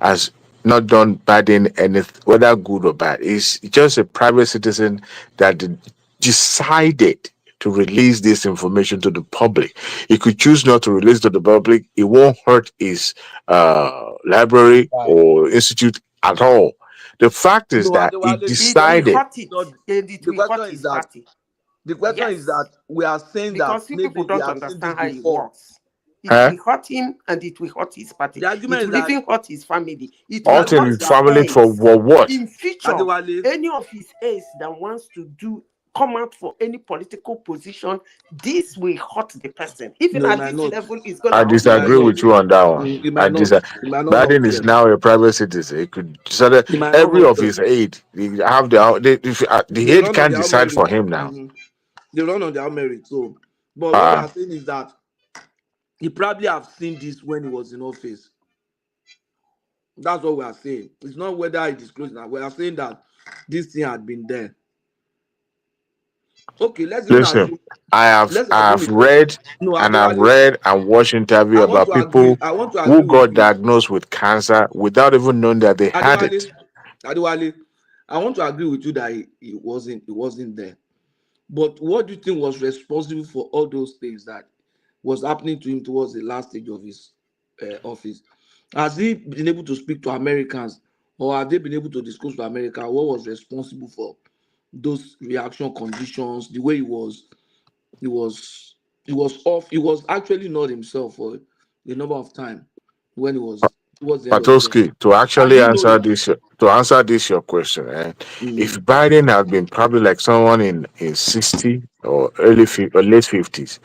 has not done bad in anything, whether good or bad. It's just a private citizen that decided to release this information to the public. He could choose not to release to the public. It won't hurt his library
Right.
or institute at all. The fact is
No,
that he
Adewale,
It will
decided.
hurt it.
not,
And it
the
will
question
hurt
is
his
that
party.
the question is
Yes.
that we are saying that
Because you people
maybe they
don't
have seen this
understand how it
before.
works. It
Huh?
will hurt him and it will hurt his party.
The argument
It
is
will
that
even hurt his family. It
the
will
Alt
argument
hurt
is
in
his
that
family for
heirs.
what?
In future,
Adewale,
any of his heirs that wants to come out for any political position, this will hurt the person. Even
no, it
at
might
this
not.
level, it's going to
I
hurt
It
him
might
disagree
not.
with
immediately.
you on that one.
It might not. It might not
Biden
hurt
is
them.
now a private citizen. He could decide
It might not
every
hurt
of
them.
his aid. They have the
They
aid
run on
can't
their own
decide for
merit.
him now.
They run on their own merit. So, but what we
Uh
are saying is that he probably have seen this when he was in office. That's what we are saying. It's not whether he disclosed now. We are saying that this thing had been there. Okay, let's even
listen,
assume. Let's
I
assume
have
it was
read
no
and
Adewale.
read and watched interview
I want
about
to agree.
people
I want to
who
agree with
got
you,
diagnosed with cancer without even knowing that they had
Adewale.
it.
Adewale. I want to agree with you that he wasn't there. But what do you think was responsible for all those things that was happening to him towards the last stage of his office? Has he been able to speak to Americans, or have they been able to disclose to America what was responsible for those reaction conditions? The way he was off. He was actually not himself for a number of time when he was towards the end of his office.
Patowski, to
Have
actually
you
answer
noticed?
this your question, if
Mm.
Biden had been probably like someone in 60 or or late 50s,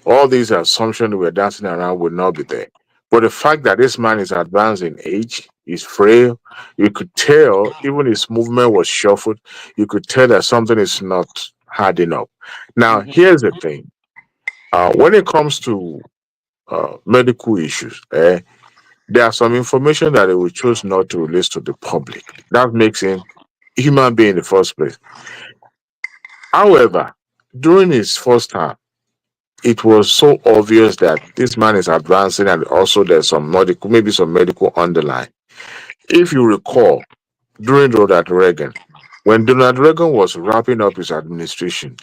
all these assumptions we're dancing around would not be there. But the fact that this man is advanced in age, he's frail, you could tell, even his movement was shuffled, you could tell that something is not hard enough. Now,
Mhm.
here's the thing. When it comes to medical issues, there are some information that they will choose not to release to the public. That makes him a human being in the first place. However, during his first term, it was so obvious that this man is advancing and also there's maybe some medical underline. If you recall, during Ronald Reagan, when Donald Reagan was wrapping up his administration,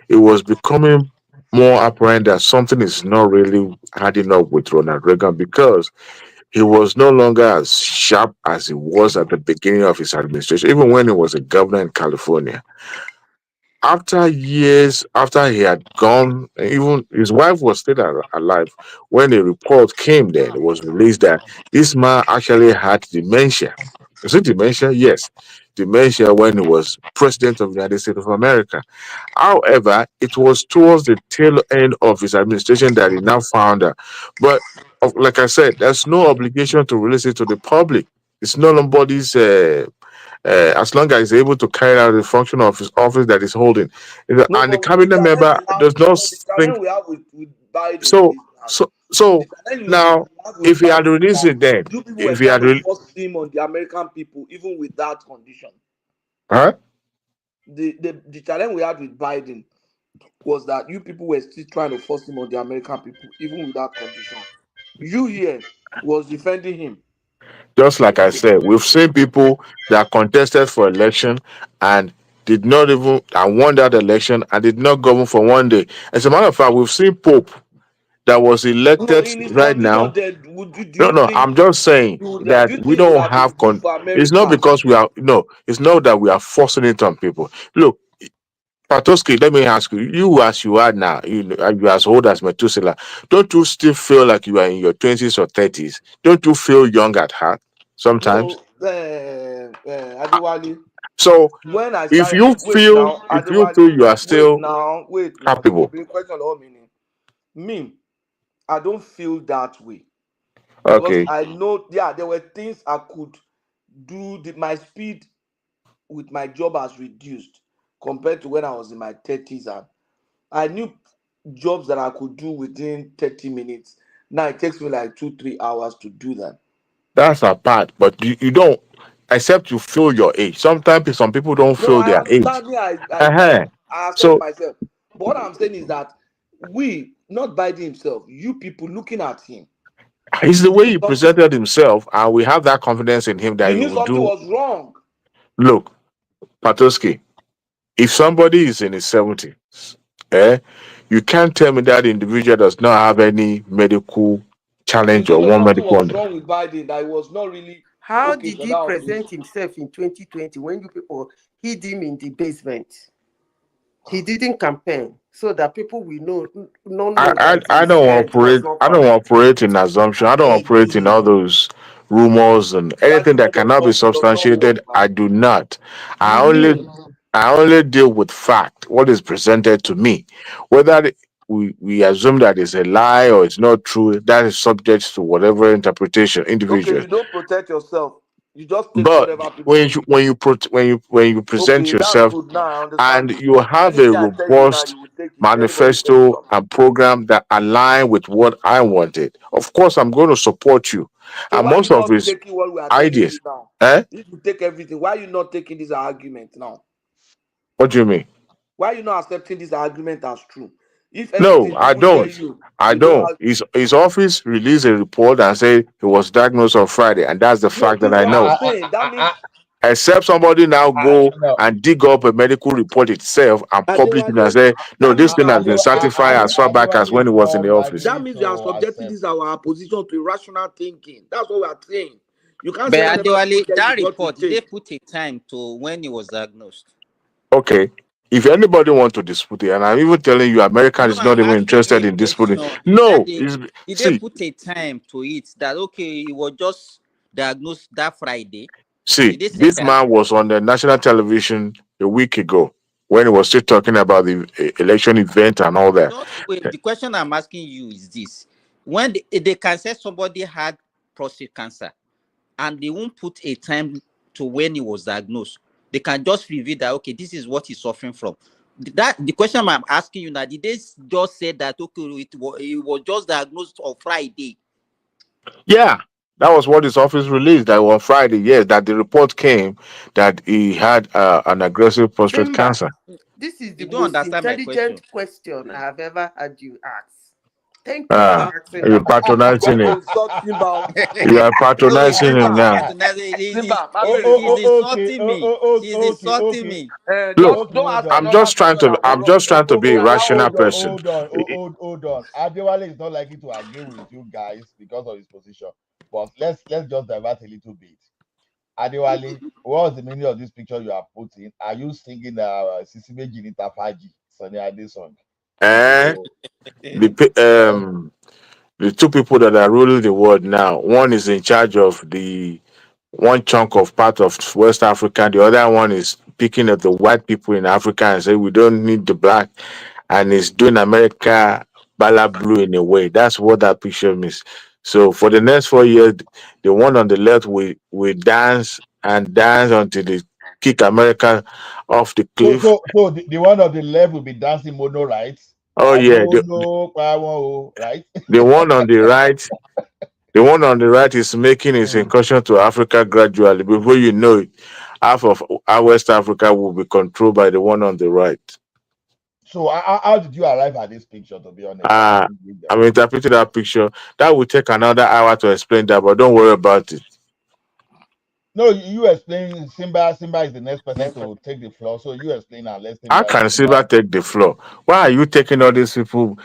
it was becoming more apparent that something is not really adding up with Ronald Reagan because he was no longer as sharp as he was at the beginning of his administration, even when he was a governor in California. after years after he had gone, even his wife was still alive. When a report came, then it was released that this man actually had dementia. Is it dementia? Yes, dementia when he was president of the United States of America. However, it was towards the tail end of his administration that he now found out. But like I said, there's no obligation to release it to the public. It's no nobody's. As long as he's able to carry out the function of his office that he's holding.
No,
And the
but the
cabinet
challenge
member
we have,
does not
the
think
challenge we have with Biden
so.
is that
So
the challenge
now,
we have
if
with
he had
Biden is
released
that
it, then
you people were
if he
trying
had,
to force him on the American people, even with that condition.
huh?
The challenge we had with Biden was that you people were still trying to force him on the American people, even with that condition. You here was defending him.
Just like I said, we've seen people that contested for election and did not even and won that election and did not govern for one day. As a matter of fact, we've seen Pope that was
No,
elected
in his
right
condition,
now.
then would you do
No,
you
no,
think
I'm just saying
do
that
you
we
think it would
don't
have been
have
good for
It's not
America?
because we are no. It's not that we are forcing it on people. Look, Patoski, let me ask you: you as you are now, you as old as Methuselah, don't you still feel like you are in your 20s or 30s? Don't you feel young at heart sometimes?
No, Adewale.
So,
When I
if
started,
you
wait
feel
now,
if you feel
Adewale,
you are still
wait now. This will
capable,
be a question of all meaning. Me, I don't feel that way because
okay,
I know, yeah, there were things I could do. My speed with my job has reduced compared to when I was in my 30s, and I knew jobs that I could do within 30 minutes. Now it takes me like 2-3 hours to do that.
that's a part. But you don't, except you feel your age. Sometimes some people don't
No,
feel
I
their age.
understand me.
Uh-huh.
I accept
So
myself. But what I'm saying is that we, not Biden himself, you people looking at him,
it's the
you
way
knew
he
something,
presented himself, and we have that confidence in him that
you
he
knew
will
something
do.
was wrong.
Look, Patoski, if somebody is in his 70s, you can't tell me that individual does not have any medical challenge
You
or
know
one
something
medical.
was wrong with Biden that he was not really
How
okay
did
for
he
that office.
present himself in 2020 when you people hid him in the basement? He didn't campaign so that people will not know that
I
his
don't
head was
operate.
not
I don't
correct.
operate in assumption. I don't operate in all those rumors and
That
anything
you
that
know
cannot be
something does not work
substantiated. I
now.
do not. I
You
only
knew.
I only deal with fact. What is presented to me, whether we assume that it's a lie or it's not true, that is subject to whatever interpretation
Okay,
individual.
you don't protect yourself. You just take
But
whatever people say.
when you present
Okay, that's
yourself
good. Now I understand
and
you.
you have a
Anything I tell you now,
robust
you will take it. Anybody tell you
manifesto
something.
and program that align with what I wanted, of course I'm going to support you.
So
And
why
most
you
of
not
his
taking what we are telling you
ideas.
now?
Eh?
If you take everything, why you not taking this argument now?
What do you mean?
Why you not accepting this argument as true? If
No,
anything,
I
people tell
don't.
you,
I
you don't
don't.
have.
His office released a report and said he was diagnosed on Friday, and that's the
No,
fact that
this is
I
what I'm
know.
saying. That means
Except somebody now go
No,
and dig up a medical report itself and publish it and
Adewale,
say, no,
that
this
means
thing
you are
has been certified
subjecting.
as far back as
Adewale
when
is
he was in
more
the office.
That
likely
means you are
to
subjecting
accept
this our position to irrational thinking. That's what we are saying. You can't say
But
whatever people
Adewale,
tell you
that
is what you
report, did they
take.
put a time to when he was diagnosed?
Okay. If anybody want to dispute it, and I'm even telling you, American
No,
is not
I'm
even
asking you a
interested in disputing.
question. Is that
No,
they did they
see,
put a time to it that okay, he was just diagnosed that Friday?
see,
Did they set
this
that?
man was on the national television a week ago when he was still talking about the election event and all that.
Not wait, the question I'm asking you is this: when they can say somebody had prostate cancer and they won't put a time to when he was diagnosed, they can just reveal that okay, this is what he's suffering from. That the question I'm asking you now, did they just say that okay, it was just diagnosed on Friday?
Yeah, that was what his office released. That on Friday, yes, that the report came that he had an aggressive prostate
Simba,
cancer.
this is the
You don't
most
understand my
intelligent
question.
question I have ever had you ask. Thank you for
Ah,
asking
you're
that question.
patronizing
Don't
him.
insult Simba.
You are
No, it's
patronizing
not
him
even
Simba,
now.
patronizing.
Simba, my
Oh,
baby.
He's
okay.
insulting me. He's
Okay,
insulting
okay.
me.
Look,
Don't
Okay, hold
ask
on.
I'm
another
just trying
question
to
that will
I'm
not
just
be
trying to be a
that
rational
one.
person.
Hold on. Adewale is not likely to agree with you guys because of his position. But let's just divert a little bit. Adewale, what was the meaning of this picture you are putting? Are you singing Sisime Jinita Faji, Sunny Ade song?
Eh? The two people that are ruling the world now, one is in charge of the one chunk of part of West Africa, the other one is picking at the white people in Africa and say we don't need the black, and it's doing America bala blue in a way. That's what that picture means. So for the next 4 years, the one on the left will dance and dance until they kick America off the
So,
cliff.
so the one on the left will be dancing mono, right?
Oh
I
yeah,
don't know, right?
the one on the right, the one on the right is making his incursion to Africa gradually. Before you know it, half of our West Africa will be controlled by the one on the right.
So how did you arrive at this picture, to be honest? I
Uh,
didn't get that.
I'm interpreting that picture. That will take another hour to explain that, but don't worry about it.
No, you explain Simba is the next person to take the floor. So you explain and let
How can Silva take the floor? Why are you taking all these people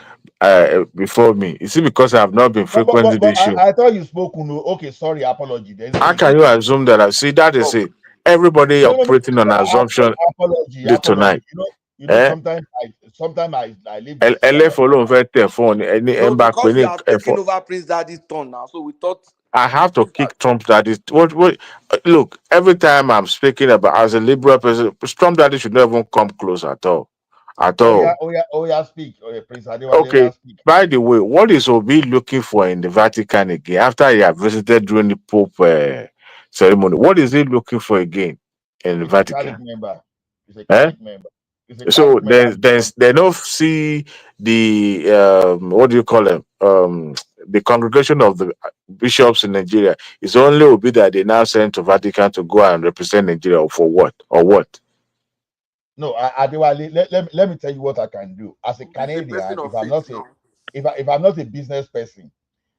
before me? Is it because I have not been frequenting
But
this show?
I thought you spoke Uno. Okay, sorry, apology. Then
How
speak
can you
again.
assume that? I see that is it. Everybody
No,
operating on assumption
apology.
this tonight. Eh?
Sometimes I leave the scene and
Ẹlẹ́fọ̀ ló ń fẹ́ tẹ̀ fún ẹni ẹ̀
No,
ń bá pè
because
ní
you are taking
ẹ̀fọ́.
over Prince Daddy's turn now, so we thought.
I have to kick Trump Daddy. What? Look, every time I'm speaking about as a liberal person, Trump Daddy should not even come close at all. At all.
speak. Oh yeah, Prince Adewale,
Okay.
speak.
By the way, what is Obi looking for in the Vatican again after he had visited during the Pope ceremony? What is he looking for again in the
He's a Catholic
Vatican?
member. He's a
Eh?
Catholic member. He's a
So
Catholic member.
they don't see the what do you call them? The congregation of the bishops in Nigeria is only Obi that they now send to Vatican to go and represent Nigeria for what or what?
No, Adewale, let me tell you what I can do as a
He's a person
Canadian.
of
If I'm
faith
not a
now.
if I'm not a business person,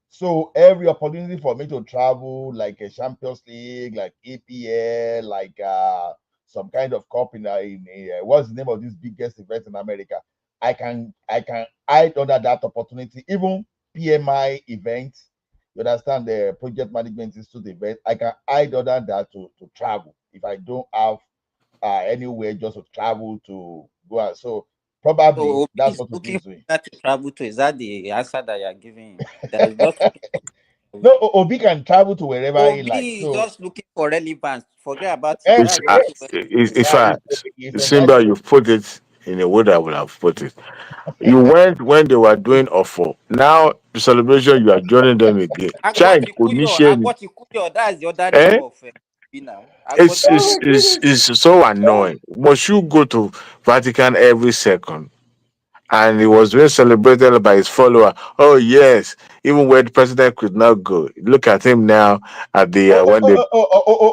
so every opportunity for me to travel, like a Champions League, like EPL, like some kind of cup in what's the name of this biggest event in America, I can hide under that opportunity. Even PMI events, you understand, the Project Management Institute event, I can hide under that to travel if I don't have anywhere just to travel to go out. So probably
So
that's
he's
what Obi
looking
is
for
doing.
that to travel to. Is that the answer that you're giving him? That is not
No, Obi can travel to wherever he likes.
Obi is
So
just looking for relevance. Forget about it. That's just
If I
it's a nice
Simba, you've put it in a way that I would have put it. You went when they were doing offer. Now the celebration, you are joining them again. Child could you share me?
Agbotikuyo, that's the other name
Eh?
of now. Agbotikuyo.
It's so annoying. Must you go to Vatican every second? And he was being celebrated by his follower. Oh yes, even when the president could not go. Look at him now at the when they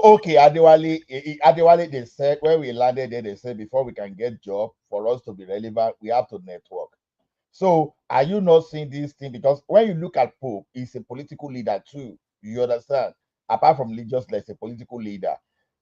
okay, Adewale, Adewale, they said when we landed there, they said before we can get job, for us to be relevant, we have to network. So are you not seeing this thing? Because when you look at Pope, he's a political leader too. You understand? Apart from religious, like a political leader.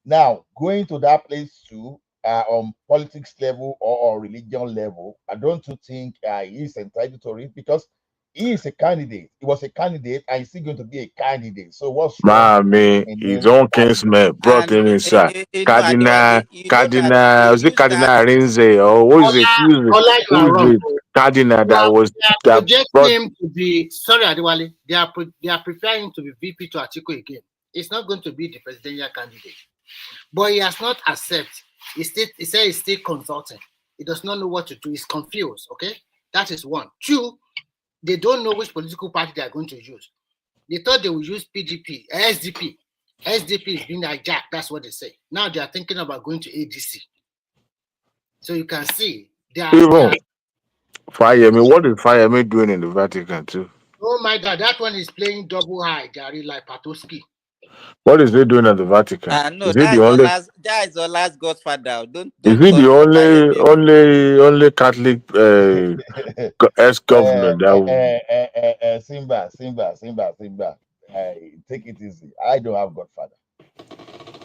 Now, going to that place too, on politics level or on religion level, I don't you think he is entitled to it? Because he is a candidate. He was a candidate and he's still going to be a candidate. So what's wrong
Mommy,
in
his
him?
own kinsman brought
And
him inside.
Adewale, you know that they
Was it
use that.
Cardinal Rinze or who is it?
Ola, you are
Who is
wrong.
it? Cardinal
They are, they are
that
projecting
brought
him to be, sorry, Adewale, they are preparing him to be VP to Atiku again. It's not going to be the presidential candidate. But he has not accepted. He said he's still consulting. He does not know what to do. He's confused. Okay, that is one. Two, they don't know which political party they are going to use. They thought they would use PDP, SDP. SDP is being hijacked. That's what they say. Now they are thinking about going to ADC. So you can see they are.
even Fayemi. What is Fayemi doing in the Vatican too?
Oh my God, that one is playing double high, Jare, like Patoski.
What is he doing at the Vatican?
No,
Is he the only?
that is Ola's godfather.
Is
Don't
he
call
the
him Fayemi.
only Catholic ex-governor
Simba. Take it easy. I don't have Godfather.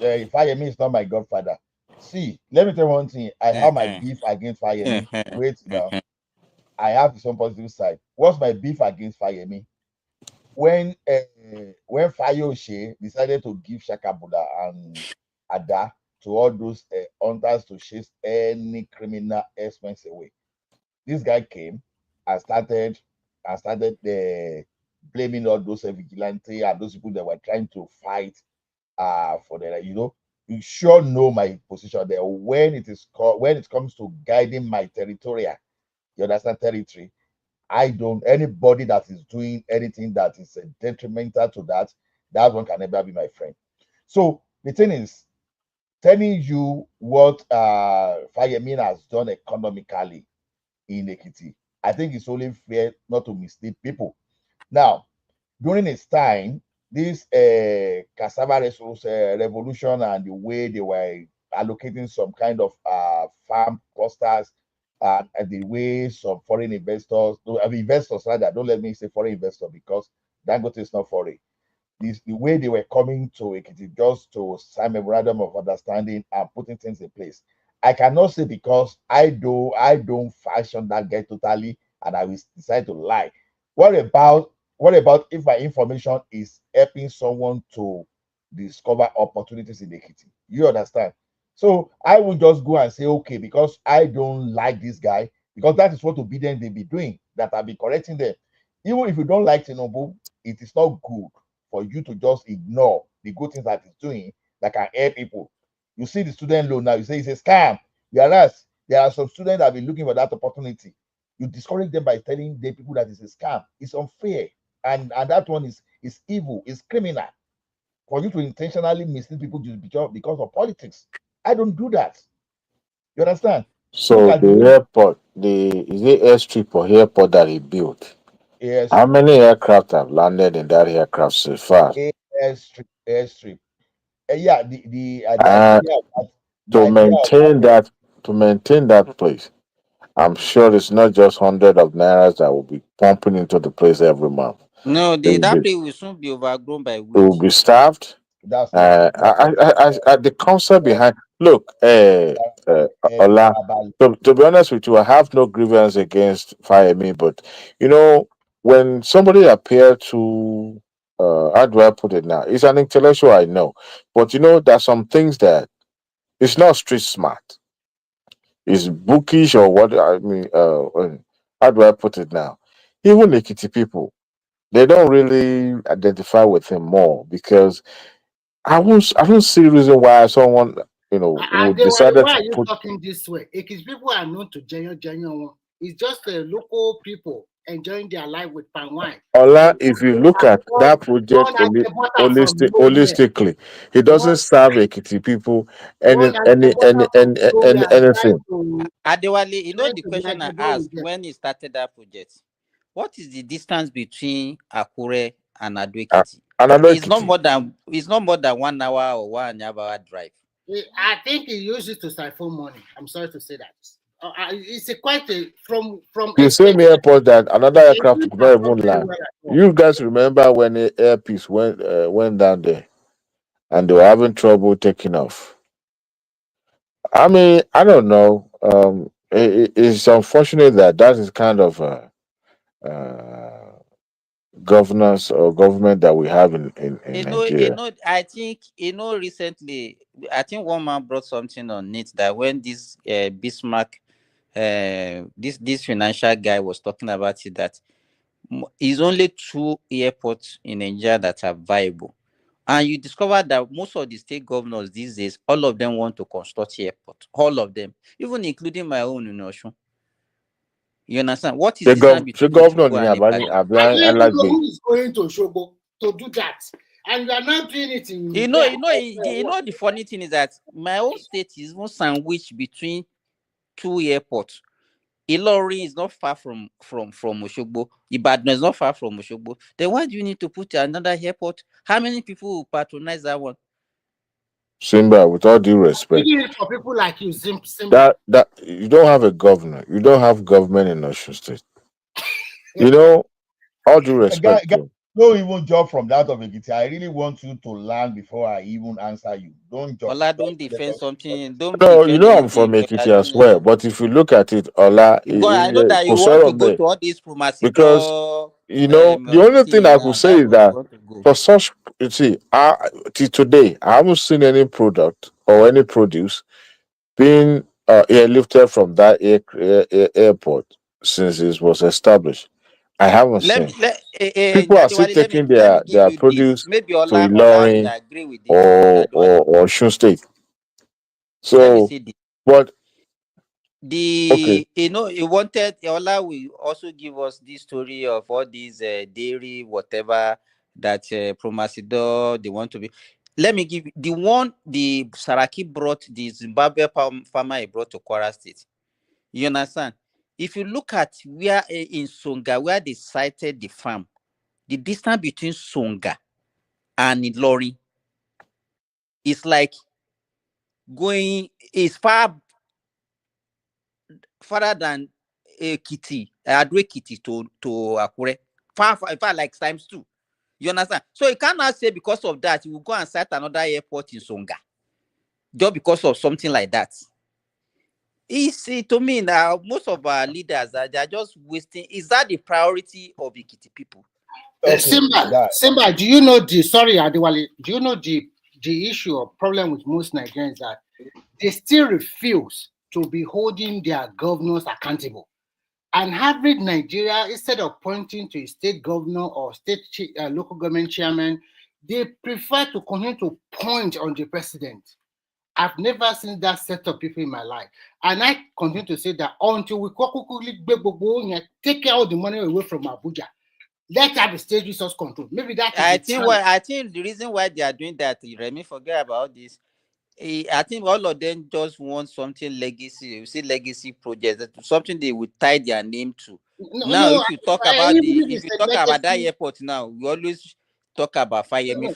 Fayemi is not my Godfather. See, let me tell you one thing. I have my beef against Fayemi. Wait now. I have some positive side. What's my beef against Fayemi? when Fayose decided to give Shakabuda and Ada to all those hunters to chase any criminal expense away, this guy came and started blaming all those vigilante and those people that were trying to fight for the, you sure know my position there. When it comes to guiding my territorial, you understand, territory, I don't, anybody that is doing anything that is detrimental to that one can never be my friend. So the thing is, telling you what Fayemin has done economically in Ekiti, I think it's only fair not to mislead people. Now, during his time, this cassava revolution and the way they were allocating some kind of farm clusters and the way some foreign investors, investors rather, don't let me say foreign investor because Dangote is not foreign. The way they were coming to Ekiti just to sign a memorandum of understanding and putting things in place. I cannot say because I don't fashion that guy totally and I will decide to lie. What about if my information is helping someone to discover opportunities in Ekiti? You understand? So I will just go and say, okay, because I don't like this guy, because that is what obedient they be doing, that I'll be correcting them. Even if you don't like Tinubu, it is not good for you to just ignore the good things that he's doing that can help people. You see the student loan now, you say it's a scam. Whereas there are some students that have been looking for that opportunity. You discourage them by telling the people that it's a scam. It's unfair. And that one is evil, it's criminal. For you to intentionally mislead people just because of politics. I don't do that. You understand? Look
So
at the
the
way
airport, is it airstrip or airport that he built? How
airstrip,
many aircraft have landed in that aircraft so far?
airstrip. Yeah, the
Uh,
idea of that, the
to
idea of
maintain
that
that place, I'm sure it's not just hundred of nairas that will be pumping into the place every month.
No,
It will
that
be,
place will soon be overgrown by
it will
weed.
be staffed.
that's not true. That's not true.
The concept
Eh,
behind, look, Ola,
Farabalẹ̀.
to be honest with you, I have no grievance against Fireme, but you know, when somebody appear to, how do I put it now? It's an intellectual, I know, but you know, there's some things that it's not street smart. It's bookish or what I mean. How do I put it now? Even Ekiti people, they don't really identify with him more because I don't see reason why someone would decided
Why
to
are you
put
talking this way? Because people are known to genuine. It's just the local people enjoying their life with palm wine.
Ola.
And
If you look at that project
one has the butter from nowhere.
holistically, it doesn't
One,
serve Ekiti people
one has the butter from nowhere and
anything.
Adewale, you know
trying
the
to be
question I
agreeable with
asked
them.
when he started that project. What is the distance between Akure and Ado
Uh,
Ekiti?
Another
It's not
Ekiti.
more than 1 hour or 1.5 hour drive.
I think he used it to siphon money. I'm sorry to say that. It's quite a from
The same
extension.
airport that another
It
aircraft
didn't
could not
perform
even
very
land.
well at all.
You guys remember when the airpiece went down there and they were having trouble taking off. I mean, I don't know. It's unfortunate that that is kind of uh, governance or government that we have in Nigeria.
I think recently I think one man brought something on it that when this Bismarck this financial guy was talking about it, that is only 2 airports in Nigeria that are viable. And you discover that most of the state governors these days, all of them want to construct airport. All of them, even including my own in Osun. You understand? What is the distance
The
between
governor
Oshogbo
ni
and
Abani
Ibadan?
I don't even know
Alagbe.
who is going to Shogo to do that. And you are not doing it in
You know,
where?
the funny thing is that my own state is even sandwiched between 2 airports. Ilori is not far from Oshogbo. Ibadan is not far from Oshogbo. Then why do you need to put another airport? How many people will patronize that one?
Simba, with all due respect,
Doing it for people like you, Simba.
that you don't have a governor. You don't have government in Osun State. You know, all due respect
Guy,
to
don't even jump from that of Ekiti. I really want you to land before I even answer you. Don't jump.
Ola,
Just
don't
let
defend
us
something. Don't
no, you
defend
know I'm from
anything. You are
Ekiti as
doing.
well. But if you look at it, Ola,
Because I know that you want to
Kosoro
go
me
to all this
because
Masito.
the only thing I could say is that
want to go.
for such, you see, till today, I haven't seen any product or any produce being airlifted from that airport since it was established. I haven't seen. People are still
Adewale,
taking
let me give
their
you this.
produce
Maybe
to
Ola will
Ilorin
agree with this. Adewale.
or Osun State.
Let me
So,
see this.
but okay,
He wanted Ola will also give us this story of all these dairy whatever that Promasidor they want to be. Let me give you the one the Saraki brought, the Zimbabwe farmer he brought to Kwara State. You understand? If you look at where in Songa where they sited the farm, the distance between Songa and Ilori is like going is farther than Ado Ekiti to Akure. Far, in fact, like times two. You understand? So you cannot say because of that you will go and site another airport in Songa just because of something like that. To me now, most of our leaders they are just wasting. Is that the priority of Ekiti people?
Simba, do you know Adewale, do you know the issue or problem with most Nigerians that they still refuse to be holding their governors accountable? And average Nigeria, instead of pointing to a state governor or state local government chairman, they prefer to continue to point on the president. I've never seen that set of people in my life. And I continue to say that until we take all the money away from Abuja, let's have a state resource control. Maybe that is
I think the reason why they are doing that, Remy, forget about this. I think all of them just want something legacy. You see, legacy projects, something they would tie their name to. If you talk about that airport now, we always talk about Fayemi.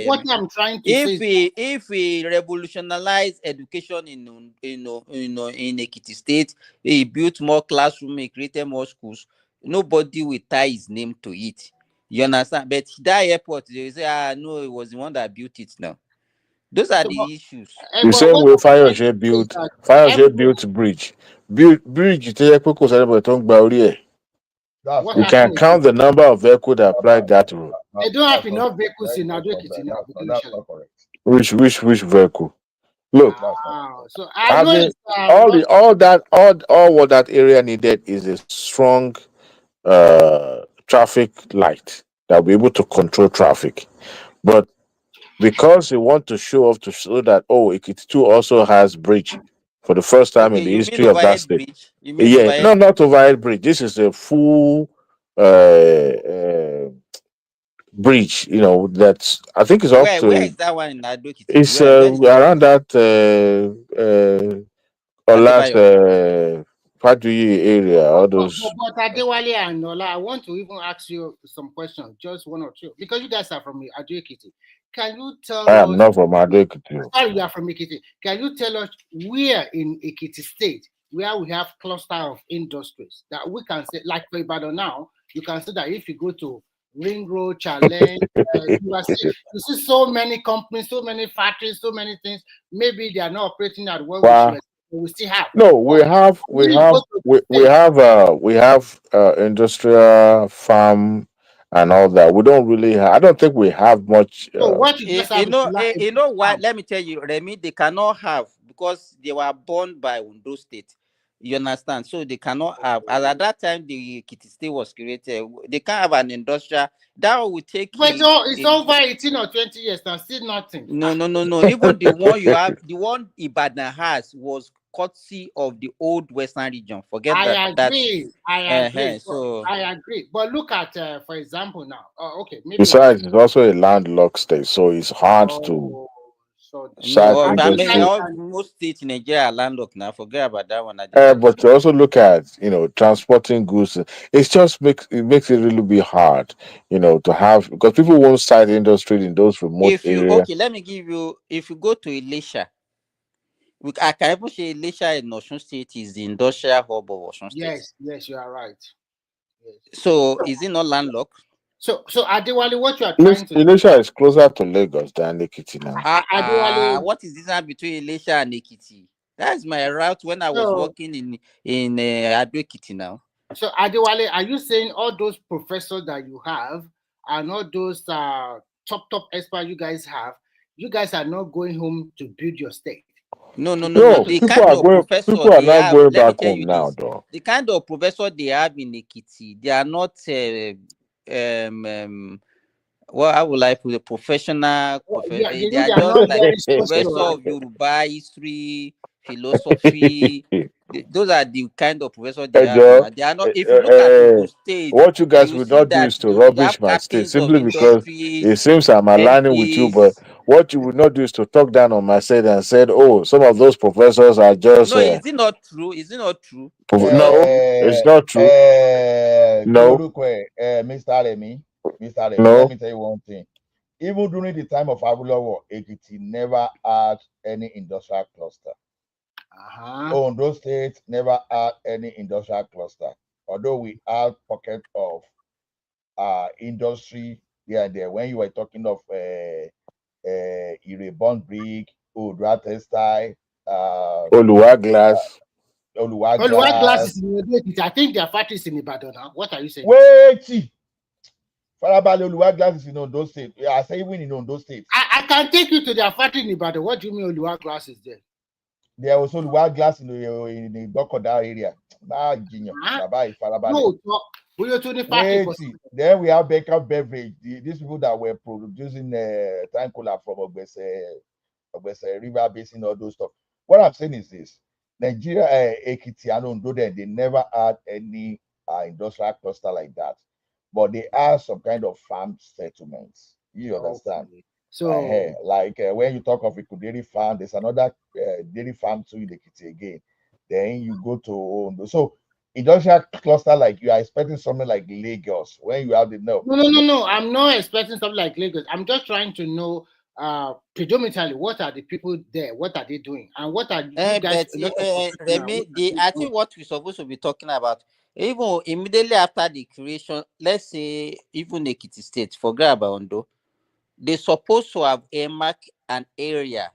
What I'm trying to say
If we revolutionize education in Ekiti State, he built more classrooms, he created more schools, nobody will tie his name to it. You understand? But that airport, they say, no, it was the one that built it now. Those are the issues.
the same way Fayose built bridge. Bridge to Ekoko Sarebo Tong Bauri. You can count the number of vehicles that applied that road.
They don't have enough vehicles in Ado Ekiti now.
That's not correct.
Which vehicle? Look,
so I know
all what that area needed is a strong traffic light that will be able to control traffic. But because they want to show off to show that Ekiti too also has bridge for the first time in the history of that state.
Bridge? You mean overhead?
No, not overhead bridge. This is a full bridge. That's I think it's up to.
Where is that one in Ado Ekiti?
It's around that Ola's Paduyi area. All those.
But Adewale and Ola, I want to even ask you some questions, just one or two, because you guys are from Ado Ekiti. Can you tell us?
I am not from Ado Ekiti.
Sorry, you are from Ekiti. Can you tell us where in Ekiti State where we have cluster of industries that we can say, like for Ibadan now, you can see that if you go to Ring Road, Challenge, you see so many companies, so many factories, so many things. Maybe they are not operating at what we still have.
No, we have industrial farm and all that. We don't really I don't think we have much.
What you just have
what? Let me tell you, Remy, they cannot have because they were born by Ondo State. You understand? So they cannot have. As at that time, the Ekiti State was created. They can't have an industrial that will take.
But it's over 18 or 20 years and still nothing.
No. Even the one you have, the one Ibadan has was courtesy of the old Western region. Forget
I
that.
Agree.
So
I agree. But look at, for example, now. Okay, maybe.
Besides, it's also a landlocked state, so it's hard to.
Most states in Nigeria are landlocked now. Forget about that one.
But you also look at transporting goods. It just makes it really be hard, to have because people won't start industry in those remote areas.
Okay, let me give you. If you go to Elisha, I can even say Elisha in Osun State is the industrial hub of Osun State.
Yes, you are right. Yes.
So is it not landlocked?
So Adewale, what you are trying to
Elisha is closer to Lagos than Ekiti now.
What is this between Elisha and Ekiti? That's my route when I was working in Ado Ekiti now.
So Adewale, are you saying all those professors that you have and all those top experts you guys are not going home to build your state?
No.
No,
The
people
kind
are
of
going.
professor
People are
they
not
have,
going
let me
back
tell
home
you
now,
this:
though.
the kind of professor they have in Ekiti, they are not. Well, I would like the professional.
Yeah, you
They
know
are
they are
just
not
like
very
professor
social.
of Yoruba history, philosophy. Those are the kind of professor they have
Ejo,
now. They are not. If you look at Ogun State,
what you guys
you
will
see
not do
that
is to
you
rubbish
have
my state
captains of
simply because it
industries,
seems I'm aligning with you. But
MPs.
what you will not do is to talk down on my state and said, "Oh, some of those professors are just."
No, is it not true? Is it not true?
No, it's not true. No,
Mr. Remy, let
no.
me tell you one thing. Even during the time of Awolowo, Ekiti never had any industrial cluster. Ondo State never had any industrial cluster. Although we had pocket of industry here and there. When you were talking of Irebon Brick, Odra Textile,
Oluwa Glass.
Oluwa
Oluwa Glass
Glass.
is in Ekiti. I think their factory is in Ibadan now. What are you saying?
Wait! Farabale Oluwa Glass is in Ondo State. Yeah, I say even in Ondo State.
I can take you to their factory in Ibadan. What do you mean Oluwa Glass is there?
There was Oluwa Glass in the Dokoda area. Baba Farabale. Wait, then we have Baker Beverage. These people that were producing time cola from Ogbese River Basin, all those stuff. What I'm saying is this: Nigeria, Ekiti, and Ondo, they never had any industrial cluster like that, but they are some kind of farm settlements. You understand?
Okay. So
Like when you talk of Ikuderi farm, there's another dairy farm too in Ekiti again. Then you go to Ondo. So industrial cluster like you are expecting something like Lagos when you have the
no. I'm not expecting something like Lagos. I'm just trying to know predominantly what are the people there, what are they doing, and what are you guys
But I think what we're supposed to be talking about, even immediately after the creation, let's say even Ekiti State, forget about Ondo, they supposed to have earmarked an area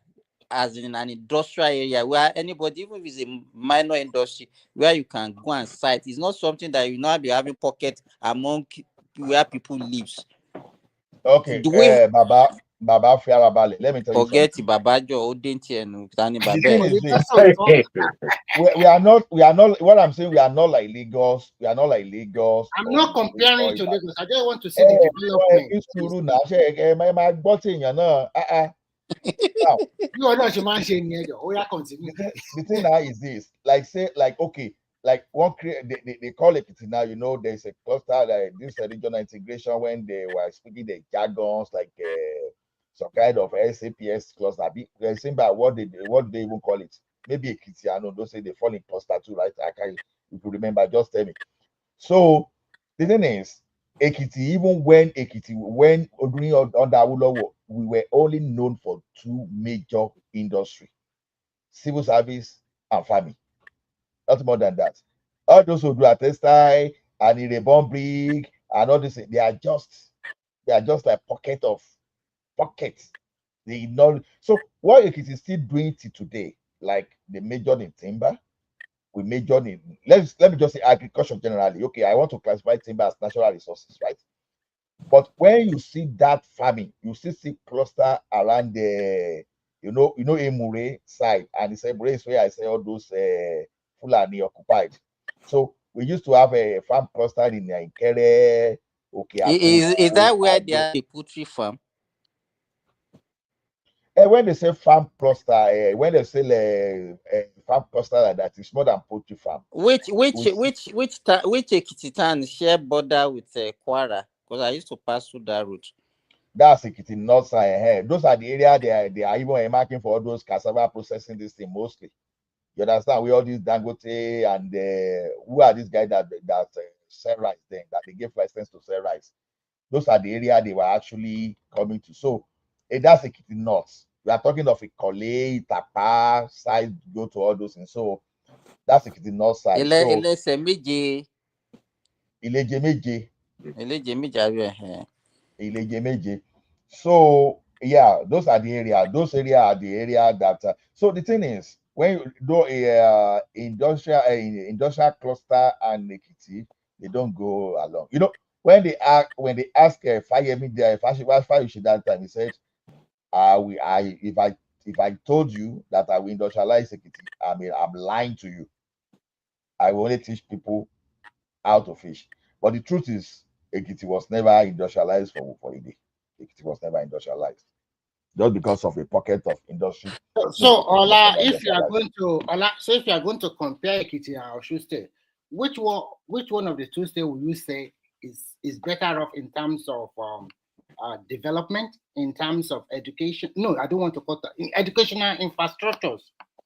as in an industrial area where anybody, even if it's a minor industry, where you can go and site. It's not something that you not be having pocket among where people lives.
Okay,
Do we
Baba Fiarabale, let me tell you
forget
something.
Babajo Odentienu?
The thing is this: we are not. What I'm saying, we are not like Lagos. We are not like Lagos.
I'm not comparing it to Lagos. I just want to see the development.
Now,
You are not man saying continue.
the thing now is this: okay, like they call it now. You know, there's a cluster like this regional integration when they were speaking the jargons like some kind of SAPS cluster. They're saying by what they even call it. Maybe Ekiti, I know don't say they fall in cluster too, right? I can't, if you remember, just tell me. So the thing is, even when during under Awolowo, we were only known for two major industry: civil service and farming. Not more than that. All those who do a textile and in a bomb brick and all this, they are just like pockets. They know. So what Ekiti is still doing till today, like they majored in timber, we majored in let me just say agriculture generally. Okay, I want to classify timber as natural resources, right? But when you see that farming, you still see cluster around the Emure side, and it's Emure is where I say all those Fulani occupied. So we used to have a farm cluster in Ikere,
is that where they have a poultry farm?
And when they say farm cluster, when they say farm cluster like that, it's more than poultry farm.
Which Ekiti town share border with Kwara? Because I used to pass through that route.
That's Ekiti North side. Those are the area they are even marking for all those cassava processing this thing mostly. You understand? We all these Dangote and who are these guys that sell rice then that they give license to sell rice. Those are the area they were actually coming to. So that's Ekiti North. We are talking of a Kole, Tapa side, go to all those things. So that's Ekiti North side. So Ileje. So yeah, those are the area. Those area are the area that. So the thing is, when you do a industrial cluster and Ekiti, they don't go along. You know, when they ask Fayemi there, Fayushi that time, he said, if I told you that I will industrialize Ekiti, I mean, I'm lying to you. I will only teach people how to fish. But the truth is, Ekiti was never industrialized for a day. Ekiti was never industrialized just because of a pocket of industry.
So Ola, if you are going to compare Ekiti and Osun State, which one of the two states will you say is better off in terms of development, in terms of education? No, I don't want to call that in educational infrastructures,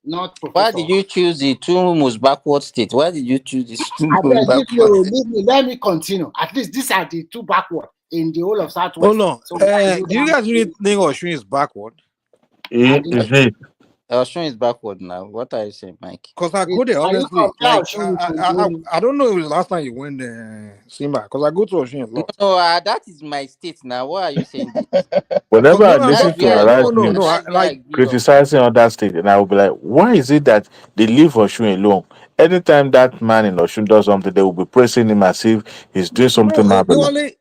not
Why
professor.
did you choose the two most backward states? Why did you choose the two
I
most
beg
backward states?
leave me, let me continue. At least these are the two backward in the whole of Southwest.
Hold on.
So
Do you guys really think Osun is backward?
Is
it?
Osun is backward now. What are you saying, Mike?
Because I go there,
Are you
honestly.
compare
Like,
Osun with Ogun?
I don't know if it was the last time you went there, Simba, because I go to Osun a lot.
No, that is my state now. Why are you saying this?
Whenever I
No,
listen to
no,
Arise
like,
criticizing other states, and I will be like, why is it that they leave Oshun alone? Anytime that man in Oshun does something, they will be praising him as if he's doing something marvelous.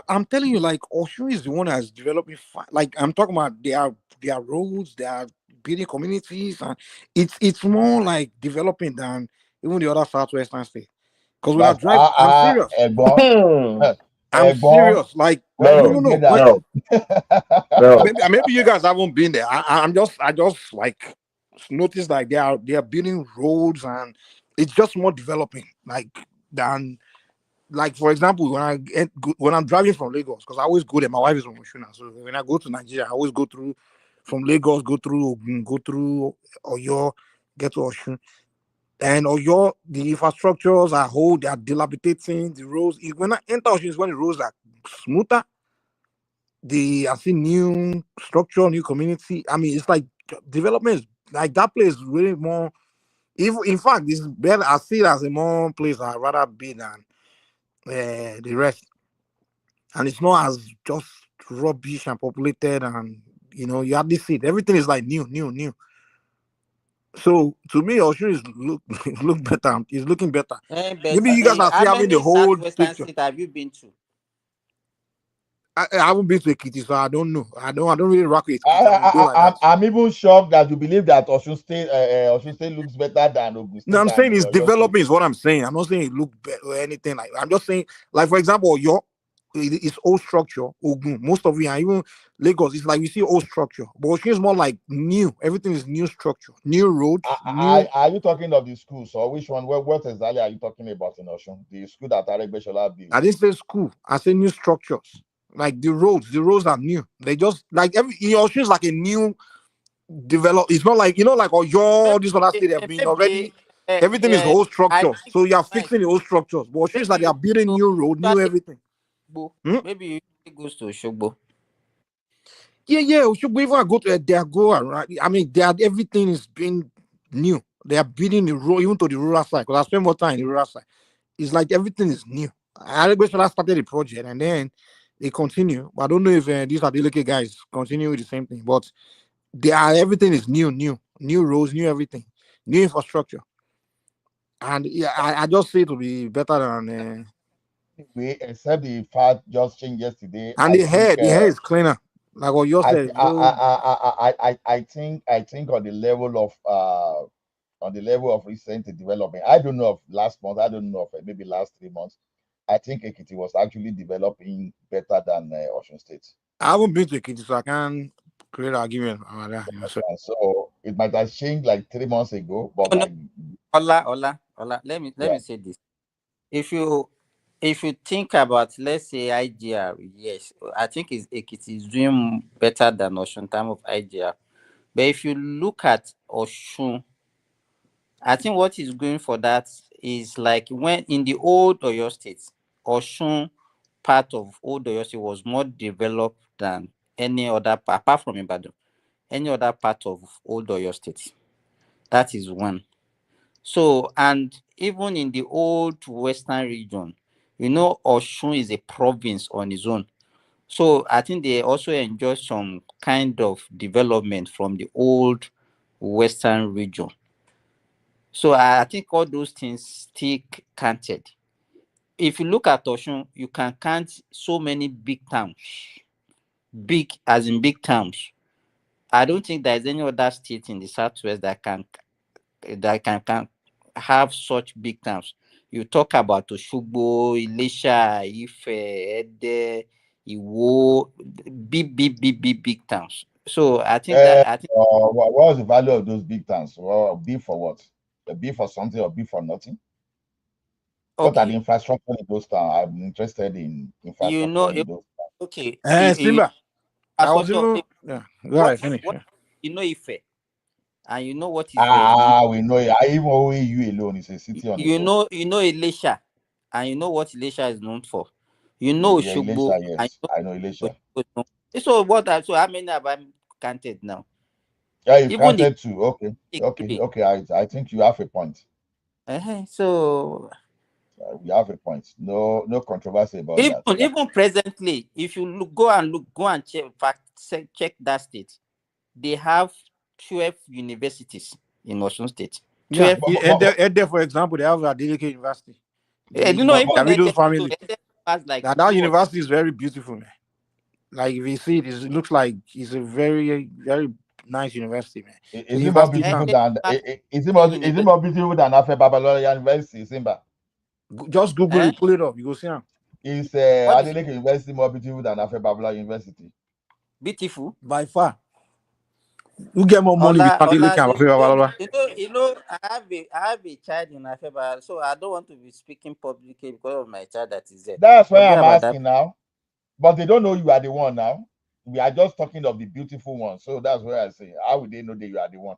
I'm telling you, like, Osun is the one that's developing. Like, I'm talking about their roads, their building communities, and it's more like developing than even the other southwestern states. Because when I drive, I'm serious. I'm serious. Like, no. Maybe you guys haven't been there. I just like noticed like they are building roads and it's just more developing like than like for example when I'm driving from Lagos because I always go there. My wife is from Oshuna, so when I go to Nigeria, I always go through from Lagos, go through Ogun, go through Oyo, get to Oshun. And Oyo, the infrastructures are whole, they are dilapidating the roads. When I enter Oshun is when the roads are smoother. I see new structure, new community. I mean, it's like development is like that place is really more. Even in fact, it's better. I see it as a more place I'd rather be than the rest. And it's not as just rubbish and populated, and you hardly see it. Everything is like new. So to me, Oshun is look better. It's looking better. Maybe you guys are still
How
having the
many
whole
southwestern
picture.
states have you been to?
I haven't been to Ekiti, so I don't know. I don't really rock with Ekiti.
I'm even shocked that you believe that Osun State looks better than Ogun State.
No, I'm saying it's
Oyo
developing is what I'm saying. I'm not saying it look better or anything like. I'm just saying, like for example, it's old structure. Ogun, most of it, and even Lagos, it's like we see old structure, but Osun is more like new. Everything is new structure, new roads.
Are you talking of the schools or which one? What exactly are you talking about in Osun? The school that Aregbesola built?
I didn't say school. I said new structures. Like the roads are new. They just like Osun is like a new develop. It's not like like all these other states have been already. Everything is old structures, so you are fixing the old structures. But Osun is like they are building new road, new everything.
Maybe you goes to Oshogbo.
Yeah. Oshogbo, even I go to they go around. I mean, everything is being new. They are building the road, even to the rural side. Because I spend more time in the rural side. It's like everything is new. I started the project and then they continue. But I don't know if these are the guys continue with the same thing. But everything is new roads, new everything, new infrastructure. And yeah, I just say it will be better than.
Except the fact just changed yesterday.
And the hair is cleaner. Like what you said.
I think on the level of recent development, I don't know of last month. I don't know of maybe last 3 months. I think Ekiti was actually developing better than Osun State.
I haven't been to Ekiti, so I can't create an argument about that.
So it might have changed like 3 months ago, but
Ola. Let me say this. If you think about, let's say IGR, yes, I think Ekiti is doing better than Osun in terms of IGR. But if you look at Osun, I think what is going for that is like when in the old Oyo State, Osun part of old Oyo State was more developed than any other apart from Ibadan, any other part of old Oyo State. That is one. So, and even in the old western region, Osun is a province on its own. So I think they also enjoy some kind of development from the old Western region. So I think all those things still counted. If you look at Oshun, you can count so many big towns, big as in big towns. I don't think there is any other state in the southwest that can have such big towns. You talk about Oshogbo, Ilesha, Ife, Ede, Iwo, big towns. So I think
what was the value of those big towns? Well, be for what? Be for something or be for nothing? What are the infrastructure in those towns? I'm interested in infrastructure in those towns.
Okay.
Simba, I was
Infrastructure,
even go ahead, finish.
what you know Ife, and you know what Ife is known.
We know it. I even owe you alone. It's a city on its own.
You know Ilesha, and you know what Ilesha is known for. You know
Yeah,
Oshogbo,
Ilesha, yes. I know Ilesha.
So so how many have I counted now?
Yeah, you
Even
counted two. Okay. I think you have a point.
So
we have a point. No controversy about that. Yeah.
Even presently, if you go and check that state, they have 12 universities in Osun State. 12.
Yeah, Ede, for example, they have Adeleke University.
Even
Davido's family.
Like
that university is very beautiful, man. Like if you see it, it looks like it's a very, very nice university, man.
Is it more beautiful than is it more beautiful than Afe Babalola University, Simba?
Just Google it, pull it up, you go see them.
Is Adeleke University more beautiful than Afe Babalola University?
Beautiful
by far. Who get more money with Adeleke and Afe Babalola?
You know, I have a child in Afe, so I don't want to be speaking publicly because of my child that is there.
That's why I'm asking now. But they don't know you are the one now. We are just talking of the beautiful one. So that's why I say, how would they know that you are the one?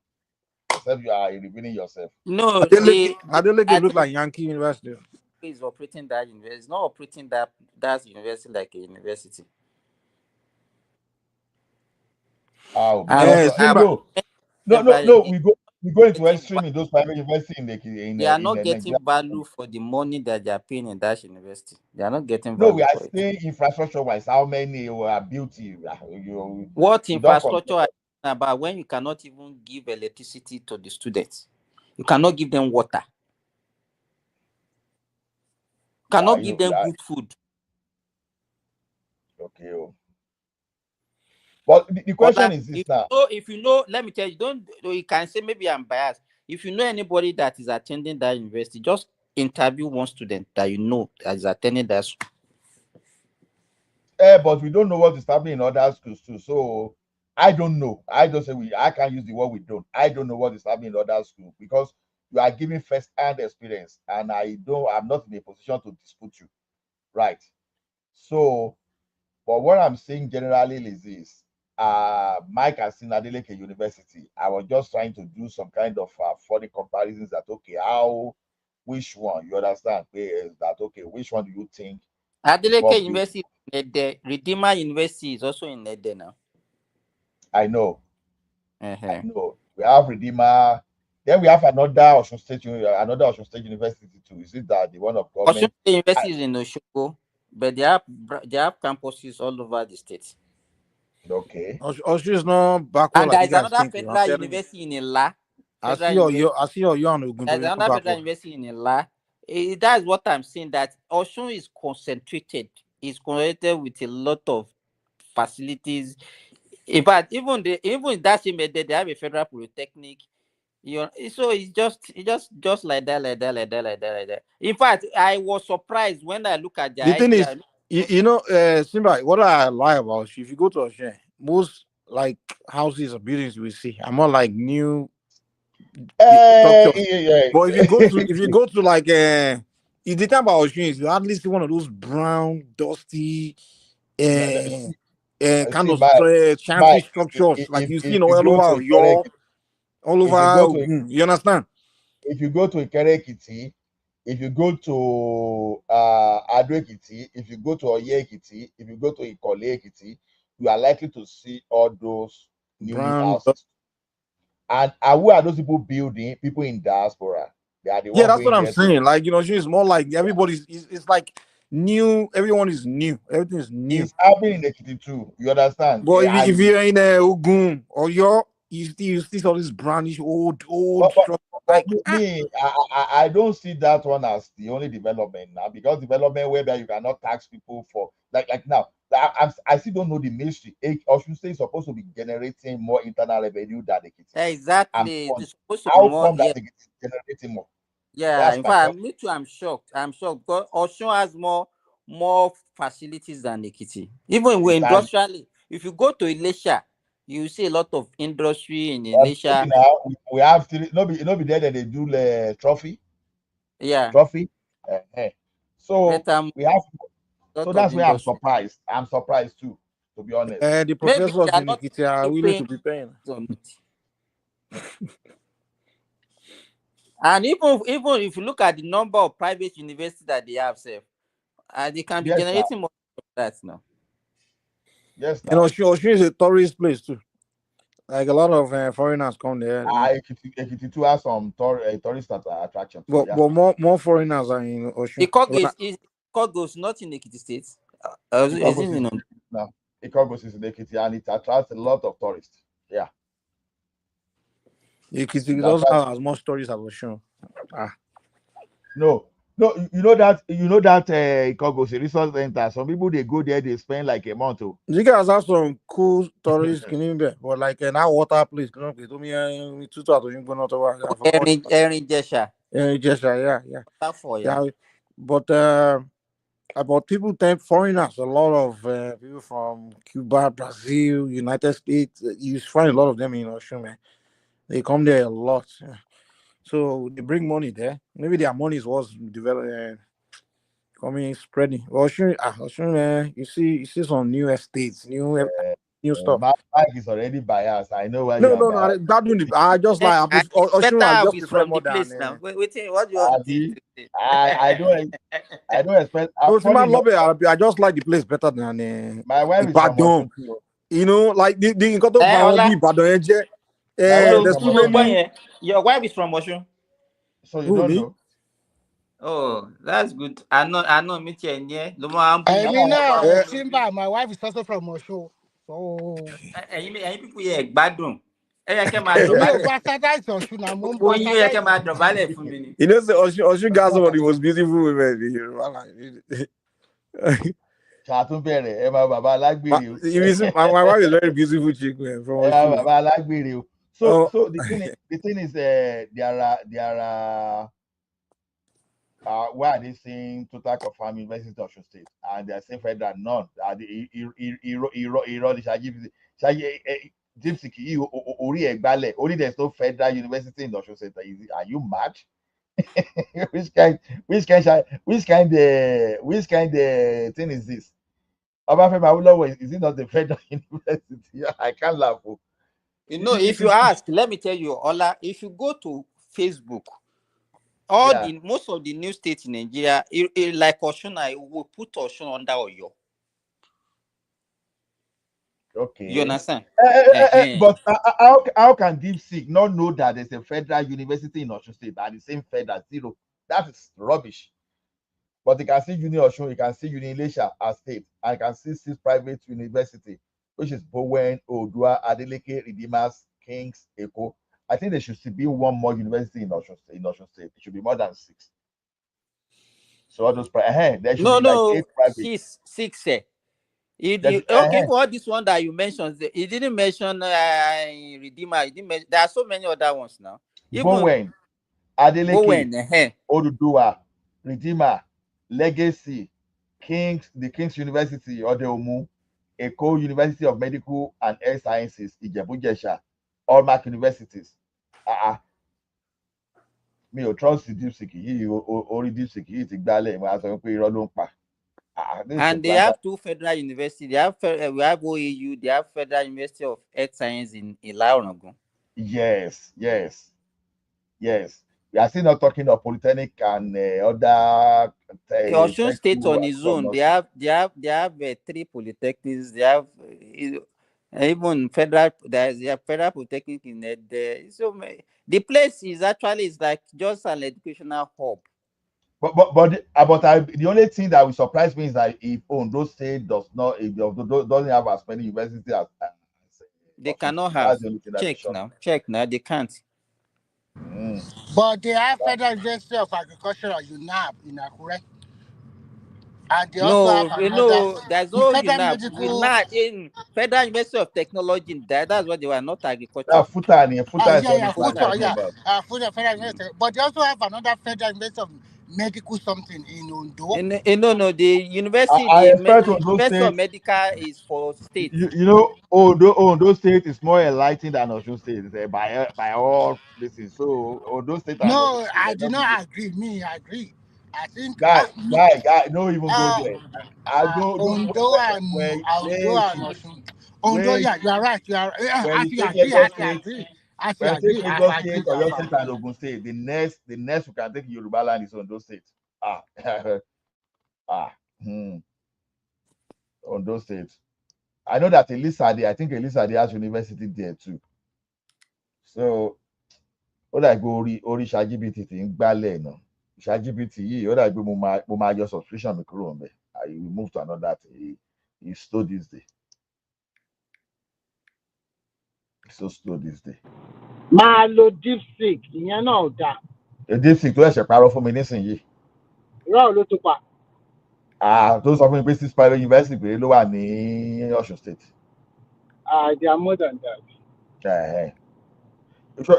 Except you are revealing yourself.
No,
Adeleke look like Yankee University.
Is operating that university. It's not operating that university like a university.
No. We go into extreme in those private universities
they are not getting value for the money that they are paying in that university. They are not getting
value.
No,
we are saying infrastructure wise, how many are beauty?
What infrastructure are you about when you cannot even give electricity to the students? You cannot give them water. You cannot give them good food.
Okay. But the question is this now.
If you know, let me tell you, you can say maybe I'm biased. If you know anybody that is attending that university, just interview one student that you know that is attending that school.
But we don't know what is happening in other schools too. So I don't know. I just say I can't use the word we don't. I don't know what is happening in other schools because you are giving first-hand experience, and I'm not in a position to dispute you. Right. So, but what I'm saying generally is this. Mike has seen Adeleke University. I was just trying to do some kind of funny comparisons that which one you understand? That okay, which one do you think?
Adeleke University, the Redeemer University is also in Ede now.
I know. I know. We have Redeemer. Then we have another Osun State University too. Is it that the one of government?
Osun State University is in Oshogbo, but they have campuses all over the state.
Okay.
Osun is not backward.
And there is another federal university in Ila.
I see your Ogun.
There's another federal university in Ila. That's what I'm saying. That Osun is concentrated. It's concentrated with a lot of facilities. In fact, even that same day, they have a federal polytechnic. So it's just like that. In fact, I was surprised when I look at
the thing is, Simba, what I like about you, if you go to Osun, most like houses or buildings you will see are more like new structures.
Yeah.
But if you go to like if the time about Osun is, you hardly see one of those brown, dusty, kind of shanty structures like you see all over all over. You understand?
If you go to Ikere-Ekiti, if you go to Ado-Ekiti, if you go to Oye-Ekiti, if you go to Ikole-Ekiti, you are likely to see all those new houses. And who are those people building? People in diaspora. They are the ones.
Yeah, that's what I'm saying. Like, it's more like everybody's. It's like new. Everyone is new. Everything is new.
It's happening in Ekiti too. You understand?
But if you're in Ogun or you see all this brownish old
But,
structure. Like
me, I don't see that one as the only development now, because development whereby you cannot tax people for like now. I still don't know the ministry. Or should say, it's supposed to be generating more internal revenue than Ekiti. And
Exactly. It's supposed to be
how
more.
come
Yeah.
that Ekiti is generating more?
Yeah.
That's
In
my
fact,
question.
me too. I'm shocked. I'm shocked because Osun has more facilities than Ekiti. Even when
Exactly.
industrially, if you go to Ilesha, you see a lot of industry in
I'm
Ilesha.
talking now. We have three. No be there that they do the
Yeah.
trophy. So
Better,
we have. So
lot of
that's where I'm
industry.
surprised. I'm surprised too, to be honest.
the
Maybe
professors
they are
in
not
Ekiti are willing
paying
to be paying.
on it. And even if you look at the number of private universities that they have, self, they can be
Yes, now.
generating more of that now.
Yes,
You know,
now.
Osun is a tourist place too. Like a lot of foreigners come there.
Ekiti too has some tourist attraction. So
But
yeah.
more foreigners are in Osun.
Ikogo is not in Ekiti State. Is it
Ikogos is
in
now. Ikogos is in Ekiti, and it attracts a lot of tourists. Yeah.
Ekiti
That's
doesn't
why.
have as much stories as Osun.
No, you know that Ikogos a resource center. Some people they go there, they spend like a month. Oh.
You guys have some cool stories in there, but like that water place, you know, they told me two thousand you go not over. I forgot.
Erin Jesha.
Yeah. But about people think foreigners, a lot of people from Cuba, Brazil, United States, you find a lot of them in Osun, man. They come there a lot. So they bring money there. Maybe their money is what's developing, coming, spreading. Osun, man, you see some new estates, new stuff.
Mike is already biased. I know why you
No,
are
no, no.
biased.
I just like
It's
Osun
better
has
if
just
it's
developed
from
more
the
than.
place now. What do you want to say?
I don't expect.
No, see,
Funny
my
enough,
lobby, I just like the place better than
my wife is from
Ibadan.
Osun too.
You know, like the Nkoto Power
Ola,
Ibadan.
My wife is
There's
from
too
Osun.
many.
your wife is from Osun.
So you
Who,
don't
me?
know?
Oh, that's good. I know meet you near.
I mean, now,
Eh,
Simba, my wife is also from Osho. So,
ẹ̀yin people yẹ gbádùn. Ẹ yẹ kẹ́ máa
èmi ò
dọ̀bálẹ̀.
bastardize Ọ̀ṣun náà, mo ń
Gbogbo yín ó yẹ kẹ́
bastardize
máa
Èkìtì.
dọ̀bálẹ̀ fún mi ni.
You know, say Osun got some of the most beautiful women. You know,
Ṣàtúnbẹ̀rẹ̀ ẹ máa bàbá alágbèrè o.
my wife is very beautiful chick, man, from
Ẹ máa
Osun.
bàbá alágbèrè o.
Oh.
So the thing is there are why are they saying total confirm University of Osun State and they are saying federal none. Irọ́ ni ṣáájú Gypsy kì í orí ẹ̀ gbálẹ̀ only there is no federal university in Osun State. Are you mad? which kind thing is this? Obafemi Awolowo is it not the federal university? I can't laugh.
You know, if you ask, let me tell you, Ola, if you go to Facebook, most of the new states in Nigeria, like Osun, I will put Osun under Oyo.
Okay.
You understand?
But how can DeepSeek not know that there's a federal university in Osun State at the same federal zero? That is rubbish. But you can see Uni Osun, you can see Uni Ilesha as state, and you can see 6 private university, which is Bowen, Odua, Adeleke, Redeemers, Kings, Eko. I think there should still be one more university in Osun State. It should be more than 6. So all those there should be like 8 private.
Six. Okay, for all this one that you mentioned, he didn't mention Redeemer. He didn't mention, there are so many other ones now.
Bowen, Adeleke, Odudua, Redeemer, Legacy, the King's University, Odeomu, Eko University of Medical and Health Sciences, Ijebu-Jesha, Hallmark Universities. Mi ò trust DeepSeek yìí, orí DeepSeek yìí ti gbálẹ̀ ìmọ̀ àṣọ pé irọ́ ló ń pa.
And they have 2 federal universities. We have OAU. They have Federal University of Health Science in Ila-Orangun.
Yes. We are still not talking of polytechnic and other.
Osun State on its own, they have 3 polytechnics. They have even federal. They have federal polytechnic in there. So the place is like just an educational hub.
But the only thing that will surprise me is that if Ondo State doesn't have as many universities as
They
Osun
cannot
State.
have.
That's the only thing that they
Check
shut.
now. Check now. They can't.
But they have Federal University of Agriculture or UNAB in Akure. And they also have
No,
another,
there's
the
no
Federal
UNAP.
Medical.
UNAP in Federal University of Technology in that. That's what they were, not agriculture.
Futa is all this man
Futa,
talking about.
Futa Federal University. But they also have another Federal University of Medical something in Ondo.
No, the university,
I expect
the
Ondo
University of
State.
Medical is for state.
You know, Ondo State is more enlightened than Osun State by all places. So Ondo State and Osun
No,
State,
I do not agree. I agree. I think
guy, don't even go there. I don't
Ondo and Osun. Ondo, yeah, you are right. You are.
when
I
you
think
take
I agree.
Lagos
I
State,
agree.
when you take Lagos State, Oyo State, and Ogun State, the next we can take Yoruba land is Ondo State. Ondo State. I know that I think Elisade has university there too. So, ó dà gbé orí ChatGPT tí ń gbálẹ̀ náà. ChatGPT yìí ó dà gbé mo máa yọ subscription mi kúrò ńbẹ̀. I will move to another thing. It's slow this day. So slow this day.
Máa lo DeepSeek, ìyẹn náà ò dáa.
DeepSeek tó ẹ̀ṣẹ̀ parọ́ fún mi nísìnyí.
Irọ́ ló tún pa.
Tó sọ fún mi pé Cisco University pé ló wà ní Ọ̀ṣun State.
They are more than that.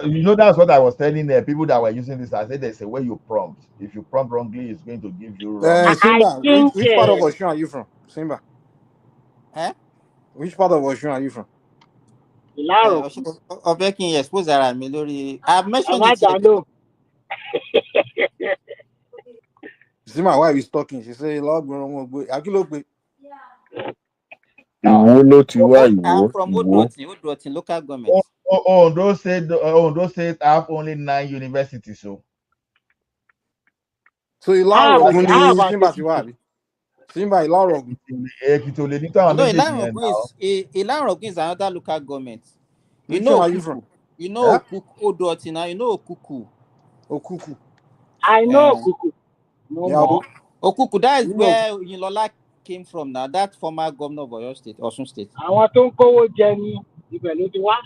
You know, that's what I was telling the people that were using this. I said there's a way you prompt. If you prompt wrongly, it's going to give you wrong.
Simba, which part of Osun are you from? Simba. Which part of Osun are you from?
Ọbẹ̀ kí n expose ara mi lórí. I've mentioned it here.
Simba, why is talking? She say, "Lord, Akilogbe."
I'm from Odotin local government.
Ondo State have only 9 universities. So
Ilarogun ni Simba ti wà bí? Simba Ilarogun.
No, Ilarogun is another local government. You know Okuku. You know Odotin now. You know Okuku.
I know Okuku. No.
Okuku, that is where Oyinlola came from now. That former governor of Oyo State, Osun State.
Àwọn tó ń kówó jẹ ní ibẹ̀ ló ti wá.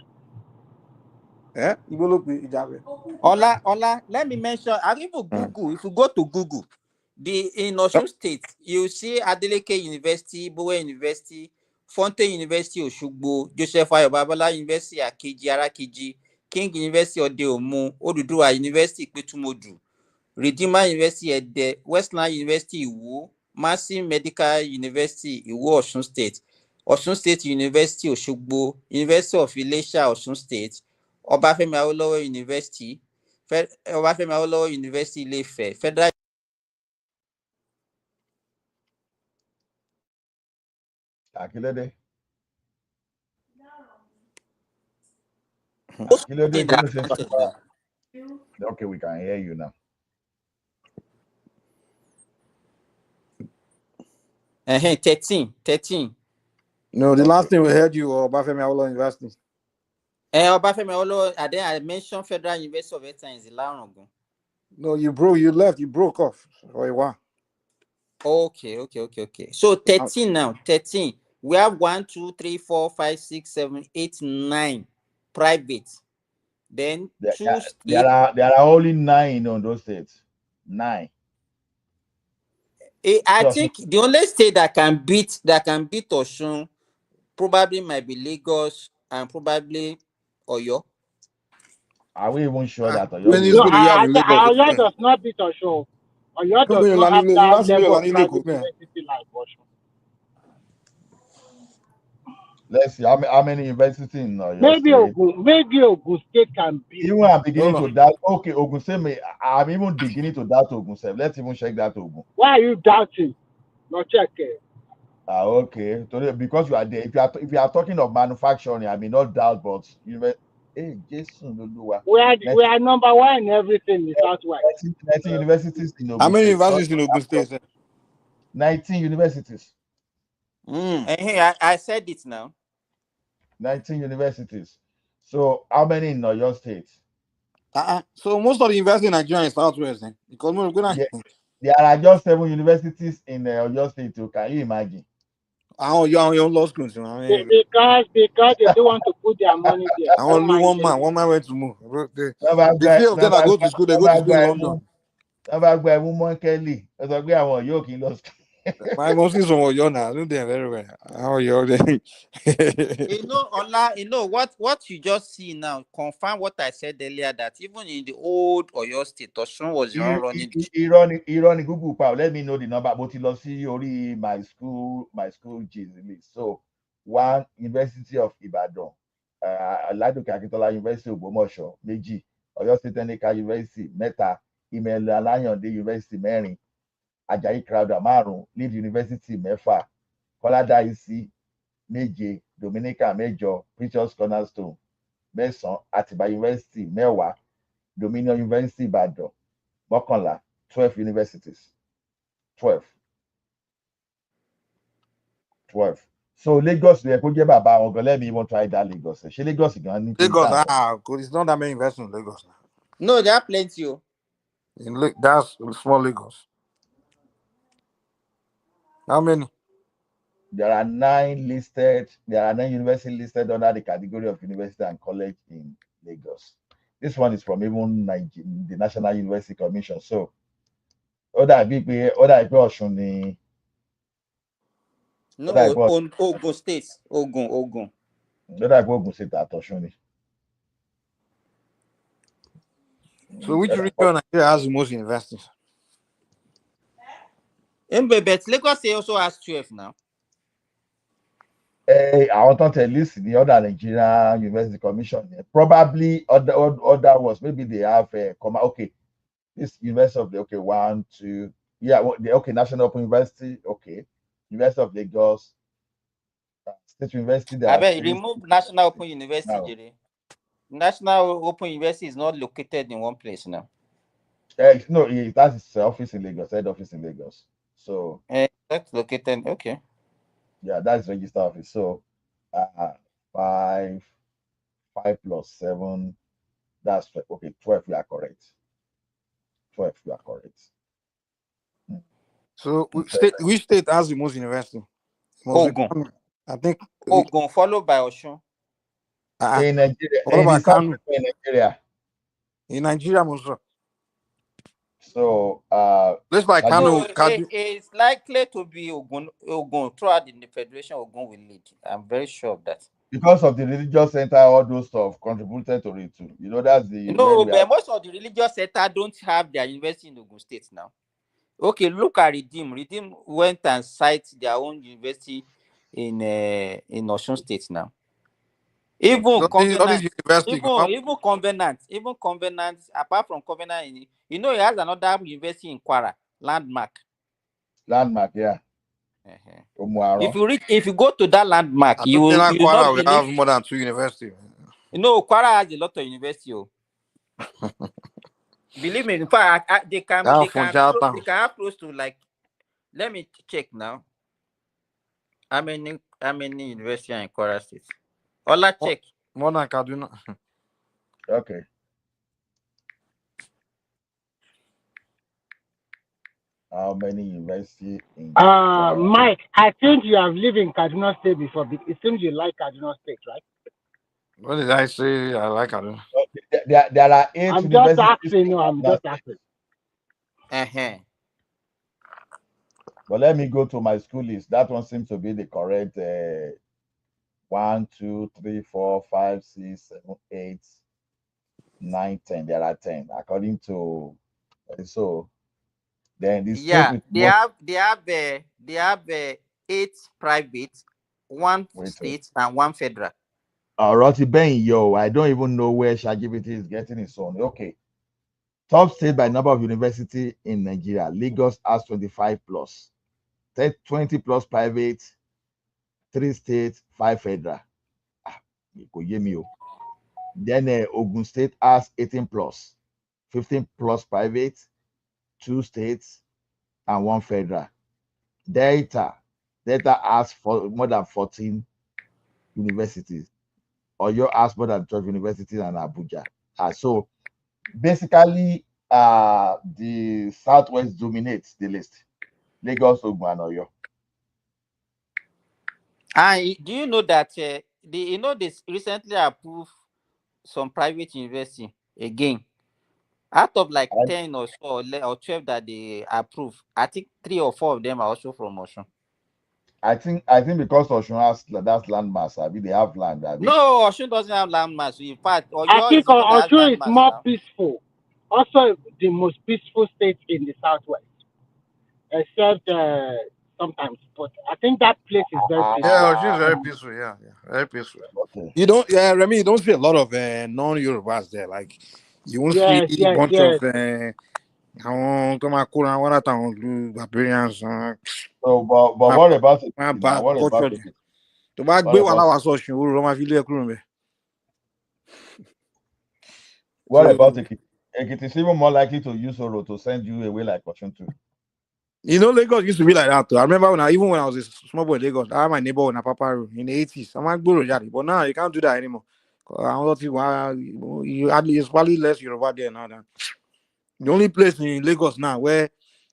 Ibo ló pe Ìjàbẹ̀.
Ola, let me mention. If you go to Google, in Osun State, you see Adeleke University, Bowe University, Fonte University Osogbo, Joseph Ayo Babala University Akeji Arakeji, King University Odeomu, Oduduwa University Petumodu, Redeemer University Ede, Westland University Iwo, Massey Medical University Iwo Osun State, Osun State University Osogbo, University of Ilesha Osun State, Obafemi Awolowo University, Obafemi Awolowo University Ile-Ife, Federal.
Akilede. Okay, we can hear you now.
13.
No, the last thing we heard you were Obafemi Awolowo University.
Obafemi Awolowo, and then I mentioned Federal University of Excellence in Ilarogun.
No, you broke off for a while.
Okay. So 13 now. 13. We have 1, 2, 3, 4, 5, 6, 7, 8, 9 private. Then
there are only 9 on those states. 9.
I think the only state that can beat Osun probably might be Lagos and probably Oyo.
Are we even sure that Oyo?
Oyo does not beat Osun. Oyo does not have that level of private university like Osun.
Let's see how many universities in Oyo
maybe Ogun State can beat.
Even I'm beginning to doubt. Okay, Ogun State. I'm even beginning to doubt Ogun State. Let's even check that Ogun.
Why are you doubting? Not check it.
Okay. Because you are there. If you are talking of manufacturing, I may not doubt, but hey, Jason,
we are number 1 in everything in the Southwest.
19 universities in Ogun
How many
State.
universities in Ogun State?
19 universities.
I said it now.
19 universities. So how many in Oyo State?
So most of the universities in Nigeria is Southwest then. Because
there are just 7 universities in Oyo State. Can you imagine?
Oh, you're on your law school. So,
Because they don't want to put their money there.
I want to one man went to move. The few of them that go to school, they go to school in London.
Gba ẹ̀mú mọ́ńkẹ́lì ẹ sọ pé àwọn yóò kí n lọ.
My mom is from Oyo now. I know them very well. How you
Ola, what you just see now confirm what I said earlier, that even in the old Oyo state, Osun was the one running.
Irọ́ ni Google pa. Let me know the number. Mo ti lọ sí orí my school gist list. So one, University of Ibadan, Aladoke Akintola University Ògbómọ̀ṣọ́, 2, Ọ̀yọ́ State Technical University, 3, Ìmẹ̀lẹ̀ Aláyàndé University, 4, Ajayi Crowther, 5, Lead University, 6, Kọ́ládé IC, 7, Dominica, 8, Precious Cornerstone, 9, Àtìbà University, 10, Dominion University Ìbàdàn, 11, 12 universities. 12. So Lagos lè kó jẹ́ bàbá àwọn gan. Let me even try that Lagos. Ṣé Lagos gan ní?
Lagos, it's not that many investors in Lagos now.
No, there are plenty.
That's small Lagos. How many?
There are 9 universities listed under the category of university and college in Lagos. This one is from even the National University Commission. So, other people Ọ̀ṣun ni.
No, Ogun State. Ogun.
Other people Ogun State àtọ̀ṣun ni.
So which region Nigeria has the most investors?
But Lagos also has 12 now.
Àwọn tó tẹ̀ list the other Nigerian University Commission. Probably other ones. Maybe they have okay. This University of 1, 2, National Open University, University of Lagos, State University.
I bet remove National Open University, Jare. National Open University is not located in one place now.
No, that's its office in Lagos, head office in Lagos. So
that's located. Okay.
Yeah, that's register office. So 5 plus 7, that's 12. You are correct. 12, you are correct.
So which state has the most university?
Ogun.
I think
Ogun, followed by Osun.
In Nigeria.
What about Kano?
In Nigeria.
In Nigeria, also.
So
let's buy Kano.
It's likely to be Ogun throughout the federation. Ogun will lead. I'm very sure of that.
Because of the religious center, all those stuff contributed to it too. That's the.
But most of the religious center don't have their university in Ogun State now. Okay, look at Redeem. Redeem went and cite their own university in Osun State now. Even Covenant, apart from Covenant, he has another university in Kwara, Landmark,
yeah.
If you go to that Landmark, you will
Kwara will have more than 2 universities.
Kwara has a lot of universities. Believe me, in fact, they can have close to, like, let me check now. How many universities are in Kwara State? Ola, check.
More than Kaduna.
Okay. How many universities in
Mike, I think you have lived in Kaduna State before. It seems you like Kaduna State, right?
What did I say? I like Kaduna.
There are 8
I'm
universities.
I'm just asking.
But let me go to my school list. That one seems to be the correct 1, 2, 3, 4, 5, 6, 7, 8, 9, 10. There are 10 according to so. Then this
they have 8 private, 1 state, and 1 federal.
Roti Ben, I don't even know where ChatGPT is getting its own. Okay. Top state by number of university in Nigeria. Lagos has 25 plus. 20 plus private, 3 states, 5 federal. Then Ogun State has 18 plus. 15 plus private, 2 states, and 1 federal. Delta has more than 14 universities. Oyo has more than 12 universities and Abuja. So basically, the Southwest dominates the list. Lagos, Ogun, and Oyo.
And do you know that they recently approved some private university again? Out of like 10 or so or 12 that they approve, I think 3 or 4 of them are also from Osun.
I think because Osun has that's landmass, I mean they have land. I mean.
No, Osun doesn't have landmass. In fact,
I
Oyo is
think
the one that has
Osun is
landmass
more
now.
peaceful. Also, the most peaceful state in the southwest, except sometimes. But I think that place is very peaceful.
Yeah, she's very peaceful. Yeah, very peaceful.
Okay.
You don't, yeah, Remy, you don't see a lot of non-Yorubas there. Like, you won't see
Yes,
a
yes,
bunch
yes.
of barbarians.
So, but what about it now? What about
culture.
it?
To bá
What
gbé wà
about
láwà sọ̀sìn òru ló máa fi lé ẹkúrò mẹ́.
what about Ekiti? Ekiti is even more likely to use Oro to send you away like Osun too.
You know, Lagos used to be like that too. I remember even when I was a small boy in Lagos, I had my neighbor in Apapa in the 80s. I'm like, but now you can't do that anymore. It's probably less Yoruba there now. The only place in Lagos now where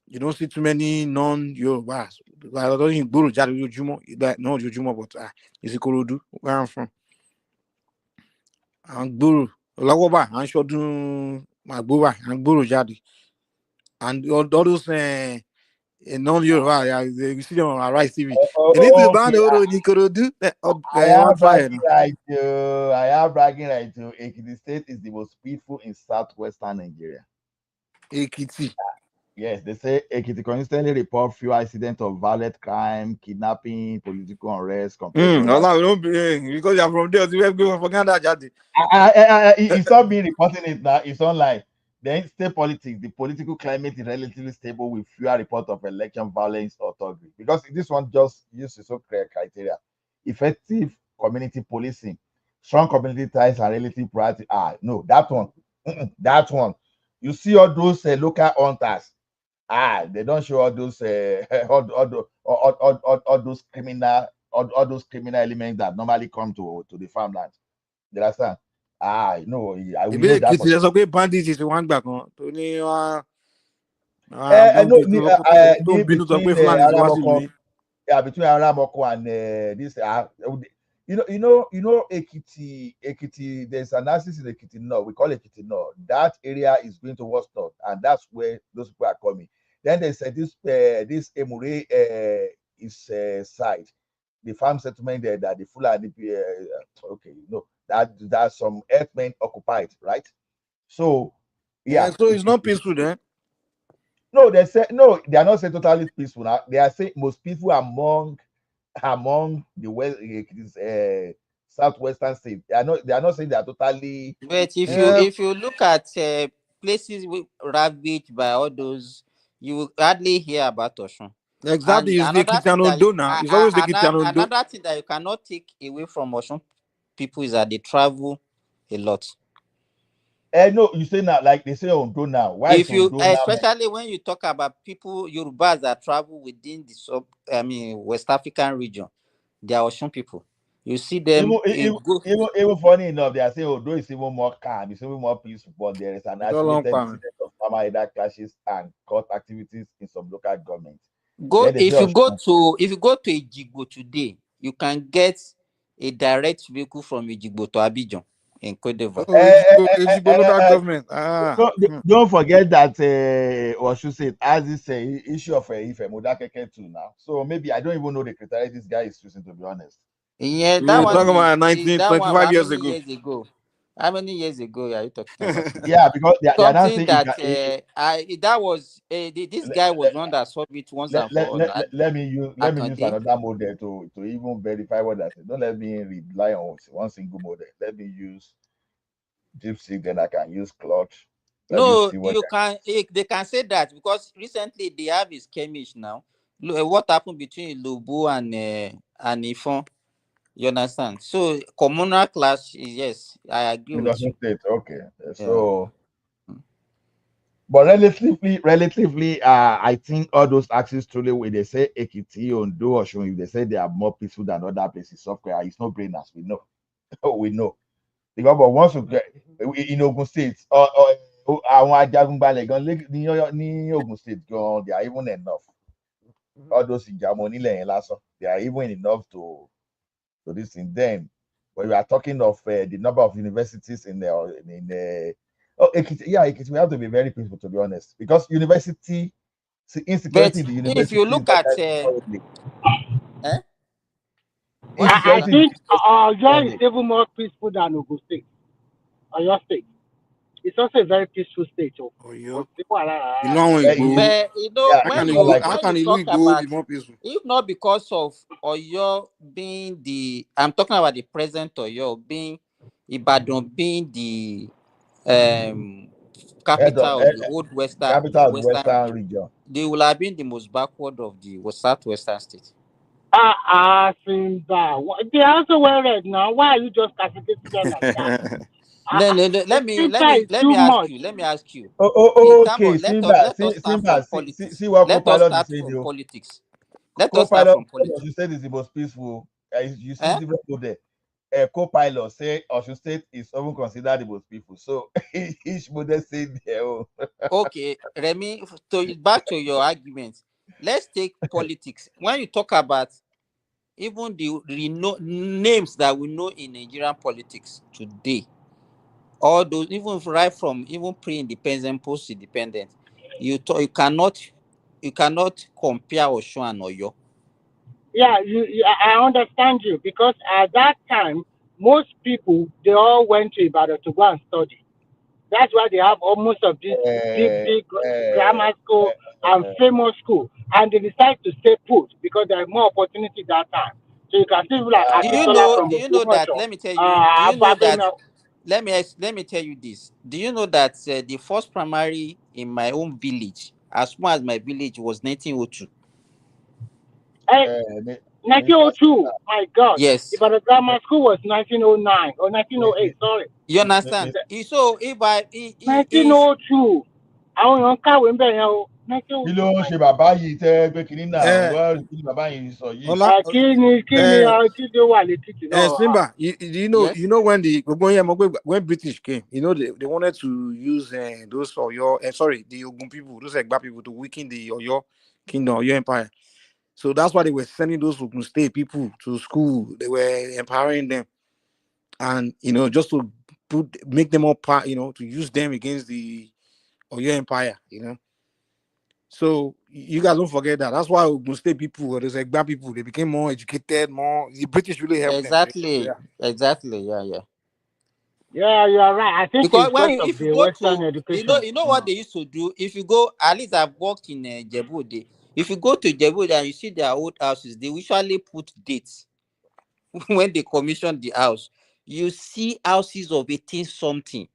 you don't see too many non-Yorubas. Like, I don't think Gburu Jare Ojoojúmọ́, not Ojoojúmọ́, but it's Ikorodu, where I'm from. And Gburu, Olawoba, and Shodun, Magbuba, and Gburu Jare. And all those non-Yoruba, you see them on Rice TV. They need to ban
Okay,
Oro in Ikorodu.
I have bragging right to. I have bragging right to. Ekiti State is the most peaceful in southwestern Nigeria.
Ekiti.
Yes, they say Ekiti consistently report fewer incidents of violent crime, kidnapping, political unrest compared to other.
Because you're from there, you have to forget that.
It's not me reporting it now. It's online. Then state politics, the political climate is relatively stable with fewer reports of election violence or thuggery. Because this one just uses so clear criteria. Effective community policing, strong community ties and relative priority. No, that one. That one. You see all those local hunters. They don't show all those all those criminal all those criminal elements that normally come to the farmland. You understand? No, we know that for
Ekiti, there's
sure.
a great bandit is one back on. Tony,
No, between
Fulani.
yeah, between Aramoko and this, you know, Ekiti. There's an analysis in Ekiti North. We call Ekiti North. That area is going towards north, and that's where those people are coming. Then they said this Emure is side, the farm settlement there that the Fulani. Okay, no, that some earthmen occupied, right? So, yeah,
So it's not peaceful then.
no, they say no. They are not saying totally peaceful. Now they are saying most peaceful among the west, southwestern states. They are not saying they are totally.
But if you look at places ravaged by all those, you will hardly hear about Osun.
Exactly,
And
it's the Kitiano Do now. It's always the Kitiano Do.
another thing that you cannot take away from Osun people is that they travel a lot.
No, you say now, like they say Ondo now. Why
If
is
you,
Ondo now?
especially when you talk about people Yorubas that travel within the West African region, they are Osun people. You see them
Even funny enough, they are saying Ondo is even more calm, it's even more peaceful, but there is an estimated incident of farmer clashes and court activities in some local governments.
If you go to Ejigbo today, you can get a direct vehicle from Ejigbo to Abidjan in Cote d'Ivoire.
Ejigbo local government.
Don't forget that Oshu State has this issue of Ife Modakeke too now. So maybe I don't even know the criteria this guy is using, to be honest.
Yeah, that one is
25 years
ago. How many years ago are you talking about?
Yeah, because they are not saying
that this guy was one that solved it once and for all.
Let me use another model to even verify what I said. Don't let me rely on one single model. Let me use DeepSeek, then I can use Claude.
No, they can say that because recently they have a skirmish now. What happened between Lubu and Ifon? You understand? So communal clash is, yes, I agree with you.
State, okay. So, but relatively, I think all those axes truly, when they say Ekiti, Ondo, or Osun, if they say they are more peaceful than other places, software, it's no brainers. We know, we know. Because but once you get in Ogun State, àwọn ajagunbalẹ̀ gan ní Ogun State gan, they are even enough. All those ìjàmọ̀ nílẹ̀ yẹn lásán, they are even enough to to this thing. Then, when we are talking of the number of universities in the Ekiti, we have to be very peaceful, to be honest, because insecurity
But
in the
if
university
you
is
look
not
at,
currently.
what did you
I
say?
think Jare is even more peaceful than Ogun State, or your state. It's also a very peaceful state.
Oh, yeah.
But
Long ago.
But
How
when
can
you
Ilu
talk
go
about,
be more peaceful?
if not because of Oyo being I'm talking about the present Oyo being Ibadan being the capital of the old
Capital of the
western
Western
region,
region.
they will have been the most backward of the southwestern states.
Simba, they are also well read now. Why are you just castigating them like that?
No.
Simba is
Let
too
me ask
much.
you. Let me ask you. In terms
Okay,
of
Simba,
let us start
Simba,
from
see
politics.
what
Let us
co-pilot is
start
saying,
from
though.
politics. Let us start
Co-pilot,
from politics.
you said is the most peaceful. You see
Eh?
different people there. Co-pilot say Osun State is often considered the most peaceful. So each model say their own.
Okay, Remy, back to your argument. Let's take politics. When you talk about even the names that we know in Nigerian politics today, all those, even right from even pre-independent, post-independent, you cannot compare Osun and Oyo.
Yeah, I understand you because at that time, most people they all went to Ibadan to go and study. That's why they have almost of these big grammar school and famous school, and they decide to stay put because there are more opportunity that time. So you can see people like Akintola from
Do you know that?
Ogbomosho,
Let me tell you. Do you know that?
Babena.
Let me tell you this. Do you know that the first primary in my own village, as small as my village, was 1902?
1902, my God.
Yes.
Ibadan Grammar School was 1909 or 1908, sorry.
You understand? So if
1902. Àwọn èèyàn kàwé ń bẹ̀ yẹn o.
Kí ló
1902,
ń
my
ṣe
God.
bàbá yìí tẹ́ pé kínní náà kí ni bàbá yìí sọ yìí.
Kí ni kí ló wà létìtì náà?
Simba, you know when when British came, they wanted to use those Oyo, sorry, the Ogun people, those Egba people to weaken the Oyo kingdom, Oyo empire. So that's why they were sending those Ogun State people to school. They were empowering them, and just to make them up, to use them against the Oyo empire. So you guys don't forget that. That's why Ogun State people, or those Egba people, they became more educated, the British really helped them.
Exactly. Yeah.
Yeah, you are right. I think
Because
it's because of
if you
the
go
Western
to,
education.
you know what they used to do. If you go, at least I've worked in Djibouti. If you go to Djibouti and you see their old houses, they usually put dates when they commission the house. You see houses of 18 something.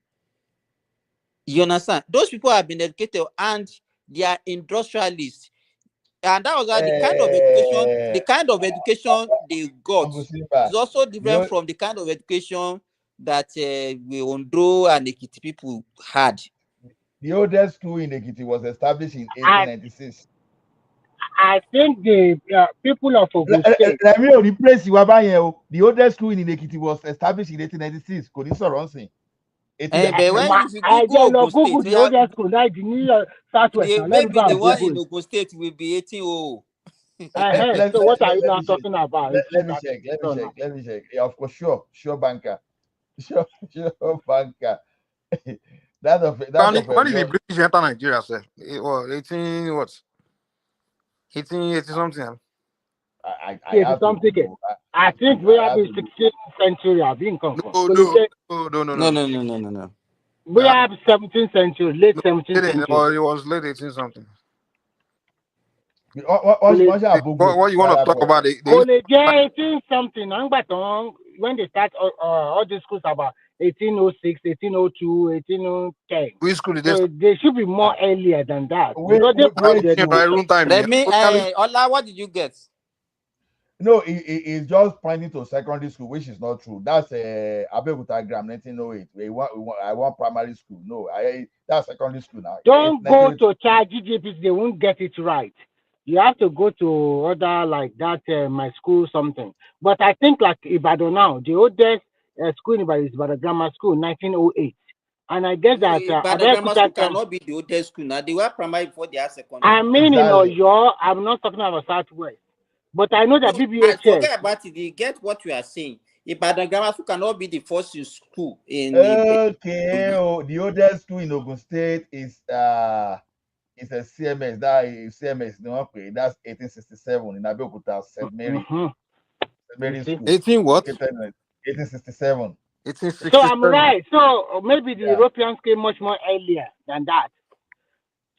You understand? Those people have been educated and they are industrialists. And that was why the kind of education they got is also different from the kind of education that we Ondo and Ekiti people had.
The oldest school in Ekiti was established in 1896.
I think the people of Ogun State.
The oldest school in Ekiti was established in 1896. Kò ní sọ̀rọ̀ nsìn.
But when if you
Google
Google Ogun
the oldest school, like the New York Southwest. Let me
maybe
go
the
and
one
Google
in
it.
Ogun State will be 1800.
So what are you now talking about?
Let me check. Yeah, of course, sure banker. Sure banker.
When did the British enter Nigeria, sir? It was 1880 something.
I think we have the 16th century. I've been confirmed.
No.
We have 17th century, late 17th century.
It was late 18 something.
What
you want to talk about?
18 something. When they start all these schools about 1806, 1802, 1810.
Which school
so they should be more earlier than that.
Ola, what did you get?
No, it's just pointing to secondary school, which is not true. That's Abeokuta Gram 1908. I want primary school. No, that's secondary school now.
Don't go to charge GGPs, they won't get it right. You have to go to other like that, my school something. But I think like Ibadan now, the oldest school in Ibadan is Ibadan Grammar School, 1908. And I guess that
Ibadan Grammar School cannot be the oldest school now. They were primary before they are secondary.
I mean, in Oyo, I'm not talking about Southwest. But I know that
No, I
BBHS.
forget about it. You get what you are saying. Ibadan Grammar School cannot be the first school in
Okay, the oldest school in Ogun State is a CMS. That is CMS. No, okay, that's 1867 in Abeokuta, St. Mary. St. Mary's School.
18 what?
1867.
1867.
So I'm right. So maybe the Europeans came much more earlier than that.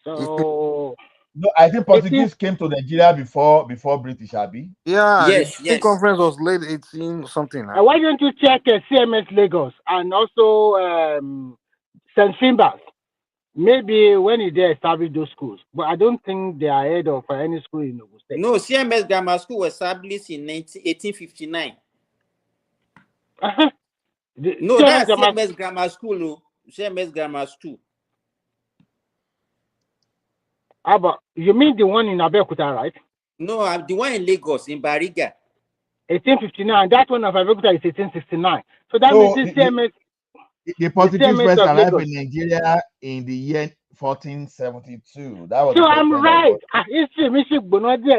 So
no, I think Portuguese came to Nigeria before British, Abi.
Yeah,
yes,
the conference was late 18 something.
Why don't you check CMS Lagos and also St. Finbar's? Maybe when they established those schools, but I don't think they are ahead of any school in Ogun State.
No, CMS Grammar School was established in 1859. No, that's CMS Grammar School. No, CMS Grammar School.
But you mean the one in Abeokuta, right?
No, I'm the one in Lagos, in Bariga.
1859. That one of Abeokuta is 1869. So that means it's CMS.
The Portuguese first arrived in Nigeria in the year 1472. That was
so
the first
I'm
time
right. History,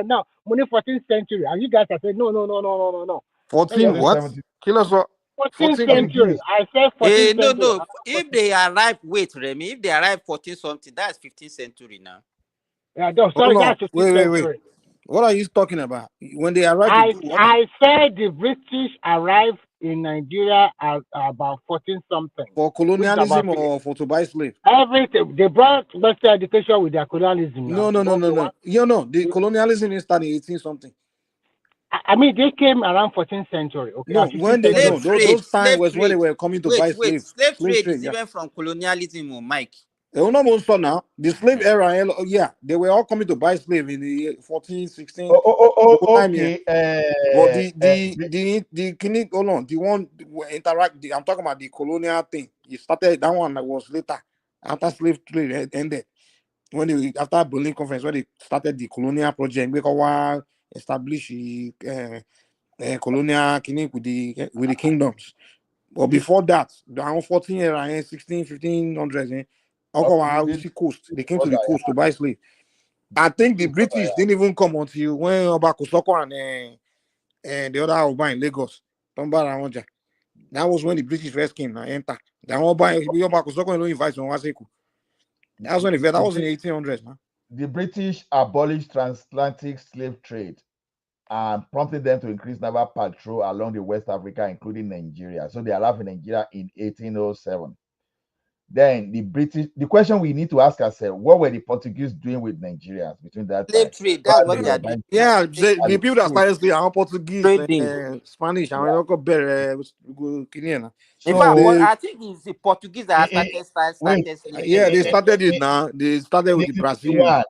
now, money 14th century. And you guys are saying, no.
14 what?
14th century. I said 14th
no,
century.
No. If they arrive, wait, Remy. If they arrive 14 something, that's 15th century now.
Yeah, no, sorry, that's 15th century.
Wait. What are you talking about? When they arrived,
I said the British arrived in Nigeria at about 14 something.
For colonialism or for to buy slaves?
Everything. They brought better education with their colonialism.
No. The colonialism didn't start in 18 something.
I mean, they came around 14th century. Okay.
No, when they those times was when they were coming to buy slaves.
Slave trade is even from colonialism, Mike.
Now the slave era, they were all coming to buy slaves in the 14, 16.
Okay.
But the hold on, the one interact. I'm talking about the colonial thing. It started that one that was later after slave trade ended. When they after Berlin Conference, when they started the colonial project, because establish colonial with the kingdoms. But before that, the 14 era, 16, 1500s, coast. They came to the coast to buy slaves. I think the British didn't even come until when Obakosoko and the other Oba in Lagos. That was when the British first came and enter. That Obakosoko and invite from Waseku. That was when that was in the 1800s, man.
The British abolished transatlantic slave trade and prompted them to increase naval patrol along the West Africa, including Nigeria. So they arrived in Nigeria in 1807. Then the question we need to ask ourselves: what were the Portuguese doing with Nigerians between that time?
Slave trade. That's what they are doing.
Yeah, the people that started speaking are Portuguese, Spanish, and we don't better.
In fact, I think it's the Portuguese that started.
Yeah, they started it now. They started with the Brazilians.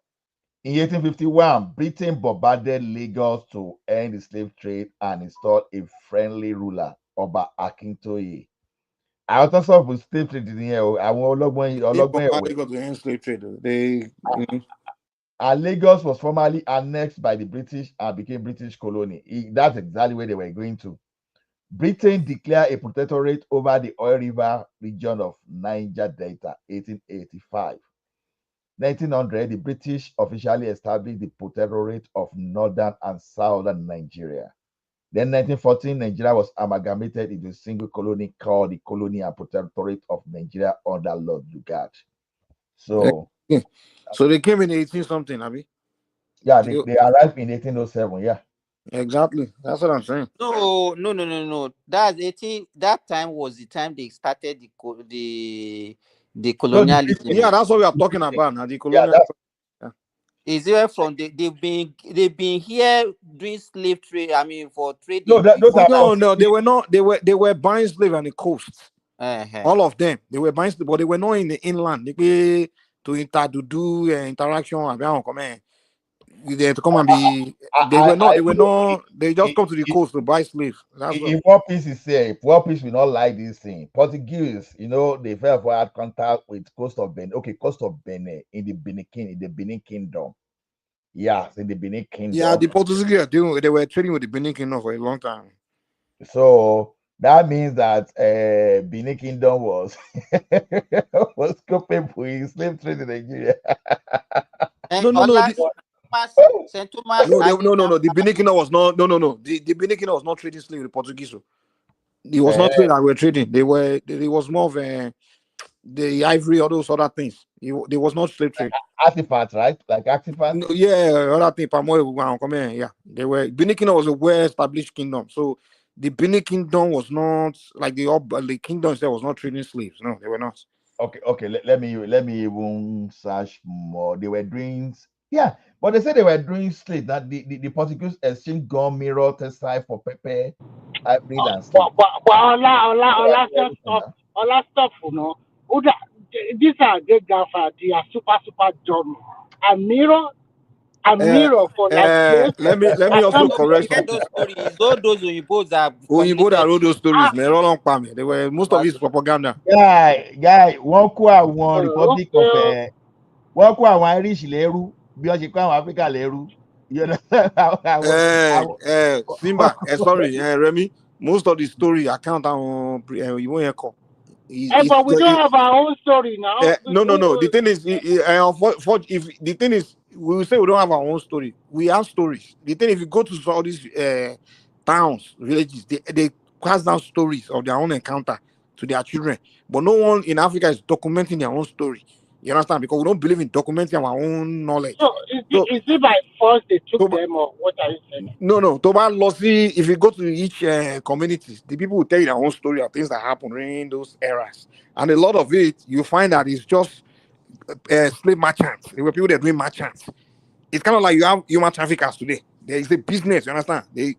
In 1851, Britain bombarded Lagos to end the slave trade and installed a friendly ruler, Oba Akintoye. I also saw with slave trade in here. Lagos was formerly annexed by the British and became British colony. That's exactly where they were going to. Britain declared a protectorate over the Oil River region of Niger Delta, 1885. 1900, the British officially established the protectorate of northern and southern Nigeria. Then 1914, Nigeria was amalgamated into a single colony called the Colony and Protectorate of Nigeria under Lord Lugard. So
they came in 18 something, Abi?
Yeah, they arrived in 1807, yeah.
Exactly. That's what I'm saying.
No. That's 18. That time was the time they started the colonialism.
Yeah, that's what we are talking about now. The colonial.
Is it from they've been here doing slave trade? I mean, for trading.
No, they were not. They were buying slaves on the coast. All of them, they were buying slaves, but they were not in the inland. They were to do interaction. They to come and be. They were not. They just come to the coast to buy slaves.
If War Peace is here, War Peace will not like this thing. Portuguese, they felt for had contact with coast of Benin. Okay, coast of Benin in the Benin Kingdom. Yes, in the Benin Kingdom.
Yeah, the Portuguese they were trading with the Benin Kingdom for a long time.
So that means that Benin Kingdom was coping with slave trade in Nigeria.
No.
Saint Thomas.
No. The Benin Kingdom was not. No. The Benin Kingdom was not trading slave with the Portuguese. So. It was not trade that were trading. They were. It was more of the ivory, all those other things. There was not slave trade.
Artifacts, right? Like artifacts.
No, yeah, other thing. Come here. Yeah, they were. Benin Kingdom was a well-established kingdom. So the Benin Kingdom was not like the kingdom itself was not trading slaves. No, they were not.
Okay. Let me even search more. They were doing, yeah, but they said they were doing slave. That the Portuguese exchange gum, mirror, textile for pepper, hybrid and slave.
But Allah stop, you know. These are great gaffer. They are super dumb. A mirror for like this.
Let me also correct something.
Those stories, all those Oyinbos are
Oyinbo that wrote those stories, man. They were most of it's propaganda.
Guy, wọ́n kó àwọn Republic of wọ́n kó àwọn Irish lẹ́rú bí wọ́n ṣe kó àwọn Africa lẹ́rú.
Simba, sorry, Remy. Most of the story account on you won't call.
But we don't have our own story now.
No. The thing is, if the thing is, we will say we don't have our own story. We have stories. The thing, if you go to all these towns, villages, they pass down stories of their own encounter to their children. But no one in Africa is documenting their own story. You understand? Because we don't believe in documenting our own knowledge.
So is it by force they took them, or what are you saying?
No. Toba Lossi, if you go to each community, the people will tell you their own story of things that happened during those eras. And a lot of it, you find that it's just slave merchants. There were people that are doing merchants. It's kind of like you have human traffickers today. There is a business, you understand? The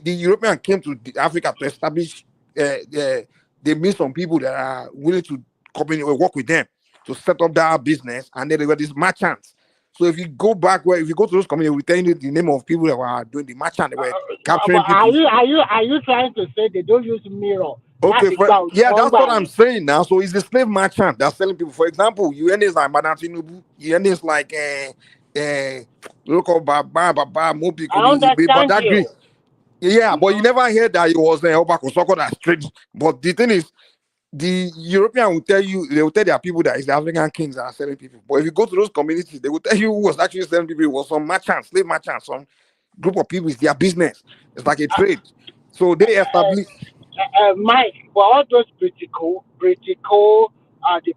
European came to Africa to establish, they meet some people that are willing to work with them to set up that business, and then they were these merchants. So if you go to those communities, we tell you the name of people that were doing the merchant, they were capturing people.
Are you trying to say they don't use mirror?
Okay, that's what I'm saying now. So it's the slave merchant that's selling people. For example, you end this like Madam Tinubu, you end this like local Baba Mobi,
Badagry.
Yeah, but you never heard that it was Obako Soko that's trading. But the thing is, the European will tell you, they will tell their people that it's the African kings that are selling people. But if you go to those communities, they will tell you who was actually selling people. It was some merchants, slave merchants, some group of people. It's their business. It's like a trade. So they established.
Mike, but all those British, the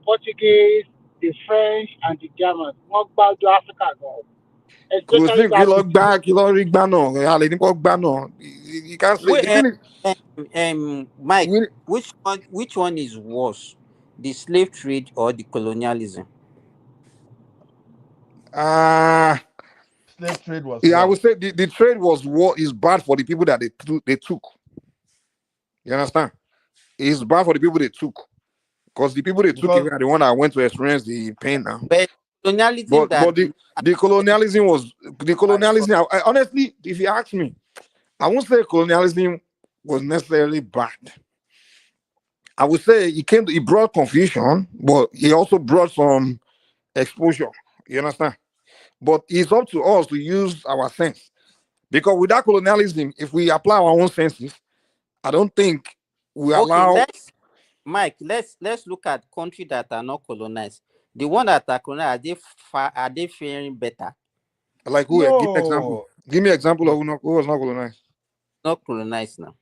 Portuguese, the French, and the Germans, what about the Africa?
Especially you can't say.
Mike, which one is worse, the slave trade or the colonialism?
Slave trade was.
Yeah, I would say the trade was what is bad for the people that they took. You understand? It's bad for the people they took, because the people they took are the one that went to experience the pain now.
But colonialism,
the colonialism was the colonialism. I, honestly, if you ask me, I won't say colonialism was necessarily bad. I would say it brought confusion, but it also brought some exposure. You understand? But it's up to us to use our sense, because without colonialism, if we apply our own senses, I don't think we allow.
Mike, let's look at countries that are not colonized. The one that are colonized, are they faring better?
Like who? No. Give me example. Give me example of who was not colonized.
Not colonized now.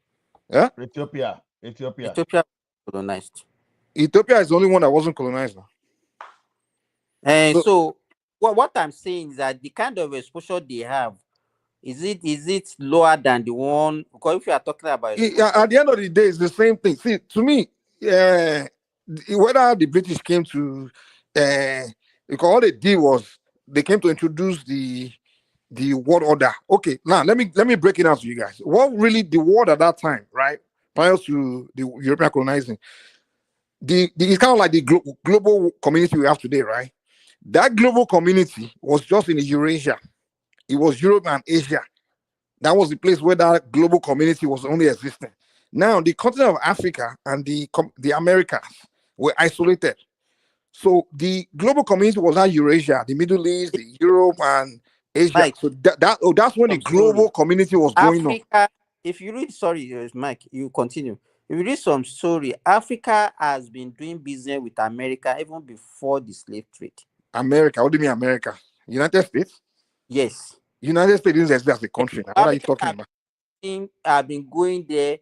Yeah.
Ethiopia
colonized.
Ethiopia is the only one that wasn't colonized now.
And so what I'm saying is that the kind of exposure they have, is it lower than the one? Because if you are talking about
at the end of the day, it's the same thing. See, to me, whether the British came to, because all they did was they came to introduce the world order. Okay, now let me break it down to you guys. What really the world at that time, right, prior to the European colonizing, it's kind of like the global community we have today, right? That global community was just in Eurasia. It was Europe and Asia. That was the place where that global community was only existing. Now, the continent of Africa and the Americas were isolated. So the global community was not Eurasia, the Middle East, the Europe, and Asia. Mike, so that's when the global community was going on.
If you read, sorry, Mike, you continue. If you read some story, Africa has been doing business with America even before the slave trade.
America? What do you mean America? United States?
Yes.
United States didn't exist as a country. Now. What are you
Africa
talking about?
have been going there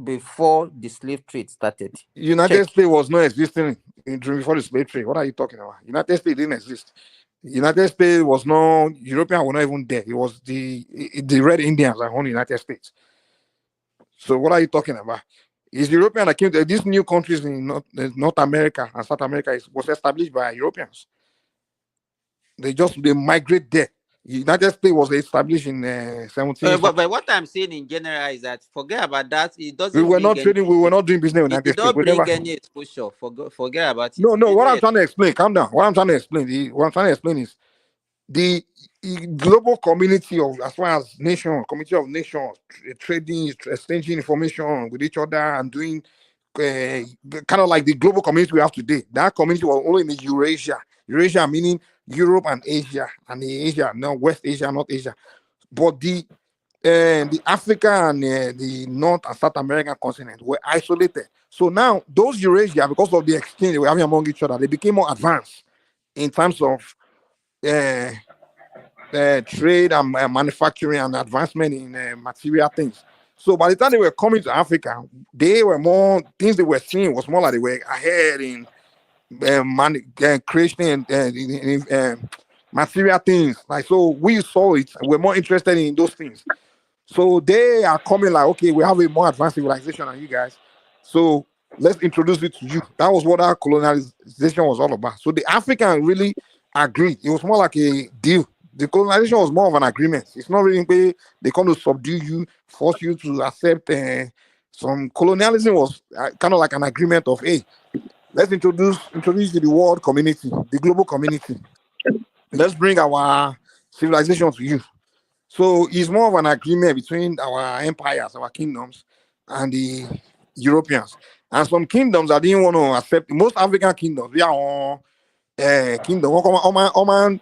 before the slave trade started.
United
Check.
States was not existing before the slave trade. What are you talking about? United States didn't exist. United States was not, Europeans were not even there. It was the Red Indians that owned the United States. So what are you talking about? It's European that came to these new countries in North America and South America was established by Europeans. They migrate there. United States was established in 17.
But what I'm saying in general is that forget about that. It
We
doesn't
were
bring
not
any.
trading. We were not doing business in the
It
United
did
States.
not
We
bring
never.
any exposure. Forget about it.
No.
They
What
don't
I'm trying to explain. Calm down. What I'm trying to explain. Is the global community of, as far as community of nations, trading, exchanging information with each other, and doing kind of like the global community we have today. That community was only in Eurasia. Eurasia meaning Europe and Asia, and the Asia, no West Asia, North Asia. But the Africa and the North and South American continent were isolated. So now those Eurasia, because of the exchange they were having among each other, they became more advanced in terms of trade and manufacturing and advancement in material things. So by the time they were coming to Africa, they were more things they were seeing was more like they were ahead in creation and material things. Like so, we saw it. And we're more interested in those things. So they are coming like, okay, we have a more advanced civilization than you guys. So let's introduce it to you. That was what our colonization was all about. So the African really agreed. It was more like a deal. The colonization was more of an agreement. It's not really they come to subdue you, force you to accept. Some colonialism was kind of like an agreement of, hey, let's introduce to the world community, the global community. Let's bring our civilization to you. So it's more of an agreement between our empires, our kingdoms, and the Europeans. And some kingdoms that didn't want to accept. Most African kingdoms, we are on kingdom. Oman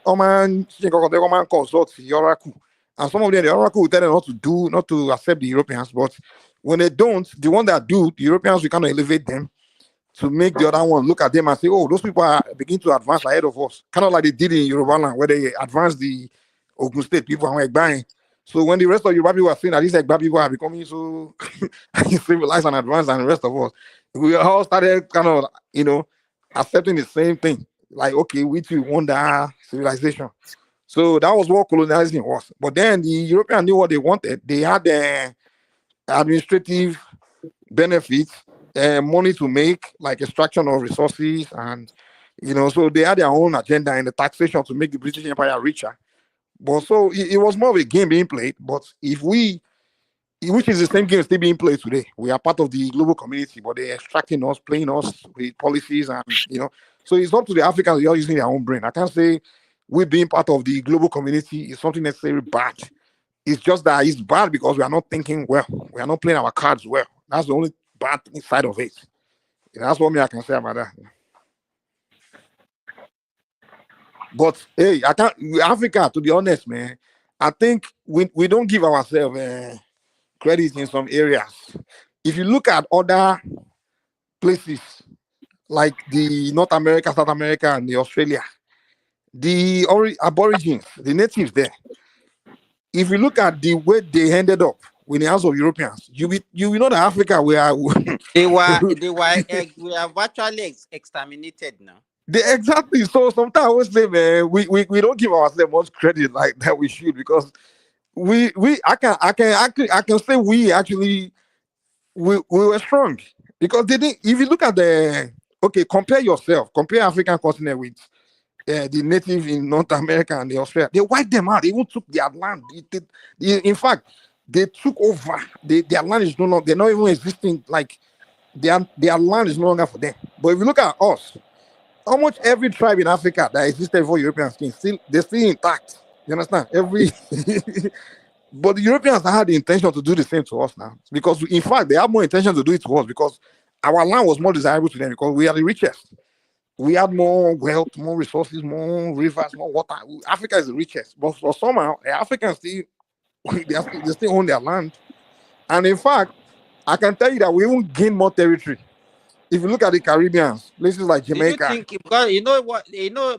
consult the oracle. And some of them, the oracle will tell them not to accept the Europeans. But when they don't, the one that do, the Europeans, we kind of elevate them to make the other one look at them and say, oh, those people are beginning to advance ahead of us. Kind of like they did in Yoruba land, where they advanced the Ogun State people and were buying. So when the rest of Yoruba people are saying that these Egba people are becoming so civilized and advanced than the rest of us, we all started kind of, accepting the same thing. Like, okay, we too want that civilization. So that was what colonialism was. But then the Europeans knew what they wanted. They had the administrative benefits, money to make, like extraction of resources, and so they had their own agenda in the taxation to make the British Empire richer. But so it was more of a game being played. But which is the same game still being played today. We are part of the global community, but they're extracting us, playing us with policies, and So it's up to the Africans. They're using their own brain. I can't say we being part of the global community is something necessarily bad. It's just that it's bad because we are not thinking well. We are not playing our cards well. That's the only bad side of it. That's what I can say about that. But hey, I can't. Africa, to be honest, man, I think we don't give ourselves credit in some areas. If you look at other places like the North America, South America, and the Australia, the Aborigines, the natives there, if you look at the way they ended up with the hands of Europeans, you will know that Africa we are
we are virtually exterminated now.
Exactly. So sometimes I always say, man, we don't give ourselves much credit like that we should, because I can say we actually we were strong, because they didn't. If you look at compare African continent with the native in North America and the Australia, they wiped them out. They even took their land. In fact, they took over. Their land is no longer. They're not even existing. Like their land is no longer for them. But if you look at us, almost every tribe in Africa that existed before Europeans came, they're still intact. You understand? But the Europeans had the intention to do the same to us now, because in fact they have more intention to do it to us, because our land was more desirable to them, because we are the richest. We had more wealth, more resources, more rivers, more water. Africa is the richest, but for somehow Africans still they still own their land. And in fact, I can tell you that we even gain more territory if you look at the Caribbeans, places like
Do you
Jamaica,
think because you know what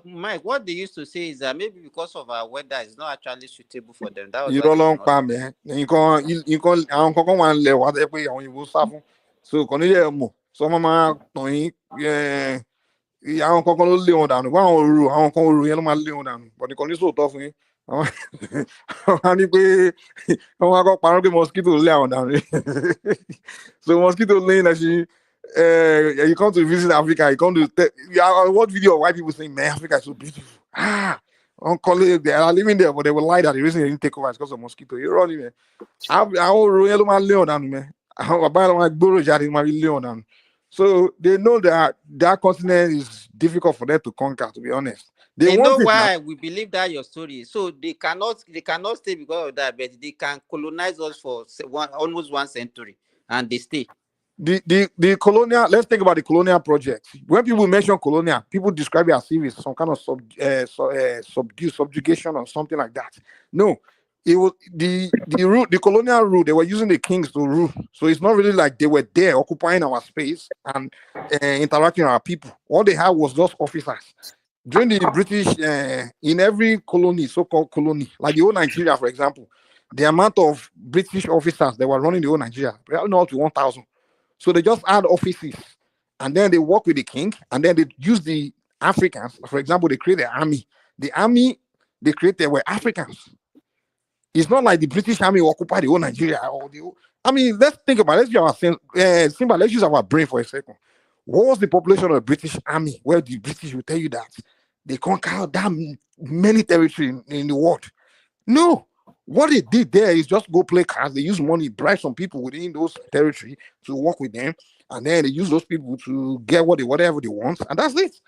Mike, what they used to say is that maybe because of our weather is not actually suitable for them. That was
you
why
don't
they
know,
will not.
man. You can àwọn kankan wà nílẹ̀ wá tẹ́ pé àwọn ìbò sá fún. So kò ní yẹ mọ̀. So wọ́n máa tàn yín àwọn kankan ló lé wọn dànù. Bá àwọn kan oru yẹn ló máa lé wọn dànù. But nìkan ní sòótọ́ fún yín. Àwọn á ní pé wọ́n á kọ́ parọ́ pé mosquito lé àwọn dànù. So mosquito laying actually. You come to visit Africa, you come to what video of white people saying, man, Africa is so beautiful. Uncle, they are living there, but they will lie that the reason they didn't take over is because of mosquito. You're running, man. So they know that that continent is difficult for them to conquer, to be honest.
They
want
know
it now.
why we believe that your story. So they cannot stay because of that, but they can colonize us for almost 1 century and they stay.
The colonial, let's think about the colonial project. When people mention colonial, people describe it as if it's some kind of subjugation or something like that. No, it was the colonial rule. They were using the kings to rule, so it's not really like they were there occupying our space and interacting with our people. All they had was just officers. During the British, in every colony, so-called colony, like the whole Nigeria, for example, the amount of British officers that were running the whole Nigeria, not to 1,000. So they just add offices, and then they work with the king, and then they use the Africans. For example, they create the army. The army they created were Africans. It's not like the British army occupied the whole Nigeria. Let's think about it. Let's use our brain for a second. What was the population of the British army? Well, the British will tell you that they conquered that many territories in the world. No. What they did there is just go play cards. They use money, bribe some people within those territory to work with them, and then they use those people to get whatever they want, and that's it.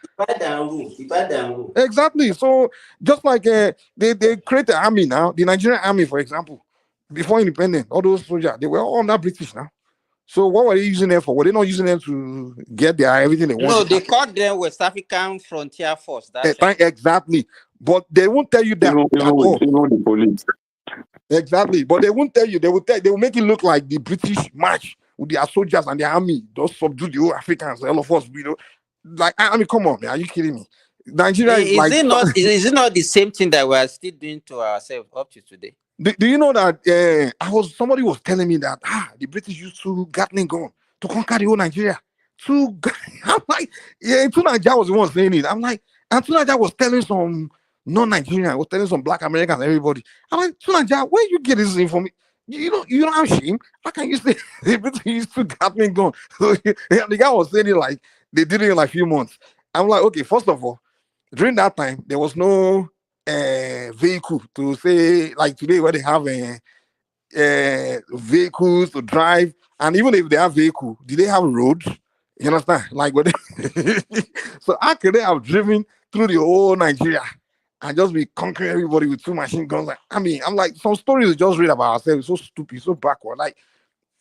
Exactly. So just like they create the army now, the Nigerian army, for example, before independence, all those soldiers, they were all under British now. So what were they using them for? Were they not using them to get their everything they wanted?
No, they called them West African Frontier Force.
Exactly. But they won't tell you that.
Even the police.
Exactly. But they won't tell you. They will make it look like the British march with their soldiers and their army. Those subdue the whole Africans, all of us, Like, come on, man. Are you kidding me? Nigeria is like...
Is it not the same thing that we are still doing to ourselves up to today?
Do you know that somebody was telling me that the British used to Gatling gun to conquer the whole Nigeria. I'm like, Tunaja was the one saying it. I'm like, and Tunaja was telling some non-Nigerian, was telling some Black Americans, everybody. I'm like, Tunaja, where you get this information? You don't have shame. How can you say the British used to Gatling gun? So the guy was saying it like they did it in like a few months. I'm like, okay, first of all, during that time there was no vehicle to say like today where they have vehicles to drive, and even if they have vehicle, do they have roads? You understand? Like what? So how could they have driven through the whole Nigeria and just be conquering everybody with 2 machine guns? Like, I'm like, some stories we just read about ourselves, so stupid, so backward. Like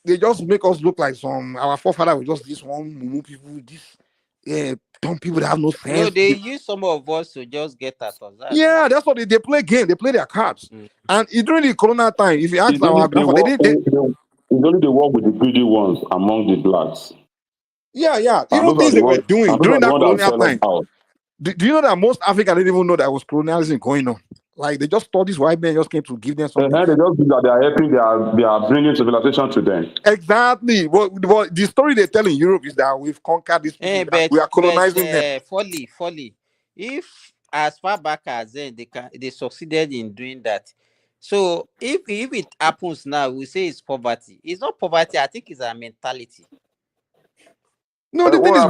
they just make us look like our forefather was just this one mumu people, this dumb people that have no sense.
No, they use some of us to just get at us.
That's what they play game. They play their cards. And during the colonial time, if you ask our grandfather,
it's only the work with the greedy ones among the blacks.
Yeah. Even things they were doing during that colonial time. Do you know that most Africans didn't even know that was colonialism going on? Like they just thought these white men just came to give them something.
They just think that they are helping, they are bringing civilization to them.
Exactly. Well, the story they tell in Europe is that we've conquered these people. We are colonizing them.
Folly. If as far back as then they succeeded in doing that. So if it happens now, we say it's poverty. It's not poverty. I think it's a mentality.
No, the thing is,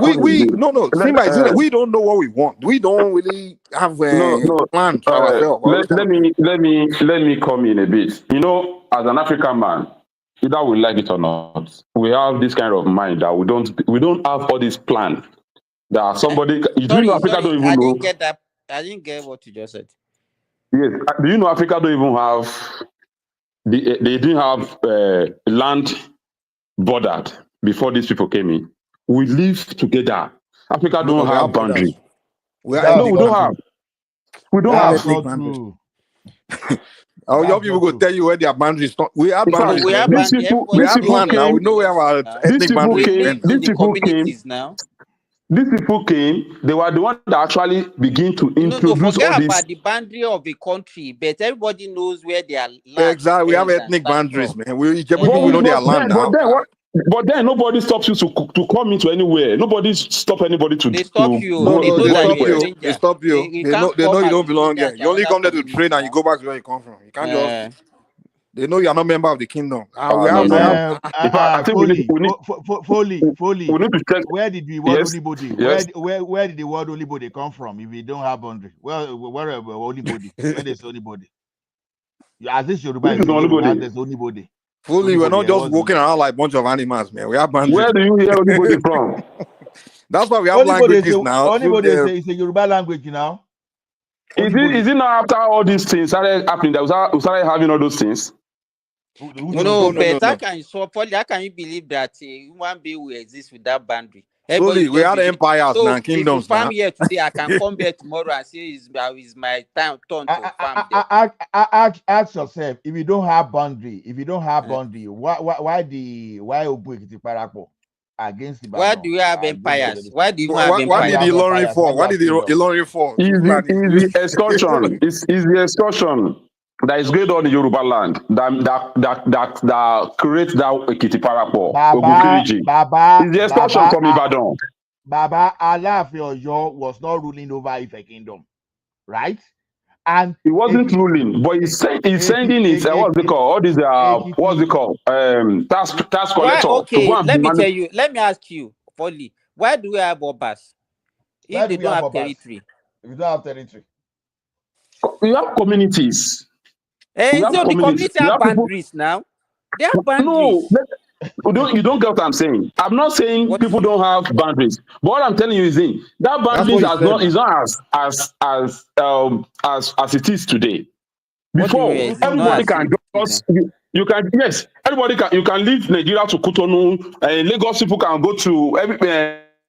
we don't know what we want. We don't really have a plan for ourselves.
Let me come in a bit. You know, as an African man, either we like it or not, we have this kind of mind that we don't have all this plan. That somebody Africa don't even know.
Didn't get that. I didn't get what you just said.
Yes, do you know Africa don't even have they didn't have land bordered before these people came in. We live together. Africa don't have boundaries. We don't have.
That's not true.
Our young
That's
people
not
go
true.
tell you where their boundaries. We have
In fact,
boundaries.
We
Man.
have
these
boundary.
people,
We
these
Everybody
have
people
land now.
came,
We know where our
now.
these
ethnic
people
boundaries
We
came,
end.
live in
these
the
people came,
communities now.
these people came. They were the one that actually begin to
No,
introduce all
forget
this.
about the boundary of a country, but everybody knows where their land
Exactly. We have
ends and
ethnic
starts
boundaries,
from.
man. We
But
people
we,
know their land
but
now.
then what? But then nobody stops you to come into anywhere. Nobody stop anybody to
They stop you.
No,
go
They
no,
know
they
go
that
stop
you're a
anywhere.
you. They
stranger.
stop you.
You
They
can't
know
come
you
as
don't
a
belong
stranger
here.
to
You only
another
come there to
community
train and you
now.
go back to where you come from. You can't just.
Uh,
They know you are not member of the kingdom. And we
No,
have
no,
we have.
no. In fact, I think
Foley,
we need
Foley.
we need to check.
Where did the word
Yes,
Olibode?
yes.
Where did the word Olibode come from? If you don't have boundary, well, where Olibode? Where there's Olibode? As this Yoruba
Which
is
is
in Yoruba,
anybody?
there's Olibode.
Fully, we're not just
What's
walking around like a bunch of animals, man. We have boundaries.
Where do you hear anybody from?
That's why we have
Olibode?
languages now.
Is a Yoruba language now.
Is it not after all these things started happening that we started having all those things?
no, but how can you so Paul, how can you believe that human being will exist without boundary?
Fully,
Everybody
we
just
had
begin.
empires
So
now,
if you
kingdoms
farm
now.
here today, I can come back tomorrow and say it's my turn to farm there.
Ask yourself, if you don't have boundary, why Obuekiti Parapo against Ibadan?
Why do you have empires? Why do you even have
Why did
empires?
Ilorin fall? Why did Ilorin fall?
Is the excursion? Is the excursion that is going on in Yoruba land that creates that Ekiti Parapo, Ogukiriji? Is the excursion from Ibadan?
Baba Alaafin Oyo was not ruling over Ife Kingdom, right? And
He wasn't ruling, but he's sending his what's it called? All these what's it called? Tax
Why?
collector to
Okay,
go and
let me
demand.
tell you. Let me ask you, Polly. Why do we have obas if they don't have territory?
We don't have territory.
We have communities. We have
So the
communities.
community
We
have
have people.
boundaries now. They have boundaries.
No, you don't get what I'm saying. I'm not saying people don't have boundaries, but what I'm telling you is that boundaries is not as it is today.
What do you
Before,
mean? It's not
everybody
as
can just you can everybody can you can leave Nigeria to Cotonou, Lagos people can go to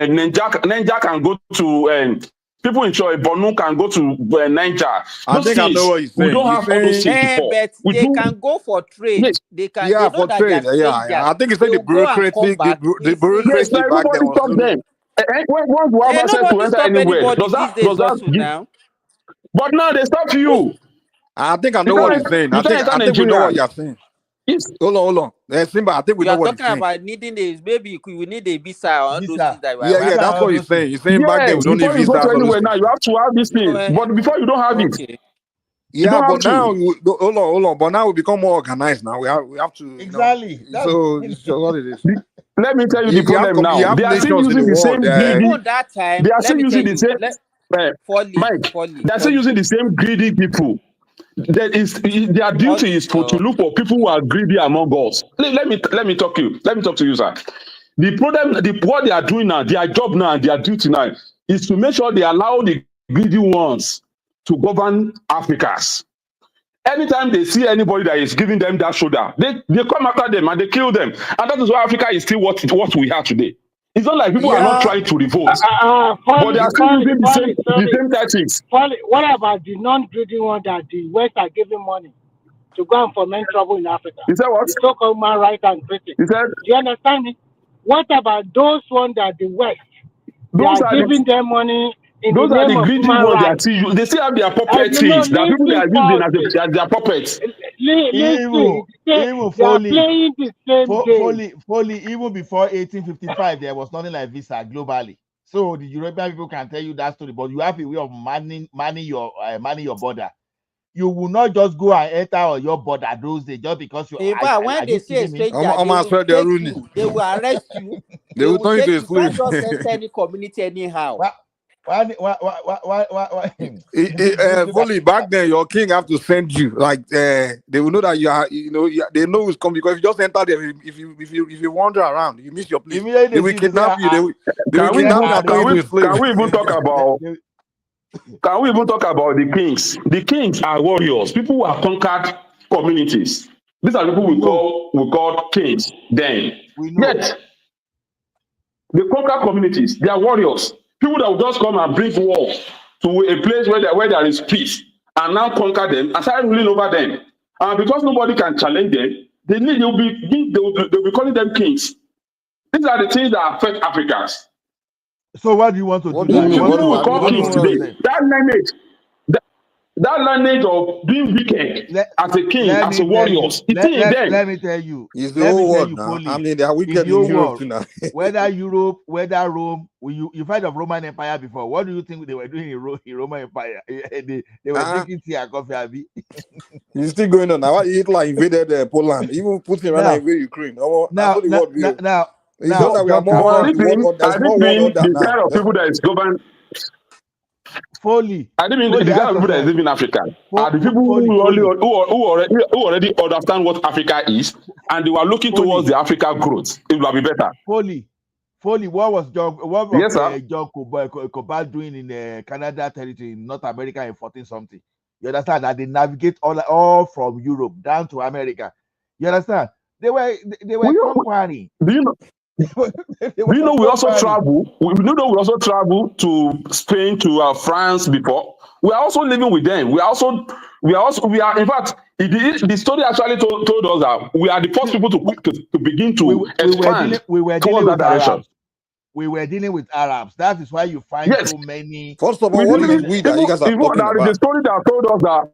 Niger can go to people in Choi, Borno can go to Niger.
I
Those
think I know
things
what he's
we
saying.
don't
He's
have all those
saying,
things before.
But
We
they
do.
can go for trade.
Yes.
They can.
Yeah,
They know
for
that
trade.
they are strangers.
Yeah. I think he
They
said the
will go and come
bureaucracy,
back
the
easily.
Yes,
bureaucracy
like
back then
nobody
was
stop
really.
them. When you have access to
Nobody
enter
stop
anywhere,
anybody these days. Also
give?
now.
But now they stop you.
I think I
You
know what he's saying.
can't enter
I think we know
Nigeria.
what you're saying.
Yes.
Hold on. Simba, I think we
You
know
are
what he's
talking
saying.
about needing a maybe we need a visa or all those things that we are
Yeah,
having
that's
now.
what he's saying. He's saying back then we
Yes,
don't need
before you go to
visas or those
anywhere now,
things.
you have to have these things. But before you don't have it.
Okay.
You
Yeah,
don't have
but now
to.
hold on. But now we become more organized. Now we have to
exactly.
So it's just what it is.
Let me tell you the
You have
problem now.
you have
They are still
nations in the
using the same
world.
greedy.
Even that time,
They are
let
still
me tell
using the
you,
same. Mike, they are still using the same greedy people. Their duty is to look for people who are greedy among us. Let me talk to you. Let me talk to you, sir. The problem, what they are doing now, their job now, and their duty now, is to make sure they allow the greedy ones to govern Africans. Anytime they see anybody that is giving them that shoulder, they come after them and they kill them. And that is why Africa is still what we have today. It's not like people are not trying to revolt, but they are still using the same tactics.
What about the non-greedy one that the West are giving money to go and foment trouble in Africa?
You said what?
The so-called human rights and critics.
You said?
Do you understand me? What about those ones that the West they are giving them money in the name of
greedy
human
ones
rights?
They still have their puppet
You know,
things. There are people they are using as their puppets.
Listen, they are playing the same game.
Foley, even before 1855, there was nothing like visa globally. So the European people can tell you that story, but you have a way of manning your border. You will not just go and enter on your border those days just because you.
When they say stranger, they will take you. They will arrest you.
They will turn you to a slave.
You can't just enter any community anyhow.
Fully back then, your king have to send you. Like they will know that you are. They know who's coming because if you just enter there, if you wander around, you miss your place. They will kidnap you. They will kidnap you and turn you to a slave.
Can we even talk about? Can we even talk about the kings? The kings are warriors. People who have conquered communities. These are people we call kings. Then, yet they conquer communities. They are warriors. People that will just come and bring war to a place where there is peace and now conquer them and start ruling over them. And because nobody can challenge them, they'll be calling them kings. These are the things that affect Africans.
So what do you want to
What
do
do you
now?
mean?
If
You
What
want
do
you
you,
will
to
what
call
do you
kings
want us
today,
then?
that lineage of being wicked
let,
as a king,
let
as a
me tell you.
warriors, it's in them.
Let me tell you.
It's the
Let me
whole
tell
world
you,
now. I
Foley.
mean, they are
In
wicked
the
in
whole
Europe
world,
too now.
whether Europe, whether Rome, you've heard of Roman Empire before. What do you think they were doing in Roman Empire? They were drinking tea and coffee. Abi.
It's still going on now. Hitler invaded Poland. Even Putin right now invaded Ukraine. That's what the world view. It's just that we are more
Has
the world order. There's
it
more world
been
order
the
now.
kind of people that is governed?
Foley.
I mean,
Foley,
the kind
ask
of people that is
yourself.
living in Africa are the people
Foley,
who already understand what Africa is, and they were looking towards the Africa growth. It will be better.
Foley, what was John
Yes, sir.
Koba doing in Canada territory in North America in 14 something? You understand that they navigate all from Europe down to America. You understand? They were conquering.
Do you know? Do you know we also travel? We also travel to Spain, to France before. We are also living with them. We are in fact, the story actually told us that we are the first people to begin to expand towards that direction.
Arabs. We were dealing with Arabs. That is why you find so many.
First of all, what is we that you guys are talking about?
The story that told us that.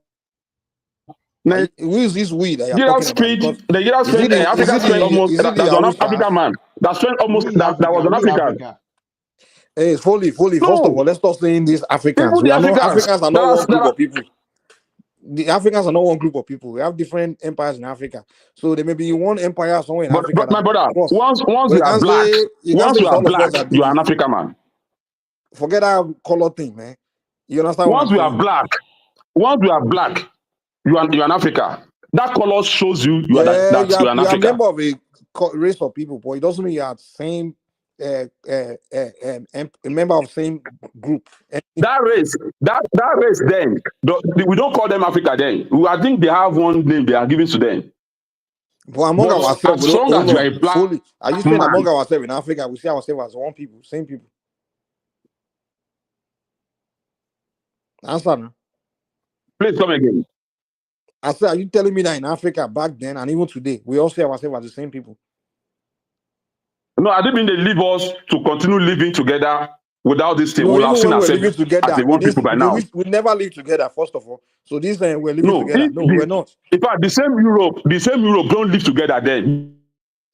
Who is this we that you're talking about?
Nigeria spent Africa spent almost that's an African man that spent almost that was an African.
Hey, fully.
No.
First of all, let's stop saying these Africans. Africans are not one group of people. The Africans are not one group of people. We have different empires in Africa. So there may be one empire somewhere in Africa.
But my brother, once you are black, you are an African man.
Forget that color thing, man. You understand?
Once you are black, you are an Africa. That color shows you you are an African.
You are a member of a race of people, but it doesn't mean you are the same a member of the same group.
That race then, we don't call them Africa then. I think they have one name they are giving to them.
But among ourselves,
as long as you are a black
fully, are you saying among ourselves in Africa, we see ourselves as one people, same people? Answer now.
Please come again.
I said, are you telling me that in Africa back then and even today, we all see ourselves as the same people?
No, I didn't mean they leave us to continue living together without this thing.
No,
we'll have seen ourselves
living together,
as the one people by now.
We never live together, first of all. So this we're living together. No, we're not.
In fact, the same Europe don't live together then.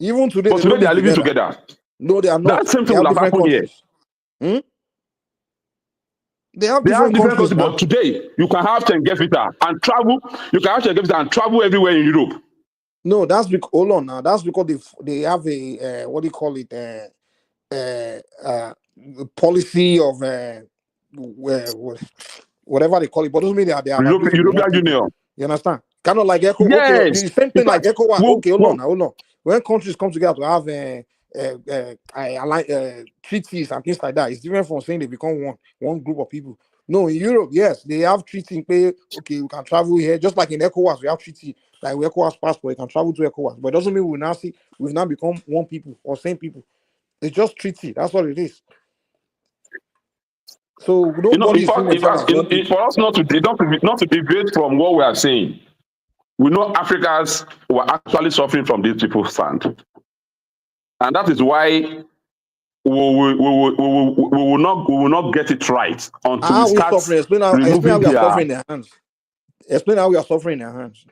Even today,
but today they are living together.
No, they are not.
That same thing will have happened here.
They have different countries,
but today you can have Tengefita and travel. You can have Tengefita and travel everywhere in Europe.
No, that's because hold on now. That's because they have a what do you call it? Policy of whatever they call it, but doesn't mean they are
European Union.
You understand? Kind of like ECO.
Yes.
Okay, the same thing like ECO. Okay, hold on. When countries come together to have treaties and things like that, it's different from saying they become one group of people. No, in Europe, yes, they have treaty. Okay, we can travel here, just like in ECOWAS, we have treaty. Like ECOWAS passport, you can travel to ECOWAS, but it doesn't mean we've now become one people or same people. It's just treaty. That's what it is. So nobody is
for us not to deviate from what we are saying. We know Africans were actually suffering from these people's stand, and that is why we will not get it right until we start removing
their suffering in their hands. Explain how we are suffering in their hands.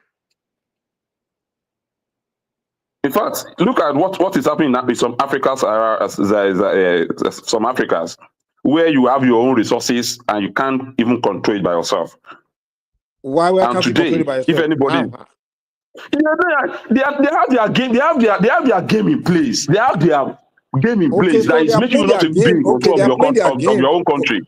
In fact, look at what is happening in some Africans, some Africans, where you have your own resources and you can't even control it by yourself.
Why can't you control it by yourself?
If anybody, they have their game. They have their game in place. They have their game in place that is making you not to be in control of your own country.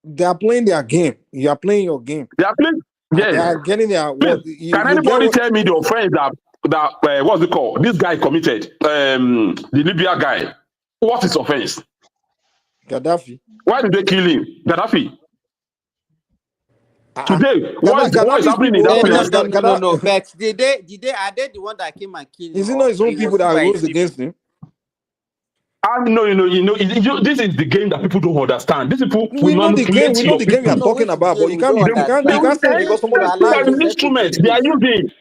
They are playing their game. You are playing your game.
They are playing. Yes.
They are getting their.
Can anybody tell me the offense that what's it called? This guy committed, the Libya guy. What's his offense?
Gaddafi.
Why did they kill him? Gaddafi. Today, what is happening in that place?
No. But are they the one that came and killed him?
Is it not his own people that rose against him?
This is the game that people don't understand. These people will
We know the game.
manipulate
We know
your
the game you
people.
are
No,
talking
which
about, but
game we don't
you
understand?
can't say it because
Make you
somebody is
allow
playing
These are
it.
the
yourself to be
instruments they are
used.
using.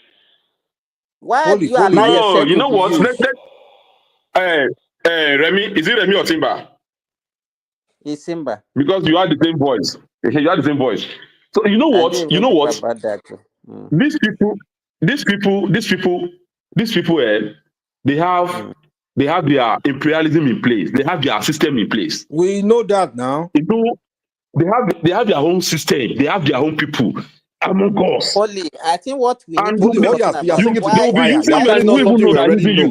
Why do
Fully,
you
fully.
allow
Yes.
No,
yourself
you
to
know
be
what?
used?
Remy, is it Remy or Timba?
It's Simba.
Because you are the same voice. You are the same voice. So you know
I
what?
didn't
You
even
know
know
what?
about that. Mm.
These people, they have their imperialism in place. They have their system in place.
We know that now.
You know, they have their own system. They have their own people among us.
Folly, I think what we need
And
to be
Fully, what
talking
you are
about,
saying it to
they
the
will be
choir. You
using
are
you
why
like
telling
you
us
don't even
something
know
we
that
already
using
know.
you.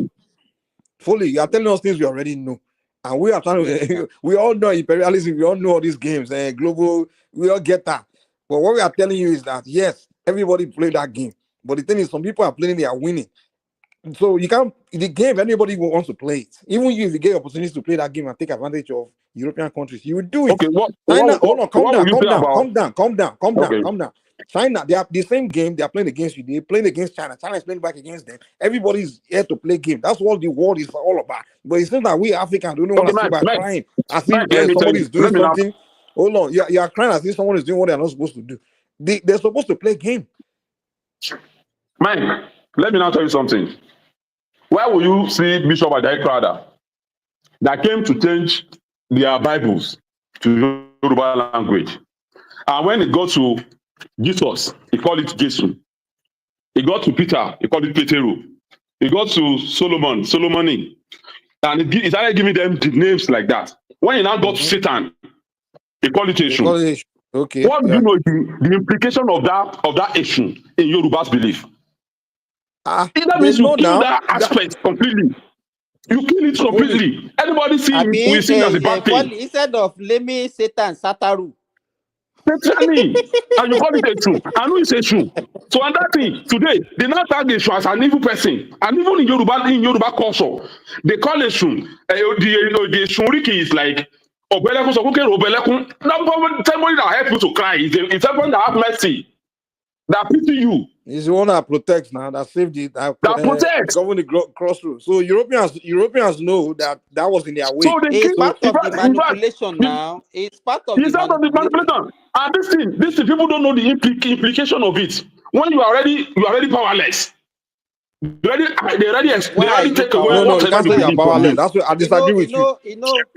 Fully, you are telling us things we already know. And we are trying
yes,
to, we all know imperialism, we all know all these games, global, we all get that. But what we are telling you is that, yes, everybody play that game. But the thing is, some people are playing, they are winning. So you can't, the game, anybody who wants to play it. Even you, if you get opportunities to play that game and take advantage of European countries, you will do it.
Okay,
China, hold on, calm
what will
down,
you
calm
say
down,
about?
calm down, calm down, calm down,
Okay,
calm down. China, they are the same game, they are playing against you, they're playing against China. China is playing back against them. Everybody's here to play game. That's what the world is all about. But it seems that we Africans don't want to sit back
Mike,
crying as if
let me tell
somebody
you.
is doing
Let me now,
something. Hold on, you are crying as if someone is doing what they're not supposed to do. They're supposed to play game.
Mike. Let me now tell you something. Why will you see Bishop Ajayi Crowther that came to change their Bibles to Yoruba language? And when it got to Jesus, he called it Jesus. He got to Peter, he called it Peteru. He got to Solomon, Solomoni. And he started giving them the names like that. When he now got to Satan, he called it
They call
Eshu.
it okay.
What do
Yeah.
you know the implication of that Eshu in Yoruba's belief? That
They
means you
know
kill
now
that
that
aspect completely. You kill it
fully.
completely. Anybody see
I
it, we
mean,
see it as a bad thing.
Folly, instead of blaming Satan, Sataru.
Literally. And you call it a true. I know it's a true. So and that thing, today, they now tag Eshu as an evil person. And even in Yoruba culture, they call Eshu, the Shuriki is like, Obelekun, so okay, Obelekun. Somebody that help you to cry is someone that have mercy, that pity you,
He's the one that protects now, that saved it, that
that protects.
governed the crossroads. So Europeans know that was in their
So
way.
they
It's
keep,
part
So
of the
in fact,
manipulation now. It's part of the
it's out of the
manipulation.
manipulation. And this thing, people don't know the implication of it. When you are already powerless. They
Why are
already
you
take away
no, you
powerless
whatever
can't
they
say you're
believe
now?
from
powerless.
you.
That's what I disagree with you.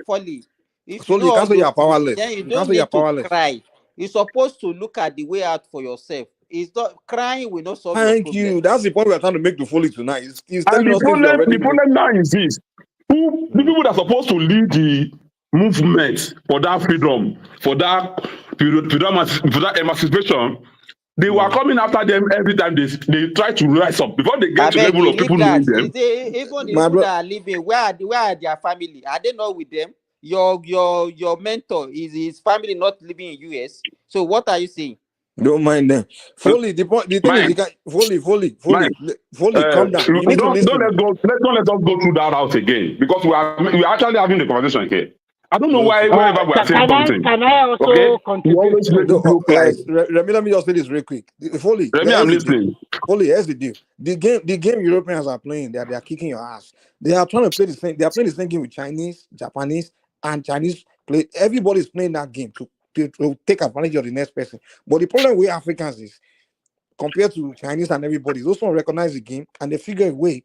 Folly. If you
So
know
you
all
can't say
those
you're
things,
powerless.
then you
You can't
don't
say you're
need to
powerless.
cry. You're supposed to look at the way out for yourself. It's not crying will not solve your
Thank
problem.
you. That's the point we're trying to make to Foley tonight. He's
And
telling us things we already
the
know.
problem now is this: the people that are supposed to lead the movement for that freedom, for that emancipation, they were coming after them every time they try to rise up before they
I
get to the
beg
level
you,
of
leave
people knowing
that.
them.
Even the
My
people
bro,
that are living, where are their family? Are they not with them? Your mentor is his family not living in US. So what are you saying?
don't mind them. Foley, the thing is,
Mike,
you can Foley,
Mike,
calm down. You need to
don't
listen.
let us go through that house again because we are actually having the conversation here. I don't know why
Okay.
whenever we are saying something,
Can I
okay,
also
you
contribute,
always make
please?
it look like
Remy, let me just say this real quick. Foley,
Remy, I'm
here's the deal.
listening.
Foley, here's the deal. The game Europeans are playing, they are kicking your ass. They are trying to play the same. They are playing the same game with Chinese, Japanese, and Chinese play. Everybody's playing that game to take advantage of the next person. But the problem with Africans is, compared to Chinese and everybody, those don't recognize the game and they figure a way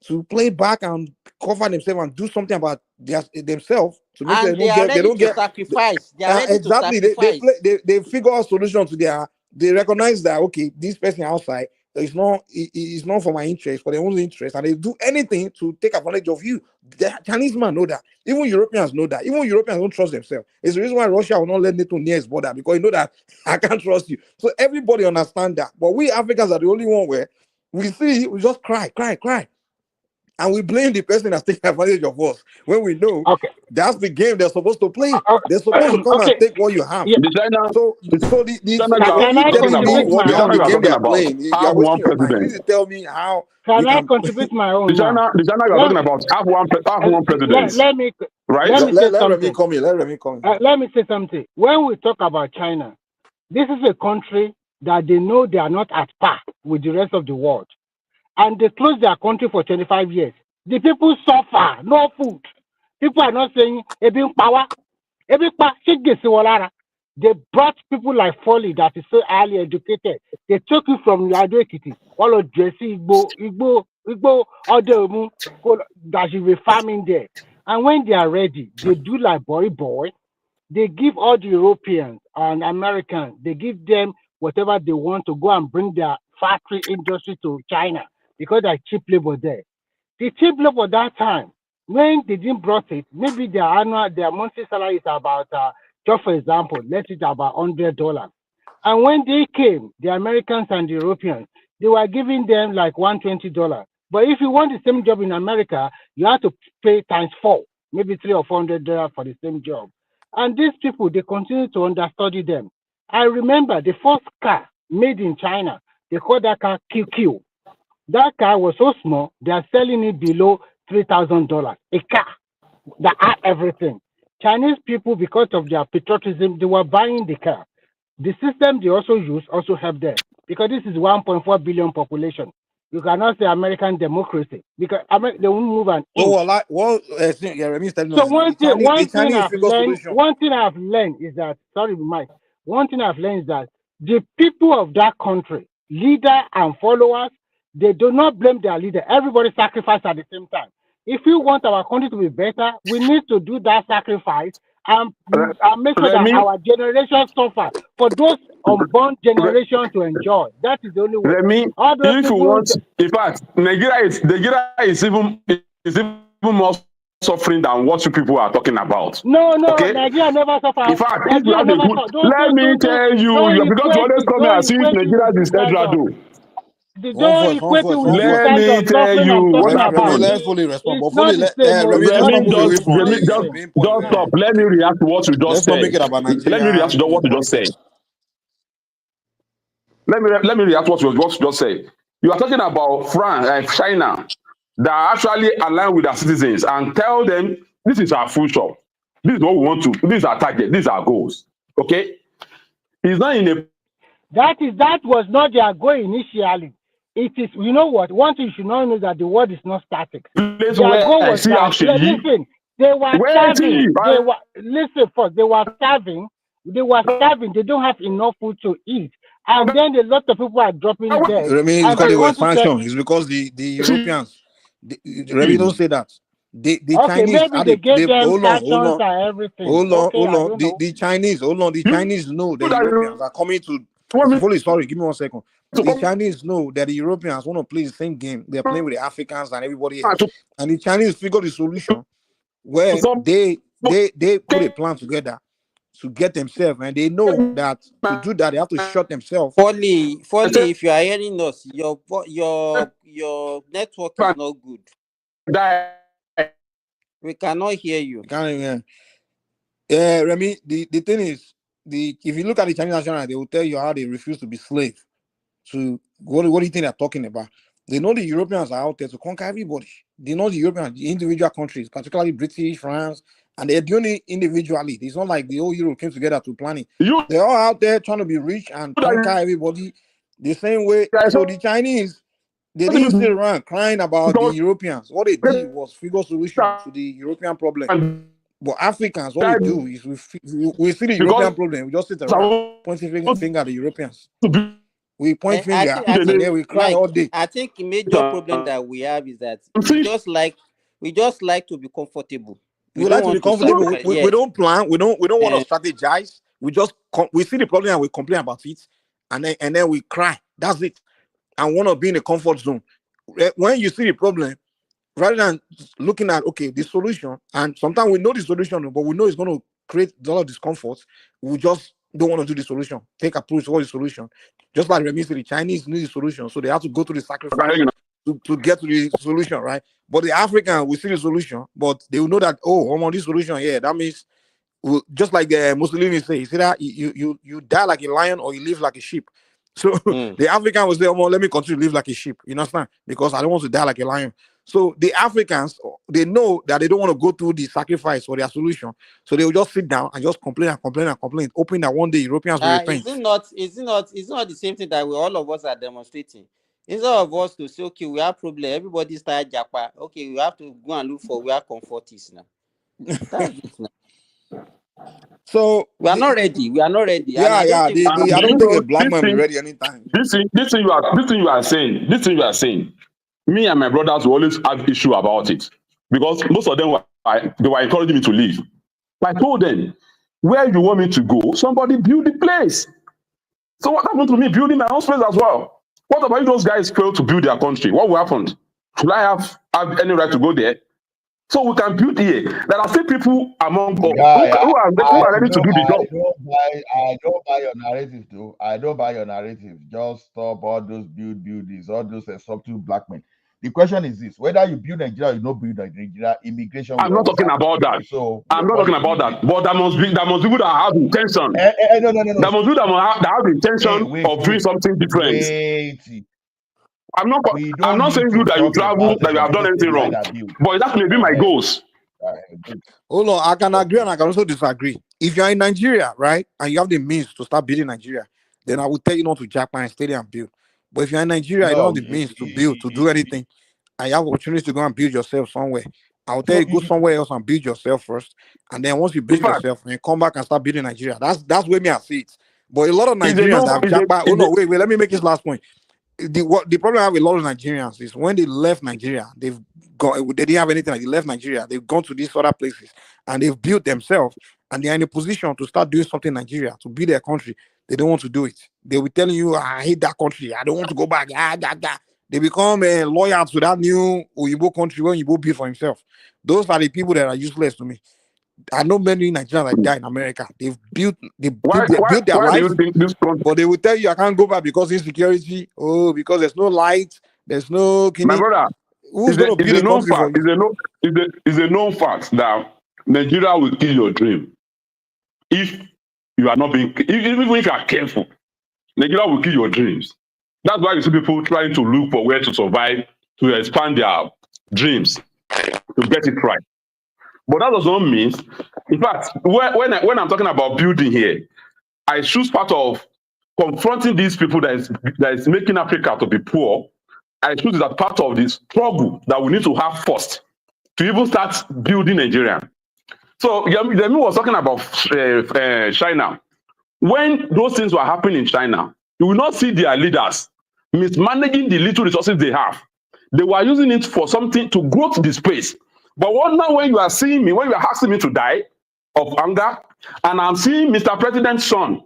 to play back and cover themselves and do something about themselves to make sure
And they are
they
ready
don't
to
get
sacrifice. They are ready to
exactly.
sacrifice.
They figure out solution to their. They recognize that okay, this person outside is not for my interest, for their own interest, and they do anything to take advantage of you. The Chinese man know that. Even Europeans know that. Even Europeans don't trust themselves. It's the reason why Russia will not let NATO near its border because you know that I can't trust you. So everybody understand that. But we Africans are the only one where we just cry, and we blame the person that's taking advantage of us when we know that's the game they're supposed to play. They're supposed to come and take what you have.
Yeah.
The China
So for
Can
you
I
telling me
contribute
what
my
the
own?
game they are
about
playing, you
have
are
one
wasting your time. You
president.
need to tell me how
Can
we
I
can.
contribute my
The
own now?
China you are talking about have one president,
Let me
right?
say
Let Remy
something.
come in. Let Remy come in.
Let me say something. When we talk about China, this is a country that they know they are not at par with the rest of the world, and they closed their country for 25 years. The people suffer, no food. People are not saying ebin power. They brought people like Foley that is so highly educated. They took you from Lado Ekiti, all of Jesse, Igbo, Odomu, that you were farming there. And when they are ready, they do like boy. They give all the Europeans and Americans, they give them whatever they want to go and bring their factory industry to China because they're cheap labor there. The cheap labor that time, when they didn't brought it, maybe their monthly salary is about, just for example, let's say about $100. And when they came, the Americans and the Europeans, they were giving them like $120. But if you want the same job in America, you have to pay times 4, maybe $300 or $400 for the same job. And these people, they continue to understudy them. I remember the first car made in China, they called that car QQ. That car was so small, they are selling it below $3,000. A car that had everything. Chinese people, because of their patriotism, they were buying the car. The system they also use also helped them because this is 1.4 billion population. You cannot say American democracy because they won't move an inch.
So Remy is telling
So
us the Chinese figure solution.
one thing I've learned is that, sorry, Mike, one thing I've learned is that the people of that country, leader and followers, they do not blame their leader. Everybody sacrifices at the same time. If we want our country to be better, we need to do that sacrifice and make sure that our generation suffer for those unborn generation to enjoy. That is the only way.
Remy, if you want, in fact, Nigeria is even more suffering than what you people are talking about.
No,
okay?
Nigeria never suffer.
In fact, if you have a good, let me tell you, because you always come here and see Nigeria is federal.
Don't equate it with this
Let
kind
me
of
tell
suffering
you
I'm
what
talking
happened.
about.
Let's fully respond.
It's not the same.
Remy, just stop. Let me react to what you just
Let's
said.
not make it about Nigeria.
Let me react to what you just said. Let me react to what you just said. You are talking about France, China, that actually align with their citizens and tell them this is our future. This is what we want to. This is our target. These are our goals. Okay, it's not in a.
That was not their goal initially. It is, you know what? One thing you should know is that the world is not static.
Place
Their
where
goal
I
was
see
that, listen, they were starving. Listen first, they were starving. They don't have enough food to eat. And then a lot of people are dropping dead.
Remy, it's
And
because
they
they were
want to
expansion. It's because the Europeans. Remy, don't say that. The
okay,
Chinese,
maybe they gave them
hold
sanctions and everything.
on.
Okay,
The Chinese, The Chinese know that the Europeans are coming to. Sorry, give me 1 second. The Chinese know that the Europeans want to play the same game. They're playing with the Africans and everybody else. And the Chinese figure the solution where they put a plan together to get themselves, and they know that to do that they have to shut themselves.
Foley, if you are hearing us, your network is not good. We cannot hear you.
Can't even. Remy, the thing is, if you look at the Chinese national, they will tell you how they refuse to be slaves. To what do you think they're talking about? They know the Europeans are out there to conquer everybody. They know the Europeans, the individual countries, particularly British, France, and they're doing it individually. It's not like the whole Europe came together to plan it. They're all out there trying to be rich and conquer everybody the same way. So the Chinese, they didn't sit around crying about the Europeans. What they did was figure solution to the European problem. But Africans, what we do is we see the European problem, we just sit around pointing finger at the Europeans. We point finger and then we cry
Mike,
all day.
I think the major problem that we have is that we just like to be comfortable.
We like to be comfortable. We don't plan. We don't want to strategize. We see the problem and we complain about it, and then we cry. That's it. And want to be in a comfort zone. When you see the problem, rather than looking at the solution, and sometimes we know the solution, but we know it's going to create a lot of discomfort. We just don't want to do the solution. Take approach towards the solution. Just like Remy said, the Chinese need the solution, so they have to go through the sacrifice to get to the solution, right? But the African will see the solution, but they will know that I'm on this solution. Yeah, that means just like Mussolini say, he said that you die like a lion or you live like a sheep. So the African will say, let me continue to live like a sheep. You understand? Because I don't want to die like a lion. So the Africans, they know that they don't want to go through the sacrifice for their solution. So they will just sit down and just complain, hoping that one day Europeans will repent.
Is it not the same thing that all of us are demonstrating? Instead of us to say, okay, we have problem, everybody start japa. Okay, we have to go and look for where comfort is now. That's it now.
So
We are not ready. We are not ready. And
yeah,
I don't think we
I
can
don't think a
ready.
black man will be ready anytime.
this thing you are saying, me and my brothers will always have issue about it because most of them they were encouraging me to leave. But I told them, where you want me to go, somebody build the place. So what happened to me building my own space as well? What about if those guys fail to build their country? What will happen? Should I have any right to go there? So we can build here. There are still people among us who are ready to do the job.
I don't buy your narrative too. I don't buy your narrative. Just stop all those buildings, all those subtle black men. The question is this: whether you build Nigeria or you don't build Nigeria, immigration
I'm
will
not
always
talking
happen.
about that.
So
I'm
your
not
point
talking about that. But there must be people that have intention.
No.
There must be that have the intention of doing something different.
Wait.
I'm not
don't
saying
need
you
to
that you
talk
travel,
about
that you have done anything
lie
wrong.
that build.
But that may be my goals.
Hold on, I can agree and I can also disagree. If you're in Nigeria, right, and you have the means to start building Nigeria, then I would tell you not to Japan and stay there and build. But if you're in Nigeria, you don't have the means to build, to do anything, and you have opportunities to go and build yourself somewhere, I will tell you go somewhere else and build yourself first. And then once you build yourself, and come back and start building Nigeria. That's where me I see it. But a lot of Nigerians have Japan. Oh no, wait, let me make this last point. The problem I have with a lot of Nigerians is when they left Nigeria, they didn't have anything. Like they left Nigeria, they've gone to these other places and they've built themselves, and they're in a position to start doing something in Nigeria to be their country. They don't want to do it. They will telling you, I hate that country. I don't want to go back. They become loyal to that new Oyibo country when Oyibo built for himself. Those are the people that are useless to me. I know many Nigerians like that in America. They've built their life, but they will tell you I can't go back because insecurity. Oh, because there's no light, there's no
My brother,
who's going to build a country for you?
It's a known fact that Nigeria will kill your dream if you are not being, even if you are careful. Nigeria will kill your dreams. That's why you see people trying to look for where to survive, to expand their dreams, to get it right. But that does not mean, in fact, when I'm talking about building here, I choose part of confronting these people that is making Africa to be poor. I choose that part of the struggle that we need to have first to even start building Nigeria. So Yemi was talking about China. When those things were happening in China, you will not see their leaders mismanaging the little resources they have. They were using it for something to grow to the space. But now when you are seeing me, when you are asking me to die of hunger, and I'm seeing Mr. President's son,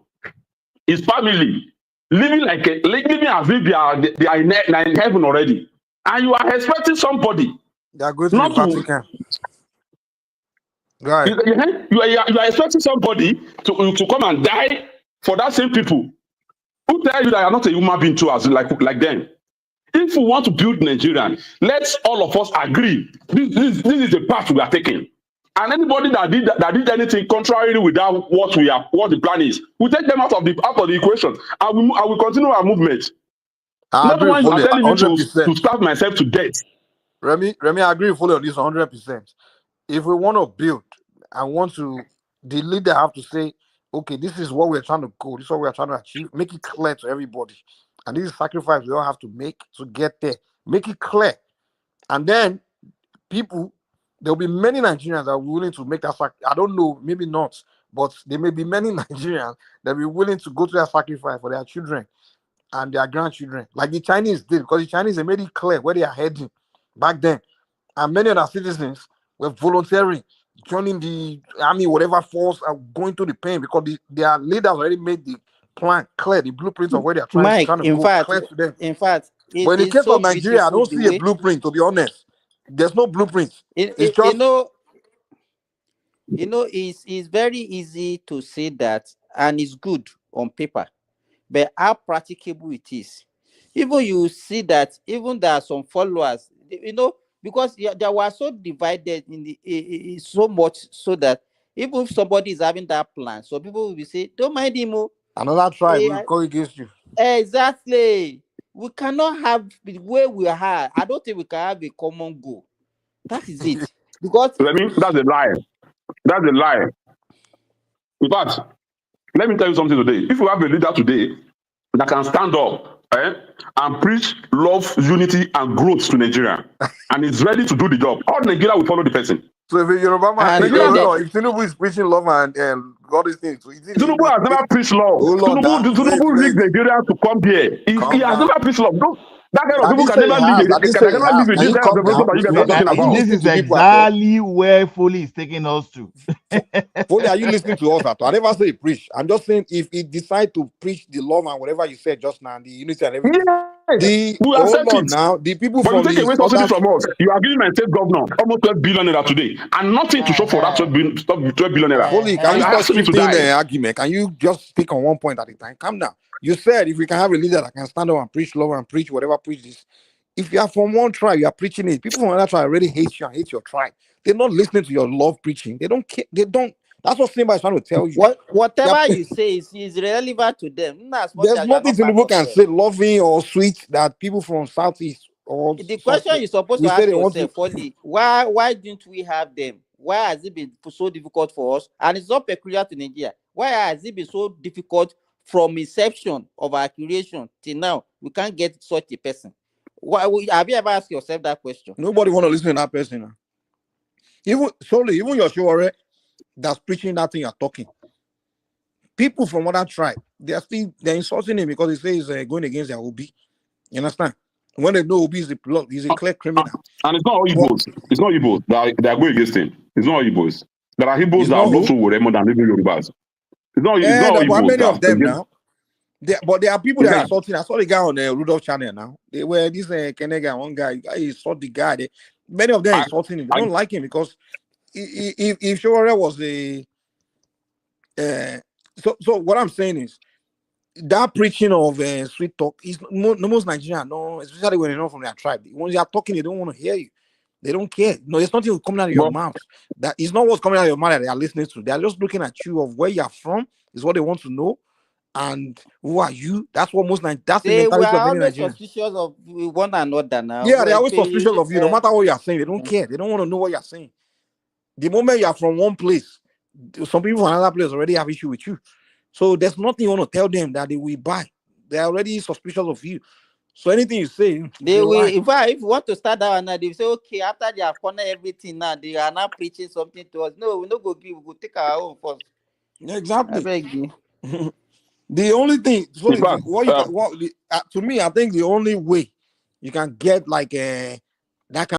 his family, living as if they are in heaven already, and you are expecting somebody
they are going to the Vatican. Right.
You are expecting somebody to come and die for that same people who tell you that you are not a human being too, as like them. If we want to build Nigeria, let's all of us agree this is the path we are taking. And anybody that did anything contrary with that, what the plan is, we take them out of the equation, and we continue our movement. Not when you are telling me to starve myself to death.
Remy, I agree fully on this 100%. If we want to build and want to, the leader have to say, okay, this is what we're trying to go, this is what we're trying to achieve, make it clear to everybody. And this is sacrifice we all have to make to get there. Make it clear. And then people, there will be many Nigerians that are willing to make that sacrifice. I don't know, maybe not, but there may be many Nigerians that will be willing to go to that sacrifice for their children and their grandchildren, like the Chinese did, because the Chinese, they made it clear where they are heading back then. And many of our citizens were volunteering, joining the army, whatever force, going through the pain because their leaders already made the plan clear, the blueprints of where they are trying to go clear to them.
In fact,
but in the case of Nigeria, I don't see a blueprint, to be honest. There's no blueprint. It's just
it's very easy to say that, and it's good on paper, but how practicable it is. Even you see that even there are some followers, because they were so divided in so much so that even if somebody is having that plan, so people will be say, don't mind him.
Another tribe will go against you.
Exactly. We cannot have the way we are. I don't think we can have a common goal. That is it. Because
I mean, that's a lie. That's a lie. In fact, let me tell you something today. If you have a leader today that can stand up and preach love, unity, and growth to Nigeria, and is ready to do the job, all Nigeria will follow the person.
So if you're Yoruba man,
And
if Tinubu is preaching love and all these things, so
Tinubu has never preached love.
Oh Lord,
Tinubu leads Nigerians to come here. He has never preached love. No, that kind of
I
people
didn't
can
say he
never
has.
live.
I didn't
Can
say he
never
has.
live with
Can
this
you
kind of
calm down?
development that you guys are talking about.
This is exactly where Foley is taking us to.
Foley, are you listening to us at all? I never say he preach. I'm just saying if he decide to preach the love and whatever you said just now, the unity and everything.
Yes, we accept it.
Now, the people
But you
from
take
the
away subsidy
southern.
from us. You are giving my state governor almost 12 billion naira today, and nothing to show for that 12 billion naira.
Foley, can
And
you
you are
stop
asking me to
shifting the
die.
argument? Can you just speak on one point at a time? Calm down. You said if we can have a leader that can stand up and preach love and preach whatever, preach this. If you are from one tribe, you are preaching it. People from another tribe already hate you and hate your tribe. They're not listening to your love preaching. They don't care. They don't. That's what Simba is trying to tell you.
Whatever you say is relevant to them.
There's nothing Tinubu can say loving or sweet that people from southeast or
the question you're supposed to
say
ask
they want to.
yourself, Foley, why didn't we have them? Why has it been so difficult for us? And it's not peculiar to Nigeria. Why has it been so difficult from inception of our creation till now? We can't get such a person. Have you ever asked yourself that question?
Nobody want to listen to that person. Now. Even your show that's preaching that thing you're talking. People from other tribe, they're insulting him because he says going against their OB. You understand? When they know OB is a clear criminal.
And it's not all Igbos. It's not Igbos that are going against him. It's not all Igbos. There are Igbos that are also more than even Yorubas. It's not all Igbos.
Many of them now. But there are people that are insulting. I saw the guy on the Rudolph channel now. They were this Kenega, one guy insult the guy. Many of them are insulting him. They don't like him because if Showore was a so what I'm saying is that preaching of sweet talk is most Nigerian, no, especially when you're not from their tribe. When you are talking, they don't want to hear you. They don't care. No, there's nothing coming out of your mouth. That is not what's coming out of your mouth that they are listening to. They are just looking at you of where you are from, is what they want to know. And who are you? That's what that's the mentality of many Nigerians.
Suspicious of one another now.
Yeah, they're always suspicious of you, no matter what you are saying. They don't care. They don't want to know what you're saying. The moment you are from one place, some people from another place already have issue with you. So there's nothing you want to tell them that they will buy. They're already suspicious of you. So anything you say,
they will. If you want to start that one now, they say, okay, after they have cornered everything now, they are now preaching something to us. No, we don't go give, we go take our own first.
Exactly.
I beg you.
The only thing, to me, I think the only way you can get like that kind